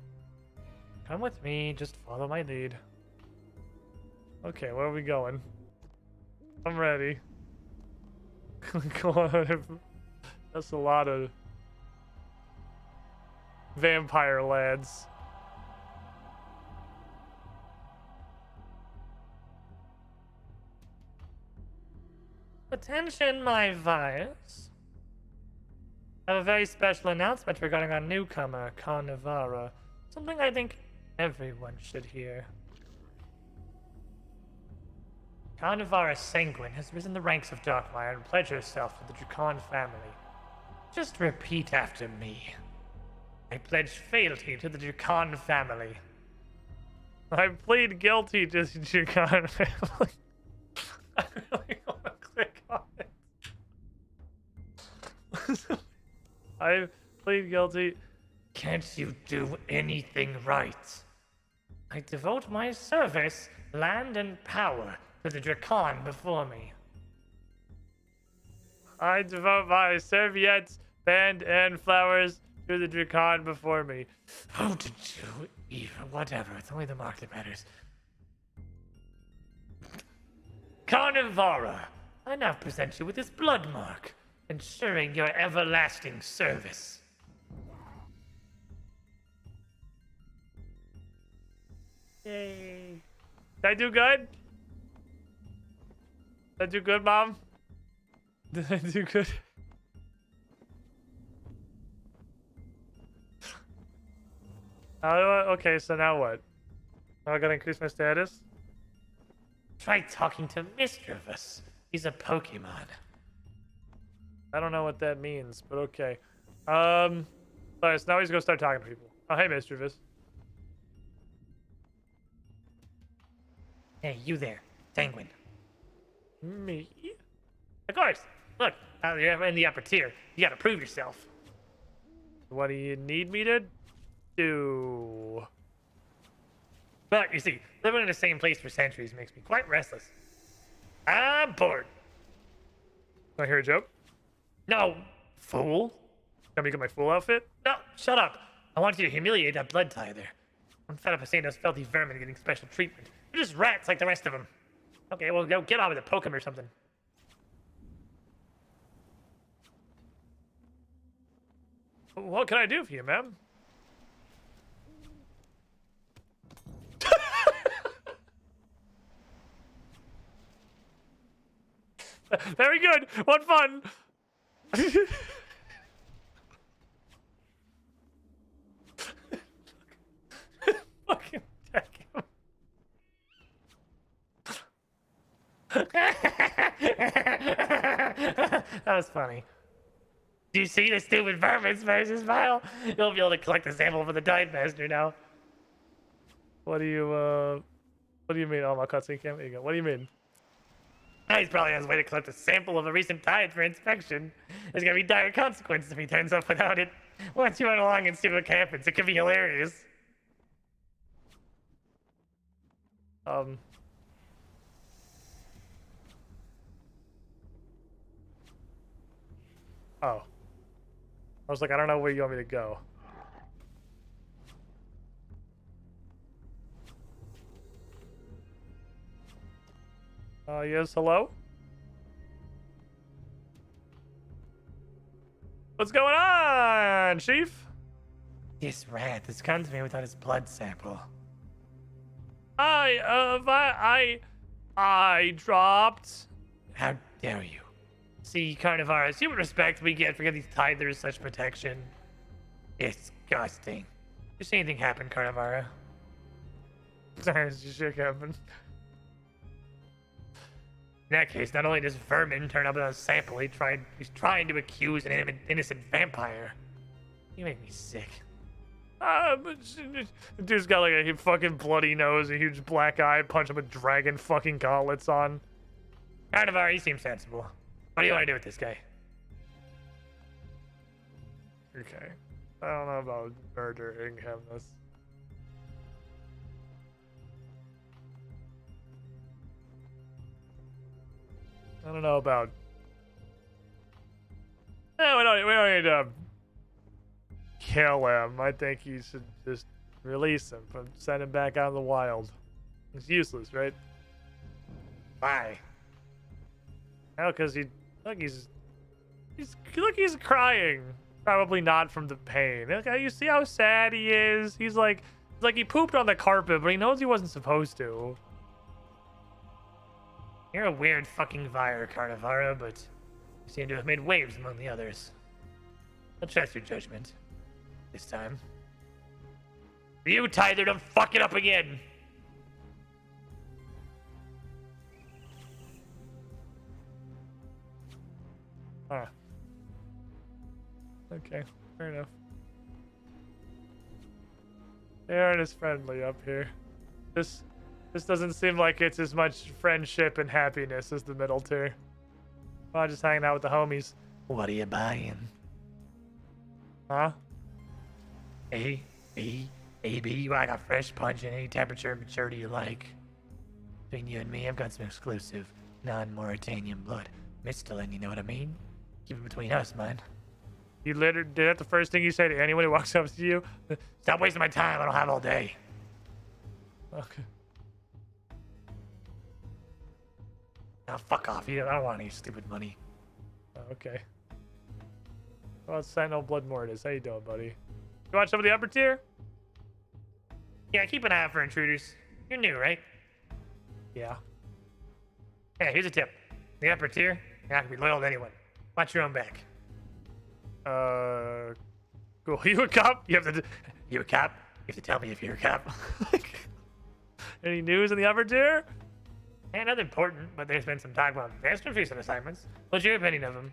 Come with me. Just follow my lead. Okay, where are we going? I'm ready. Go on. That's a lot of vampire lads. Attention, my vice. I have a very special announcement regarding our newcomer, Carnivara. Something I think everyone should hear. Carnivara Sanguine has risen the ranks of Darkmire and pledged herself to the Drakon family. Just repeat after me. I pledge fealty to the Drakon family. I plead guilty to the Drakon family. I really want to click on it. I plead guilty. Can't you do anything right? I devote my service, land, and power to the Drakon before me. I devote my serviettes, band, and flowers to the Drakon before me. Oh, did you even? Whatever, it's only the mark that matters. Carnivara, I now present you with this blood mark, ensuring your everlasting service. Yay. Did I do good? Did I do good, Mom? Did I do good? Okay, so now what? Am I gonna increase my status? Try talking to Mischievous. He's a Pokemon. I don't know what that means, but okay. Alright, so now he's gonna start talking to people. Oh, hey, Mischievous. Hey, you there, Sanguine. Me? Of course. Look, you're in the upper tier. You gotta prove yourself. What do you need me to do? But you see, living in the same place for centuries makes me quite restless. I'm bored. Want to hear a joke? No, fool. Gonna make up my fool outfit? No, shut up. I want you to humiliate that blood tie there. I'm fed up of seeing those filthy vermin getting special treatment. They're just rats like the rest of them. Okay, well, go get on with it. Poke him or something. What can I do for you, ma'am? Very good. What fun. Fucking attack him. That was funny. Do you see the stupid vermin smash his smile? You'll be able to collect the sample for the Tide Master now. What do you mean? Oh, my cutscene cam. There you go. What do you mean? He's probably on his way to collect a sample of a recent tide for inspection. There's gonna be dire consequences if he turns up without it. Why don't you run along and see what happens? It could be hilarious. Oh. I was like, I don't know where you want me to go. Yes, hello? What's going on, Chief? This rat has come to me without his blood sample. I dropped. How dare you? See, Carnivara, human respect we get for getting these tithers such protection. Disgusting. You see anything happen, Carnivara? Sorry, it's just shit happen. In that case, not only does Vermin turn up in a sample, he's trying to accuse an innocent vampire. You make me sick. But dude's got like a fucking bloody nose, a huge black eye, punch him with dragon fucking gauntlets on. Carnivore, he seems sensible. What do you want to do with this guy? Okay. I don't know about murdering him. I don't know about... we don't need to kill him. I think you should just release him, send him back out in the wild. He's useless, right? Why? Oh, because he's crying. Probably not from the pain. Okay, you see how sad he is? He's like he pooped on the carpet, but he knows he wasn't supposed to. You're a weird fucking Vire, Carnivara, but you seem to have made waves among the others. I'll trust your judgment. This time. You, Tyler, don't fuck it up again! Huh. Okay, fair enough. They aren't as friendly up here. This doesn't seem like it's as much friendship and happiness as the middle tier. Oh, just hanging out with the homies. What are you buying? Huh? A, B, you want a fresh punch in any temperature and maturity you like. Between you and me, I've got some exclusive, non-Mauritanian blood. Mistolin, you know what I mean? Keep it between us, man. You literally did that the first thing you say to anyone who walks up to you? Stop wasting my time, I don't have all day. Okay. Oh, fuck off. I don't want any stupid money. Oh, okay. Well, Sentinel Blood Mortis. How you doing, buddy? You want some of the upper tier? Yeah, keep an eye out for intruders. You're new, right? Yeah. Hey, here's a tip. The upper tier, you're not gonna be loyal to anyone. Watch your own back. Cool. You a cop? You a cop? You have to tell me if you're a cop. Any news in the upper tier? Yeah, nothing important, but there's been some talk about master recent assignments. What's your opinion of them?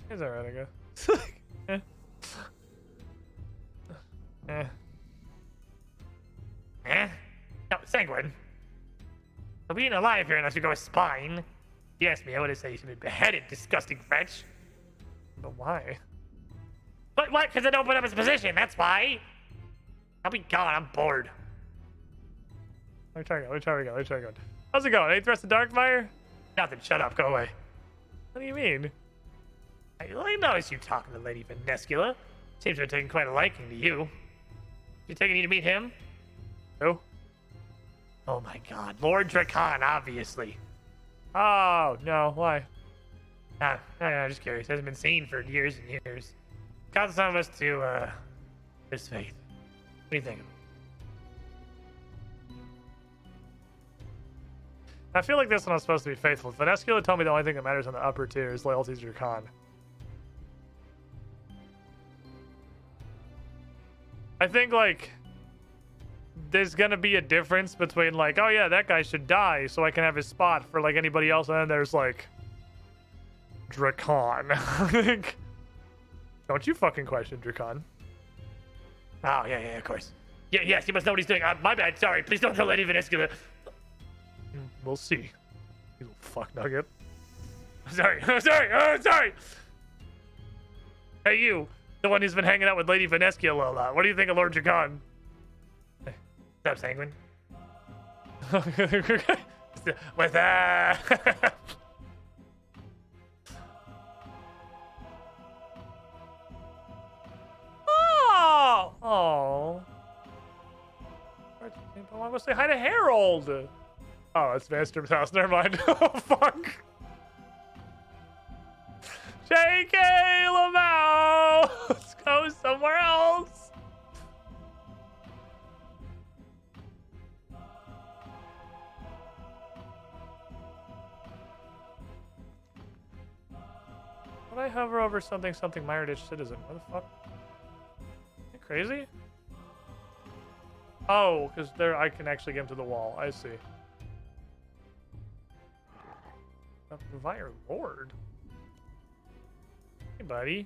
It's alright, I guess. No, Sanguine. For being alive here unless you go with spine. You asked me, I would have said you should be beheaded, disgusting wretch. But why? But what? Because it opened up his position, that's why. I'll be gone, I'm bored. Let me try again. How's it going? Any threats to Darkfire? Nothing, shut up, go away. What do you mean? I noticed you talking to Lady Venescula. Seems to have taken quite a liking to you. You taking you to meet him? Who? Oh my god, Lord Drakon, obviously. Oh, no, why? No, just curious. Hasn't been seen for years and years. Caused some of us to, lose faith. What do you think? I feel like this one was supposed to be faithful. Venescula told me the only thing that matters on the upper tier is loyalty to Drakon. I think, like, there's gonna be a difference between, like, oh yeah, that guy should die so I can have his spot for, like, anybody else, and then there's, like, Drakon. Don't you fucking question Drakon. Oh, yeah, of course. Yeah, yes, he must know what he's doing. My bad, sorry. Please don't tell Lady Venescula. We'll see. You little fuck nugget. Sorry. Hey, you. The one who's been hanging out with Lady Venescula a lot. What do you think of Lord Drakon? Hey, what's up, Sanguine? With that. Oh. I want to go say hi to Harold. Oh, it's Master's house. Never mind. Oh, fuck. JK Lamau! Let's go somewhere else. What Would I hover over something Miradish citizen? What the fuck? Are you crazy? Oh, because there I can actually get him to the wall. I see. Fire Lord. Hey, buddy.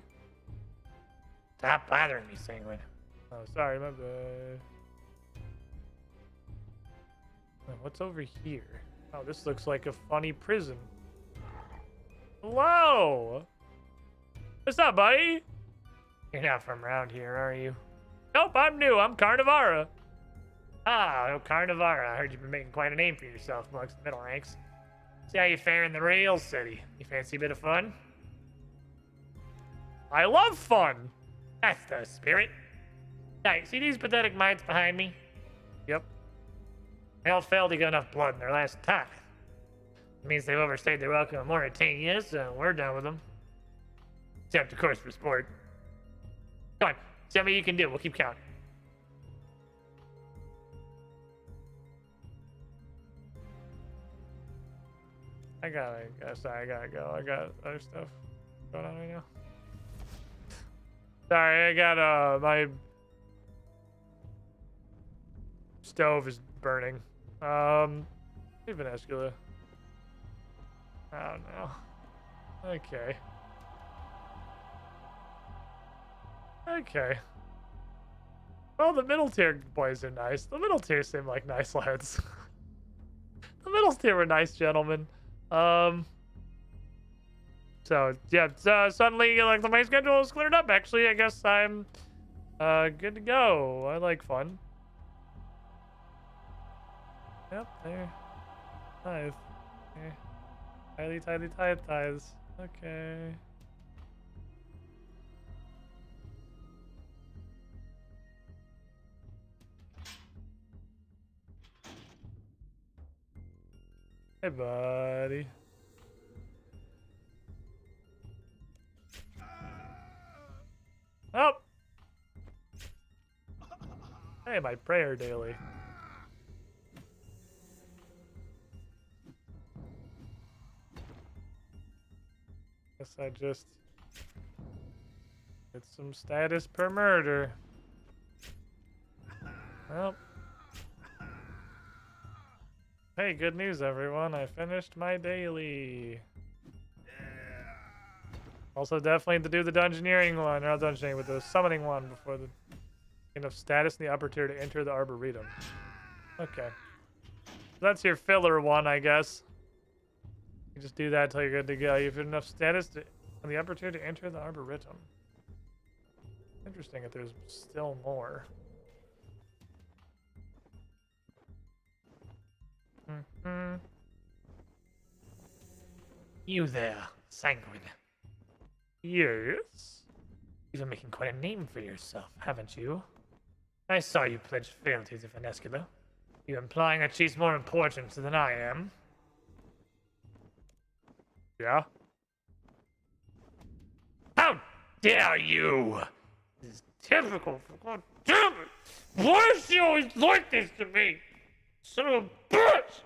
Stop bothering me, Sanguine. Oh, sorry, my bad. What's over here? Oh, this looks like a funny prison. Hello! What's up, buddy? You're not from around here, are you? Nope, I'm new. I'm Carnivara. Ah, oh, Carnivara. I heard you've been making quite a name for yourself amongst the middle ranks. See how you fare in the Rail City. You fancy a bit of fun? I love fun. That's the spirit. Hey, see these pathetic mites behind me? Yep. They all failed to get enough blood in their last tithe. It means they've overstayed their welcome in Mauritania, so we're done with them. Except, of course, for sport. Come on, see how many you can do. We'll keep counting. I gotta go. I got other stuff going on right now. Sorry, I got, my stove is burning. Even Escula. Oh no. Okay. Okay. Well, the middle tier boys are nice. The middle tier seem like nice lads. The middle tier were nice gentlemen. So yeah, suddenly like the main schedule is cleared up. Actually, I guess I'm good to go. I like fun. Yep, there. Tithe. Okay. Tithes. Okay. Hey, buddy. Oh! Hey, my prayer daily. Guess I just get some status per murder. Well. Hey, good news, everyone. I finished my daily. Also, definitely to do the dungeoneering one, or not dungeoneering, but the summoning one before the enough status in the upper tier to enter the Arboretum. Okay. That's your filler one, I guess. You just do that until you're good to go. You've enough status in the upper tier to enter the Arboretum. Interesting if there's still more. You there, Sanguine. Yes? You've been making quite a name for yourself, haven't you? I saw you pledge fealty to Venescula. You implying that she's more important than I am? Yeah? How dare you! This is typical. God damn it! Why is she always like this to me? Son of a bitch!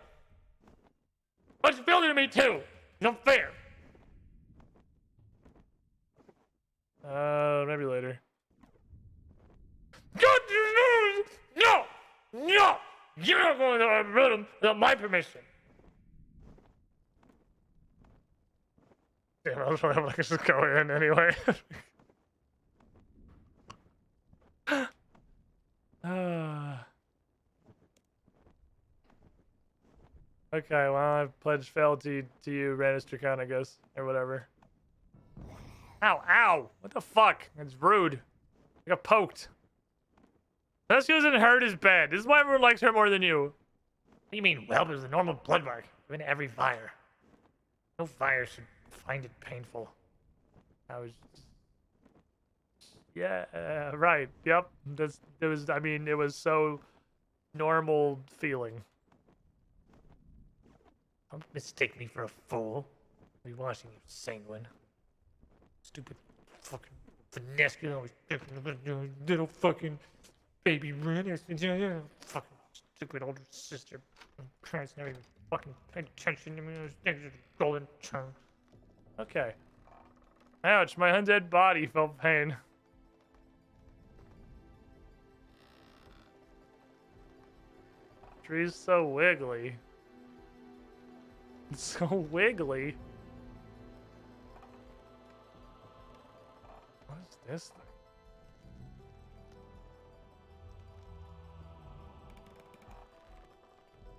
Why'd you fealty to me too? It's not fair. Maybe later. God, no! No! You're not going to the Arboretum without my permission. Damn, I was probably able to just go in anyway. Okay, well, I've pledged fealty to you, Rannister Khan, I guess, or whatever. Ow, ow! What the fuck? It's rude. I got poked. This doesn't hurt as bad. This is why everyone likes her more than you. What do you mean, whelp is a normal blood mark, given to every fire? No fire should find it painful. I was... Yeah, right. Yep. It was so normal feeling. Don't mistake me for a fool. I'll be watching you, Sanguine. Stupid fucking Venescula, little fucking baby Ren. Fucking stupid older sister. Parents never even fucking paid attention to me. Those things are golden tongue. Okay. Ouch, my undead body felt pain. Tree's so wiggly. It's so wiggly. What is this thing?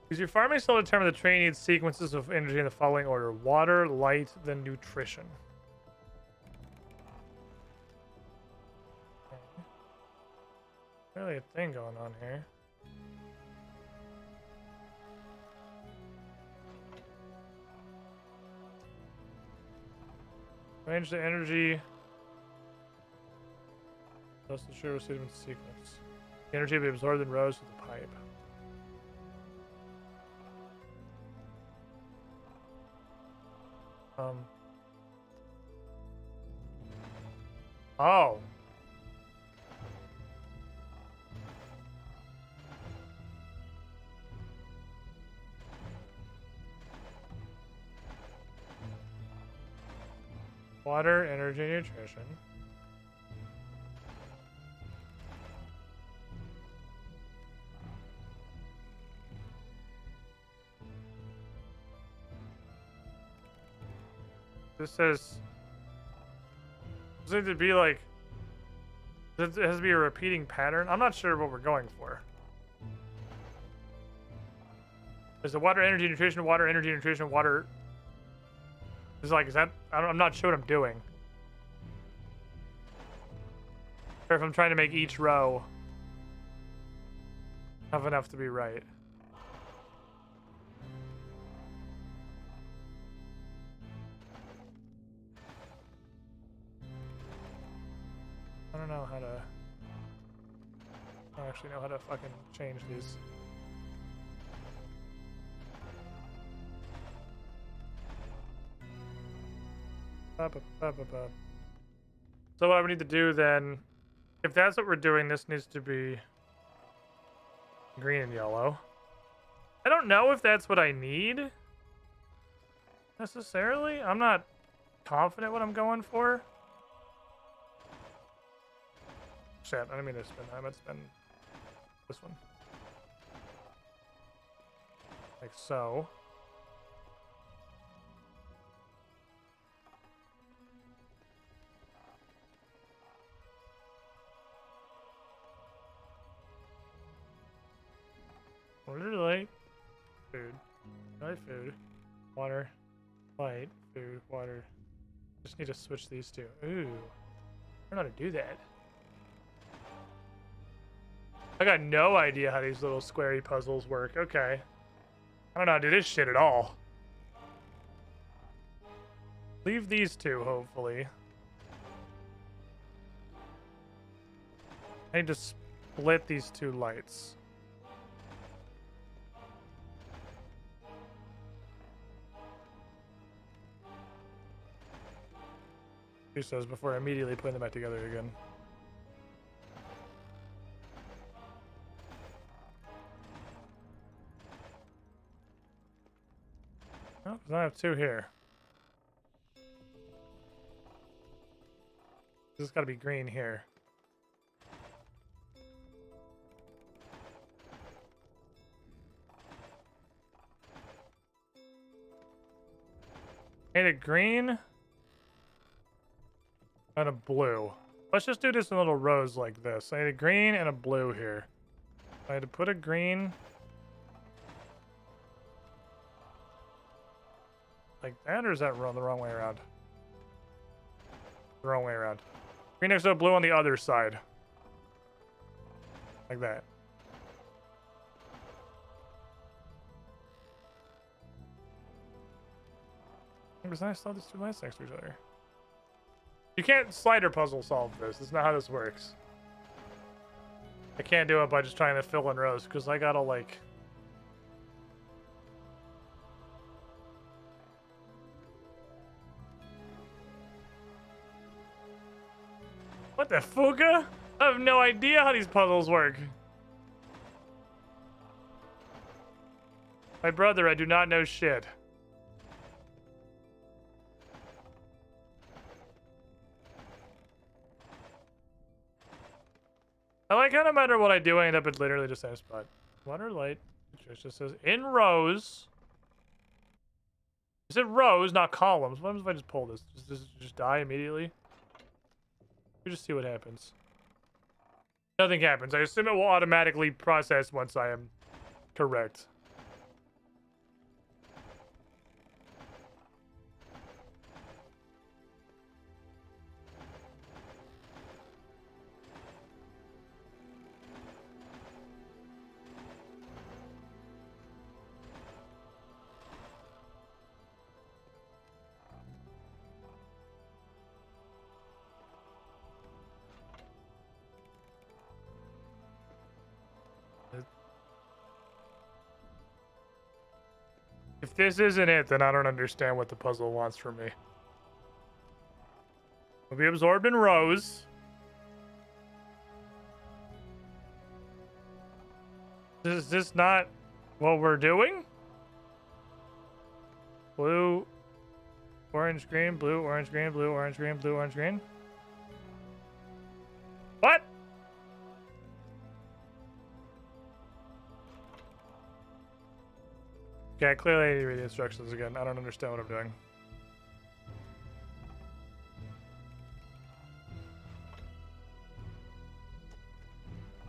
Use your farming skill to determine the tree needs sequences of energy in the following order: water, light, then nutrition. Okay. Really a thing going on here. Arrange the energy. Plus the sugar sequence sequence. The energy will be absorbed and rose with the pipe. Oh. Water, energy, nutrition. This says, does it to be like, it has to be a repeating pattern? I'm not sure what we're going for. There's the water, energy, nutrition, water, energy, nutrition, water. It's like, is that, I'm not sure what I'm doing. Or if I'm trying to make each row have enough to be right. I don't know how to... I don't actually know how to fucking change these. So what I would need to do then, if that's what we're doing, this needs to be green and yellow. I don't know if that's what I need necessarily. I'm not confident what I'm going for. Shit, I didn't mean to spin that. I meant to spin this one. Like so. Water, light, food. Light, food. Water, light, food, water. Just need to switch these two. Ooh. I don't know how to do that. I got no idea how these little squarey puzzles work. Okay. I don't know how to do this shit at all. Leave these two, hopefully. I need to split these two lights. He says before immediately putting them back together again. Oh, 'cause I have two here. This has got to be green here. Need a green and a blue. Let's just do this in little rows like this. I need a green and a blue here. I had to put a green like that, or is that the wrong way around? The wrong way around. Green next to a blue on the other side. Like that. Because I saw these two lights next to each other. You can't slider puzzle solve this. That's not how this works. I can't do it by just trying to fill in rows, because I gotta like... What the fuga? I have no idea how these puzzles work. My brother, I do not know shit. I like how no matter what I do, I end up at literally the same spot. Water, light. It just says in rows. Is it rows, not columns? What happens if I just pull this? Does it just die immediately? We just see what happens. Nothing happens. I assume it will automatically process once I am correct. If this isn't it, then I don't understand what the puzzle wants from me. We'll be absorbed in rows. Is this not what we're doing? Blue, orange, green, blue, orange, green, blue, orange, green, blue, orange, green. What? Okay, clearly I need to read the instructions again. I don't understand what I'm doing.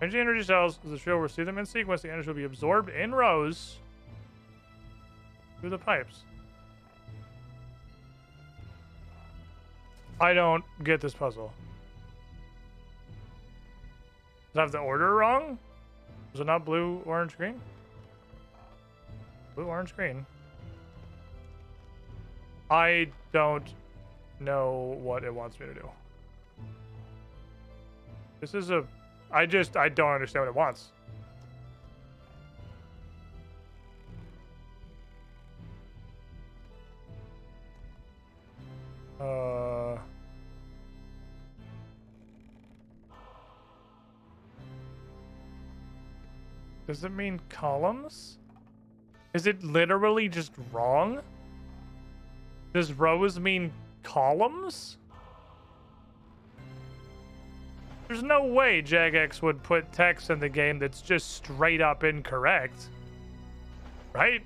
Energy cells is a show where see them in sequence. The energy will be absorbed in rows through the pipes. I don't get this puzzle. Does it have the order wrong? Is it not blue, orange, green? Blue, orange, green. I don't know what it wants me to do. This is a... I don't understand what it wants. Does it mean columns? Is it literally just wrong? Does rows mean columns? There's no way Jagex would put text in the game that's just straight up incorrect. Right?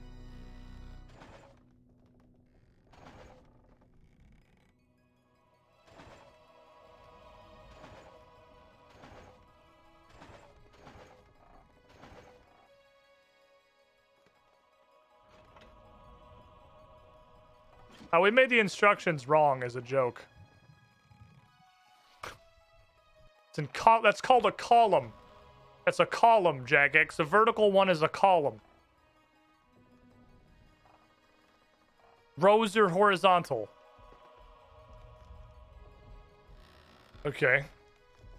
Oh, we made the instructions wrong as a joke. It's in that's called a column. That's a column, Jagex. The vertical one is a column. Rows are horizontal. Okay.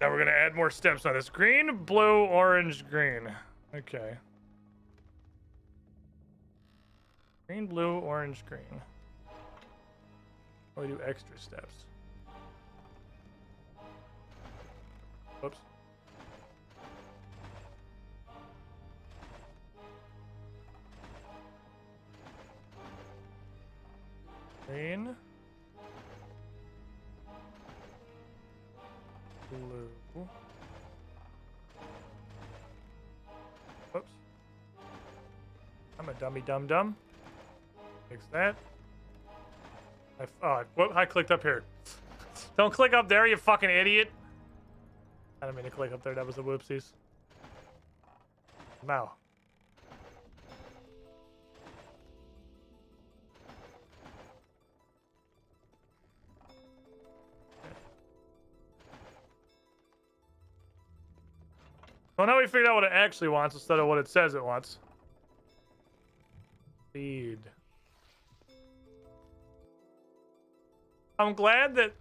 Now we're gonna add more steps on this. Green, blue, orange, green. Okay. Green, blue, orange, green. We do extra steps. Whoops. Green. Blue. Whoops. I'm a dummy dum-dum. Fix that. I clicked up here. Don't click up there, you fucking idiot. I didn't mean to click up there. That was a whoopsies. Now. Well, now we figured out what it actually wants instead of what it says it wants. Speed. I'm glad that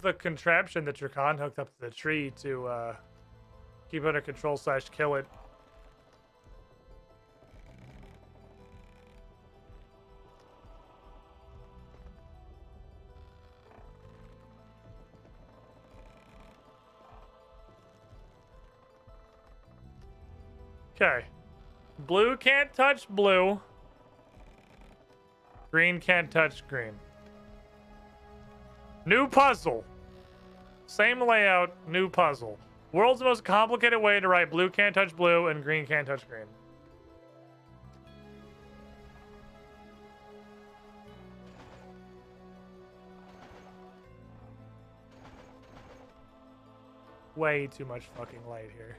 the contraption that Drakan hooked up to the tree to keep under control / kill it. Okay. Blue can't touch blue. Green can't touch green. New puzzle. Same layout, new puzzle. World's most complicated way to write blue can't touch blue and green can't touch green. Way too much fucking light here.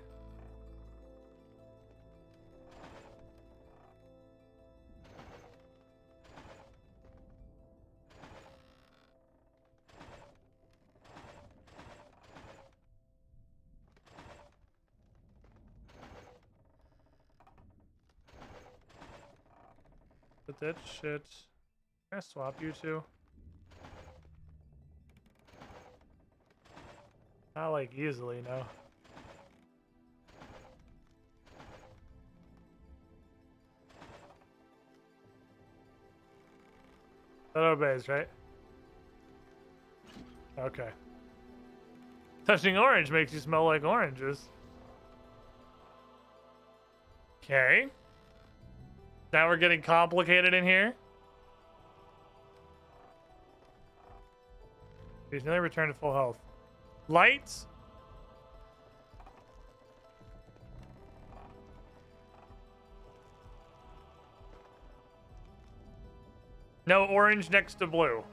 But that shit. Can I swap you two? Not like easily, no. That obeys, right? Okay. Touching orange makes you smell like oranges. Okay. Now we're getting complicated in here. He's nearly returned to full health. Lights. No orange next to blue.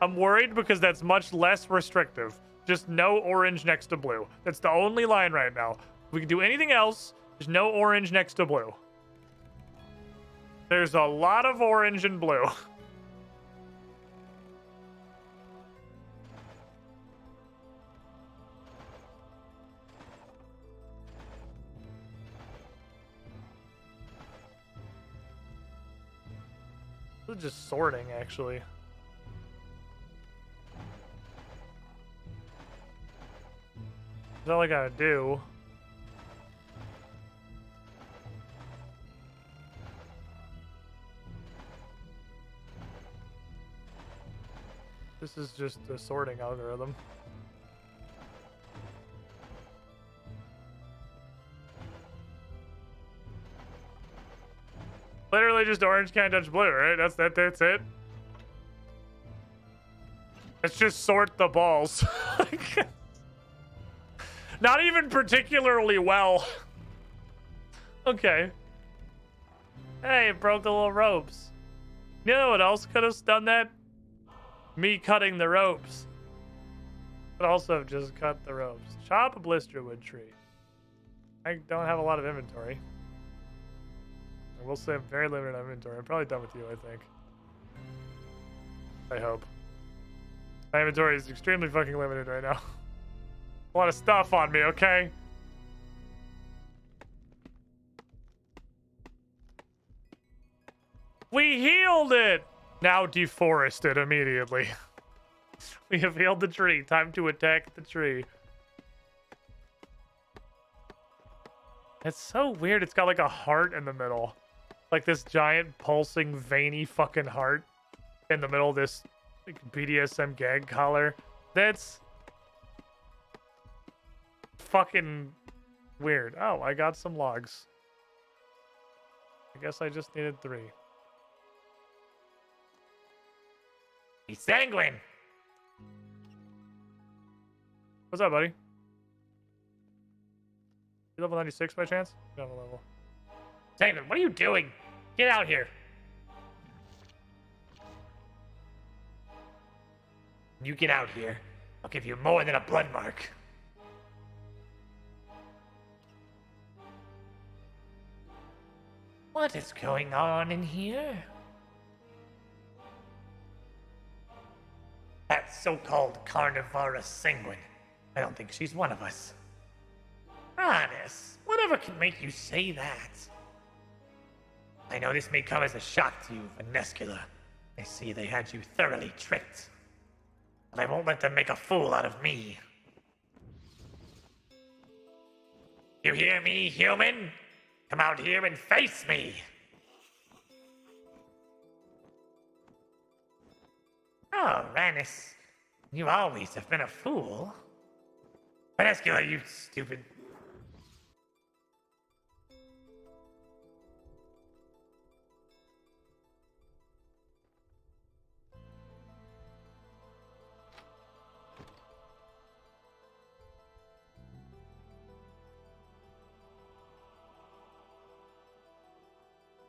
I'm worried because that's much less restrictive. Just no orange next to blue. That's the only line right now. We can do anything else. There's no orange next to blue. There's a lot of orange and blue. This is just sorting, actually. That's all I gotta do. This is just a sorting algorithm. Literally just orange can't touch blue, right? That's it. Let's just sort the balls. Not even particularly well. Okay. Hey, it broke the little ropes. You know what else could have done that? Me cutting the ropes. But also just cut the ropes. Chop a blisterwood tree. I don't have a lot of inventory. I will say I'm very limited on inventory. I'm probably done with you, I think. I hope. My inventory is extremely fucking limited right now. A lot of stuff on me, okay? We healed it! Now deforest it immediately. We have healed the tree. Time to attack the tree. It's so weird. It's got like a heart in the middle. Like this giant pulsing veiny fucking heart in the middle of this like, BDSM gag collar. That's fucking weird. Oh, I got some logs. I guess I just needed 3. He's sanguine. What's up, buddy? You level 96 by chance? You don't have a level. Sanguine, what are you doing? Get out here. You get out here. I'll give you more than a blood mark. What is going on in here? That so-called Carnivora Sanguine. I don't think she's one of us. Honest, whatever can make you say that? I know this may come as a shock to you, Venescula. I see they had you thoroughly tricked. But I won't let them make a fool out of me. You hear me, human? Come out here and face me! Oh, Rannis. You always have been a fool. Venescula, you stupid...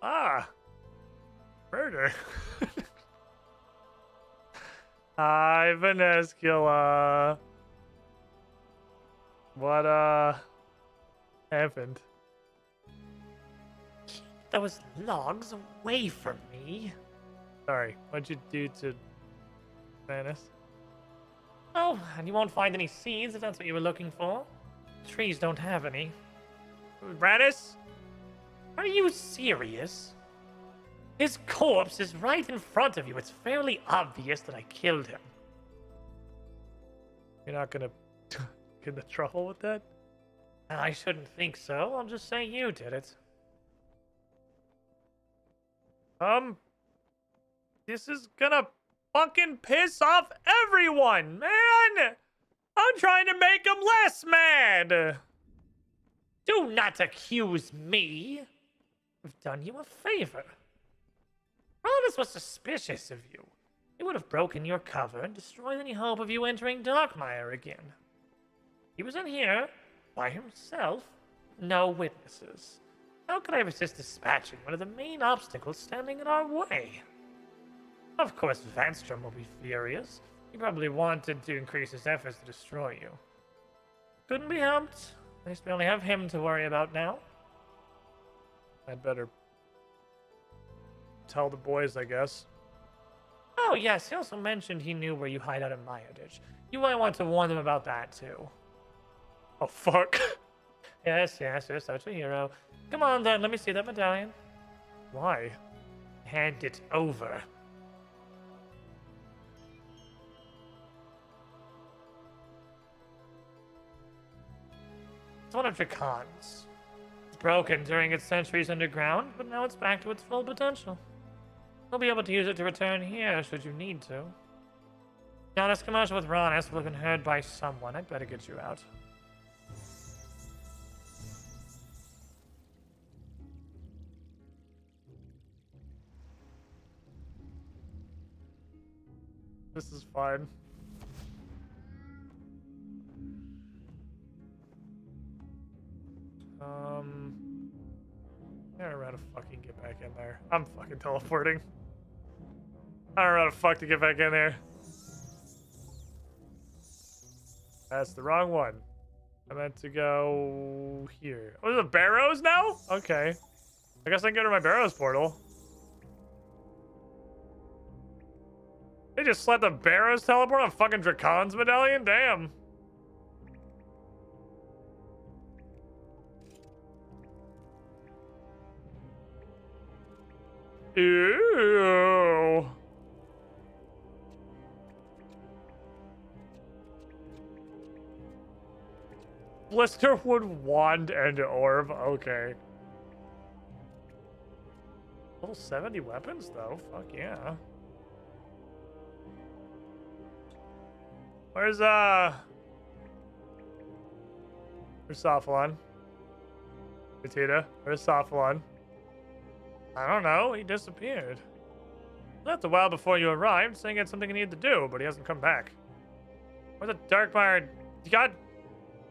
Ah. Murder. Hi, Vanescula. What, happened? Keep those logs away from me. Sorry, what'd you do to Vanis? Oh, and you won't find any seeds if that's what you were looking for. Trees don't have any. Vanis? Are you serious? His corpse is right in front of you. It's fairly obvious that I killed him. You're not gonna get in trouble with that? I shouldn't think so. I'll just say you did it. This is gonna fucking piss off everyone, man! I'm trying to make them less mad! Do not accuse me. I've done you a favor. Ronus was suspicious of you. He would have broken your cover and destroyed any hope of you entering Darkmire again. He was in here, by himself, no witnesses. How could I resist dispatching one of the main obstacles standing in our way? Of course, Vanstrom will be furious. He probably wanted to increase his efforts to destroy you. Couldn't be helped. At least we only have him to worry about now. I'd better tell the boys, I guess. Oh, yes, he also mentioned he knew where you hide out in Mayaditch. You might want to warn them about that, too. Oh, fuck. Yes, you're such a hero. Come on, then, let me see that medallion. Why? Hand it over. It's one of Dracon's. It's broken during its centuries underground, but now it's back to its full potential. You'll be able to use it to return here, should you need to. Now, this commercial with Ronus will have been heard by someone. I'd better get you out. This is fine. I don't know how to fucking get back in there. I'm fucking teleporting. I don't know how to fuck to get back in there. That's the wrong one. I meant to go here. Oh, the Barrows now? Okay. I guess I can go to my Barrows portal. They just let the Barrows teleport on fucking Dracon's medallion? Damn. Ew. Blisterwood wand and orb. Okay. Level 70 weapons though. Fuck yeah. Where's Sophalon? Petita, where's Sophalon? I don't know, he disappeared. Left a while before you arrived, saying he had something he needed to do, but he hasn't come back. Where's the Darkmire? God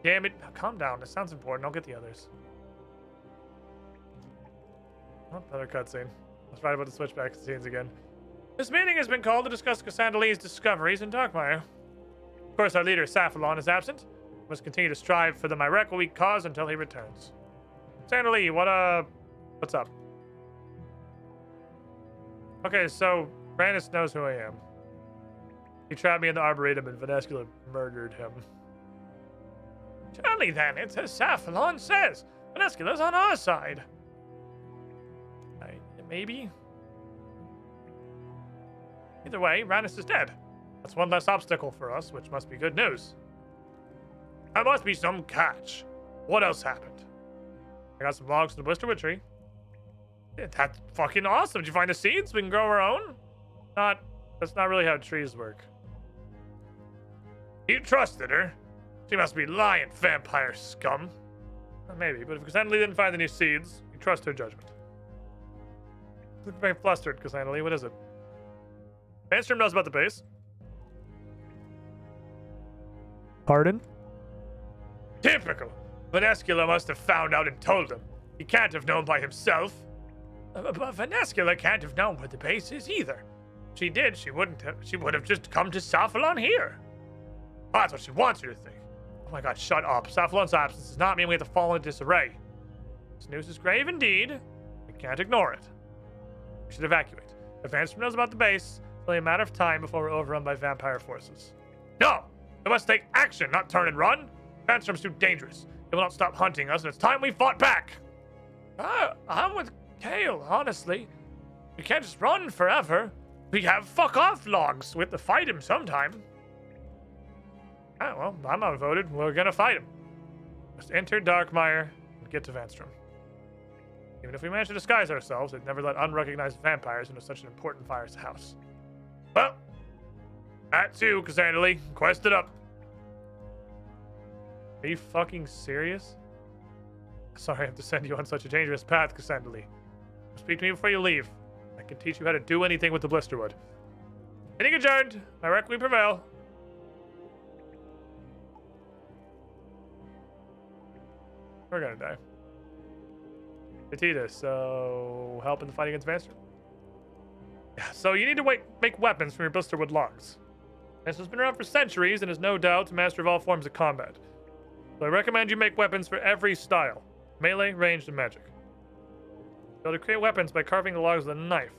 damn it. Calm down, this sounds important, I'll get the others. Oh, another cutscene. I was right about to switch back to scenes again. This meeting has been called to discuss Cassandra Lee's discoveries in Darkmire. Of course, our leader, Sophalon, is absent. We must continue to strive for the Myrequois cause until he returns. Cassandra Lee, what's up? Okay, so Brandis knows who I am. He trapped me in the Arboretum and Vanescula murdered him. Surely then, it's as Sophalon says. Vanescula's on our side. Maybe? Either way, Rannis is dead. That's one less obstacle for us, which must be good news. There must be some catch. What else happened? I got some logs from the Blisterwood tree. Yeah, that's fucking awesome. Did you find the seeds? We can grow our own? That's not really how trees work. You trusted her? She must be lying, vampire scum. Maybe, but if Cassandra Lee didn't find the new seeds, you trust her judgment. Looking very flustered, Cassandra Lee. What is it? Vanstrom knows about the base. Pardon? Typical. Vanescula must have found out and told him. He can't have known by himself. But Vaneskula can't have known where the base is either. If she did, she wouldn't have. She would have just come to Saffalon here. Oh, that's what she wants you to think. Oh my god, shut up. Saffalon's absence does not mean we have to fall into disarray. This news is grave indeed. We can't ignore it. We should evacuate. If Vanstrom knows about the base, it's only a matter of time before we're overrun by vampire forces. No! We must take action, not turn and run. Vanstrom's too dangerous. He will not stop hunting us, and it's time we fought back. I'm with Kale, honestly. We can't just run forever. We have fuck off logs. We have to fight him sometime. Well, I'm outvoted. We're gonna fight him. Just enter Darkmire and get to Vanstrom. Even if we manage to disguise ourselves, they'd never let unrecognized vampires into such an important fire's house. Well, that too, Cassandra. Quest it up. Are you fucking serious? Sorry I have to send you on such a dangerous path, Cassandra. Speak to me before you leave. I can teach you how to do anything with the Blisterwood. Meeting adjourned. My requiem prevail. We're gonna die. Petita, so help in the fight against Vanstrom? Yeah, so you need to make weapons from your Blisterwood logs. This has been around for centuries and is no doubt master of all forms of combat. So I recommend you make weapons for every style. Melee, ranged, and magic. You'll be able to create weapons by carving the logs with a knife.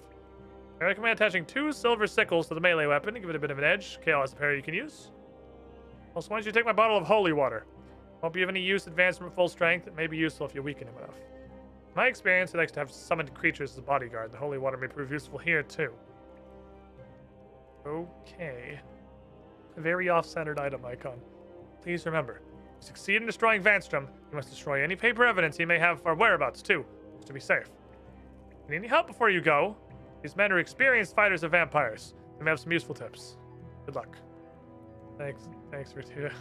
I recommend attaching 2 silver sickles to the melee weapon to give it a bit of an edge. Kale has a pair you can use. Also, why don't you take my bottle of holy water? Won't be of any use advanced from full strength. It may be useful if you weaken him enough. In my experience, he likes to have summoned creatures as a bodyguard. The holy water may prove useful here, too. Okay. A very off-centered item icon. Please remember, to succeed in destroying Vanstrom, you must destroy any paper evidence he may have of our whereabouts, too, to be safe. If you need any help before you go? These men are experienced fighters of vampires. They may have some useful tips. Good luck. Thanks, Rita.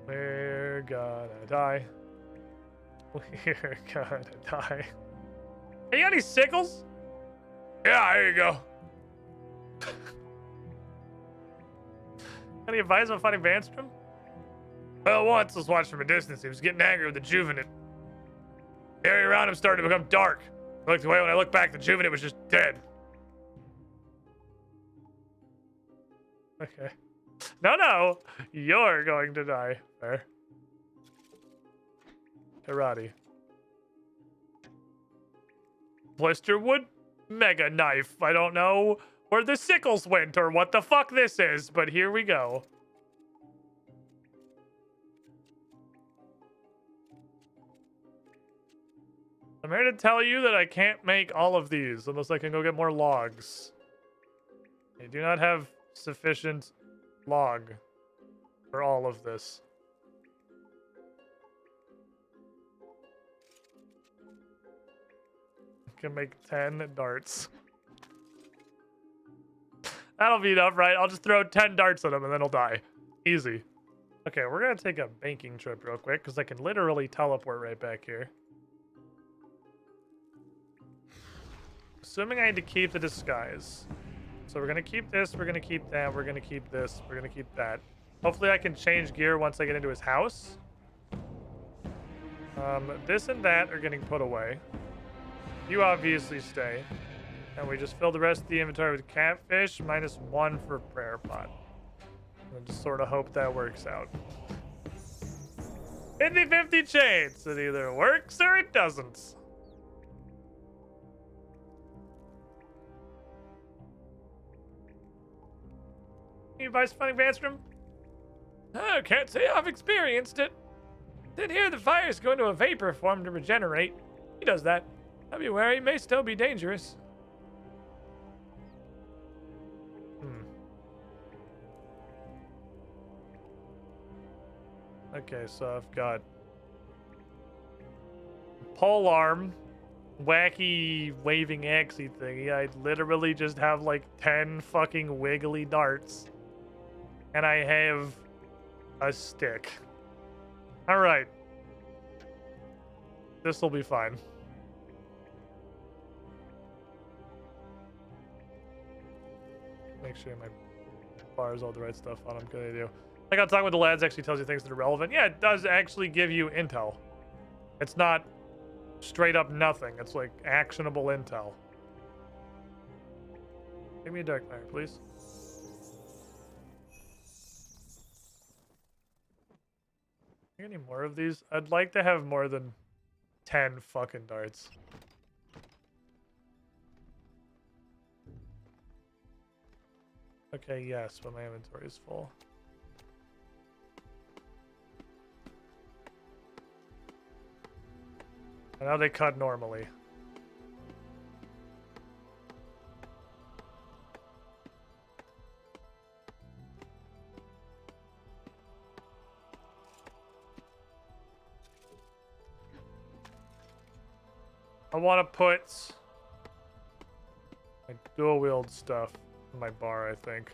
We're gonna die. We're gonna die. Hey, you got any sickles? Yeah, here you go. Any advice on fighting Vanstrom? Well, once I was watching from a distance. He was getting angry with the Juvenant. The area around him started to become dark. I looked away. When I looked back, the Juvenant was just dead. Okay. No. You're going to die. Fair. Karate. Blisterwood? Mega knife. I don't know where the sickles went or what the fuck this is, but here we go. I'm here to tell you that I can't make all of these unless I can go get more logs. I do not have sufficient log for all of this. I can make 10 darts. That'll be enough, right? I'll just throw 10 darts at him and then he'll die. Easy. Okay, we're gonna take a banking trip real quick because I can literally teleport right back here. Assuming I need to keep the disguise. So we're gonna keep this, we're gonna keep that, we're gonna keep this, we're gonna keep that. Hopefully I can change gear once I get into his house. This and that are getting put away. You obviously stay. And we just fill the rest of the inventory with catfish, -1 for prayer pot. And just sort of hope that works out. 50-50 chance. It either works or it doesn't. Any advice finding Vanstrom? I can't say I've experienced it. Did hear the fires go into a vapor form to regenerate. He does that. I'll be wary, he may still be dangerous. Okay, so I've got pole arm, wacky waving axey thingy. I literally just have like 10 fucking wiggly darts. And I have a stick. Alright. This'll be fine. Make sure my bars all the right stuff on them. Good idea. I got talking with the lads actually tells you things that are relevant. Yeah, it does actually give you intel. It's not straight up nothing. It's like actionable intel. Give me a dark matter, please. Any more of these? I'd like to have more than 10 fucking darts. Okay, yes, but my inventory is full. And now they cut normally. I want to put my dual wield stuff in my bar, I think.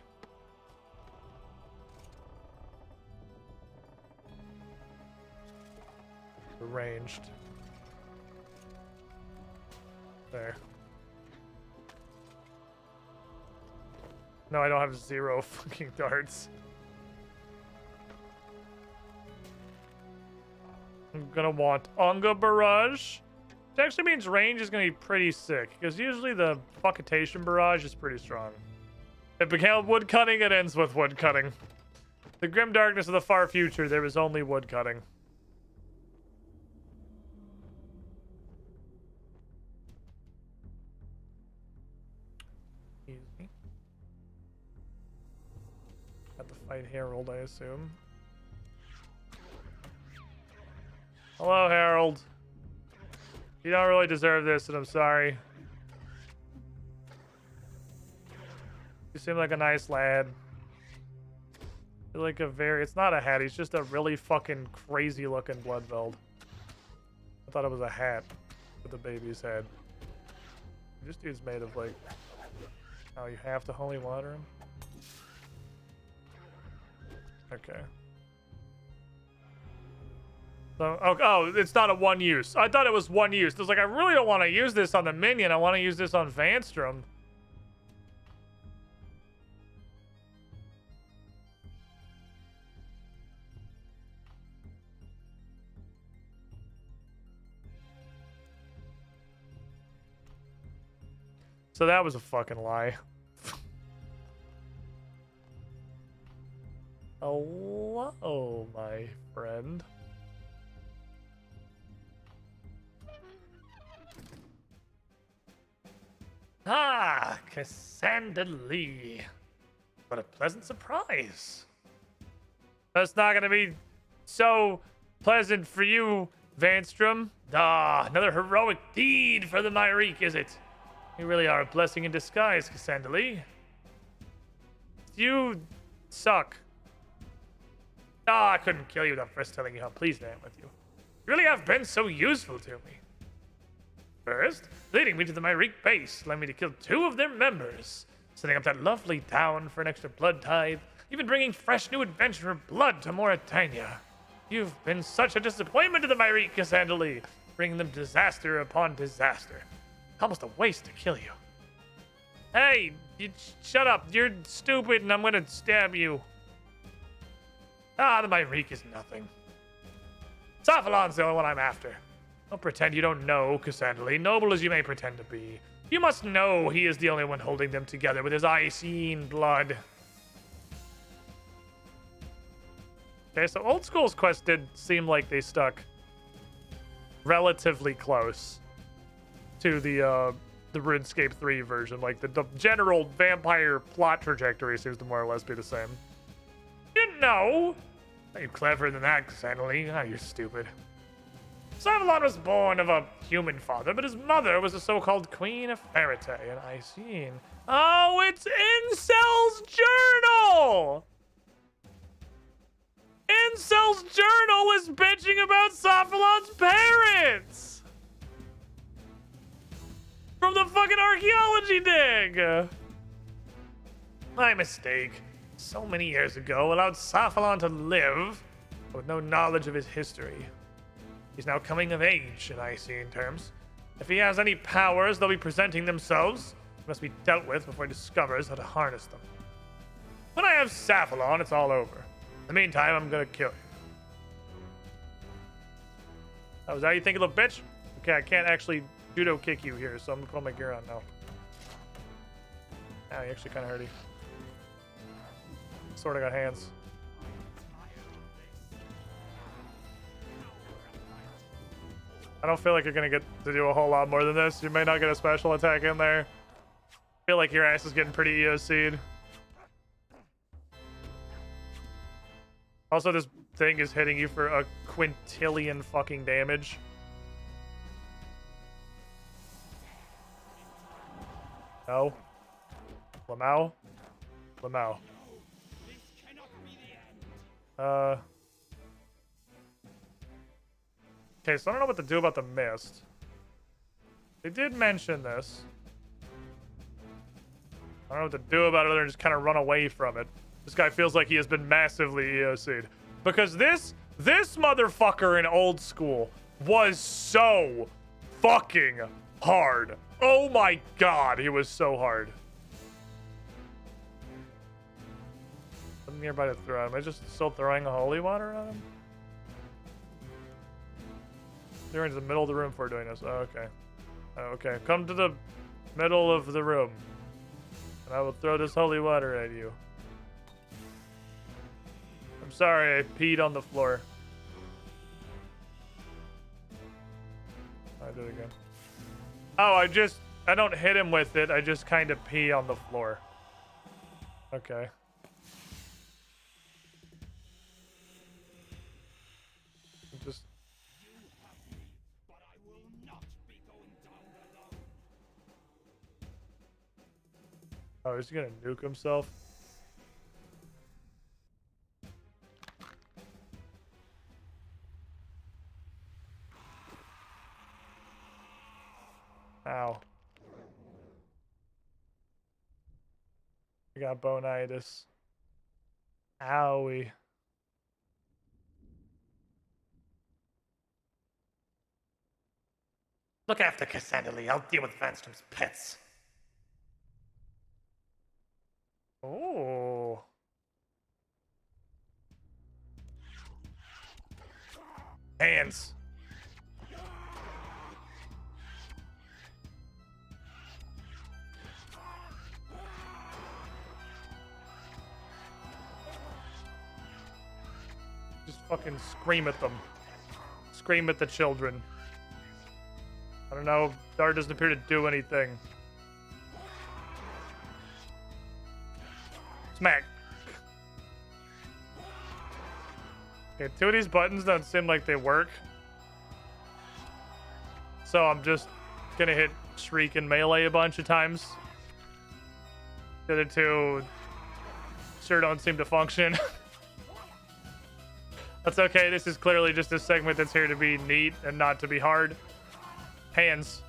Arranged. There. No, I don't have 0 fucking darts. I'm gonna want Unga Barrage. Which actually means range is gonna be pretty sick, because usually the Focketation Barrage is pretty strong. It began wood cutting, it ends with wood cutting. The grim darkness of the far future, there is only wood cutting. Easy. Got to fight Harold, I assume. Hello, Harold. You don't really deserve this, and I'm sorry. You seem like a nice lad. You're like a very... It's not a hat, he's just a really fucking crazy-looking Bloodveld. I thought it was a hat with a baby's head. This dude's made of, like... Oh, you have to holy water him? Okay. So, oh, it's not a one use. I thought it was one use. I was like, I really don't want to use this on the minion. I want to use this on Vanstrom. So that was a fucking lie. Hello, my friend. Ah, Cassandra Lee. What a pleasant surprise. That's not gonna be so pleasant for you, Vanstrom. Ah, another heroic deed for the Myrique, is it? You really are a blessing in disguise, Cassandra Lee. You suck. Ah, I couldn't kill you without first telling you how pleased I am with you. You really have been so useful to me. First, leading me to the Myrique base, allowing me to kill 2 of their members, setting up that lovely town for an extra blood tithe, even bringing fresh new adventurer blood to Mauritania. You've been such a disappointment to the Myrique, Cassandra Lee, bringing them disaster upon disaster. Almost a waste to kill you. Hey, you shut up. You're stupid and I'm gonna stab you. Ah, the Myrique is nothing. Saphalon's the only one I'm after. Don't pretend you don't know, Cassandra Lee, noble as you may pretend to be. You must know he is the only one holding them together with his Icene blood. Okay, so Old School's quest did seem like they stuck relatively close to the RuneScape 3 version. Like, the general vampire plot trajectory seems to more or less be the same. You know! Are you cleverer than that, Cassandra Lee? Oh, you're stupid. Savalon was born of a human father, but his mother was a so-called Queen of Ferrite, and Icene. Oh, it's Incel's journal! Incel's journal is bitching about Savalon's parents! From the fucking archaeology dig! My mistake. So many years ago, allowed Saphalon to live, but with no knowledge of his history. He's now coming of age in Icene terms. If he has any powers, they'll be presenting themselves. He must be dealt with before he discovers how to harness them. When I have Saphalon, it's all over. In the meantime, I'm gonna kill you. Oh, is that how you think, you little bitch? Okay, I can't actually judo kick you here, so I'm gonna put my gear on now. Ow, you actually kind of hurty. Sort of got hands. I don't feel like you're gonna get to do a whole lot more than this. You may not get a special attack in there. I feel like your ass is getting pretty EOC'd. Also, this thing is hitting you for a quintillion fucking damage. No. Lamau? Lamau. Okay, so I don't know what to do about the mist. They did mention this. I don't know what to do about it other than just kind of run away from it. This guy feels like he has been massively EOC'd. Because this motherfucker in old school was so fucking hard. Oh my god, he was so hard. I'm nearby to throw him. Am I just still throwing holy water at him? You're in the middle of the room for doing this. Oh, okay. Oh, okay. Come to the middle of the room. And I will throw this holy water at you. I'm sorry, I peed on the floor. I did it again. Oh, I don't hit him with it. I just kind of pee on the floor. Okay. Just... Oh, is he gonna nuke himself? Ow. I got bonitis. Owie. Look after Cassandra Lee. I'll deal with Vanstrom's pets. Oh. Hands. Just fucking scream at them. Scream at the children. I don't know. Dart doesn't appear to do anything. Smack. Okay, two of these buttons don't seem like they work. So I'm just gonna hit Shriek and Melee a bunch of times. The other two sure don't seem to function. That's okay, this is clearly just a segment that's here to be neat and not to be hard. Hands.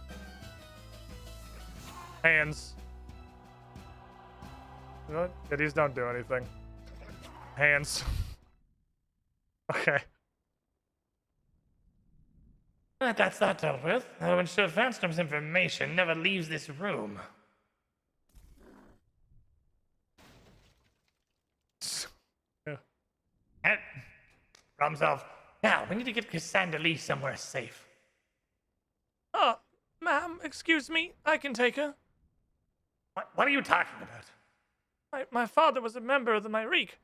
Hands. You know what? Yeah, these don't do anything. Hands. Okay. That's that dealt with. I'll ensure Vanstrom's information never leaves this room. Yeah. Problem solved. Now, we need to get Cassandra Lee somewhere safe. Ma'am, excuse me. I can take her. What are you talking about? My father was a member of the Myrique.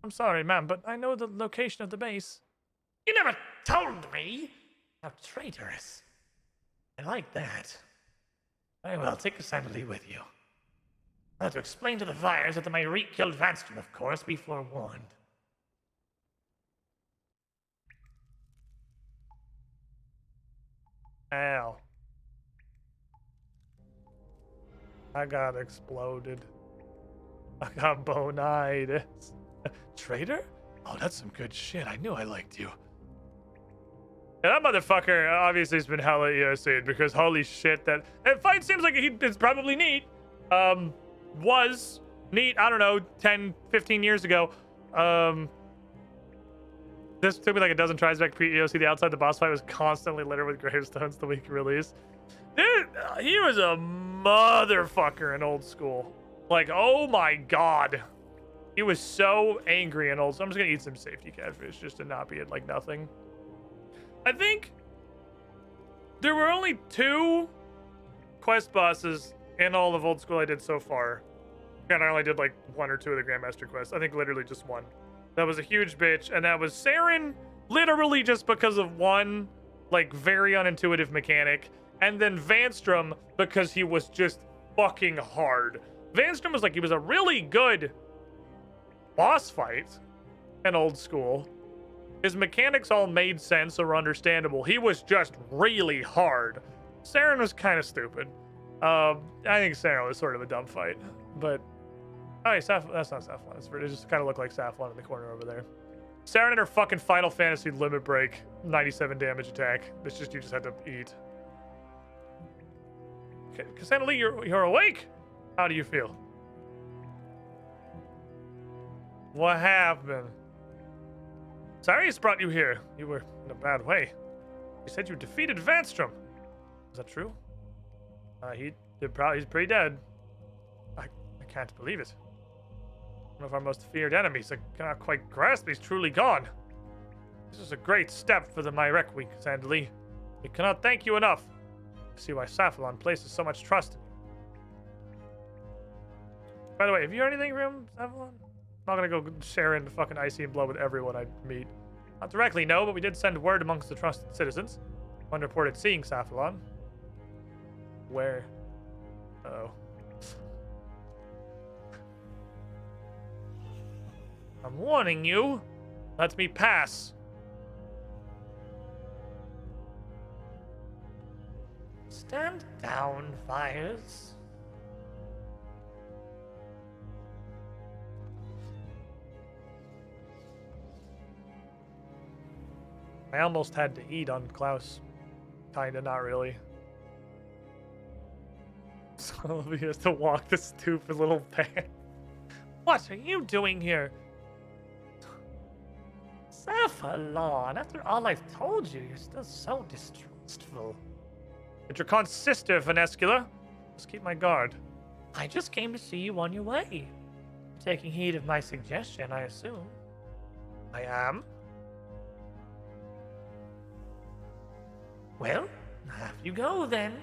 I'm sorry, ma'am, but I know the location of the base. You never told me! How traitorous. I like that. Very well, take Cassandra Lee with you. I'll have to explain to the Fires that the Myrique killed Vanstrom, of course, be forewarned. Ow. I got exploded. I got bonitis. Traitor? Oh, that's some good shit. I knew I liked you. Yeah, that motherfucker obviously has been hella EOC'd because holy shit, that fight seems like it's probably neat. Was neat, I don't know, 10, 15 years ago. This took me like a dozen tries back pre-EOC. The outside the boss fight was constantly littered with gravestones the week release. Dude, he was a motherfucker in old school. Like, oh my god. He was so angry in old. So I'm just gonna eat some safety catfish just to not be at like nothing. I think There were only 2 quest bosses in all of Old School I did so far. And I only did like 1 or 2 of the Grandmaster quests. I think literally just 1. That was a huge bitch, and that was Saren, literally just because of one, like, very unintuitive mechanic, and then Vanstrom because he was just fucking hard. Vanstrom was like, he was a really good boss fight in Old School. His mechanics all made sense or were understandable. He was just really hard. Saren was kind of stupid. I think Saren was sort of a dumb fight, but oh, that's not Safflon. It just kind of looked like Safflon in the corner over there. Saren and her fucking Final Fantasy limit break, 97 damage attack. It's just you just had to eat. Okay, Cassandra Lee, you're awake. How do you feel? What happened? Sarius brought you here. You were in a bad way. He said you defeated Vanstrom. Is that true? He's pretty dead. I can't believe it. One of our most feared enemies. I cannot quite grasp he's truly gone. This is a great step for the Myrek Week, Sandali. We cannot thank you enough. I see why Safflon places so much trust in you. By the way, have you heard anything from Safflon? I'm not gonna go share in the fucking icy and blow with everyone I meet. Not directly, no, but we did send word amongst the trusted citizens. One reported seeing Safflon. Where? Uh-oh. I'm warning you. Let me pass. Stand down, Fires. I almost had to eat on Klaus. Kinda, not really. So he has to walk this stupid little path. What are you doing here? Safflon, after all I've told you, you're still so distrustful. Dracon's sister, Vanescula. Just keep my guard. I just came to see you on your way. Taking heed of my suggestion, I assume. I am. Well, off you go then.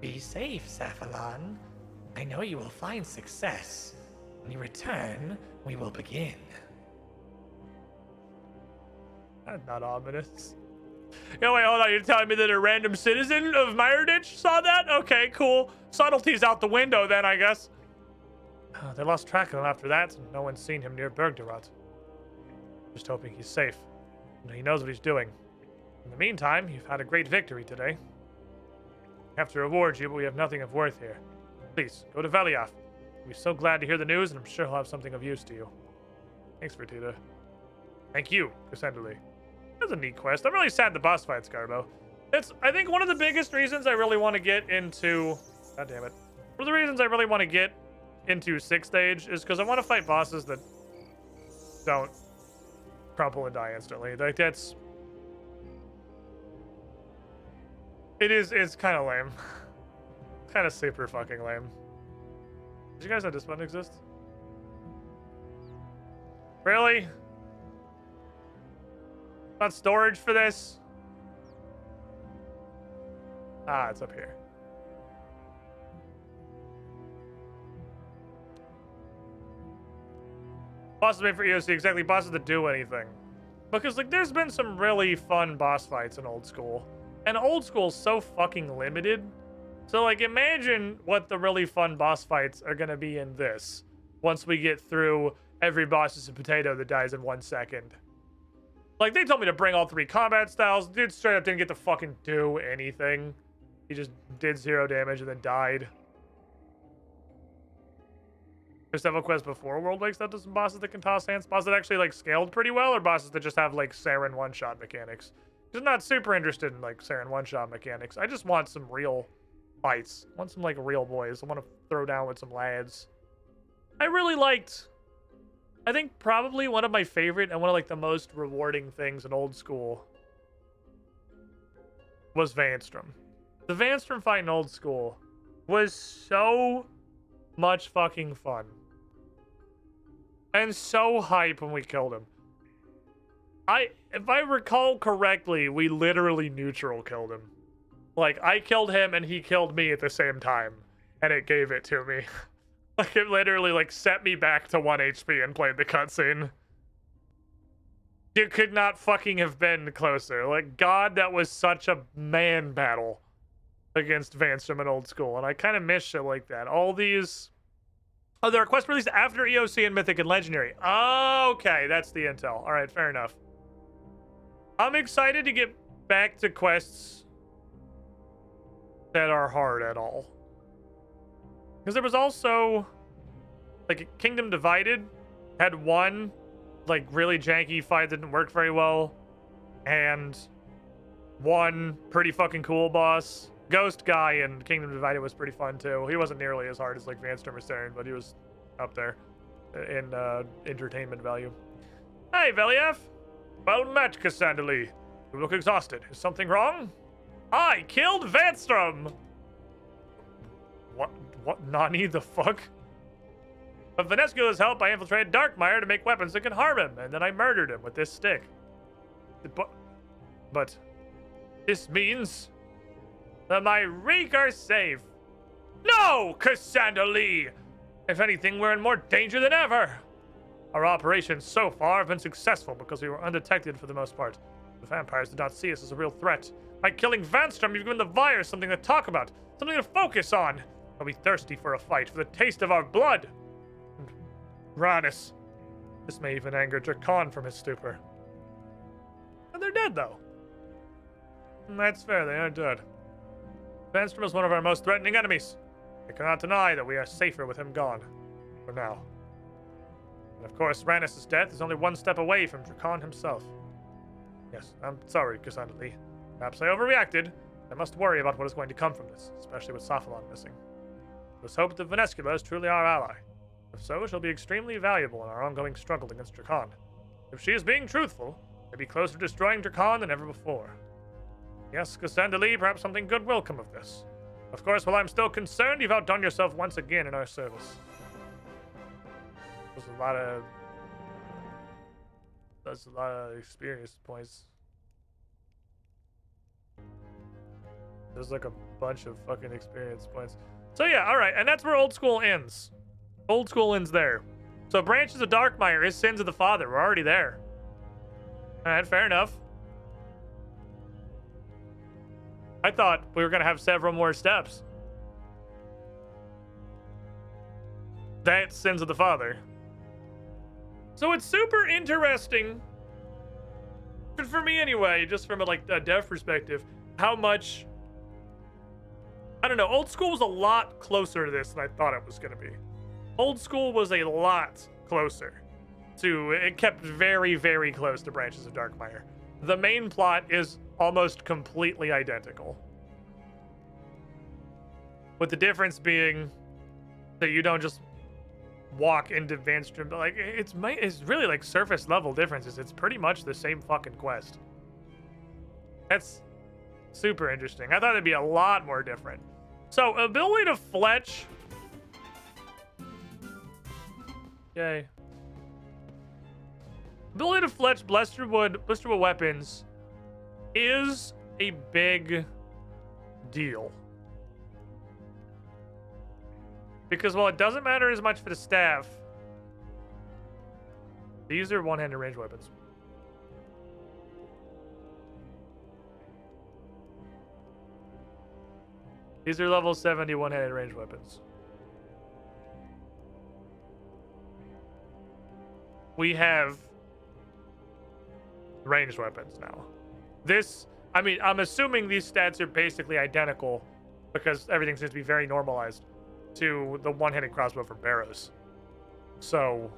Be safe, Safflon. I know you will find success. When you return, we will begin. That's not ominous. Yo, wait, hold on. You're telling me that a random citizen of Meyerditch saw that? Okay, cool. Subtlety's out the window then, I guess. They lost track of him after that, and no one's seen him near Bergderot. Just hoping he's safe. And he knows what he's doing. In the meantime, you've had a great victory today. I have to reward you, but we have nothing of worth here. Please, go to Veliath. We'll be so glad to hear the news, and I'm sure he'll have something of use to you. Thanks, Vertita. Thank you, Cassandra. That's a neat quest. I'm really sad the boss fights, Garbo. It's, I think, one of the biggest reasons I really want to get into... God damn it. One of the reasons I really want to get into 6th stage is because I want to fight bosses that don't crumple and die instantly. Like, that's... It's kind of lame. Kind of super fucking lame. Did you guys know this button exists? Really? Not storage for this? Ah, it's up here. Bosses made for EOC, exactly, bosses that do anything. Because, like, there's been some really fun boss fights in Old School. And Old School's so fucking limited. So, like, imagine what the really fun boss fights are gonna be in this. Once we get through every boss is a potato that dies in 1 second. Like, they told me to bring all 3 combat styles. Dude straight up didn't get to fucking do anything. He just did 0 damage and then died. There's several quests before World Wakes that does some bosses that can toss hands. Bosses that actually, like, scaled pretty well, or bosses that just have, like, Saren one-shot mechanics. I'm not super interested in, like, Saren one-shot mechanics. I just want some real fights. I want some, like, real boys. I want to throw down with some lads. I really liked... I think probably one of my favorite and one of, like, the most rewarding things in Old School was Vanstrom. The Vanstrom fight in Old School was so much fucking fun. And so hype when we killed him. If I recall correctly, we literally neutral killed him. Like, I killed him and he killed me at the same time, and it gave it to me. Like, it literally, like, set me back to 1 HP and played the cutscene. You could not fucking have been closer. Like, God, that was such a man battle against Vanstrom and Old School, and I kind of miss shit like that. All these... Oh, there are quests released after EOC and Mythic and Legendary. Okay, that's the intel. All right, fair enough. I'm excited to get back to quests that are hard at all. Because there was also, like, Kingdom Divided had one, like, really janky fight that didn't work very well, and one pretty fucking cool boss. Ghost guy in Kingdom Divided was pretty fun, too. He wasn't nearly as hard as, like, Vanstrom or Saren, but he was up there in entertainment value. Hey, Velief! Well met, Cassandra Lee. You look exhausted. Is something wrong? I killed Vanstrom! What Nani the fuck? With Vanescula's help, I infiltrated Darkmire to make weapons that can harm him, and then I murdered him with this stick. But this means that my Reek are safe. No, Cassandra Lee! If anything, we're in more danger than ever. Our operations so far have been successful because we were undetected for the most part. The vampires did not see us as a real threat. By killing Vanstrom, you've given the Vyres something to talk about, something to focus on. They'll be thirsty for a fight, for the taste of our blood. And Ranus. This may even anger Drakan from his stupor. And they're dead, though. And that's fair, they are dead. Vanstrom is one of our most threatening enemies. I cannot deny that we are safer with him gone. For now. And of course, Ranus' death is only one step away from Drakan himself. Yes, I'm sorry, Cassandra Lee. Perhaps I overreacted. I must worry about what is going to come from this, especially with Sophalon missing. Let's hope that Vanescula is truly our ally. If so, she'll be extremely valuable in our ongoing struggle against Drakan. If she is being truthful, we'll be closer to destroying Drakan than ever before. Yes, Cassandra Lee, perhaps something good will come of this. Of course, while I'm still concerned, you've outdone yourself once again in our service. That's a lot of experience points. There's like a bunch of fucking experience points. So yeah, alright, and that's where Old School ends. Old School ends there. So Branches of Darkmire is Sins of the Father. We're already there. Alright, fair enough. I thought we were going to have several more steps. That's Sins of the Father. So it's super interesting, for me anyway, just from a dev perspective, how much, I don't know, Old School was a lot closer to this than I thought it was going to be. Old School was a lot closer to, it kept very, very close to Branches of Darkmire. The main plot is almost completely identical. With the difference being that you don't just walk into Vanstrom, but like it's really like surface level differences. It's pretty much the same fucking quest. That's super interesting. I thought it'd be a lot more different. So ability to fletch. Yay. Ability to fletch blisterwood weapons is a big deal. Because while it doesn't matter as much for the staff, these are one-handed range weapons. These are level 70 one-handed range weapons. We have ranged weapons now. This, I mean, I'm assuming these stats are basically identical because everything seems to be very normalized to the one-handed crossbow from Barrows. So,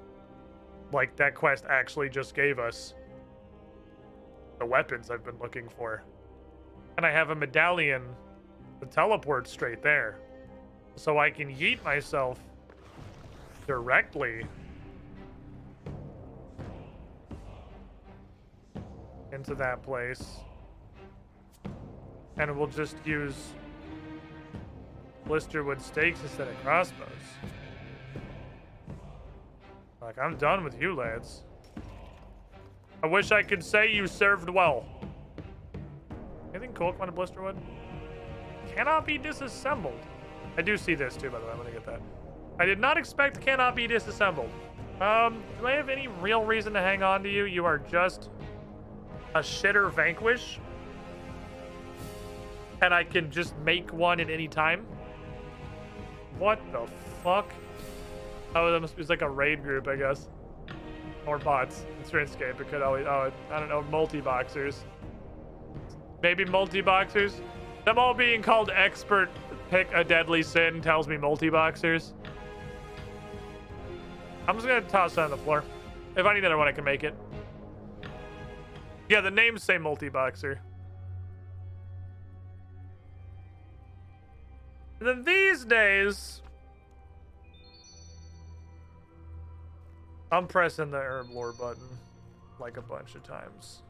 like, that quest actually just gave us the weapons I've been looking for. And I have a medallion that teleports straight there. So I can yeet myself directly into that place. And we'll just use blisterwood stakes instead of crossbows. Like, I'm done with you, lads. I wish I could say you served well. Anything cool come out of Blisterwood? Cannot be disassembled. I do see this too, by the way. I'm gonna get that. I did not expect cannot be disassembled. Do I have any real reason to hang on to you? You are just a shitter vanquish. And I can just make one at any time? What the fuck? Oh, that must be like a raid group, I guess. Or bots. It's Runescape. It could always... Oh, I don't know. Multi-boxers. Maybe multi-boxers? Them all being called expert pick a deadly sin tells me multi-boxers. I'm just gonna toss that on the floor. If I need another one, I can make it. Yeah, the names say multi-boxer. And then these days, I'm pressing the herb lore button like a bunch of times.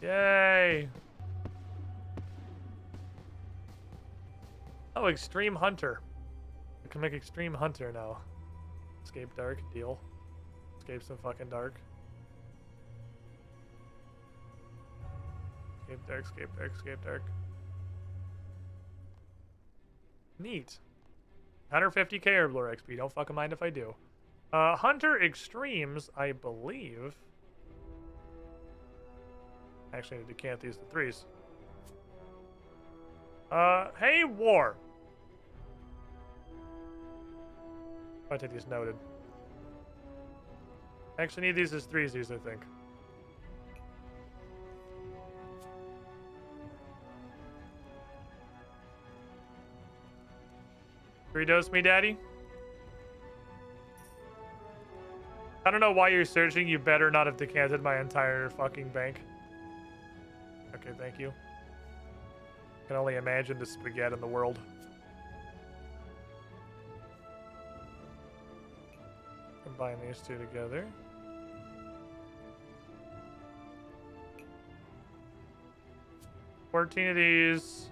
Yay! Oh, Extreme Hunter. I can make Extreme Hunter now. Escape Dark, deal. Escape some fucking dark. Escape Dark, Escape Dark, Escape Dark. Neat. 150k herb lore XP. Don't fucking mind if I do. Hunter Extremes, I believe. Actually, I need to decant these to threes. Hey, War. I'll take these noted. I actually need these as threesies, I think. Redose me, daddy. I don't know why you're searching. You better not have decanted my entire fucking bank. Okay, thank you. Can only imagine the spaghetti in the world. Combine these two together. $14 of these.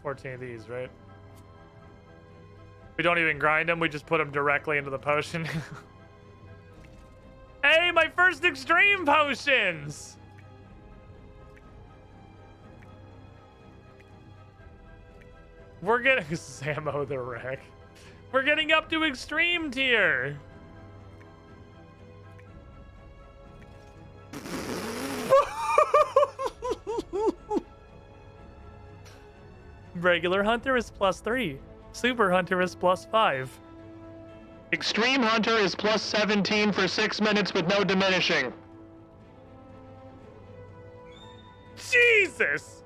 $14 of these, right? We don't even grind them. We just put them directly into the potion. Hey, my first extreme potions! We're getting Samo the Wreck. We're getting up to extreme tier. Regular Hunter is +3. Super Hunter is +5. Extreme Hunter is +17 for 6 minutes with no diminishing. Jesus!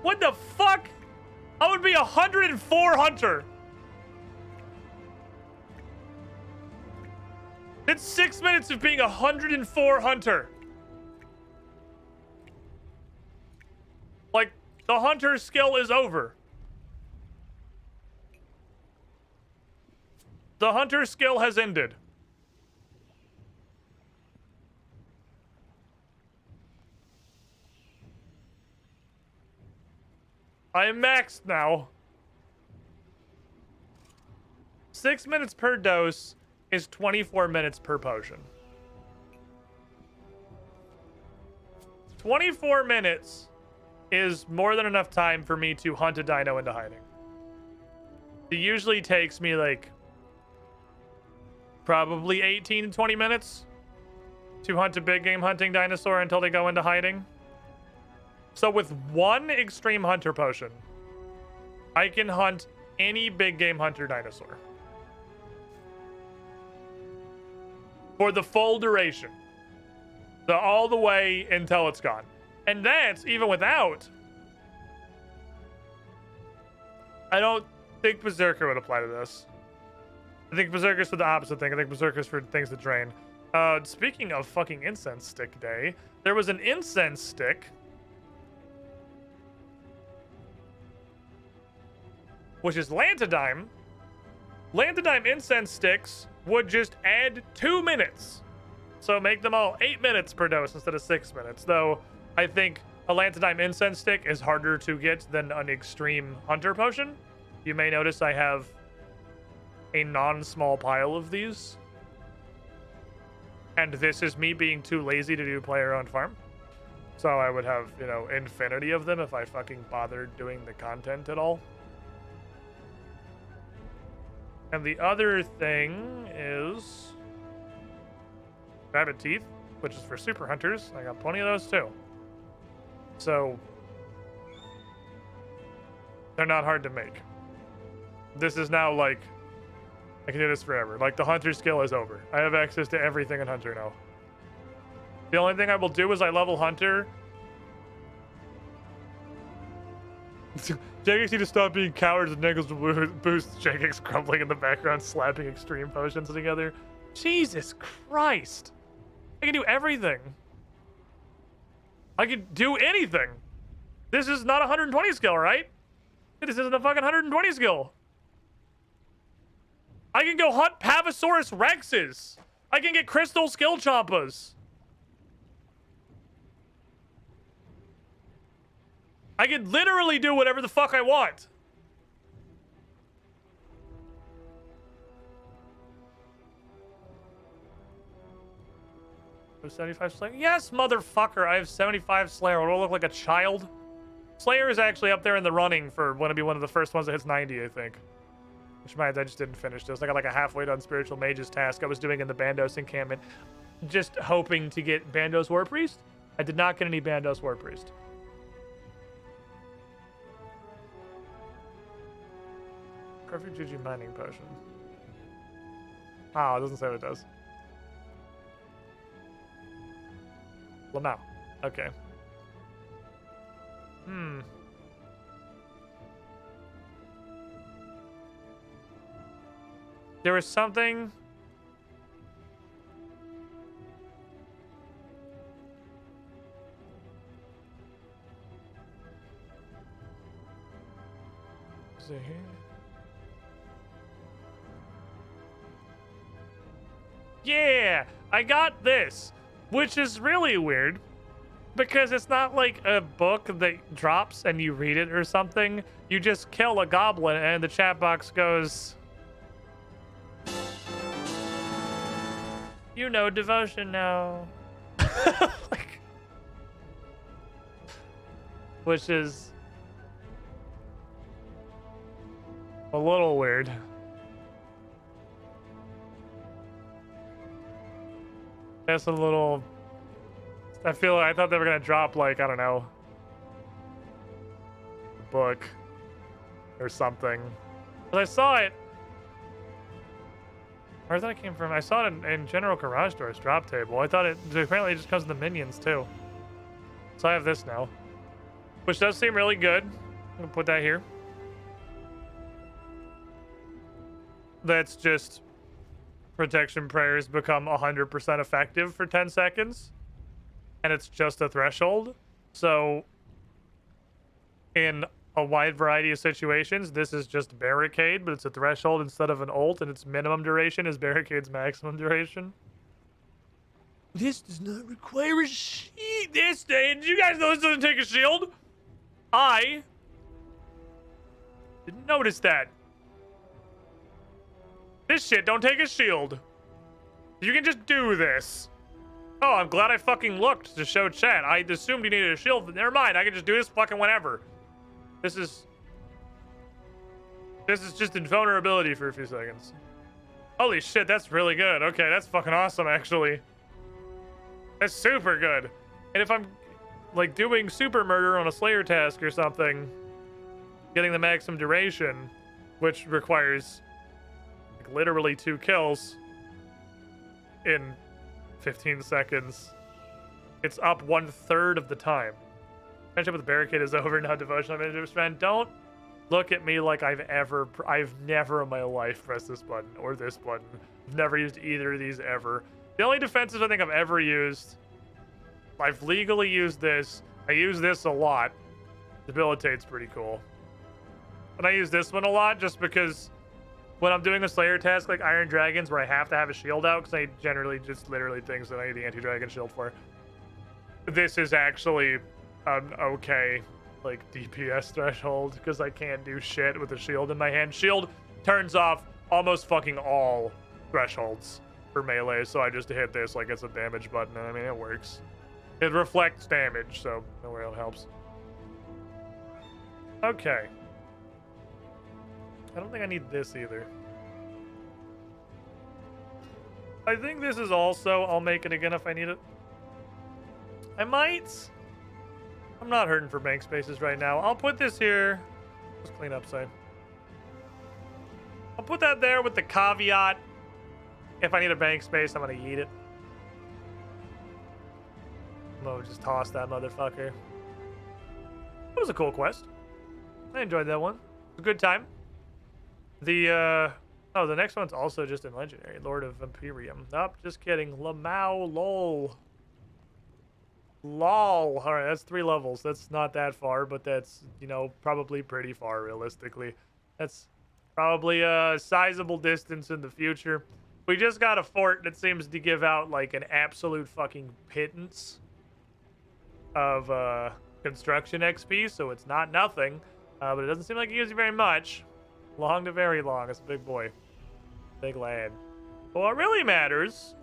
What the fuck? I would be 104 Hunter. It's 6 minutes of being 104 Hunter. Like, the Hunter skill is over. The Hunter skill has ended. I am maxed now. 6 minutes per dose is 24 minutes per potion. 24 minutes is more than enough time for me to hunt a dino into hiding. It usually takes me like probably 18 to 20 minutes to hunt a big game hunting dinosaur until they go into hiding. So with one extreme hunter potion, I can hunt any big game hunter dinosaur for the full duration. So all the way until it's gone. And that's even without. I don't think Berserker would apply to this. I think Berserker's for the opposite thing. I think Berserker's for things that drain. Speaking of fucking incense stick day, there was an incense stick which is Lantidime, Lanthanime incense sticks would just add 2 minutes. So make them all 8 minutes per dose instead of 6 minutes. Though I think a Lanthanime incense stick is harder to get than an extreme hunter potion. You may notice I have a non-small pile of these. And this is me being too lazy to do player-owned farm. So I would have, you know, infinity of them if I fucking bothered doing the content at all. And the other thing is rabbit teeth, which is for super hunters. I got plenty of those too. So they're not hard to make. This is now like, I can do this forever. Like the hunter skill is over. I have access to everything in hunter now. The only thing I will do is I level hunter. Jagex need to stop being cowards and niggles to boost. Jagex crumbling in the background, slapping extreme potions together. Jesus Christ. I can do everything. I can do anything. This is not a 120 skill, right? This isn't a fucking 120 skill. I can go hunt Pavosaurus Rexes. I can get crystal skill chompas. I can literally do whatever the fuck I want. I have 75 Slayer? Yes, motherfucker. I have 75 Slayer. What do I look like, a child? Slayer is actually up there in the running for want to be one of the first ones that hits 90, I think. Which reminds, I just didn't finish this. I got like a halfway done Spiritual Mage's task I was doing in the Bandos encampment. Just hoping to get Bandos War Priest. I did not get any Bandos War Priest. Perfect GG mining potion. Oh, it doesn't say what it does. Well, now. Okay. There was something... Is it here? Yeah! I got this! Which is really weird. Because it's not like a book that drops and you read it or something. You just kill a goblin and the chat box goes... You know devotion now. Like, which is a little weird. That's a little... I thought they were gonna drop, like, I don't know, a book or something. But I saw it. Where did that came from? I saw it in General Garage Door's drop table. I thought it apparently it just comes with the minions too. So I have this now, which does seem really good. I'm gonna put that here. That's just protection prayers become 100% effective for 10 seconds. And it's just a threshold. So in a wide variety of situations, this is just barricade, but it's a threshold instead of an ult, and its minimum duration is barricade's maximum duration. This does not require a shield. Did you guys know this doesn't take a shield? I didn't notice that. This shit don't take a shield. You can just do this. Oh, I'm glad I fucking looked to show chat. I assumed you needed a shield, but never mind. I can just do this fucking whenever. This is just invulnerability for a few seconds. Holy shit, that's really good. Okay, that's fucking awesome, actually. That's super good. And if I'm, like, doing super murder on a Slayer task or something, getting the maximum duration, which requires, like, literally 2 kills in 15 seconds, it's up 1/3 of the time. Friendship with the barricade is over now. Devotional manager friend. Don't look at me like I've never in my life pressed this button or this button. I've never used either of these ever. The only defenses I think I've ever used, I've legally used this. I use this a lot. Debilitate's pretty cool. And I use this one a lot just because when I'm doing a Slayer task like Iron Dragons where I have to have a shield out because I generally just literally things that I need the anti-dragon shield for. This is actually an okay like DPS threshold because I can't do shit with the shield in my hand. Shield turns off almost fucking all thresholds for melee, so I just hit this like it's a damage button, and I mean it works. It reflects damage, so nowhere it helps. Okay. I don't think I need this either. I think this is also, I'll make it again if I need it. I might. I'm not hurting for bank spaces right now. I'll put this here. Let's clean up side. I'll put that there with the caveat. If I need a bank space, I'm gonna eat it. I'm gonna just toss that motherfucker. It was a cool quest. I enjoyed that one. It was a good time. The the next one's also just in Legendary. Lord of Imperium. Nope, just kidding. Lamau lol. Lol. Alright, that's 3 levels. That's not that far, but that's, you know, probably pretty far realistically. That's probably a sizable distance in the future. We just got a fort that seems to give out like an absolute fucking pittance of construction XP, so it's not nothing. But it doesn't seem like it gives you very much. Long to very long. It's a big boy. Big lad. But what really matters...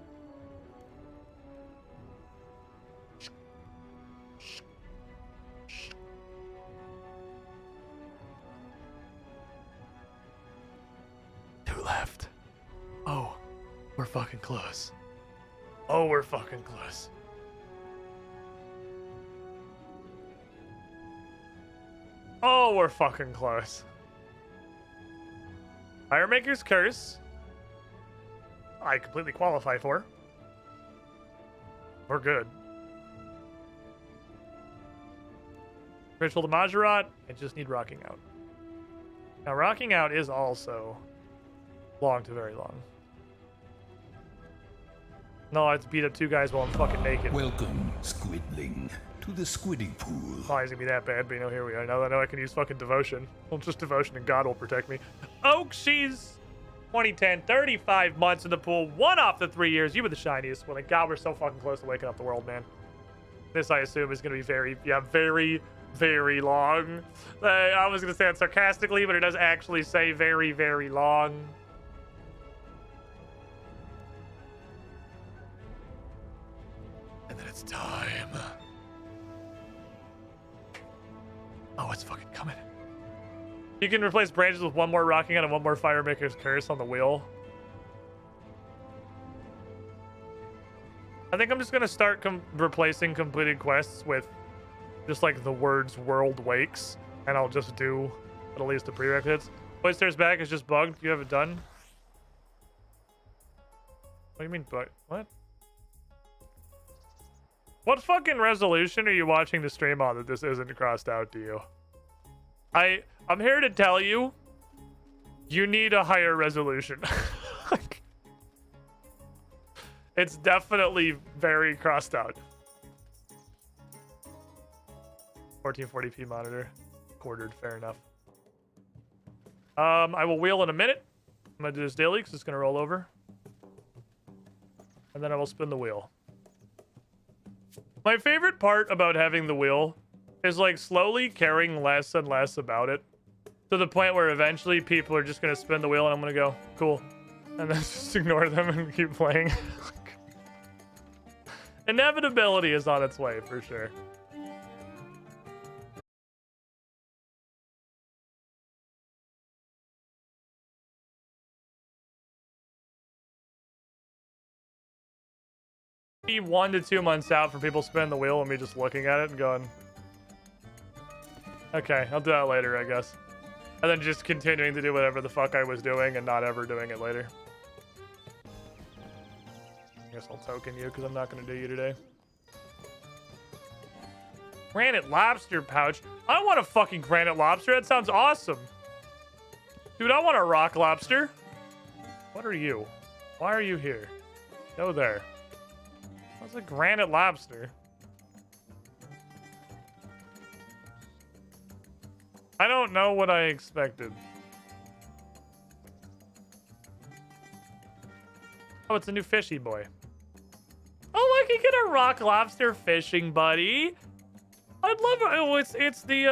Two left. Oh, we're fucking close. Oh, we're fucking close. Oh, we're fucking close. Firemaker's Curse. I completely qualify for. We're good. Ritual to Majorat. I just need Rocking Out. Now, Rocking Out is also long to very long. No, I have to beat up 2 guys while I'm fucking naked. Welcome, Squidling, to the Squidding Pool. Oh, he's gonna be that bad, but you know, here we are. Now that I know I can use fucking Devotion. Well, just Devotion and God will protect me. Oak, she's 2010, 35 months in the pool, 1 off the 3 years. You were the shiniest one. And God, we're so fucking close to waking up the world, man. This, I assume, is gonna be very, very long. I was gonna say it sarcastically, but it does actually say very, very long. And then it's time. Oh, it's fucking coming. You can replace branches with 1 more Rocking Out and 1 more Firemaker's Curse on the wheel. I think I'm just gonna start replacing completed quests with just like the words "World Wakes," and I'll just do at least the prerequisites. Oyster's back is just bugged. You have it done. What do you mean bug? What? What fucking resolution are you watching the stream on that this isn't crossed out to you? I'm here to tell you, you need a higher resolution. It's definitely very crossed out. 1440p monitor. Quartered, fair enough. I will wheel in a minute. I'm gonna do this daily because it's gonna roll over. And then I will spin the wheel. My favorite part about having the wheel is like slowly caring less and less about it. To the point where eventually people are just gonna spin the wheel and I'm gonna go, cool. And then just ignore them and keep playing. Inevitability is on its way, for sure. Be 1 to 2 months out for people spinning the wheel and me just looking at it and going, okay, I'll do that later, I guess. And then just continuing to do whatever the fuck I was doing and not ever doing it later. I guess I'll token you because I'm not going to do you today. Granite lobster pouch. I want a fucking granite lobster. That sounds awesome. Dude, I want a rock lobster. What are you? Why are you here? Go there. What's a granite lobster? I don't know what I expected. Oh, it's a new fishy boy. Oh, I can get a rock lobster fishing buddy. I'd love it. Oh, it's the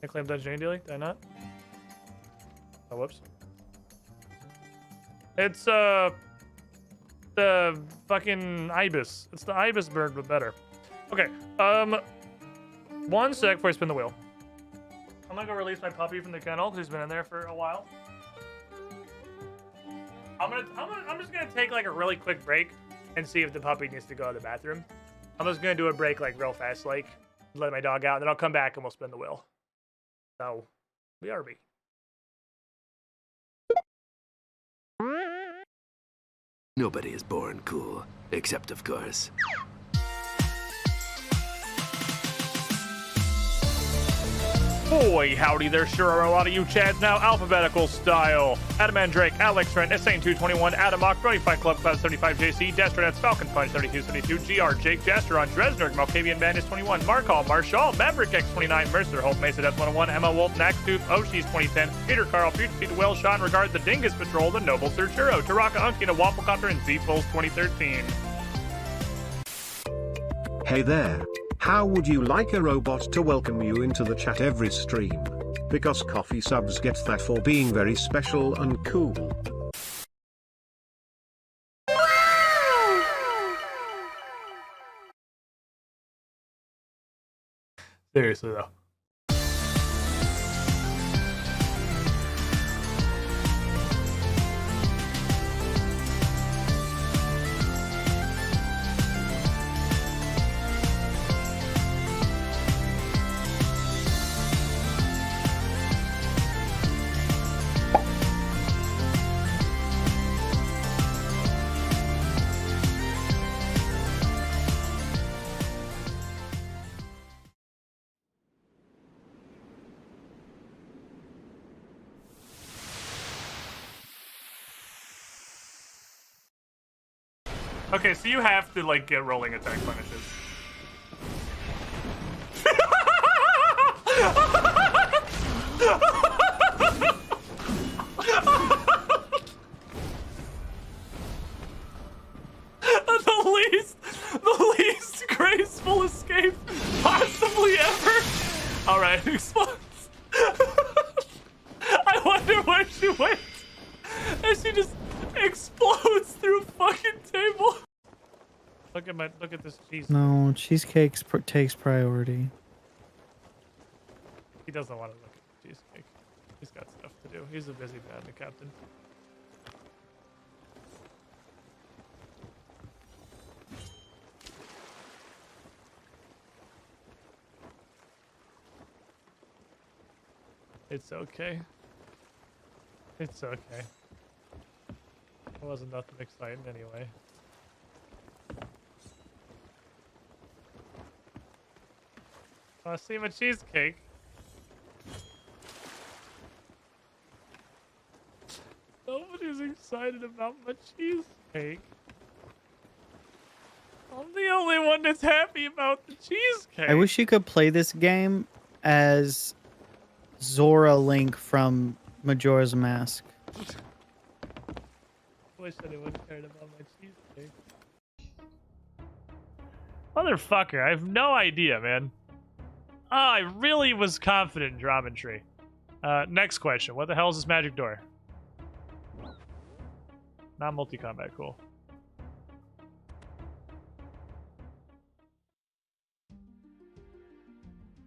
I claim dungeon dealing. Did I not? Oh, whoops. It's the fucking ibis. It's the ibis bird, but better. Okay. 1 sec before I spin the wheel. I'm gonna go release my puppy from the kennel because he's been in there for a while. I'm just gonna take like a really quick break and see if the puppy needs to go to the bathroom. I'm just gonna do a break like real fast, like let my dog out, and then I'll come back and we'll spin the wheel. So, BRB. Nobody is born cool, except of course. Boy, howdy, there sure are a lot of you chads now, alphabetical style. Adam Mandrake, Alex Trent, Sane221, Adam Mock, Brony Fight Club, Cloud75JC, Destronets, Falcon Punch, 7272, GR, Jake, Jasteron, Dresner, Malkavian Bandit 21, Markall, Marshall, Maverick X29, Mercer, Holt, Mesa Death 101, Emma Wolf, Naxtooth, Oshis 2010, Peter Carl, Future Speed, Will, Sean, Regard, The Dingus Patrol, The Noble Sir Churro, Taraka Unky, The Wafflecopter, and Z-Pulse 2013. Hey there. How would you like a robot to welcome you into the chat every stream? Because coffee subs get that for being very special and cool. Seriously though. Okay, so you have to like get rolling attack punishes. the least graceful escape possibly ever. All right, explodes. I wonder where she went. And she just explodes through fucking table. Look at this cheese. No, cheesecake takes priority. He doesn't want to look at the cheesecake. He's got stuff to do. He's a busy man, the captain. It's okay. It's okay. It wasn't nothing exciting anyway. I see my cheesecake. Nobody's excited about my cheesecake. I'm the only one that's happy about the cheesecake. I wish you could play this game as Zora Link from Majora's Mask. Wish anyone cared about my cheesecake. Motherfucker, I have no idea, man. Oh, I really was confident in Geometry. Next question. What the hell is this magic door? Not multi-combat, cool.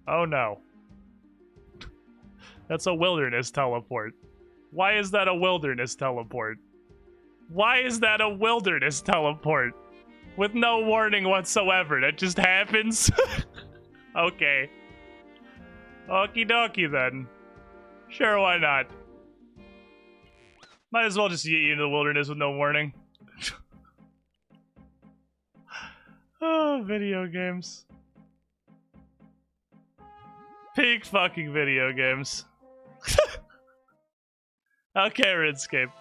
Oh no. That's a wilderness teleport. Why is that a wilderness teleport? Why is that a wilderness teleport? With no warning whatsoever. That just happens? Okay. Okie dokie then. Sure, why not? Might as well just get you into the wilderness with no warning. Oh, video games. Peak fucking video games. Okay, Runescape.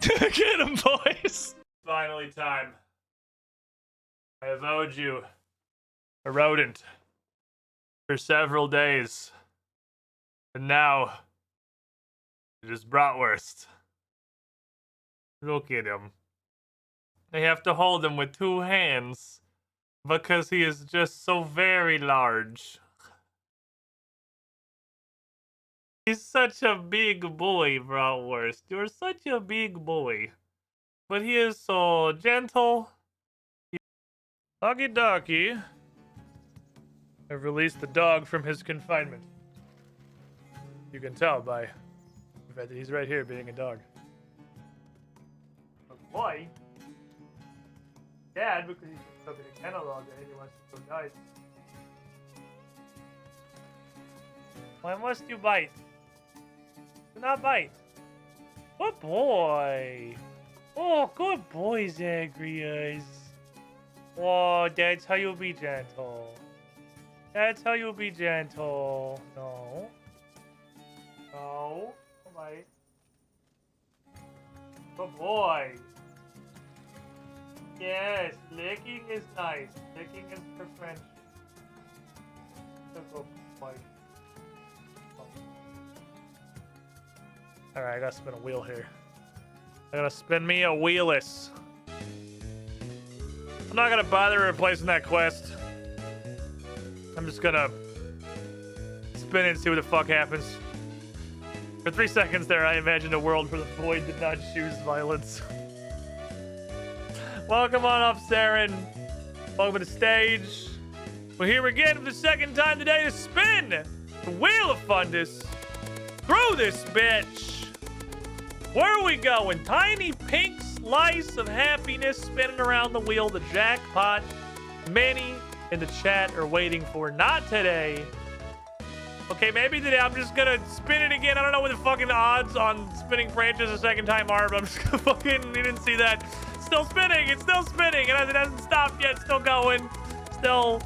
Get him, boys! Finally time. I have owed you a rodent for several days. And now It is bratwurst. Look at him. They have to hold him with 2 hands because he is just so very large. He's such a big boy, bratwurst. You're such a big boy. But he is so gentle. Doggy doggy. I've released the dog from his confinement. You can tell by the fact that he's right here being a dog. But why? Dad, because he's been stuck in a kennel all day and he wants to go nice. Why must you bite? Do not bite. Good boy. Oh, good boy, Zagreus. Oh, that's how you be gentle. That's how you be gentle. No. No. Bite. Good boy. Yes, licking is nice. Licking is for French. Good boy. Alright, I gotta spin a wheel here. I gotta spin me a wheelless. I'm not gonna bother replacing that quest. I'm just gonna spin it and see what the fuck happens. For 3 seconds there, I imagined a world where the void did not choose violence. Welcome on up, Saren. Welcome to the stage. We're here again for the second time today to spin the Wheel of Fundus through this bitch. Where are we going? Tiny pink slice of happiness spinning around the wheel. The jackpot. Many in the chat are waiting for. Not today. Okay, maybe today I'm just gonna spin it again. I don't know what the fucking odds on spinning branches a second time are, but I'm just gonna fucking, you didn't see that. Still spinning, it's still spinning, and it hasn't stopped yet, still going. Still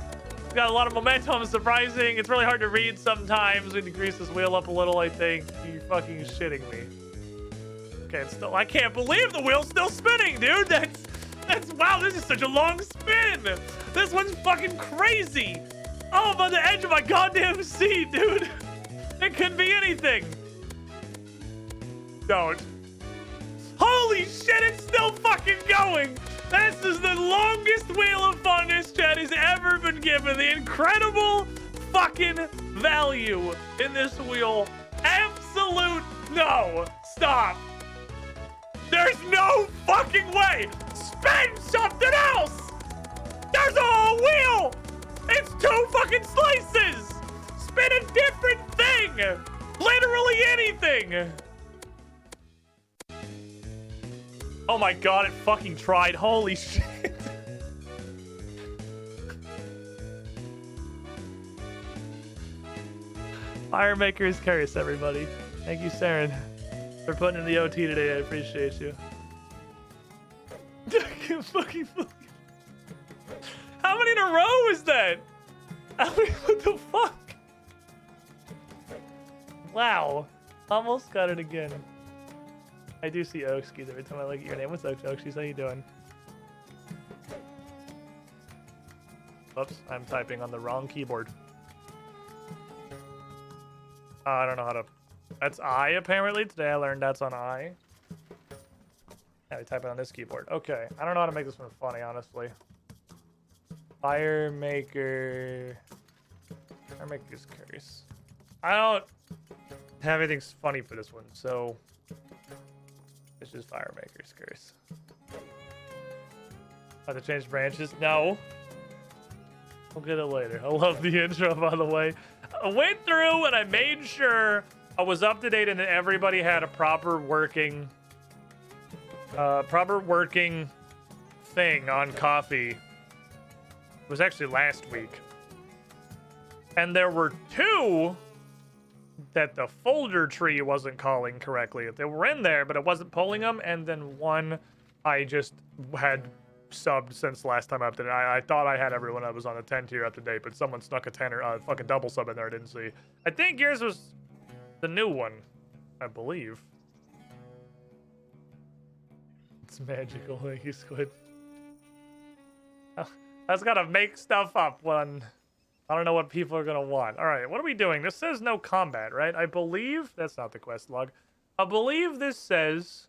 got a lot of momentum, surprising. It's really hard to read sometimes. We decrease this wheel up a little, I think. You're fucking shitting me. Okay, it's still, I can't believe the wheel's still spinning, dude. That's, wow, this is such a long spin. This one's fucking crazy. Oh, I'm on the edge of my goddamn seat, dude. It could be anything. Don't. Holy shit, it's still fucking going. This is the longest Wheel of Fundus chat has ever been given. The incredible fucking value in this wheel. Absolute no. Stop. There's no fucking way. Spin something else. There's a whole wheel. It's 2 fucking slices. Spin a different thing. Literally anything. Oh my god, it fucking tried. Holy shit. Firemaker is curious, everybody. Thank you, Saren, for putting in the OT today. I appreciate you. fucking. How many in a row is that? What the fuck? Wow. Almost got it again. I do see Oakskies every time I look at your name. What's up, Oakskies? How you doing? Oops, I'm typing on the wrong keyboard. I don't know how to... That's I, apparently. Today I learned that's on I. Yeah, I type it on this keyboard. Okay, I don't know how to make this one funny, honestly. Firemaker is curious. I don't have anything funny for this one, so... It's just Firemaker's curse. Have to change branches? No. We'll get it later. I love the intro, by the way. I went through and I made sure I was up to date and that everybody had a proper working thing on coffee. It was actually last week. And there were 2 that the folder tree wasn't calling correctly. They were in there, but it wasn't pulling them. And then 1 I just had subbed since last time I updated. I thought I had everyone that was on the 10 tier up to date, but someone snuck a 10 or fucking double sub in there I didn't see. I think yours was the new one, I believe. It's magical. Thank you, Squid. I just gotta make stuff up when I don't know what people are gonna want. All right, what are we doing? This says no combat, right? I believe that's not the quest log. I believe this says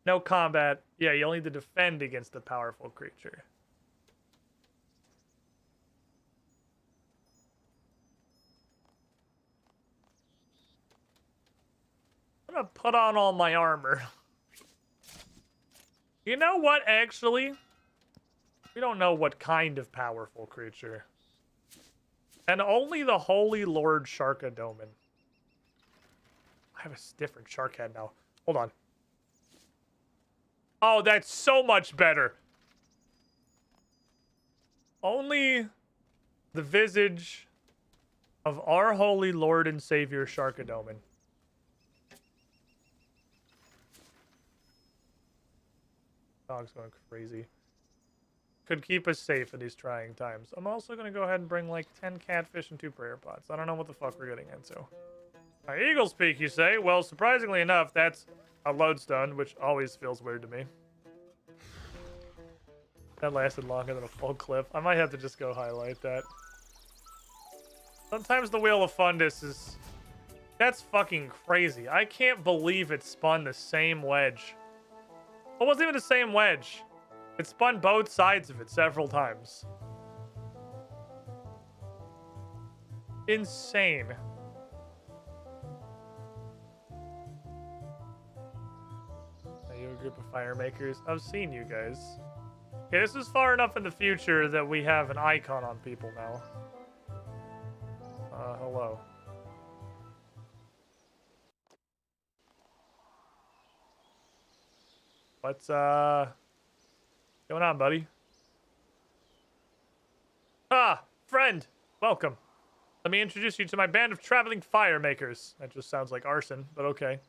no combat. Yeah, you only need to defend against a powerful creature. I'm gonna put on all my armor. You know what, actually? We don't know what kind of powerful creature. And only the Holy Lord Sharkadomin. I have a different shark head now. Hold on. Oh, that's so much better. Only the visage of our Holy Lord and Savior Sharkadomin. Dog's going crazy. Could keep us safe in these trying times. I'm also going to go ahead and bring like 10 catfish and 2 prayer pots. I don't know what the fuck we're getting into. Eagle's Peak, you say? Well, surprisingly enough, that's a lodestone, which always feels weird to me. That lasted longer than a full clip. I might have to just go highlight that. Sometimes the Wheel of Fundus is... That's fucking crazy. I can't believe it spun the same wedge. It wasn't even the same wedge. It spun both sides of it several times. Insane. Are you a group of fire makers? I've seen you guys. Okay, this is far enough in the future that we have an icon on people now. Hello. What's, going on, buddy? Ah, friend! Welcome. Let me introduce you to my band of traveling fire makers. That just sounds like arson, but okay.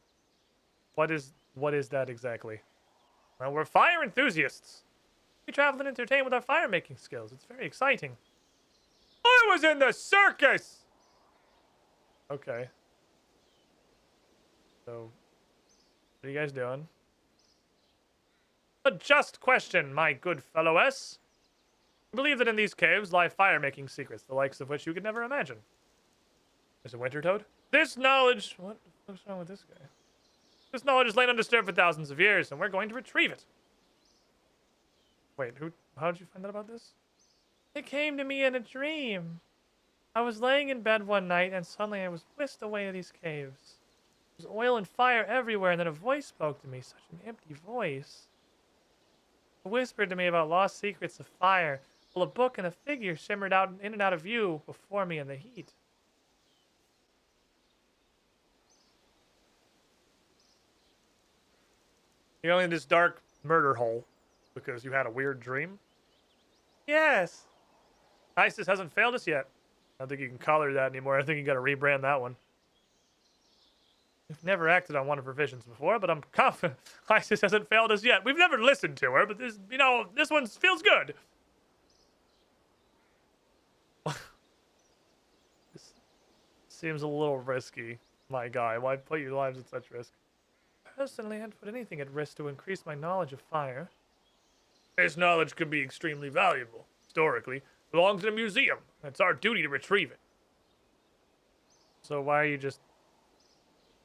What is that exactly? Well, we're fire enthusiasts. We travel and entertain with our fire making skills. It's very exciting. I was in the circus! Okay. So, what are you guys doing? A just question, my good fellow S. I believe that in these caves lie fire-making secrets, the likes of which you could never imagine. There's a winter toad? This knowledge... What the fuck's wrong with this guy? This knowledge has lain undisturbed for thousands of years, and we're going to retrieve it. Wait, how did you find out about this? It came to me in a dream. I was laying in bed one night, and suddenly I was whisked away to these caves. There was oil and fire everywhere, and then a voice spoke to me, such an empty voice. It whispered to me about lost secrets of fire, while a book and a figure shimmered out in and out of view before me in the heat. You're only in this dark murder hole because you had a weird dream? Yes. ISIS hasn't failed us yet. I don't think you can call her that anymore. I think you got to rebrand that one. We've never acted on one of her visions before, but I'm confident ISIS hasn't failed us yet. We've never listened to her, but this, this one feels good. This seems a little risky, my guy. Why put your lives at such risk? Personally, I'd put anything at risk to increase my knowledge of fire. This knowledge could be extremely valuable. Historically, it belongs in a museum. It's our duty to retrieve it. So why are you just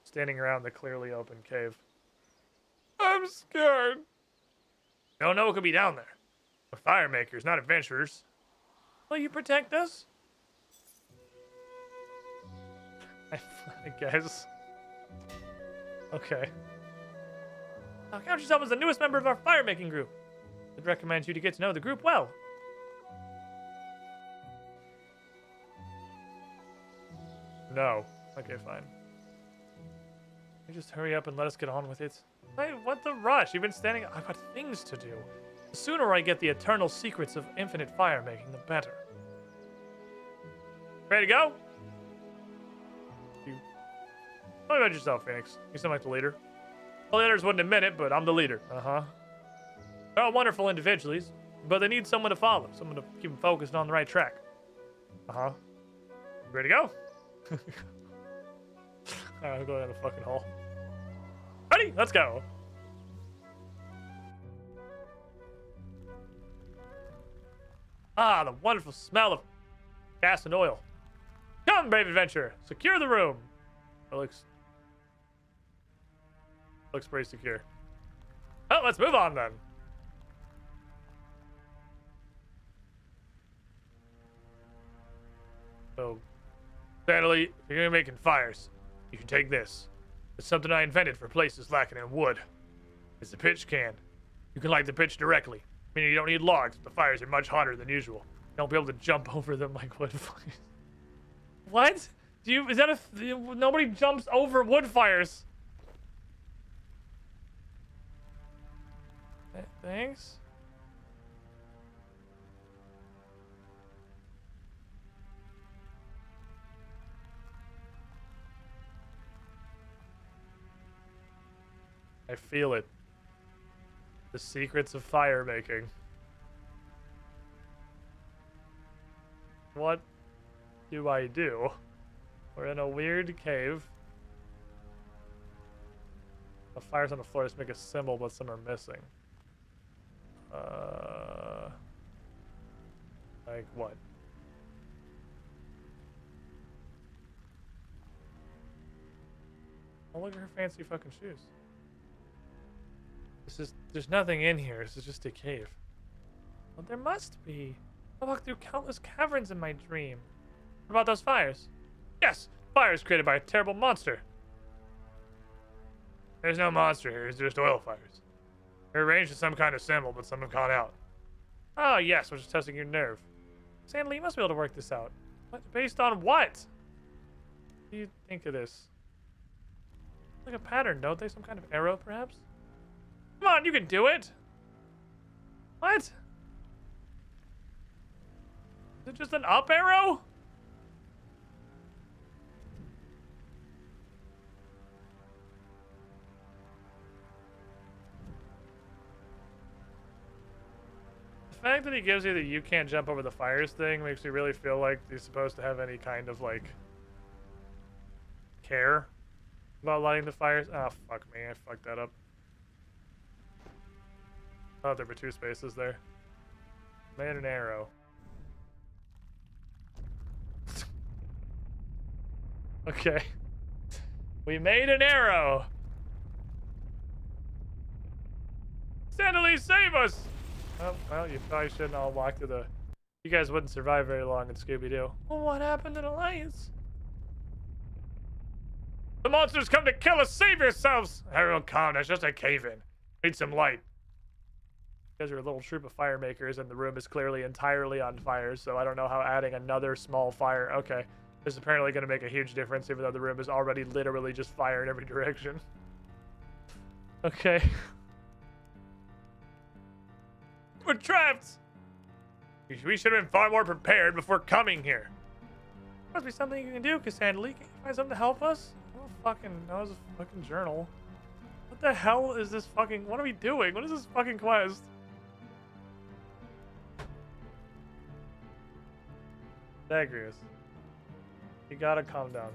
standing around the clearly open cave? I'm scared. You don't know what could be down there. We're fire makers, not adventurers. Will you protect us? I guess. Okay. Now count yourself as the newest member of our fire-making group. I'd recommend you to get to know the group well. No. Okay, fine. You just hurry up and let us get on with it. Hey, what the rush? You've been standing... I've got things to do. The sooner I get the eternal secrets of infinite fire-making, the better. Ready to go? Tell me about yourself, Phoenix. You sound like the leader. The leaders wouldn't admit it, but I'm the leader. Uh-huh. They're all wonderful individuals, but they need someone to follow, someone to keep them focused on the right track. Uh-huh. Ready to go? Alright, I'll go down the fucking hole. Ready? Let's go. Ah, the wonderful smell of gas and oil. Come, brave adventurer. Secure the room. It looks Looks pretty secure. Oh, let's move on then. So, sadly, if you're gonna be making fires, you can take this. It's something I invented for places lacking in wood. It's a pitch can. You can light the pitch directly, meaning you don't need logs, but the fires are much hotter than usual. You don't be able to jump over them like wood fires. What? Is that nobody jumps over wood fires? Thanks. I feel it. The secrets of fire making. What do I do? We're in a weird cave. The fires on the floor just make a symbol, but some are missing. Like what? Oh, look at her fancy fucking shoes. There's nothing in here. This is just a cave. Well, there must be. I walked through countless caverns in my dream. What about those fires? Yes, fires created by a terrible monster. There's no monster here. It's just oil fires. They're arranged as some kind of symbol, but some have gone out. Oh, yes, we're just testing your nerve. Stanley, you must be able to work this out. What? Based on what? What do you think of this? Like a pattern, don't they? Some kind of arrow, perhaps? Come on, you can do it! What? Is it just an up arrow? The fact that he gives you the you can't jump over the fires thing makes me really feel like he's supposed to have any kind of, like, care about lighting the fires. Oh, fuck me. I fucked that up. Oh, there were two spaces there. Made an arrow. Okay. We made an arrow! Sandally, save us! Oh, well, you probably shouldn't all walk to the... You guys wouldn't survive very long in Scooby-Doo. Well, what happened in Alliance? The monsters come to kill us! Save yourselves! Everyone calm, that's just a cave-in. Need some light. You guys are a little troop of fire makers, and the room is clearly entirely on fire, so I don't know how adding another small fire... Okay. This is apparently going to make a huge difference, even though the room is already literally just fire in every direction. Okay. We're trapped! We should have been far more prepared before coming here. Must be something you can do, Cassandra. Can you find something to help us? I don't fucking know. It's a fucking journal. What the hell is this fucking... What are we doing? What is this fucking quest? Zagreus. You gotta calm down.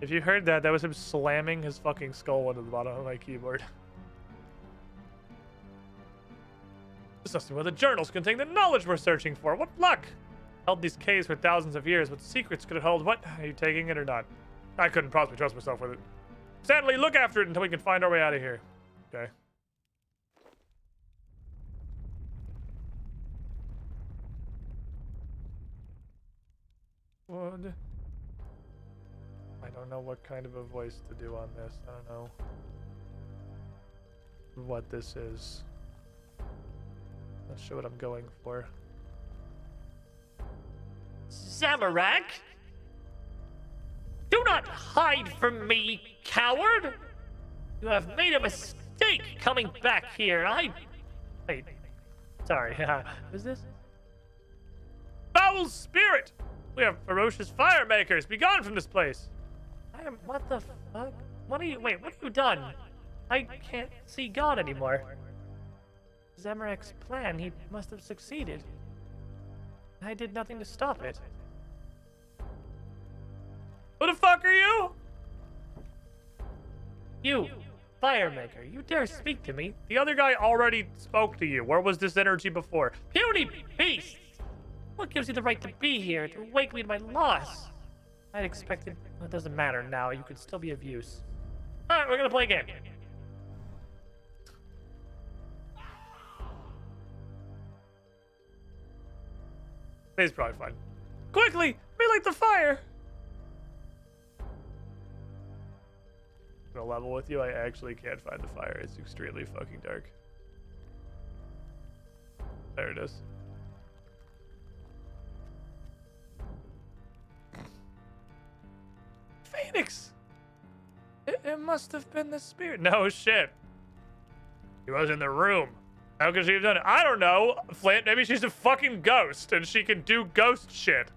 If you heard that, that was him slamming his fucking skull into the bottom of my keyboard. This must be where the journals contain the knowledge we're searching for. What luck! Held these caves for thousands of years. What secrets could it hold? What? Are you taking it or not? I couldn't possibly trust myself with it. Stanley, look after it until we can find our way out of here. Okay. What? I don't know what kind of a voice to do on this. I don't know what this is. Not sure what I'm going for. Zamorak? Do not hide from me, coward! You have made a mistake coming back here. Wait. Sorry. Who's this? Foul spirit! We have ferocious fire makers. Be gone from this place. What the fuck? Wait, what have you done? I can't see God anymore. Zamorak's plan, he must have succeeded. I did nothing to stop it. Who the fuck are you? You, Firemaker, you dare speak to me? The other guy already spoke to you. Where was this energy before? Puny beast! What gives you the right to be here, to wake me in my loss? I'd expected... It doesn't matter now, you could still be of use. Alright, we're gonna play a game. It's probably fine. Quickly, relight the fire. I'm gonna level with you. I actually can't find the fire. It's extremely fucking dark. There it is. Phoenix! It must have been the spirit. No shit. He was in the room. How could she have done it? I don't know, Flint. Maybe she's a fucking ghost and she can do ghost shit.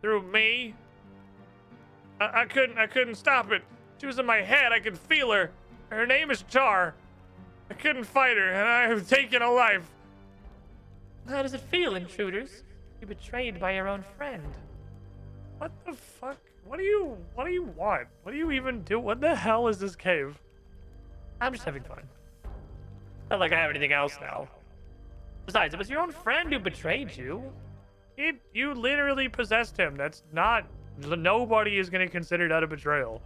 Through me. I couldn't stop it. She was in my head. I could feel her. Her name is Char. I couldn't fight her, and I have taken a life. How does it feel, intruders? You're betrayed by your own friend. What the fuck? What do you want? What do you even do? What the hell is this cave? I'm just having fun. Not like I have anything else now. Besides, it was your own friend who betrayed you. You literally possessed him. That's not... Nobody is going to consider that a betrayal.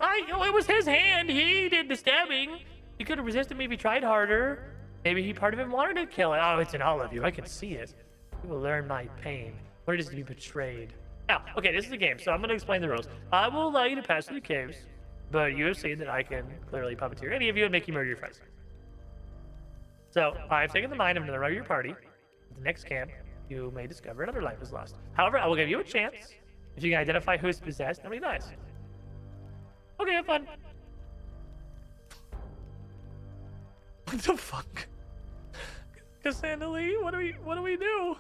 It was his hand. He did the stabbing. He could have resisted me if he tried harder. Maybe part of him wanted to kill it. Oh, it's in all of you. I can see it. You will learn my pain. What it is to be betrayed. Now, okay, this is a game, so I'm going to explain the rules. I will allow you to pass through the caves, but you have seen that I can clearly puppeteer any of you and make you murder your friends. So, I've taken the mind of another of your party. At the next camp, you may discover another life is lost. However, I will give you a chance. If you can identify who is possessed, nobody dies. Okay, have fun. What the fuck? Cassandra Lee, what do we do?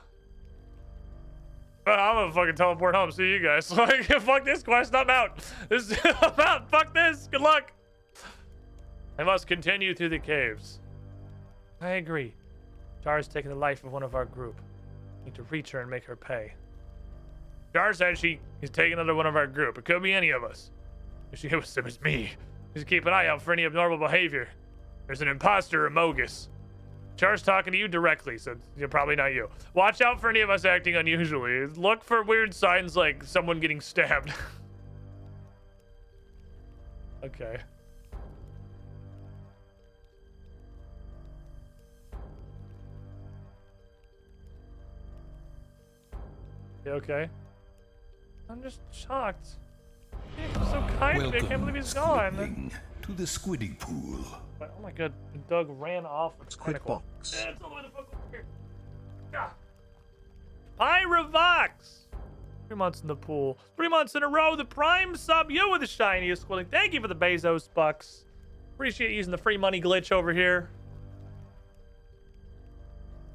I'm gonna fucking teleport home. See you guys. Like, fuck this quest. I'm out. I'm out. Fuck this. Good luck. I must continue through the caves. I agree. Char's taken the life of one of our group. Need to reach her and make her pay. Char said she is taking another one of our group. It could be any of us. If it was me. Just keep an eye out for any abnormal behavior. There's an imposter or Mogus. Char's talking to you directly, so you're probably not you. Watch out for any of us acting unusually. Look for weird signs like someone getting stabbed. Okay. You okay? I'm just shocked. He's so kind to me. I can't believe he's gone. To the squiddy pool. Oh my god, Doug ran off with Squid tentacle. box. Yeah, it's all the way the fuck over here. Ah. Pyrovox! 3 months in the pool. 3 months in a row. The prime sub. You with the shiniest squilling. Thank you for the Bezos bucks. Appreciate using the free money glitch over here.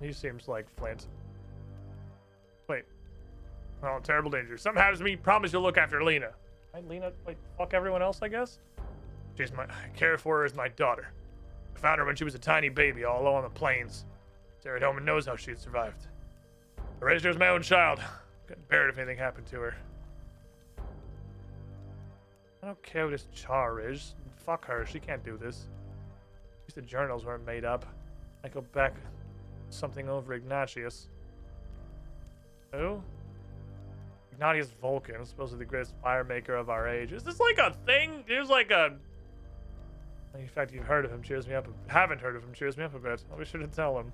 He seems like Flint. Wait. Oh, terrible danger. Something happens to me. Promise you'll look after Lena. Lena, like, fuck everyone else, I guess? I care for her as my daughter. I found her when she was a tiny baby all alone on the plains. Sarah Hillman knows how she'd survived. I raised her as my own child. Couldn't bear it if anything happened to her. I don't care what this Char is. Fuck her. She can't do this. At least the journals weren't made up. I go back something over Ignatius. Who? Ignatius Vulcan, supposedly the greatest fire maker of our age. Is this like a thing? There's like a... In fact, you've heard of him, cheers me up. Haven't heard of him, cheers me up a bit. I'll be sure to tell him.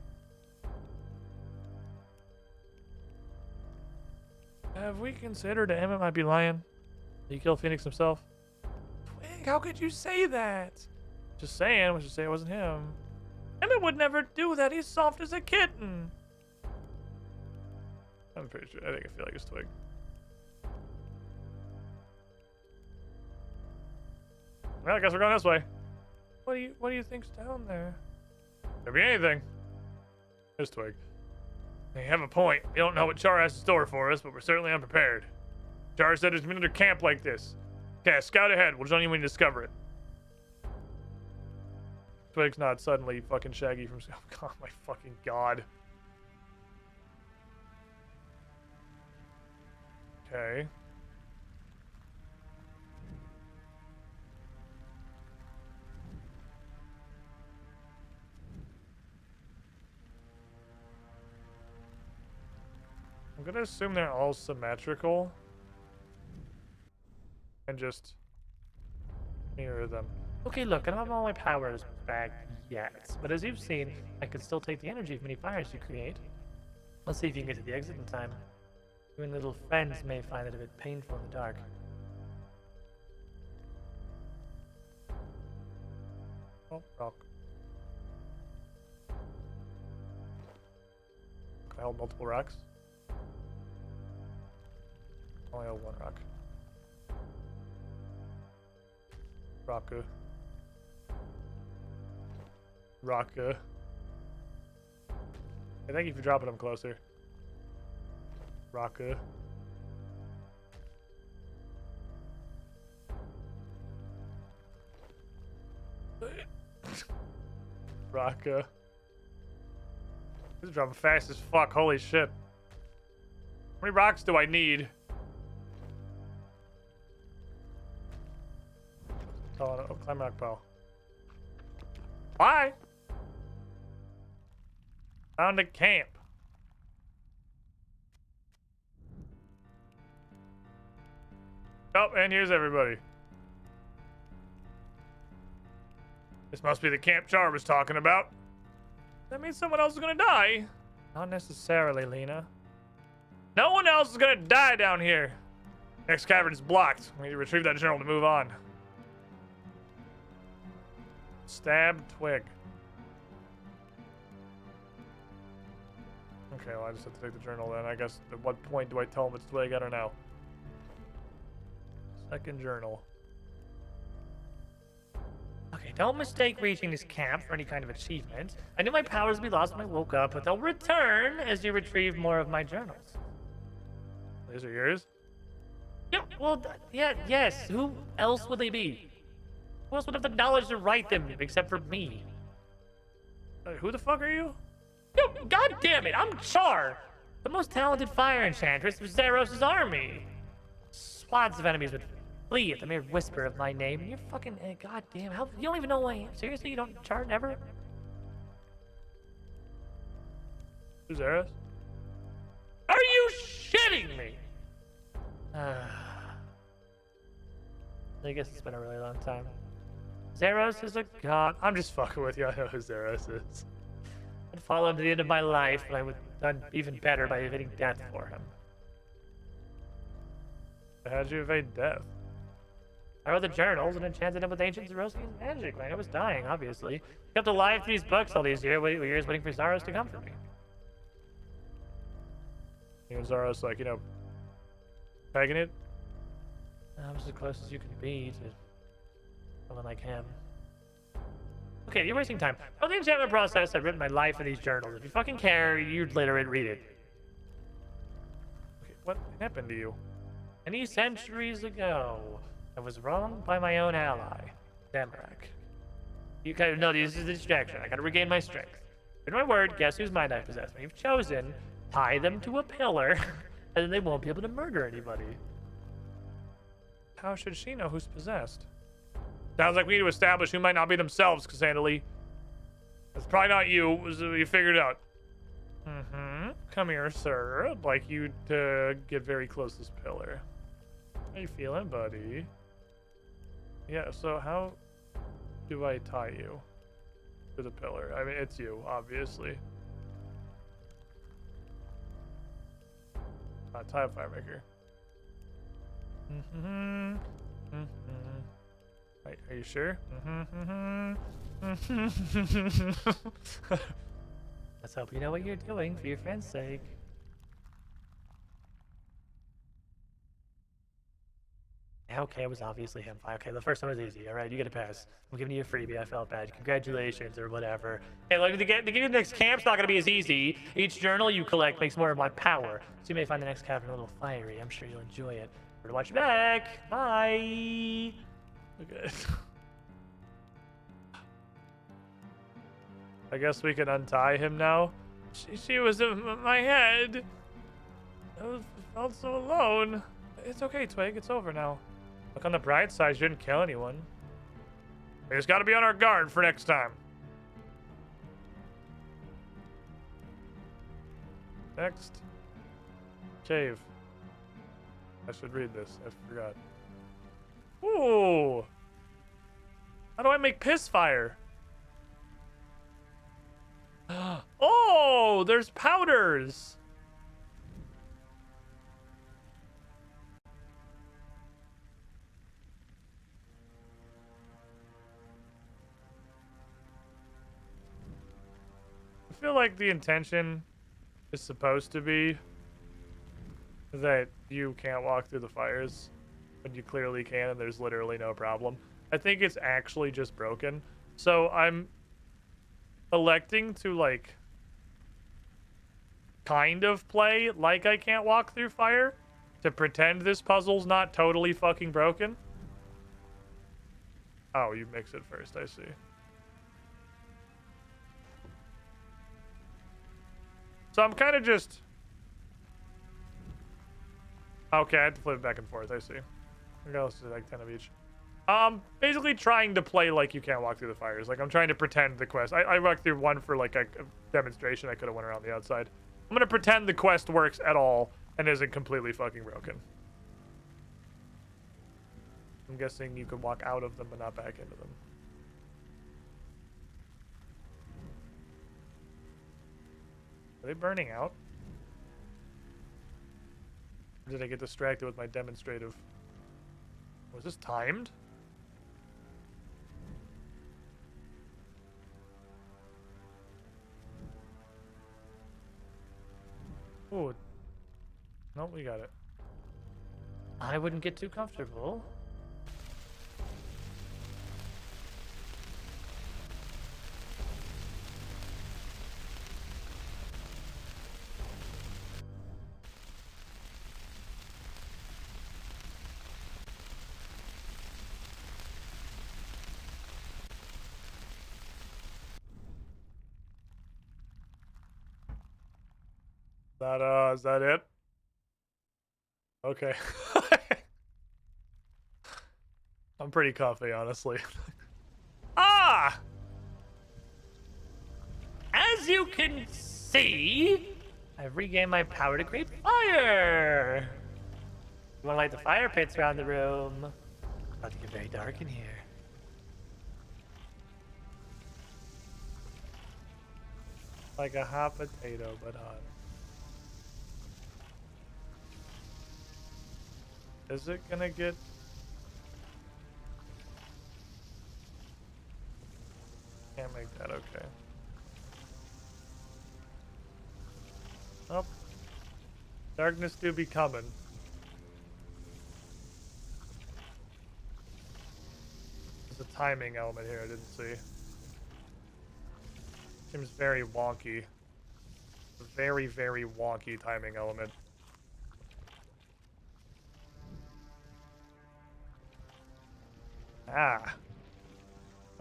Have we considered that Emmett might be lying? Did he kill Phoenix himself? Twig, how could you say that? Just saying, I should say it wasn't him. Emmett would never do that. He's soft as a kitten. I'm pretty sure. I feel like it's Twig. Well, I guess we're going this way. What do you think's down there? Could be anything. There's Twig. They have a point. We don't know what Char has in store for us, but we're certainly unprepared. Char said there's another camp like this. Okay, scout ahead. We'll join you when you discover it. Twig's not suddenly fucking Shaggy from... Oh my fucking god. Okay. I'm gonna assume they're all symmetrical. And just Mirror them. Okay, look, I don't have all my powers back yet, but as you've seen, I can still take the energy from any fires you create. Let's see if you can get to the exit in time. You and little friends may find it a bit painful in the dark. Oh, rock. Can I hold multiple rocks? Only hold one rock. Rocka. Rocka. Hey, thank you for dropping them closer. Rocka. Rocka. This is dropping fast as fuck. Holy shit. How many rocks do I need? Oh, climb rock pile. Bye. Found a camp. Oh, and here's everybody. This must be the camp Char was talking about. That means someone else is gonna die. Not necessarily, Lena. No one else is gonna die down here. Next cavern is blocked. We need to retrieve that journal to move on. Stab twig. Okay, well, I just have to take the journal then. I guess at what point do I tell him it's twig? I don't know. Second journal. Okay, don't mistake reaching this camp for any kind of achievement. I knew my powers would be lost when I woke up, but they'll return as you retrieve more of my journals. These are yours? Yeah, well, yeah, yes. Who else would they be? Who else would have the knowledge to write them except for me? Who the fuck are you? Yo, God damn it, I'm Char! The most talented fire enchantress of Zeros' army. Squads of enemies would flee at the mere whisper of my name. And you're fucking, god damn, how, you don't even know who I am. Seriously, you don't Char never? Who's Zeros? Are you shitting me? I guess it's been a really long time. Zeros is a god. I'm just fucking with you. I know who Zeros is. I'd follow him to the end of my life, but I would have done even better by evading death for him. How'd you evade death? I wrote the journals and enchanted them with ancient Zerosian magic. I was dying, obviously. Kept alive through these books all these years waiting for Zaros to come for me. You and Zaros, like, you know, pegging it? I was as close as you could be to someone like him. Okay, you're wasting time. On the enchantment process, I've written my life in these journals. If you fucking care, you'd literally read it. Okay, what happened to you? Many centuries ago, I was wronged by my own ally, Damarak. You kind of know this is a distraction. I gotta regain my strength. In my word, guess whose mind I possess? When you've chosen, tie them to a pillar, and then they won't be able to murder anybody. How should she know who's possessed? Sounds like we need to establish who might not be themselves, Cassandra. It's probably not you. You figured it out. Come here, sir. I'd like you to get very close to this pillar. How you feeling, buddy? Yeah, so how do I tie you to the pillar? I mean, it's you, obviously. Tie a fire maker. Are you sure? Let's hope you know what you're doing for your friend's sake. Okay, it was obviously him. Okay, the first one was easy. All right, you get a pass. I'm giving you a freebie. I felt bad. Congratulations or whatever. Hey, look, to give you the next camp's not going to be as easy. Each journal you collect makes more of my power. So you may find the next cavern a little fiery. I'm sure you'll enjoy it. Remember to watch your back. Bye. Okay. I guess we can untie him now. She was in my head. I felt so alone. It's okay, Twig. It's over now. Look on the bright side. You didn't kill anyone. We just got to be on our guard for next time. Next. Cave. I should read this. I forgot. Ooh. How do I make piss fire? Oh, there's powders. I feel like the intention is supposed to be that you can't walk through the fires, but you clearly can, and there's literally no problem. I think it's actually just broken. So I'm electing to, like, kind of play like I can't walk through fire to pretend this puzzle's not totally fucking broken. Oh, you mix it first, I see. So I'm kind of just... Okay, I have to flip it back and forth, I see. Okay, let's do like 10 of each. Basically trying to play like you can't walk through the fires. Like, I'm trying to pretend the quest. I walked through one for like a demonstration. I could have went around the outside. I'm gonna pretend the quest works at all and isn't completely fucking broken. I'm guessing you can walk out of them but not back into them. Are they burning out? Or did I get distracted with my demonstrative? Was this timed? Ooh. No, we got it. I wouldn't get too comfortable. Is that it? Okay. I'm pretty comfy, honestly. Ah! As you can see, I've regained my power to create fire. You want to light the fire pits around the room? It's about to get very dark in here. Like a hot potato, but hot. Is it gonna get... Can't make that, okay. Oh. Darkness do be coming. There's a timing element here I didn't see. Seems very wonky. Very, very wonky timing element. Ah.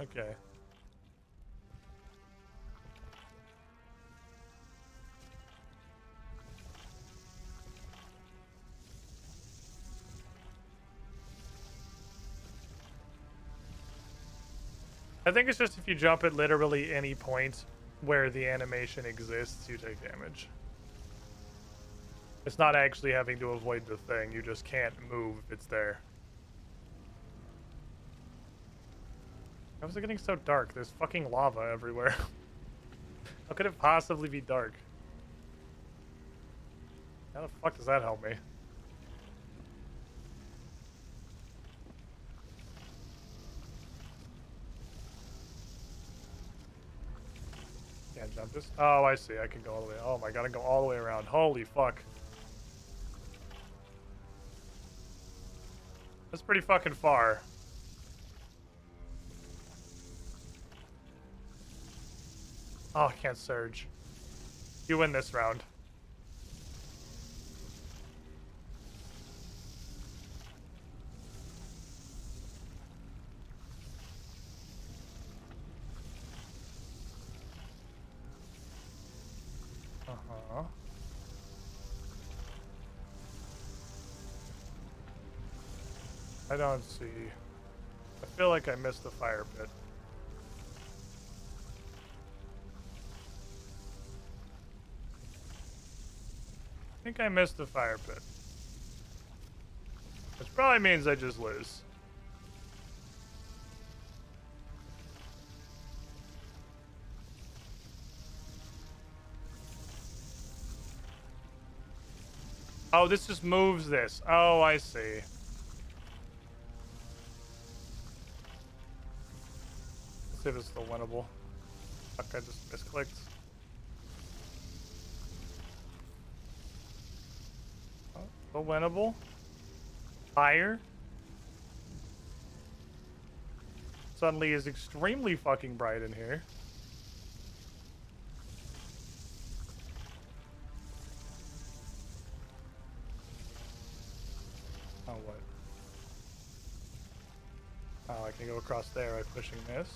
Okay. I think it's just if you jump at literally any point where the animation exists, you take damage. It's not actually having to avoid the thing, you just can't move if it's there. How is it getting so dark? There's fucking lava everywhere. How could it possibly be dark? How the fuck does that help me? Can't jump this? Oh, I see. I can go all the way. Oh my god, I can go all the way around. Holy fuck. That's pretty fucking far. Oh, I can't surge. You win this round. Uh-huh. I don't see. I feel like I missed the fire pit. I think I missed the fire pit. Which probably means I just lose. Oh, this just moves this. Oh, I see. Let's see if it's still winnable. Fuck, I just misclicked. Oh, still winnable. Fire. Suddenly is extremely fucking bright in here. Oh, what? Oh, I can go across there by pushing this.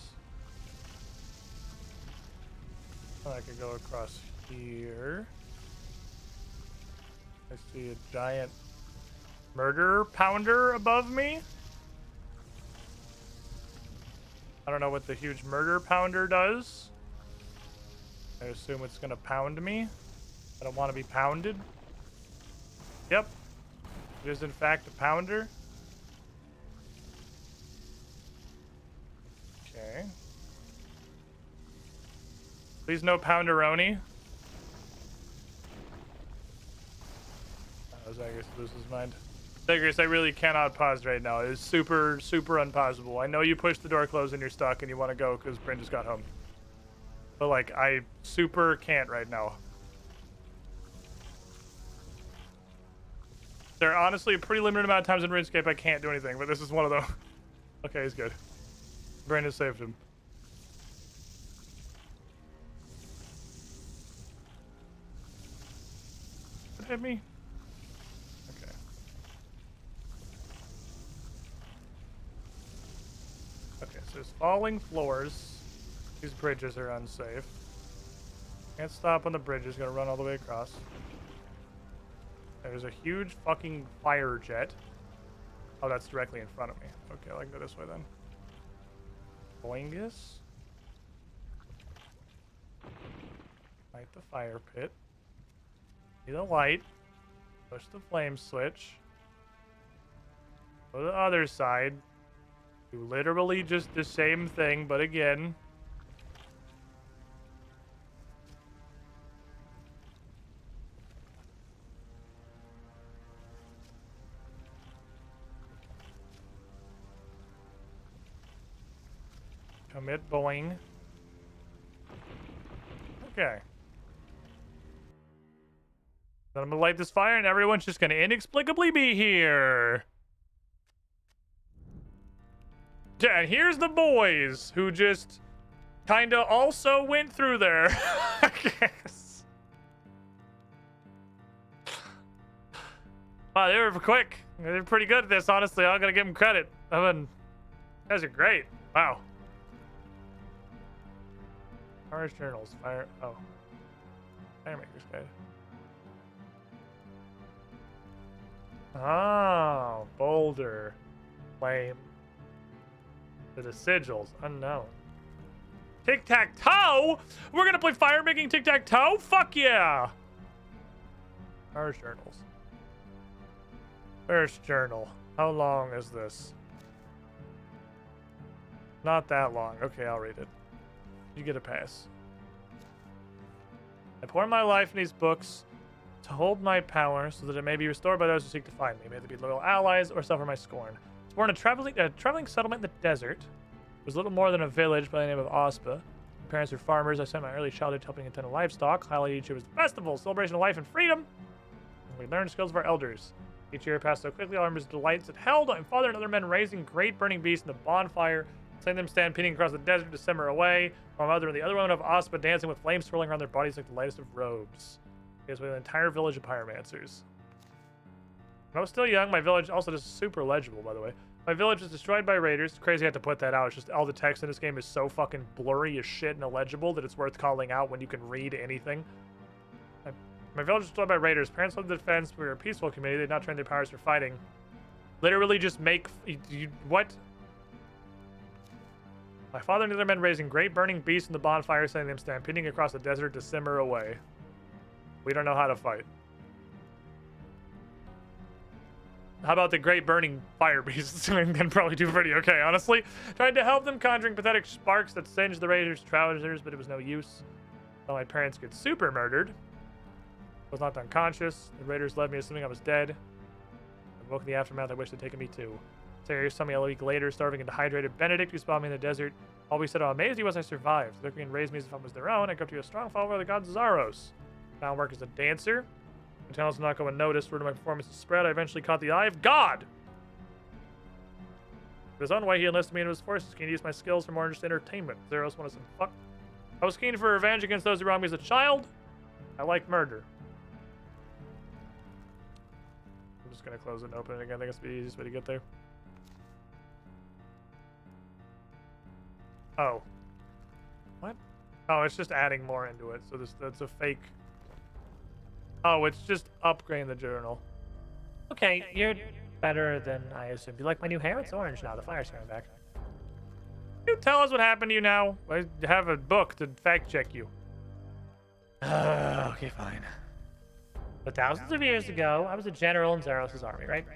Oh, I can go across here. I see a giant murder pounder above me. I don't know what the huge murder pounder does. I assume it's gonna pound me. I don't want to be pounded. Yep. It is in fact a pounder. Okay. Please no pounderoni. Oh, Zagreus loses his mind. Zagreus, I really cannot pause right now. It is super, super unpausable. I know you pushed the door closed and you're stuck and you want to go because Bryn just got home. But like, I super can't right now. There are honestly a pretty limited amount of times in RuneScape I can't do anything, but this is one of them. Okay, he's good. Brandon saved him. Did it hit me? Okay. Okay, so there's falling floors. These bridges are unsafe. Can't stop on the bridges, gonna run all the way across. There's a huge fucking fire jet. Oh, that's directly in front of me. Okay, I can go this way then. Boingus. Light the fire pit. See the light. Push the flame switch. Go to the other side. Do literally just the same thing, but again. Commit boing. Okay. Then I'm gonna light this fire and everyone's just gonna inexplicably be here. Yeah, and here's the boys who just kinda also went through there. I guess. Wow, they were quick. They're pretty good at this, honestly. I'm gonna give them credit. I mean, you guys are great. Wow. Fire journals. Fire. Oh. Firemaker's Guide. Oh. Boulder. Flame. The sigils. Unknown. Tic-tac-toe? We're gonna play fire making tic-tac-toe? Fuck yeah! Fire journals. First journal. How long is this? Not that long. Okay, I'll read it. You get a pass. I pour my life in these books to hold my power so that it may be restored by those who seek to find me. May they be loyal allies or suffer my scorn. I was born in a traveling settlement in the desert. It was little more than a village by the name of Ospa. My parents were farmers. I spent my early childhood helping attend to livestock. Highlight each year was the festival, celebration of life and freedom. And we learned skills of our elders. Each year passed so quickly, all I remember is the delights it held. My father and other men raising great burning beasts in the bonfire, seeing them stampeding across the desert to simmer away. My mother and the other women of Ospa dancing with flames swirling around their bodies like the lightest of robes. Yes, we have an entire village of pyromancers. When I was still young, my village, also just super legible, by the way. My village was destroyed by raiders. It's crazy I have to put that out. It's just all the text in this game is so fucking blurry as shit and illegible that it's worth calling out when you can read anything. My village was destroyed by raiders. Parents led the defense. We were a peaceful community. They did not train their powers for fighting. Literally just make... what? My father and the other men raising great burning beasts in the bonfire, sending them stampeding across the desert to simmer away. We don't know how to fight. How about the great burning fire beasts? We can probably do pretty okay, honestly. Tried to help them, conjuring pathetic sparks that singed the raiders' trousers, but it was no use. Well, my parents get super murdered. I was knocked unconscious. The raiders led me assuming I was dead. I woke in the aftermath. I wish they'd taken me too. Sarah saw me a week later, starving and dehydrated. Benedict, who spawned me in the desert, always said how amazed he was I survived. They took me and raised me as if I was their own. I grew up to be a strong follower of the god Zaros. Found work as a dancer. My talents did not go unnoticed. Word of my performance spread. I eventually caught the eye of God. In his own way, he enlisted me into his forces, keen to use my skills for more interesting entertainment. Zaros wanted some fuck. I was keen for revenge against those who wronged me as a child. I like murder. I'm just gonna close it and open it again. I think it's the easiest way to get there. Oh. What? Oh, it's just adding more into it. So that's a fake. Oh, it's just upgrading the journal. Okay, you're better than I assumed. You like my new hair? It's orange now. The fire's coming back. Can you tell us what happened to you now? I have a book to fact check you. Okay, fine. But thousands of years ago, I was a general in Zaros' army, right?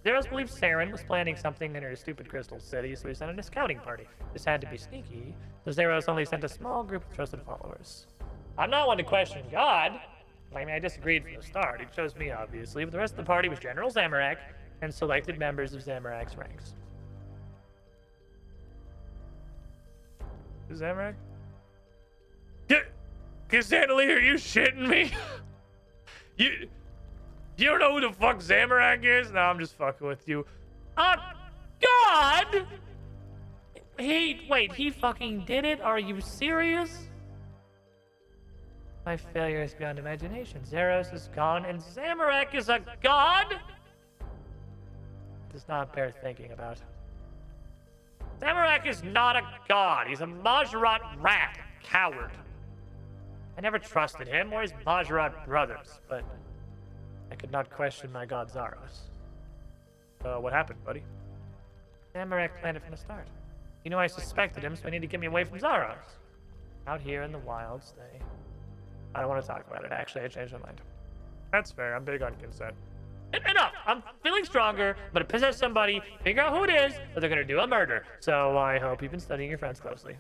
Zaros believed Saren was planning something in her stupid crystal city, so he sent in a scouting party. This had to be sneaky, so Zaros only sent a small group of trusted followers. I'm not one to question God. I mean, I disagreed from the start. He chose me, obviously, but the rest of the party was General Zamorak and selected members of Zamorak's ranks. Is Zamorak? Cassandra, are you shitting me? You don't know who the fuck Zamorak is? No, I'm just fucking with you. God! Wait, he fucking did it? Are you serious? My failure is beyond imagination. Zaros is gone and Zamorak is a god? Does not bear thinking about. Zamorak is not a god. He's a Majrat rat. Coward. I never trusted him or his Majrat brothers, but I could not question my god Zaros. What happened, buddy? Zamorak planned it from the start. He knew I suspected him, so he needed to get me away from Zaros. Out here in the wilds, I don't want to talk about it, actually. I changed my mind. That's fair. I'm big on consent. Enough! I'm feeling stronger, but to possess somebody, figure out who it is, or they're gonna do a murder. So I hope you've been studying your friends closely.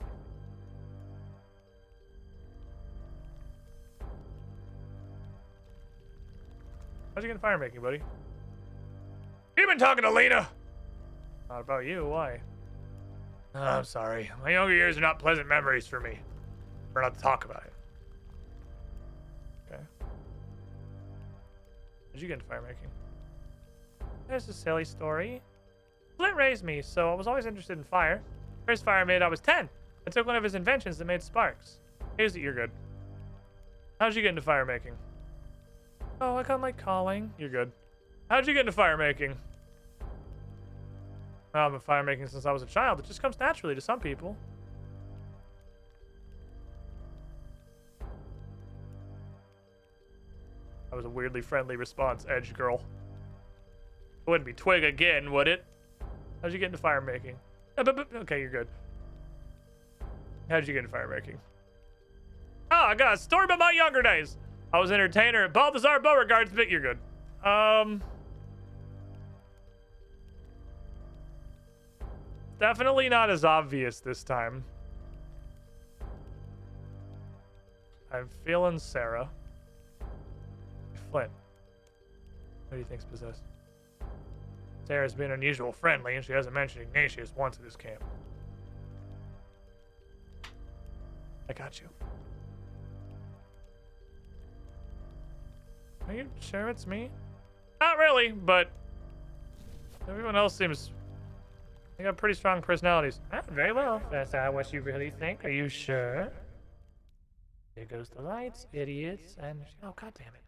How'd you get fire making, buddy? You've been talking to Lena! Not about you, why? Oh, I'm sorry. My younger years are not pleasant memories for me. We're not to talk about it. Okay. How'd you get into fire making? There's a silly story. Flint raised me, so I was always interested in fire. First fire I made, I was 10. I took one of his inventions that made sparks. Here's it, you're good. How'd you get into fire making? Oh, I got my calling. You're good. How'd you get into fire making? Well, I've been fire making since I was a child. It just comes naturally to some people. That was a weirdly friendly response, Edge Girl. It wouldn't be Twig again, would it? How'd you get into fire making? Okay, you're good. How'd you get into fire making? Oh, I got a story about my younger days. I was an entertainer at Balthazar Beauregard's, but you're good. Definitely not as obvious this time. I'm feeling Sarah. Flint. Who do you think's possessed? Sarah's been unusual friendly, and she hasn't mentioned Ignatius once at this camp. I got you. Are you sure it's me? Not really, but everyone else seems... They got pretty strong personalities. Very well. That's not what you really think. Are you sure? There goes the lights, idiots, and... Oh, god damn it.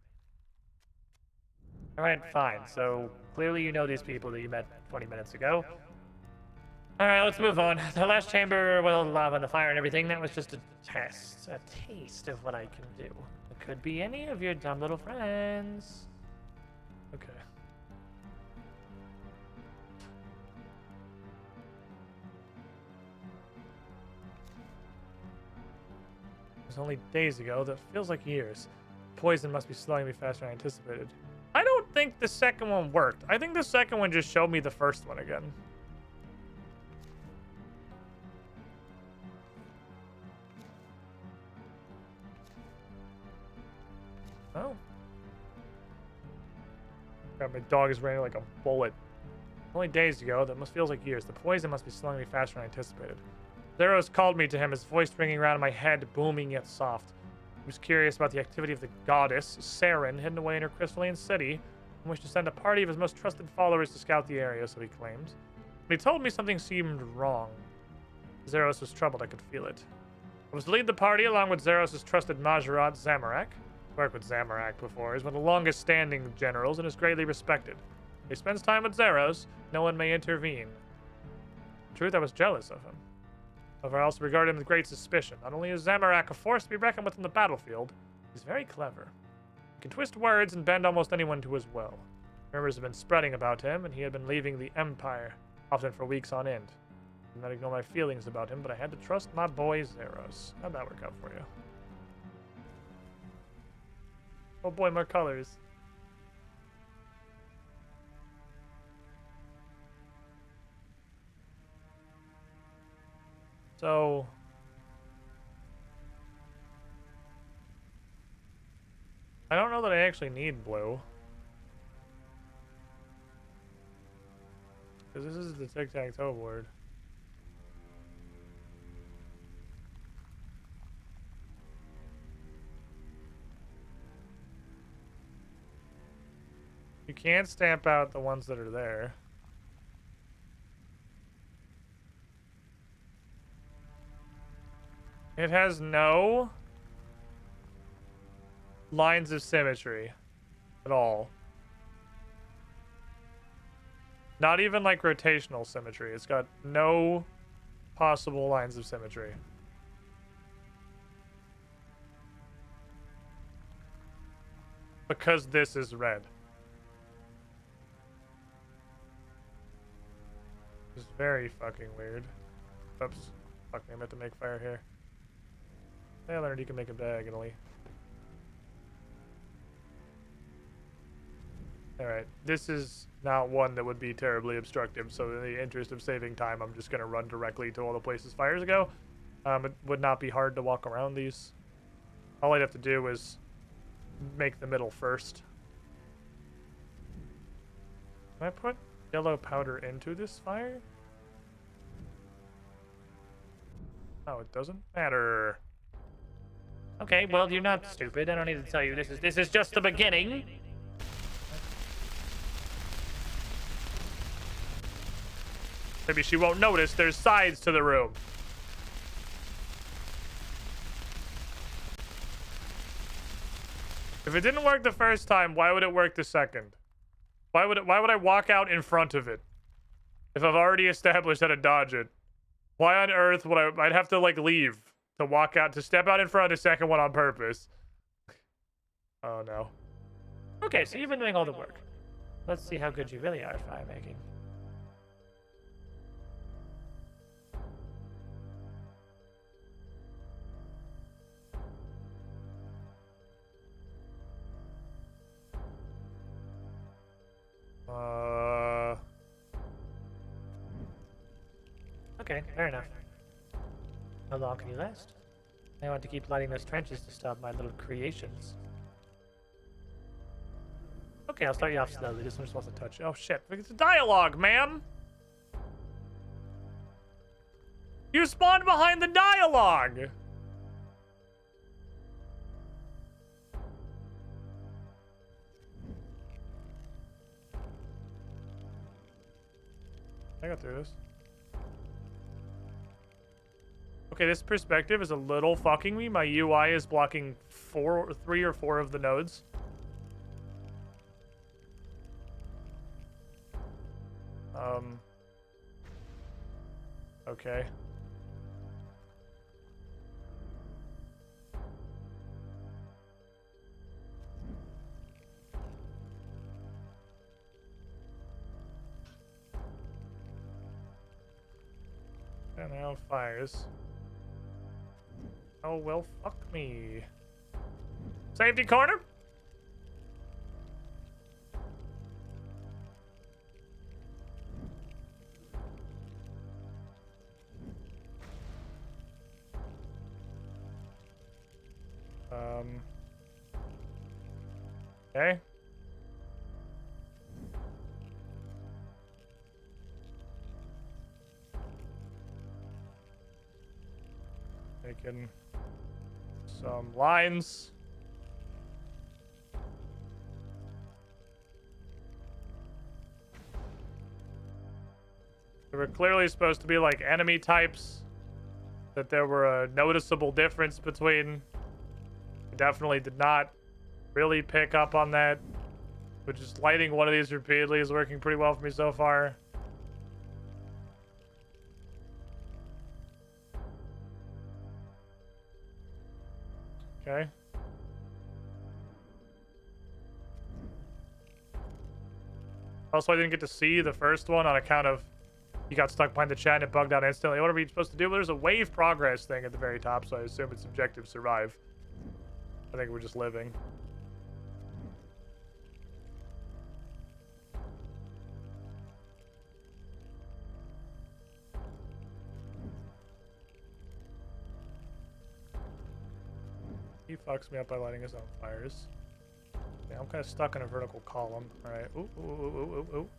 Alright, fine. So, clearly you know these people that you met 20 minutes ago. Alright, let's move on. The last chamber with all the lava and the fire and everything, that was just a test. A taste of what I can do. It could be any of your dumb little friends. Okay. It was only days ago. That feels like years. Poison must be slowing me faster than I anticipated. I don't think the second one worked. I think the second one just showed me the first one again. Oh. God, my dog is running like a bullet. Only days ago, that must feels like years. The poison must be slowing me faster than I anticipated. Zeros called me to him, his voice ringing around in my head, booming yet soft. He was curious about the activity of the goddess, Saren, hidden away in her crystalline city, and wished to send a party of his most trusted followers to scout the area, so he claimed. But he told me something seemed wrong. Zeros was troubled, I could feel it. I was to lead the party along with Zeros' trusted Majorat, Zamorak. Worked with Zamorak before. He's one of the longest standing generals and is greatly respected. If he spends time with Zeros, no one may intervene. In truth, I was jealous of him. However, I also regard him with great suspicion. Not only is Zamorak a force to be reckoned with in the battlefield, he's very clever. He can twist words and bend almost anyone to his will. Rumors have been spreading about him, and he had been leaving the Empire, often for weeks on end. I did not ignore my feelings about him, but I had to trust my boy Zeros. How'd that work out for you? Oh boy, more colors. So... I don't know that I actually need blue. Because this is the tic-tac-toe board. You can't stamp out the ones that are there. It has no lines of symmetry at all. Not even like rotational symmetry. It's got no possible lines of symmetry. Because this is red. It's very fucking weird. Oops. Fuck me, I meant to make fire here. I learned you can make it diagonally. Alright, this is not one that would be terribly obstructive, so in the interest of saving time, I'm just going to run directly to all the places fires go. It would not be hard to walk around these. All I'd have to do is make the middle first. Can I put yellow powder into this fire? Oh, it doesn't matter. Okay, well, you're not stupid. I don't need to tell you this is just the beginning. Maybe she won't notice there's sides to the room. If it didn't work the first time, why would it work the second? Why would I walk out in front of it? If I've already established how to dodge it. Why on earth would I'd have to like leave to walk out, to step out in front of the second one on purpose. Oh no. Okay, so you've been doing all the work. Let's see how good you really are at fire making. Okay, fair enough. How long can you last? I want to keep lighting those trenches to stop my little creations. Okay, I'll start you off slowly. This one just wants to touch. Oh shit, it's a dialogue, ma'am! You spawned behind the dialogue! I got through this. Okay, this perspective is a little fucking me. My UI is blocking 3 or 4 of the nodes. Okay. And now fires. Oh, well, fuck me. Safety corner? Okay. making some lines. There were clearly supposed to be like enemy types that there were a noticeable difference between. I definitely did not really pick up on that, but just lighting one of these repeatedly is working pretty well for me so far. Okay. Also, I didn't get to see the first one on account of he got stuck behind the chat and it bugged out instantly. What are we supposed to do? There's a wave progress thing at the very top, so I assume it's objective survive. I think we're just living. He fucks me up by lighting his own fires. Yeah, I'm kind of stuck in a vertical column. All right. Ooh, ooh, ooh, ooh, ooh, ooh.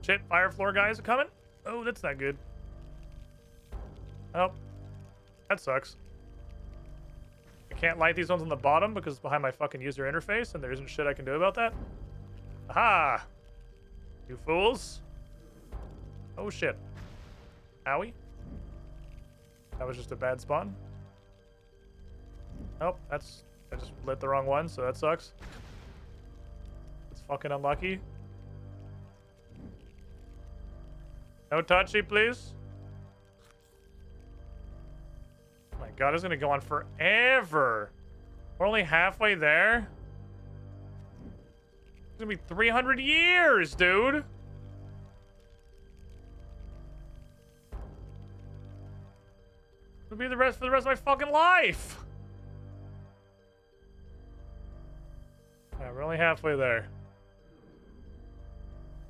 Shit, fire floor guys are coming. Oh, that's not good. Oh, that sucks. I can't light these ones on the bottom because it's behind my fucking user interface and there isn't shit I can do about that. Aha! You fools. Oh shit. Owie. That was just a bad spawn. Nope, I just lit the wrong one, so that sucks. It's fucking unlucky. No touchy, please. Oh my god, it's gonna go on forever. We're only halfway there. It's gonna be 300 years, dude. It'll be for the rest of my fucking life. Yeah, we're only halfway there.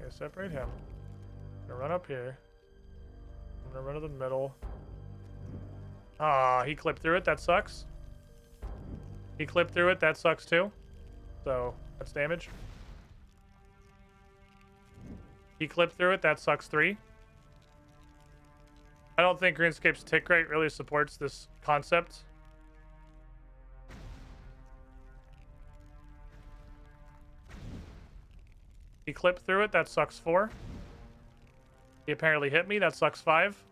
Okay, separate him. I'm gonna run up here. I'm gonna run to the middle. Ah, he clipped through it. That sucks. He clipped through it. That sucks too. So that's damage. He clipped through it. That sucks 3. I don't think RuneScape's tick rate really supports this concept. He clipped through it. That sucks 4. He apparently hit me. That sucks 5.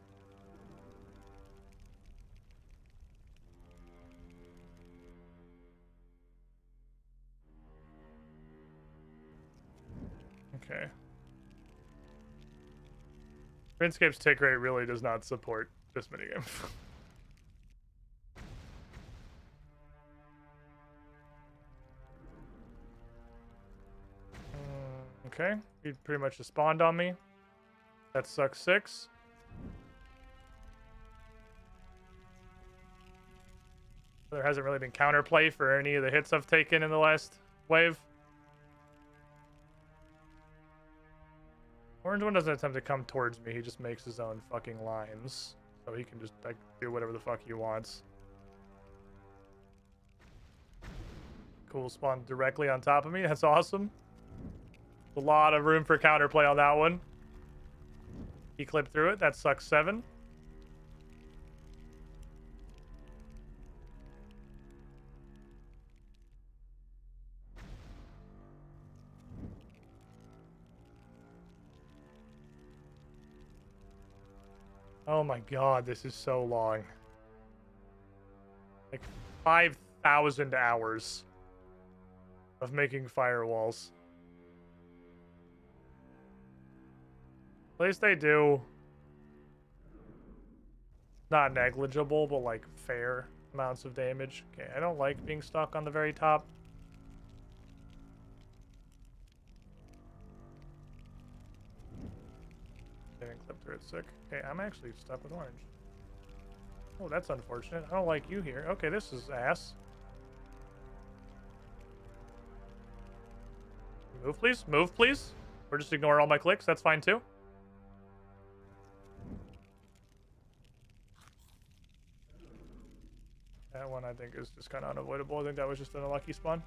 Okay. RuneScape's tick rate really does not support this minigame. Okay, he pretty much just spawned on me. That sucks 6. There hasn't really been counterplay for any of the hits I've taken in the last wave. Orange one doesn't attempt to come towards me. He just makes his own fucking lines. So he can just like do whatever the fuck he wants. Cool, spawned directly on top of me. That's awesome. A lot of room for counterplay on that one. He clipped through it. That sucks 7. Oh my god, this is so long. Like 5,000 hours of making firewalls. At least they do not negligible, but like fair amounts of damage. Okay, I don't like being stuck on the very top. Didn't clip through it, sick. Okay, I'm actually stuck with orange. Oh, that's unfortunate. I don't like you here. Okay, this is ass. Move, please. Move, please. Or just ignore all my clicks. That's fine, too. That one, I think, is just kind of unavoidable. I think that was just an unlucky spawn.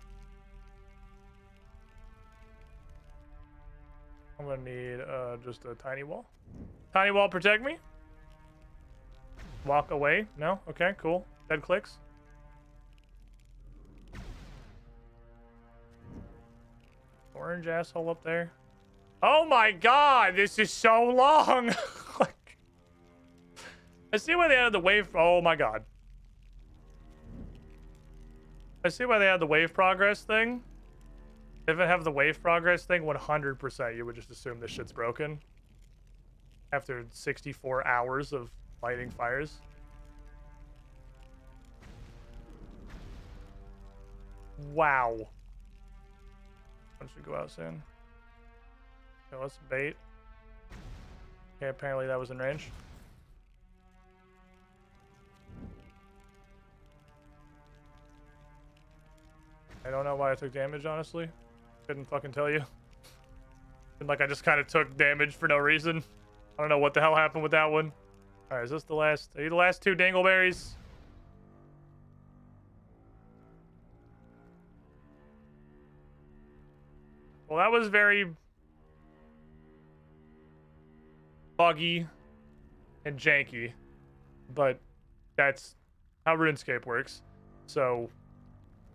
I'm going to need just a tiny wall. Tiny wall, protect me. Walk away. No? Okay, cool. Dead clicks. Orange asshole up there. Oh my god, this is so long. Like, I see why they added the wave. Oh my god. I see why they had the wave progress thing. If it have the wave progress thing, 100% you would just assume this shit's broken. After 64 hours of lighting fires. Wow. One should go out soon. Okay, let's bait. Okay, apparently that was in range. I don't know why I took damage, honestly. Couldn't fucking tell you. And like I just kind of took damage for no reason. I don't know what the hell happened with that one. Alright, is this the last? Are you the last two dingleberries? Well, that was very buggy and janky, but that's how RuneScape works. So,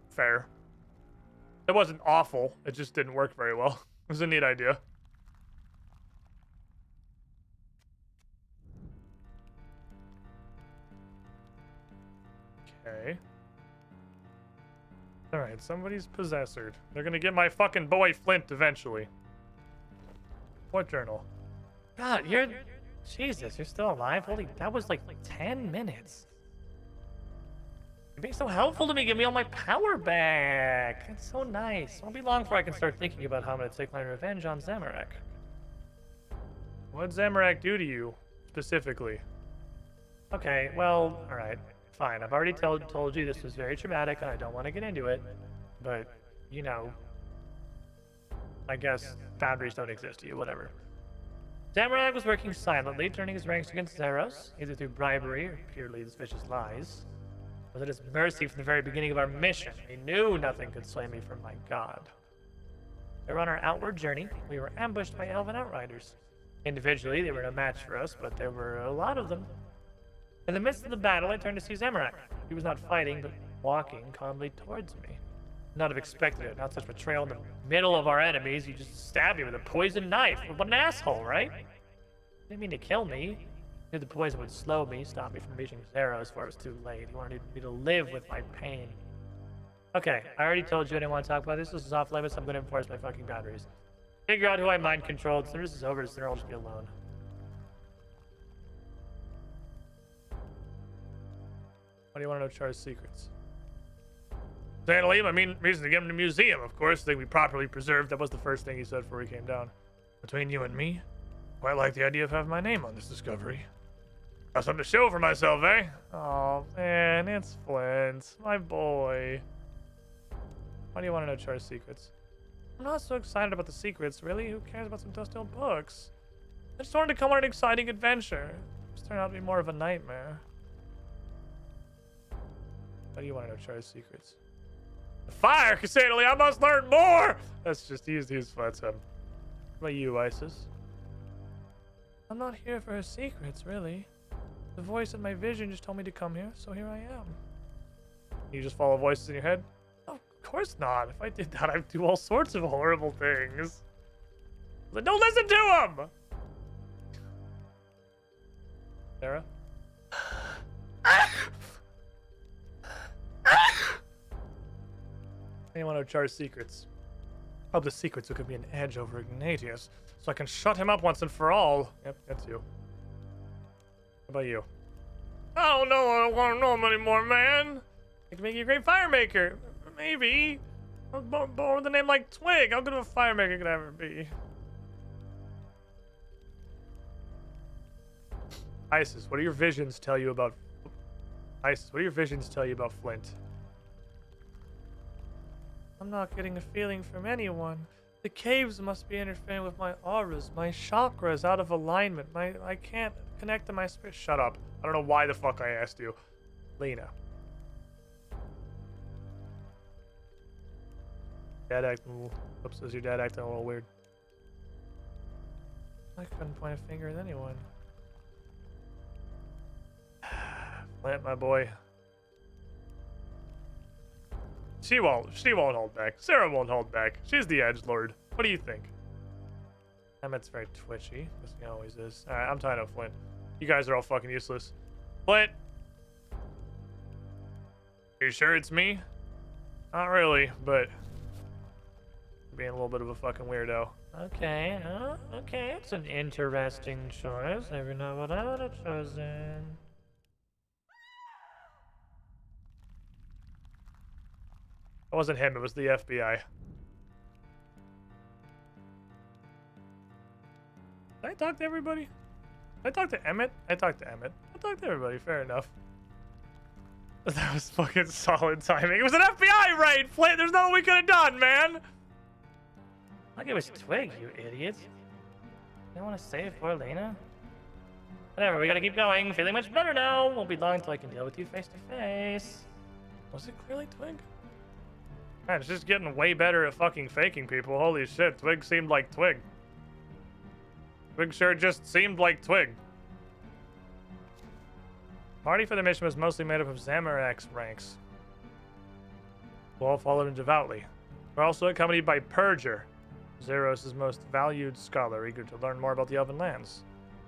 fair. It wasn't awful. It just didn't work very well. It was a neat idea. Okay. Alright, somebody's possessored. They're gonna get my fucking boy Flint eventually. What journal? God, you're... Jesus, you're still alive? Holy, that was like 10 minutes. You're being so helpful to me. Give me all my power back. It's so nice. Won't be long before I can start thinking about how I'm gonna take my revenge on Zamorak. What'd Zamorak do to you, specifically? Okay, well, alright. Fine. I've already told you this was very traumatic and I don't want to get into it. But, you know, I guess boundaries don't exist to you, whatever. Zamorak was working silently, turning his ranks against Zeros, either through bribery or purely his vicious lies. Was at his mercy from the very beginning of our mission. He knew nothing could sway me from my god. We were on our outward journey. We were ambushed by elven outriders. Individually, they were no match for us, but there were a lot of them. In the midst of the battle, I turned to see Zamorak. He was not fighting, but walking calmly towards me. Not have expected it. Not such betrayal in the middle of our enemies. You just stabbed me with a poisoned knife. What an asshole, right? Didn't mean to kill me. Knew the poison would slow me, stop me from reaching Zeros before it was too late. He wanted me to live with my pain. Okay, I already told you I didn't want to talk about this. This is off limits. I'm going to enforce my fucking boundaries. Figure out who I mind controlled. As soon as this is over, I'll just be alone. Why do you want to know Char's secrets? Sanally, I mean, reason to get him to the museum, of course. They can be properly preserved. That was the first thing he said before he came down. Between you and me, quite like the idea of having my name on this discovery. Got something to show for myself, eh? Oh man, it's Flint, my boy. Why do you want to know Char's secrets? I'm not so excited about the secrets, really. Who cares about some dusty old books? I just wanted to come on an exciting adventure. It's turned out to be more of a nightmare. Why do you want to know Char's secrets? The fire, Cassadely, I must learn more! That's just, he's that's him. What about you, Isis? I'm not here for her secrets, really. The voice in my vision just told me to come here, so here I am. You just follow voices in your head? Oh, of course not. If I did that, I'd do all sorts of horrible things. But don't listen to him! Sarah? Anyone know Char's secrets? Hope the secrets will give me an edge over Ignatius, so I can shut him up once and for all. Yep, that's you. How about you? I don't know. I don't want to know him anymore, man. I can make you a great fire maker. Maybe. I was born with a name like Twig. How good of a fire maker could I ever be? Isis, what do your visions tell you about... Isis, what do your visions tell you about Flint? I'm not getting a feeling from anyone. The caves must be interfering with my auras. My chakras out of alignment. I can't connect to my spirit. Shut up. I don't know why the fuck I asked you. Lena. Dad acting... Oops, is your dad acting a little weird? I couldn't point a finger at anyone. Flint, my boy. She won't hold back. Sarah won't hold back. She's the edgelord. What do you think? Emmett's very twitchy, as he always is. Alright, I'm tying up Flint. You guys are all fucking useless. Flint! You sure it's me? Not really, but being a little bit of a fucking weirdo. Okay, okay, it's an interesting choice. Maybe not what I would have chosen. It wasn't him, it was the FBI. Did I talk to everybody? Did I talk to Emmett? I talked to Emmett. I talked to everybody, fair enough. That was fucking solid timing. It was an FBI raid, Flint! There's nothing we could have done, man! Like it was Twig, you idiots. You don't want to save poor Lena? Whatever, we gotta keep going. Feeling much better now. Won't be long till I can deal with you face to face. Was it clearly Twig? Man, it's just getting way better at fucking faking people. Holy shit, Twig seemed like Twig. Twig sure just seemed like Twig. Party for the mission was mostly made up of Zamorak's ranks, who all followed him devoutly. We're also accompanied by Purger, Zeros' most valued scholar, eager to learn more about the Elven lands.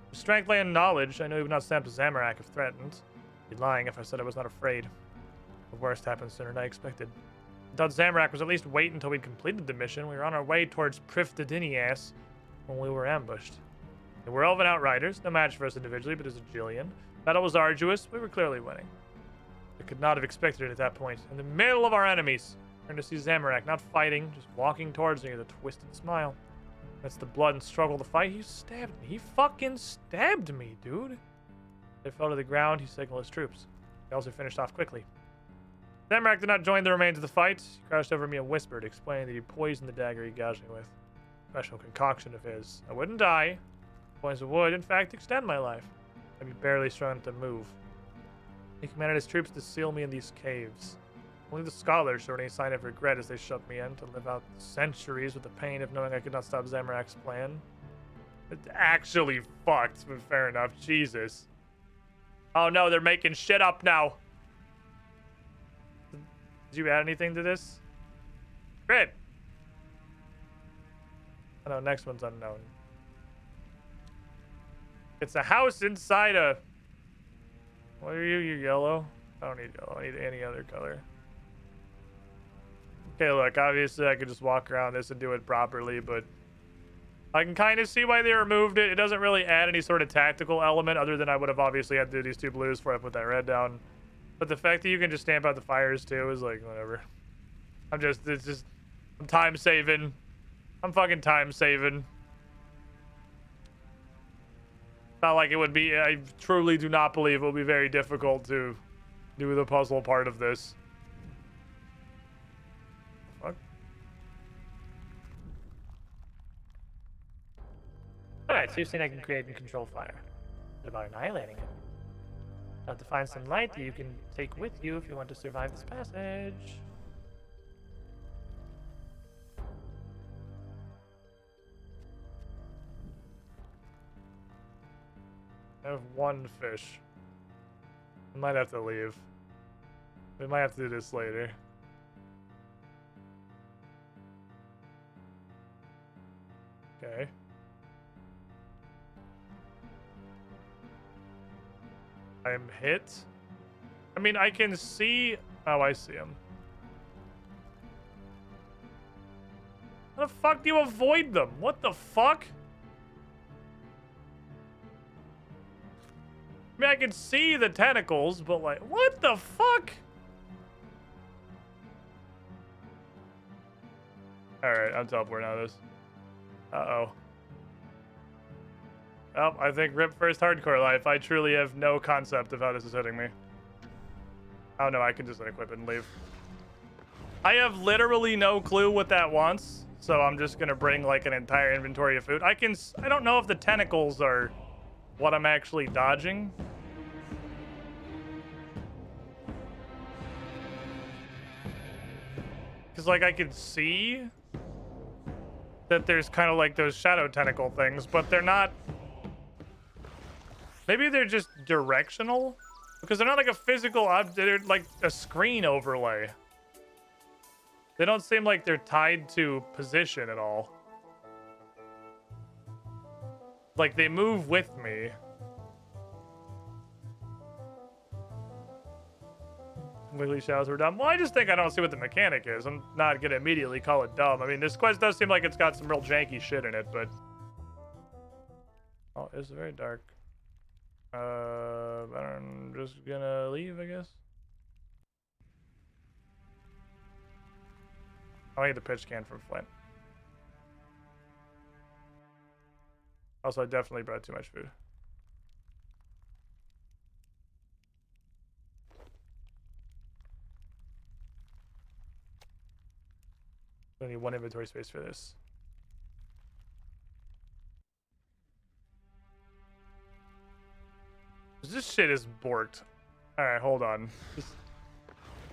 With strength lay in knowledge, I knew he would not stamp Zamorak if threatened. I'd be lying if I said I was not afraid. The worst happened sooner than I expected. I thought Zamorak was at least wait until we'd completed the mission. We were on our way towards Priftadinias when we were ambushed. There were Elven outriders, no match for us individually, but as a Jillian. Battle was arduous. We were clearly winning. I could not have expected it at that point. In the middle of our enemies, turned to see Zamorak, not fighting, just walking towards me with a twisted smile. Amidst the blood and struggle to fight, he stabbed me. He fucking stabbed me, dude. They fell to the ground. He signaled his troops. They also finished off quickly. Zamorak did not join the remains of the fight. He crouched over me and whispered, explaining that he poisoned the dagger he gouged me with. Special concoction of his. I wouldn't die. Points would, in fact, extend my life. I'd be barely strong enough to move. He commanded his troops to seal me in these caves. Only the scholars showed any sign of regret as they shut me in to live out centuries with the pain of knowing I could not stop Zamorak's plan. It's actually fucked, but fair enough. Jesus. Oh no, they're making shit up now. Did you add anything to this? Great. Oh no, next one's unknown. It's a house inside a... What are you? You're yellow? I don't need yellow. I need any other color. Okay, look, obviously I could just walk around this and do it properly, but I can kind of see why they removed it. It doesn't really add any sort of tactical element other than I would have obviously had to do these two blues before I put that red down. But the fact that you can just stamp out the fires too is like, whatever. I'm time saving. I'm fucking time saving. Not like it would be, I truly do not believe it will be very difficult to do the puzzle part of this. Fuck. Alright, so you've seen I can create and control fire. What about annihilating it? I'll have to find some light that you can take with you if you want to survive this passage. I have one fish. I might have to leave. We might have to do this later. Okay. I'm hit. I mean, I can see... Oh, I see him. How the fuck do you avoid them? What the fuck? I mean, I can see the tentacles, but like, what the fuck? Alright, I'm teleporting out of this. Uh-oh. Oh, I think RIP first hardcore life. I truly have no concept of how this is hitting me. Oh no, I can just unequip it and leave. I have literally no clue what that wants, so I'm just gonna bring like an entire inventory of food. I don't know if the tentacles are what I'm actually dodging. Because like I can see that there's kind of like those shadow tentacle things, but they're not... Maybe they're just directional? Because they're not like a physical object, they're like a screen overlay. They don't seem like they're tied to position at all. Like, they move with me. Wiggly showers were dumb. Well, I just think I don't see what the mechanic is. I'm not gonna immediately call it dumb. I mean, this quest does seem like it's got some real janky shit in it, but... Oh, it's very dark. I'm just gonna leave, I guess. I need the pitch can from Flint. Also, I definitely brought too much food. I need one inventory space for this. This shit is borked. Alright, hold on.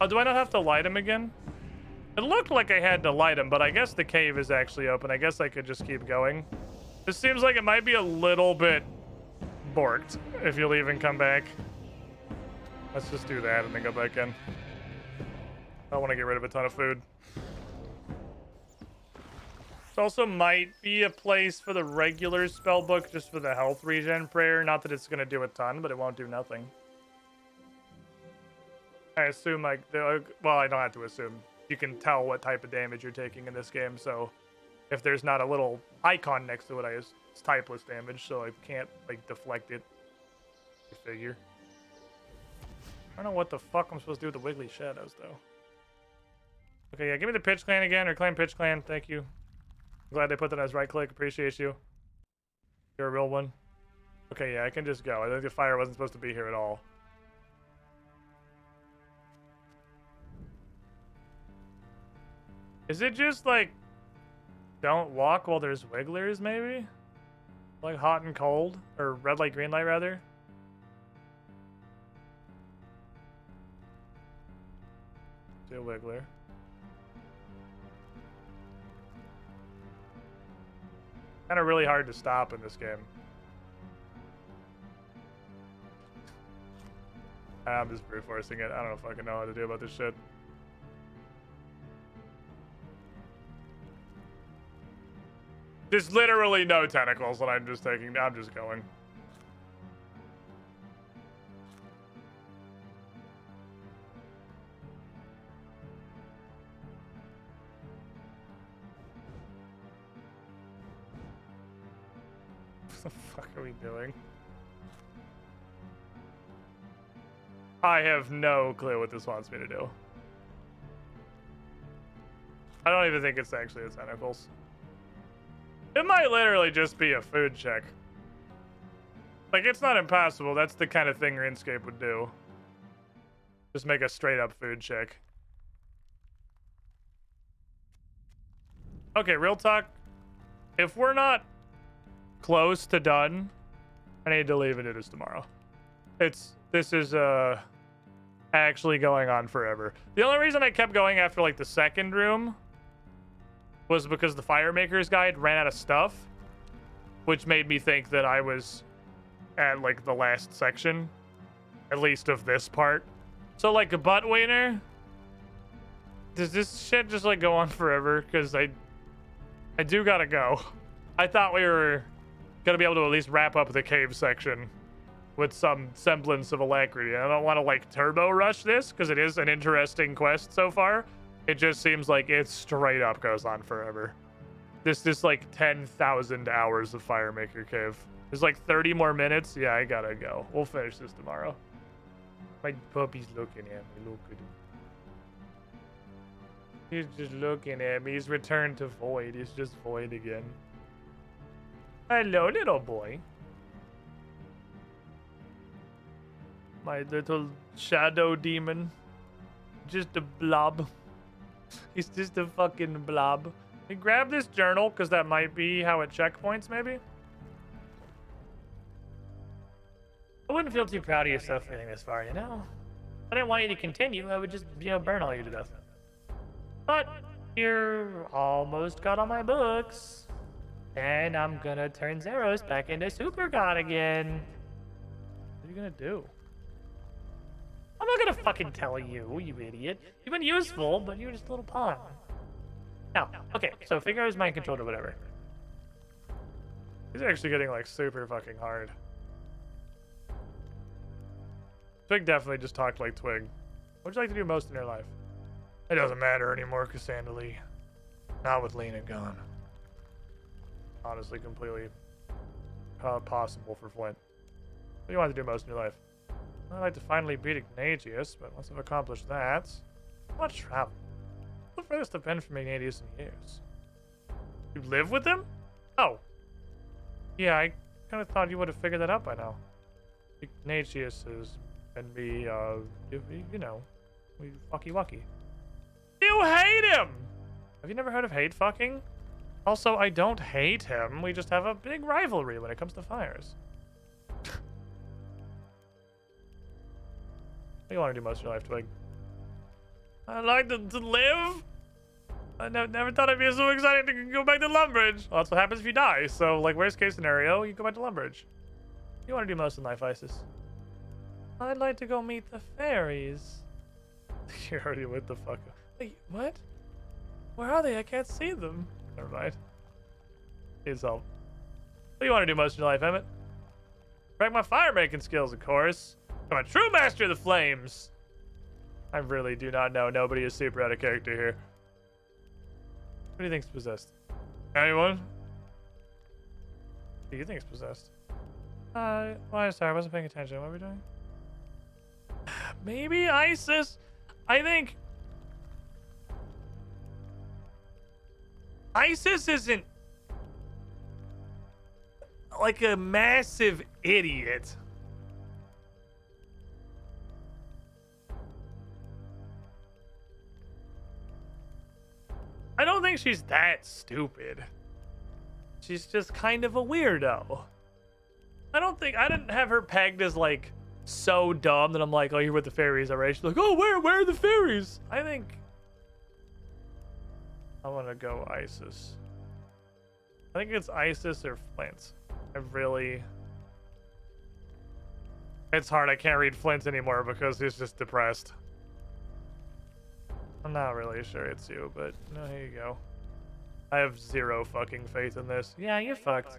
Oh, do I not have to light him again? It looked like I had to light him, but I guess the cave is actually open. I guess I could just keep going. This seems like it might be a little bit borked if you leave and come back. Let's just do that and then go back in. I want to get rid of a ton of food. This also might be a place for the regular spell book, just for the health regen prayer. Not that it's going to do a ton, but it won't do nothing. I assume, like, well, I don't have to assume. You can tell what type of damage you're taking in this game, so if there's not a little icon next to it, it's typeless damage, so I can't, like, deflect it. I figure. I don't know what the fuck I'm supposed to do with the wiggly shadows, though. Okay, yeah, give me the pitch clan again, or claim pitch clan, thank you. I'm glad they put that as right click, appreciate you. You're a real one. Okay, yeah, I can just go. I think the fire wasn't supposed to be here at all. Is it just like, don't walk while there's wigglers, maybe? Like hot and cold? Or red light, green light, rather? See a wiggler. Kind of really hard to stop in this game. I'm just brute forcing it. I don't know if I can know how to do about this shit. There's literally no tentacles, and I'm just going. What the fuck are we doing? I have no clue what this wants me to do. I don't even think it's actually the tentacles. It might literally just be a food check. Like, it's not impossible. That's the kind of thing Runescape would do. Just make a straight up food check. Okay, real talk. If we're not close to done, I need to leave and do this tomorrow. This is actually going on forever. The only reason I kept going after like the second room was because the Firemaker's Guide ran out of stuff, which made me think that I was at like the last section, at least of this part. So like a butt wiener, does this shit just like go on forever? Because I do gotta go. I thought we were gonna be able to at least wrap up the cave section with some semblance of alacrity. I don't want to like turbo rush this because it is an interesting quest so far. It just seems like it straight up goes on forever. This like 10,000 hours of Firemaker Cave. There's like 30 more minutes. Yeah, I gotta go. We'll finish this tomorrow. My puppy's looking at me. Look at him. He's just looking at me. He's returned to void. He's just void again. Hello, little boy. My little shadow demon. Just a blob. He's just a fucking blob. Hey, grab this journal, because that might be how it checkpoints, maybe? I wouldn't feel too proud of yourself for getting this far, you know? If I didn't want you to continue, I would just, burn all you to death. But you're almost got all my books. And I'm gonna turn Zeros back into Super God again. What are you gonna do? I'm not gonna fucking tell you, you idiot. You've been useful, but you're just a little pawn. Now, okay, so Figaro is mind controlled or whatever. He's actually getting like super fucking hard. Twig definitely just talked like Twig. What would you like to do most in your life? It doesn't matter anymore, Cassandra Lee. Not with Lena gone. Honestly, completely possible for Flint. What do you want to do most in your life? I'd like to finally beat Ignatius, but once I've accomplished that, I want to travel. The furthest I've been from Ignatius in years. You live with him? Oh. Yeah, I kind of thought you would have figured that out by now. Ignatius has been me, you know, we fucky wucky. You hate him! Have you never heard of hate fucking? Also, I don't hate him. We just have a big rivalry when it comes to fires. What do you want to do most of your life, Twig? I'd like to live. I never thought I'd be so excited to go back to Lumbridge. Well, that's what happens if you die. So, like, worst case scenario, you go back to Lumbridge. What do you want to do most in life, Isis? I'd like to go meet the fairies. You're already with the fuck. Wait, what? Where are they? I can't see them. Never mind. Needs help. What do you want to do most of your life, Emmett? Break my fire making skills, of course. I'm a true master of the flames. I really do not know. Nobody is super out of character here. Who do you think's possessed? Anyone? Who do you think's possessed? Well, sorry, I wasn't paying attention. What are we doing? Maybe Isis? I think... Isis isn't... like a massive idiot. I don't think she's that stupid. She's just kind of a weirdo. I didn't have her pegged as like so dumb that I'm like, oh, you're with the fairies already. She's like, oh, where are the fairies? I think I want to go Isis. I think it's Isis or Flint. It's hard. I can't read Flint anymore because he's just depressed. I'm not really sure it's you, but no, here you go. I have zero fucking faith in this. Yeah, you're fucked.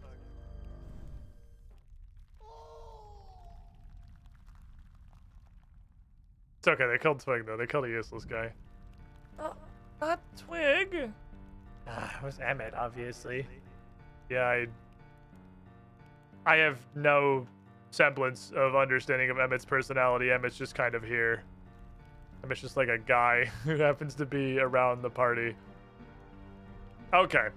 It's okay, they killed Twig though. They killed a useless guy. Not Twig. It was Emmett, obviously. Yeah, I have no semblance of understanding of Emmett's personality. Emmett's just kind of here. Emmett's just like a guy who happens to be around the party. Okay.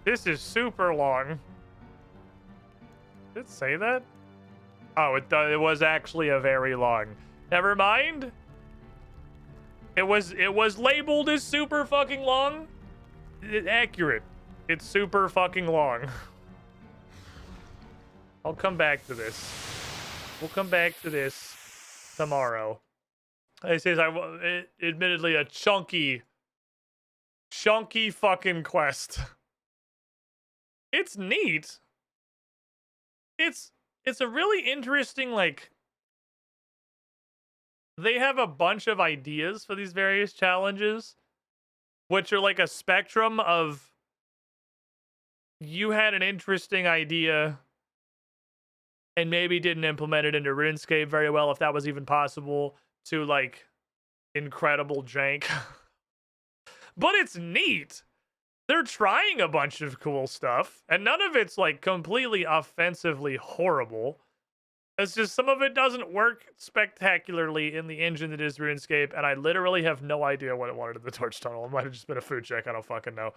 This is super long. Did it say that? Oh, it was actually a very long. Never mind. It was labeled as super fucking long. Accurate. It's super fucking long. I'll come back to this. We'll come back to this tomorrow. It says admittedly a chunky fucking quest. It's neat. It's a really interesting, like, they have a bunch of ideas for these various challenges, which are like a spectrum of you had an interesting idea and maybe didn't implement it into RuneScape very well, if that was even possible, to like incredible jank. But it's neat. They're trying a bunch of cool stuff, and none of it's like completely offensively horrible. It's just some of it doesn't work spectacularly in the engine that is RuneScape, and I literally have no idea what it wanted in the torch tunnel. It might have just been a food check. I don't fucking know.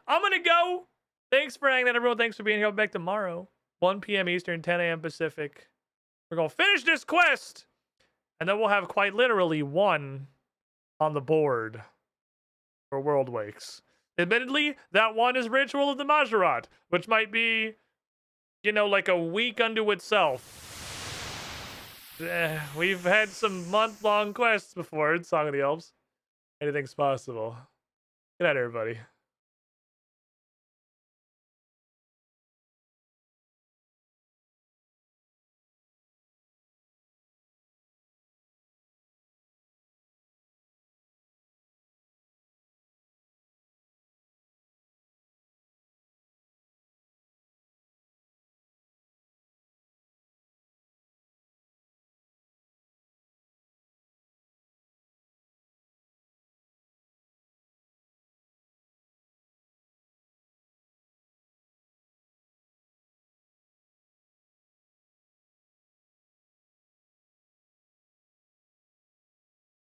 I'm gonna go. Thanks for hanging out, everyone. Thanks for being here. I'll be back tomorrow, 1 p.m. Eastern, 10 a.m. Pacific. We're gonna finish this quest, and then we'll have quite literally one on the board for World Wakes. Admittedly, that one is Ritual of the Majorat, which might be, you know, like a week unto itself. We've had some month-long quests before in Song of the Elves. Anything's possible. Good night, everybody.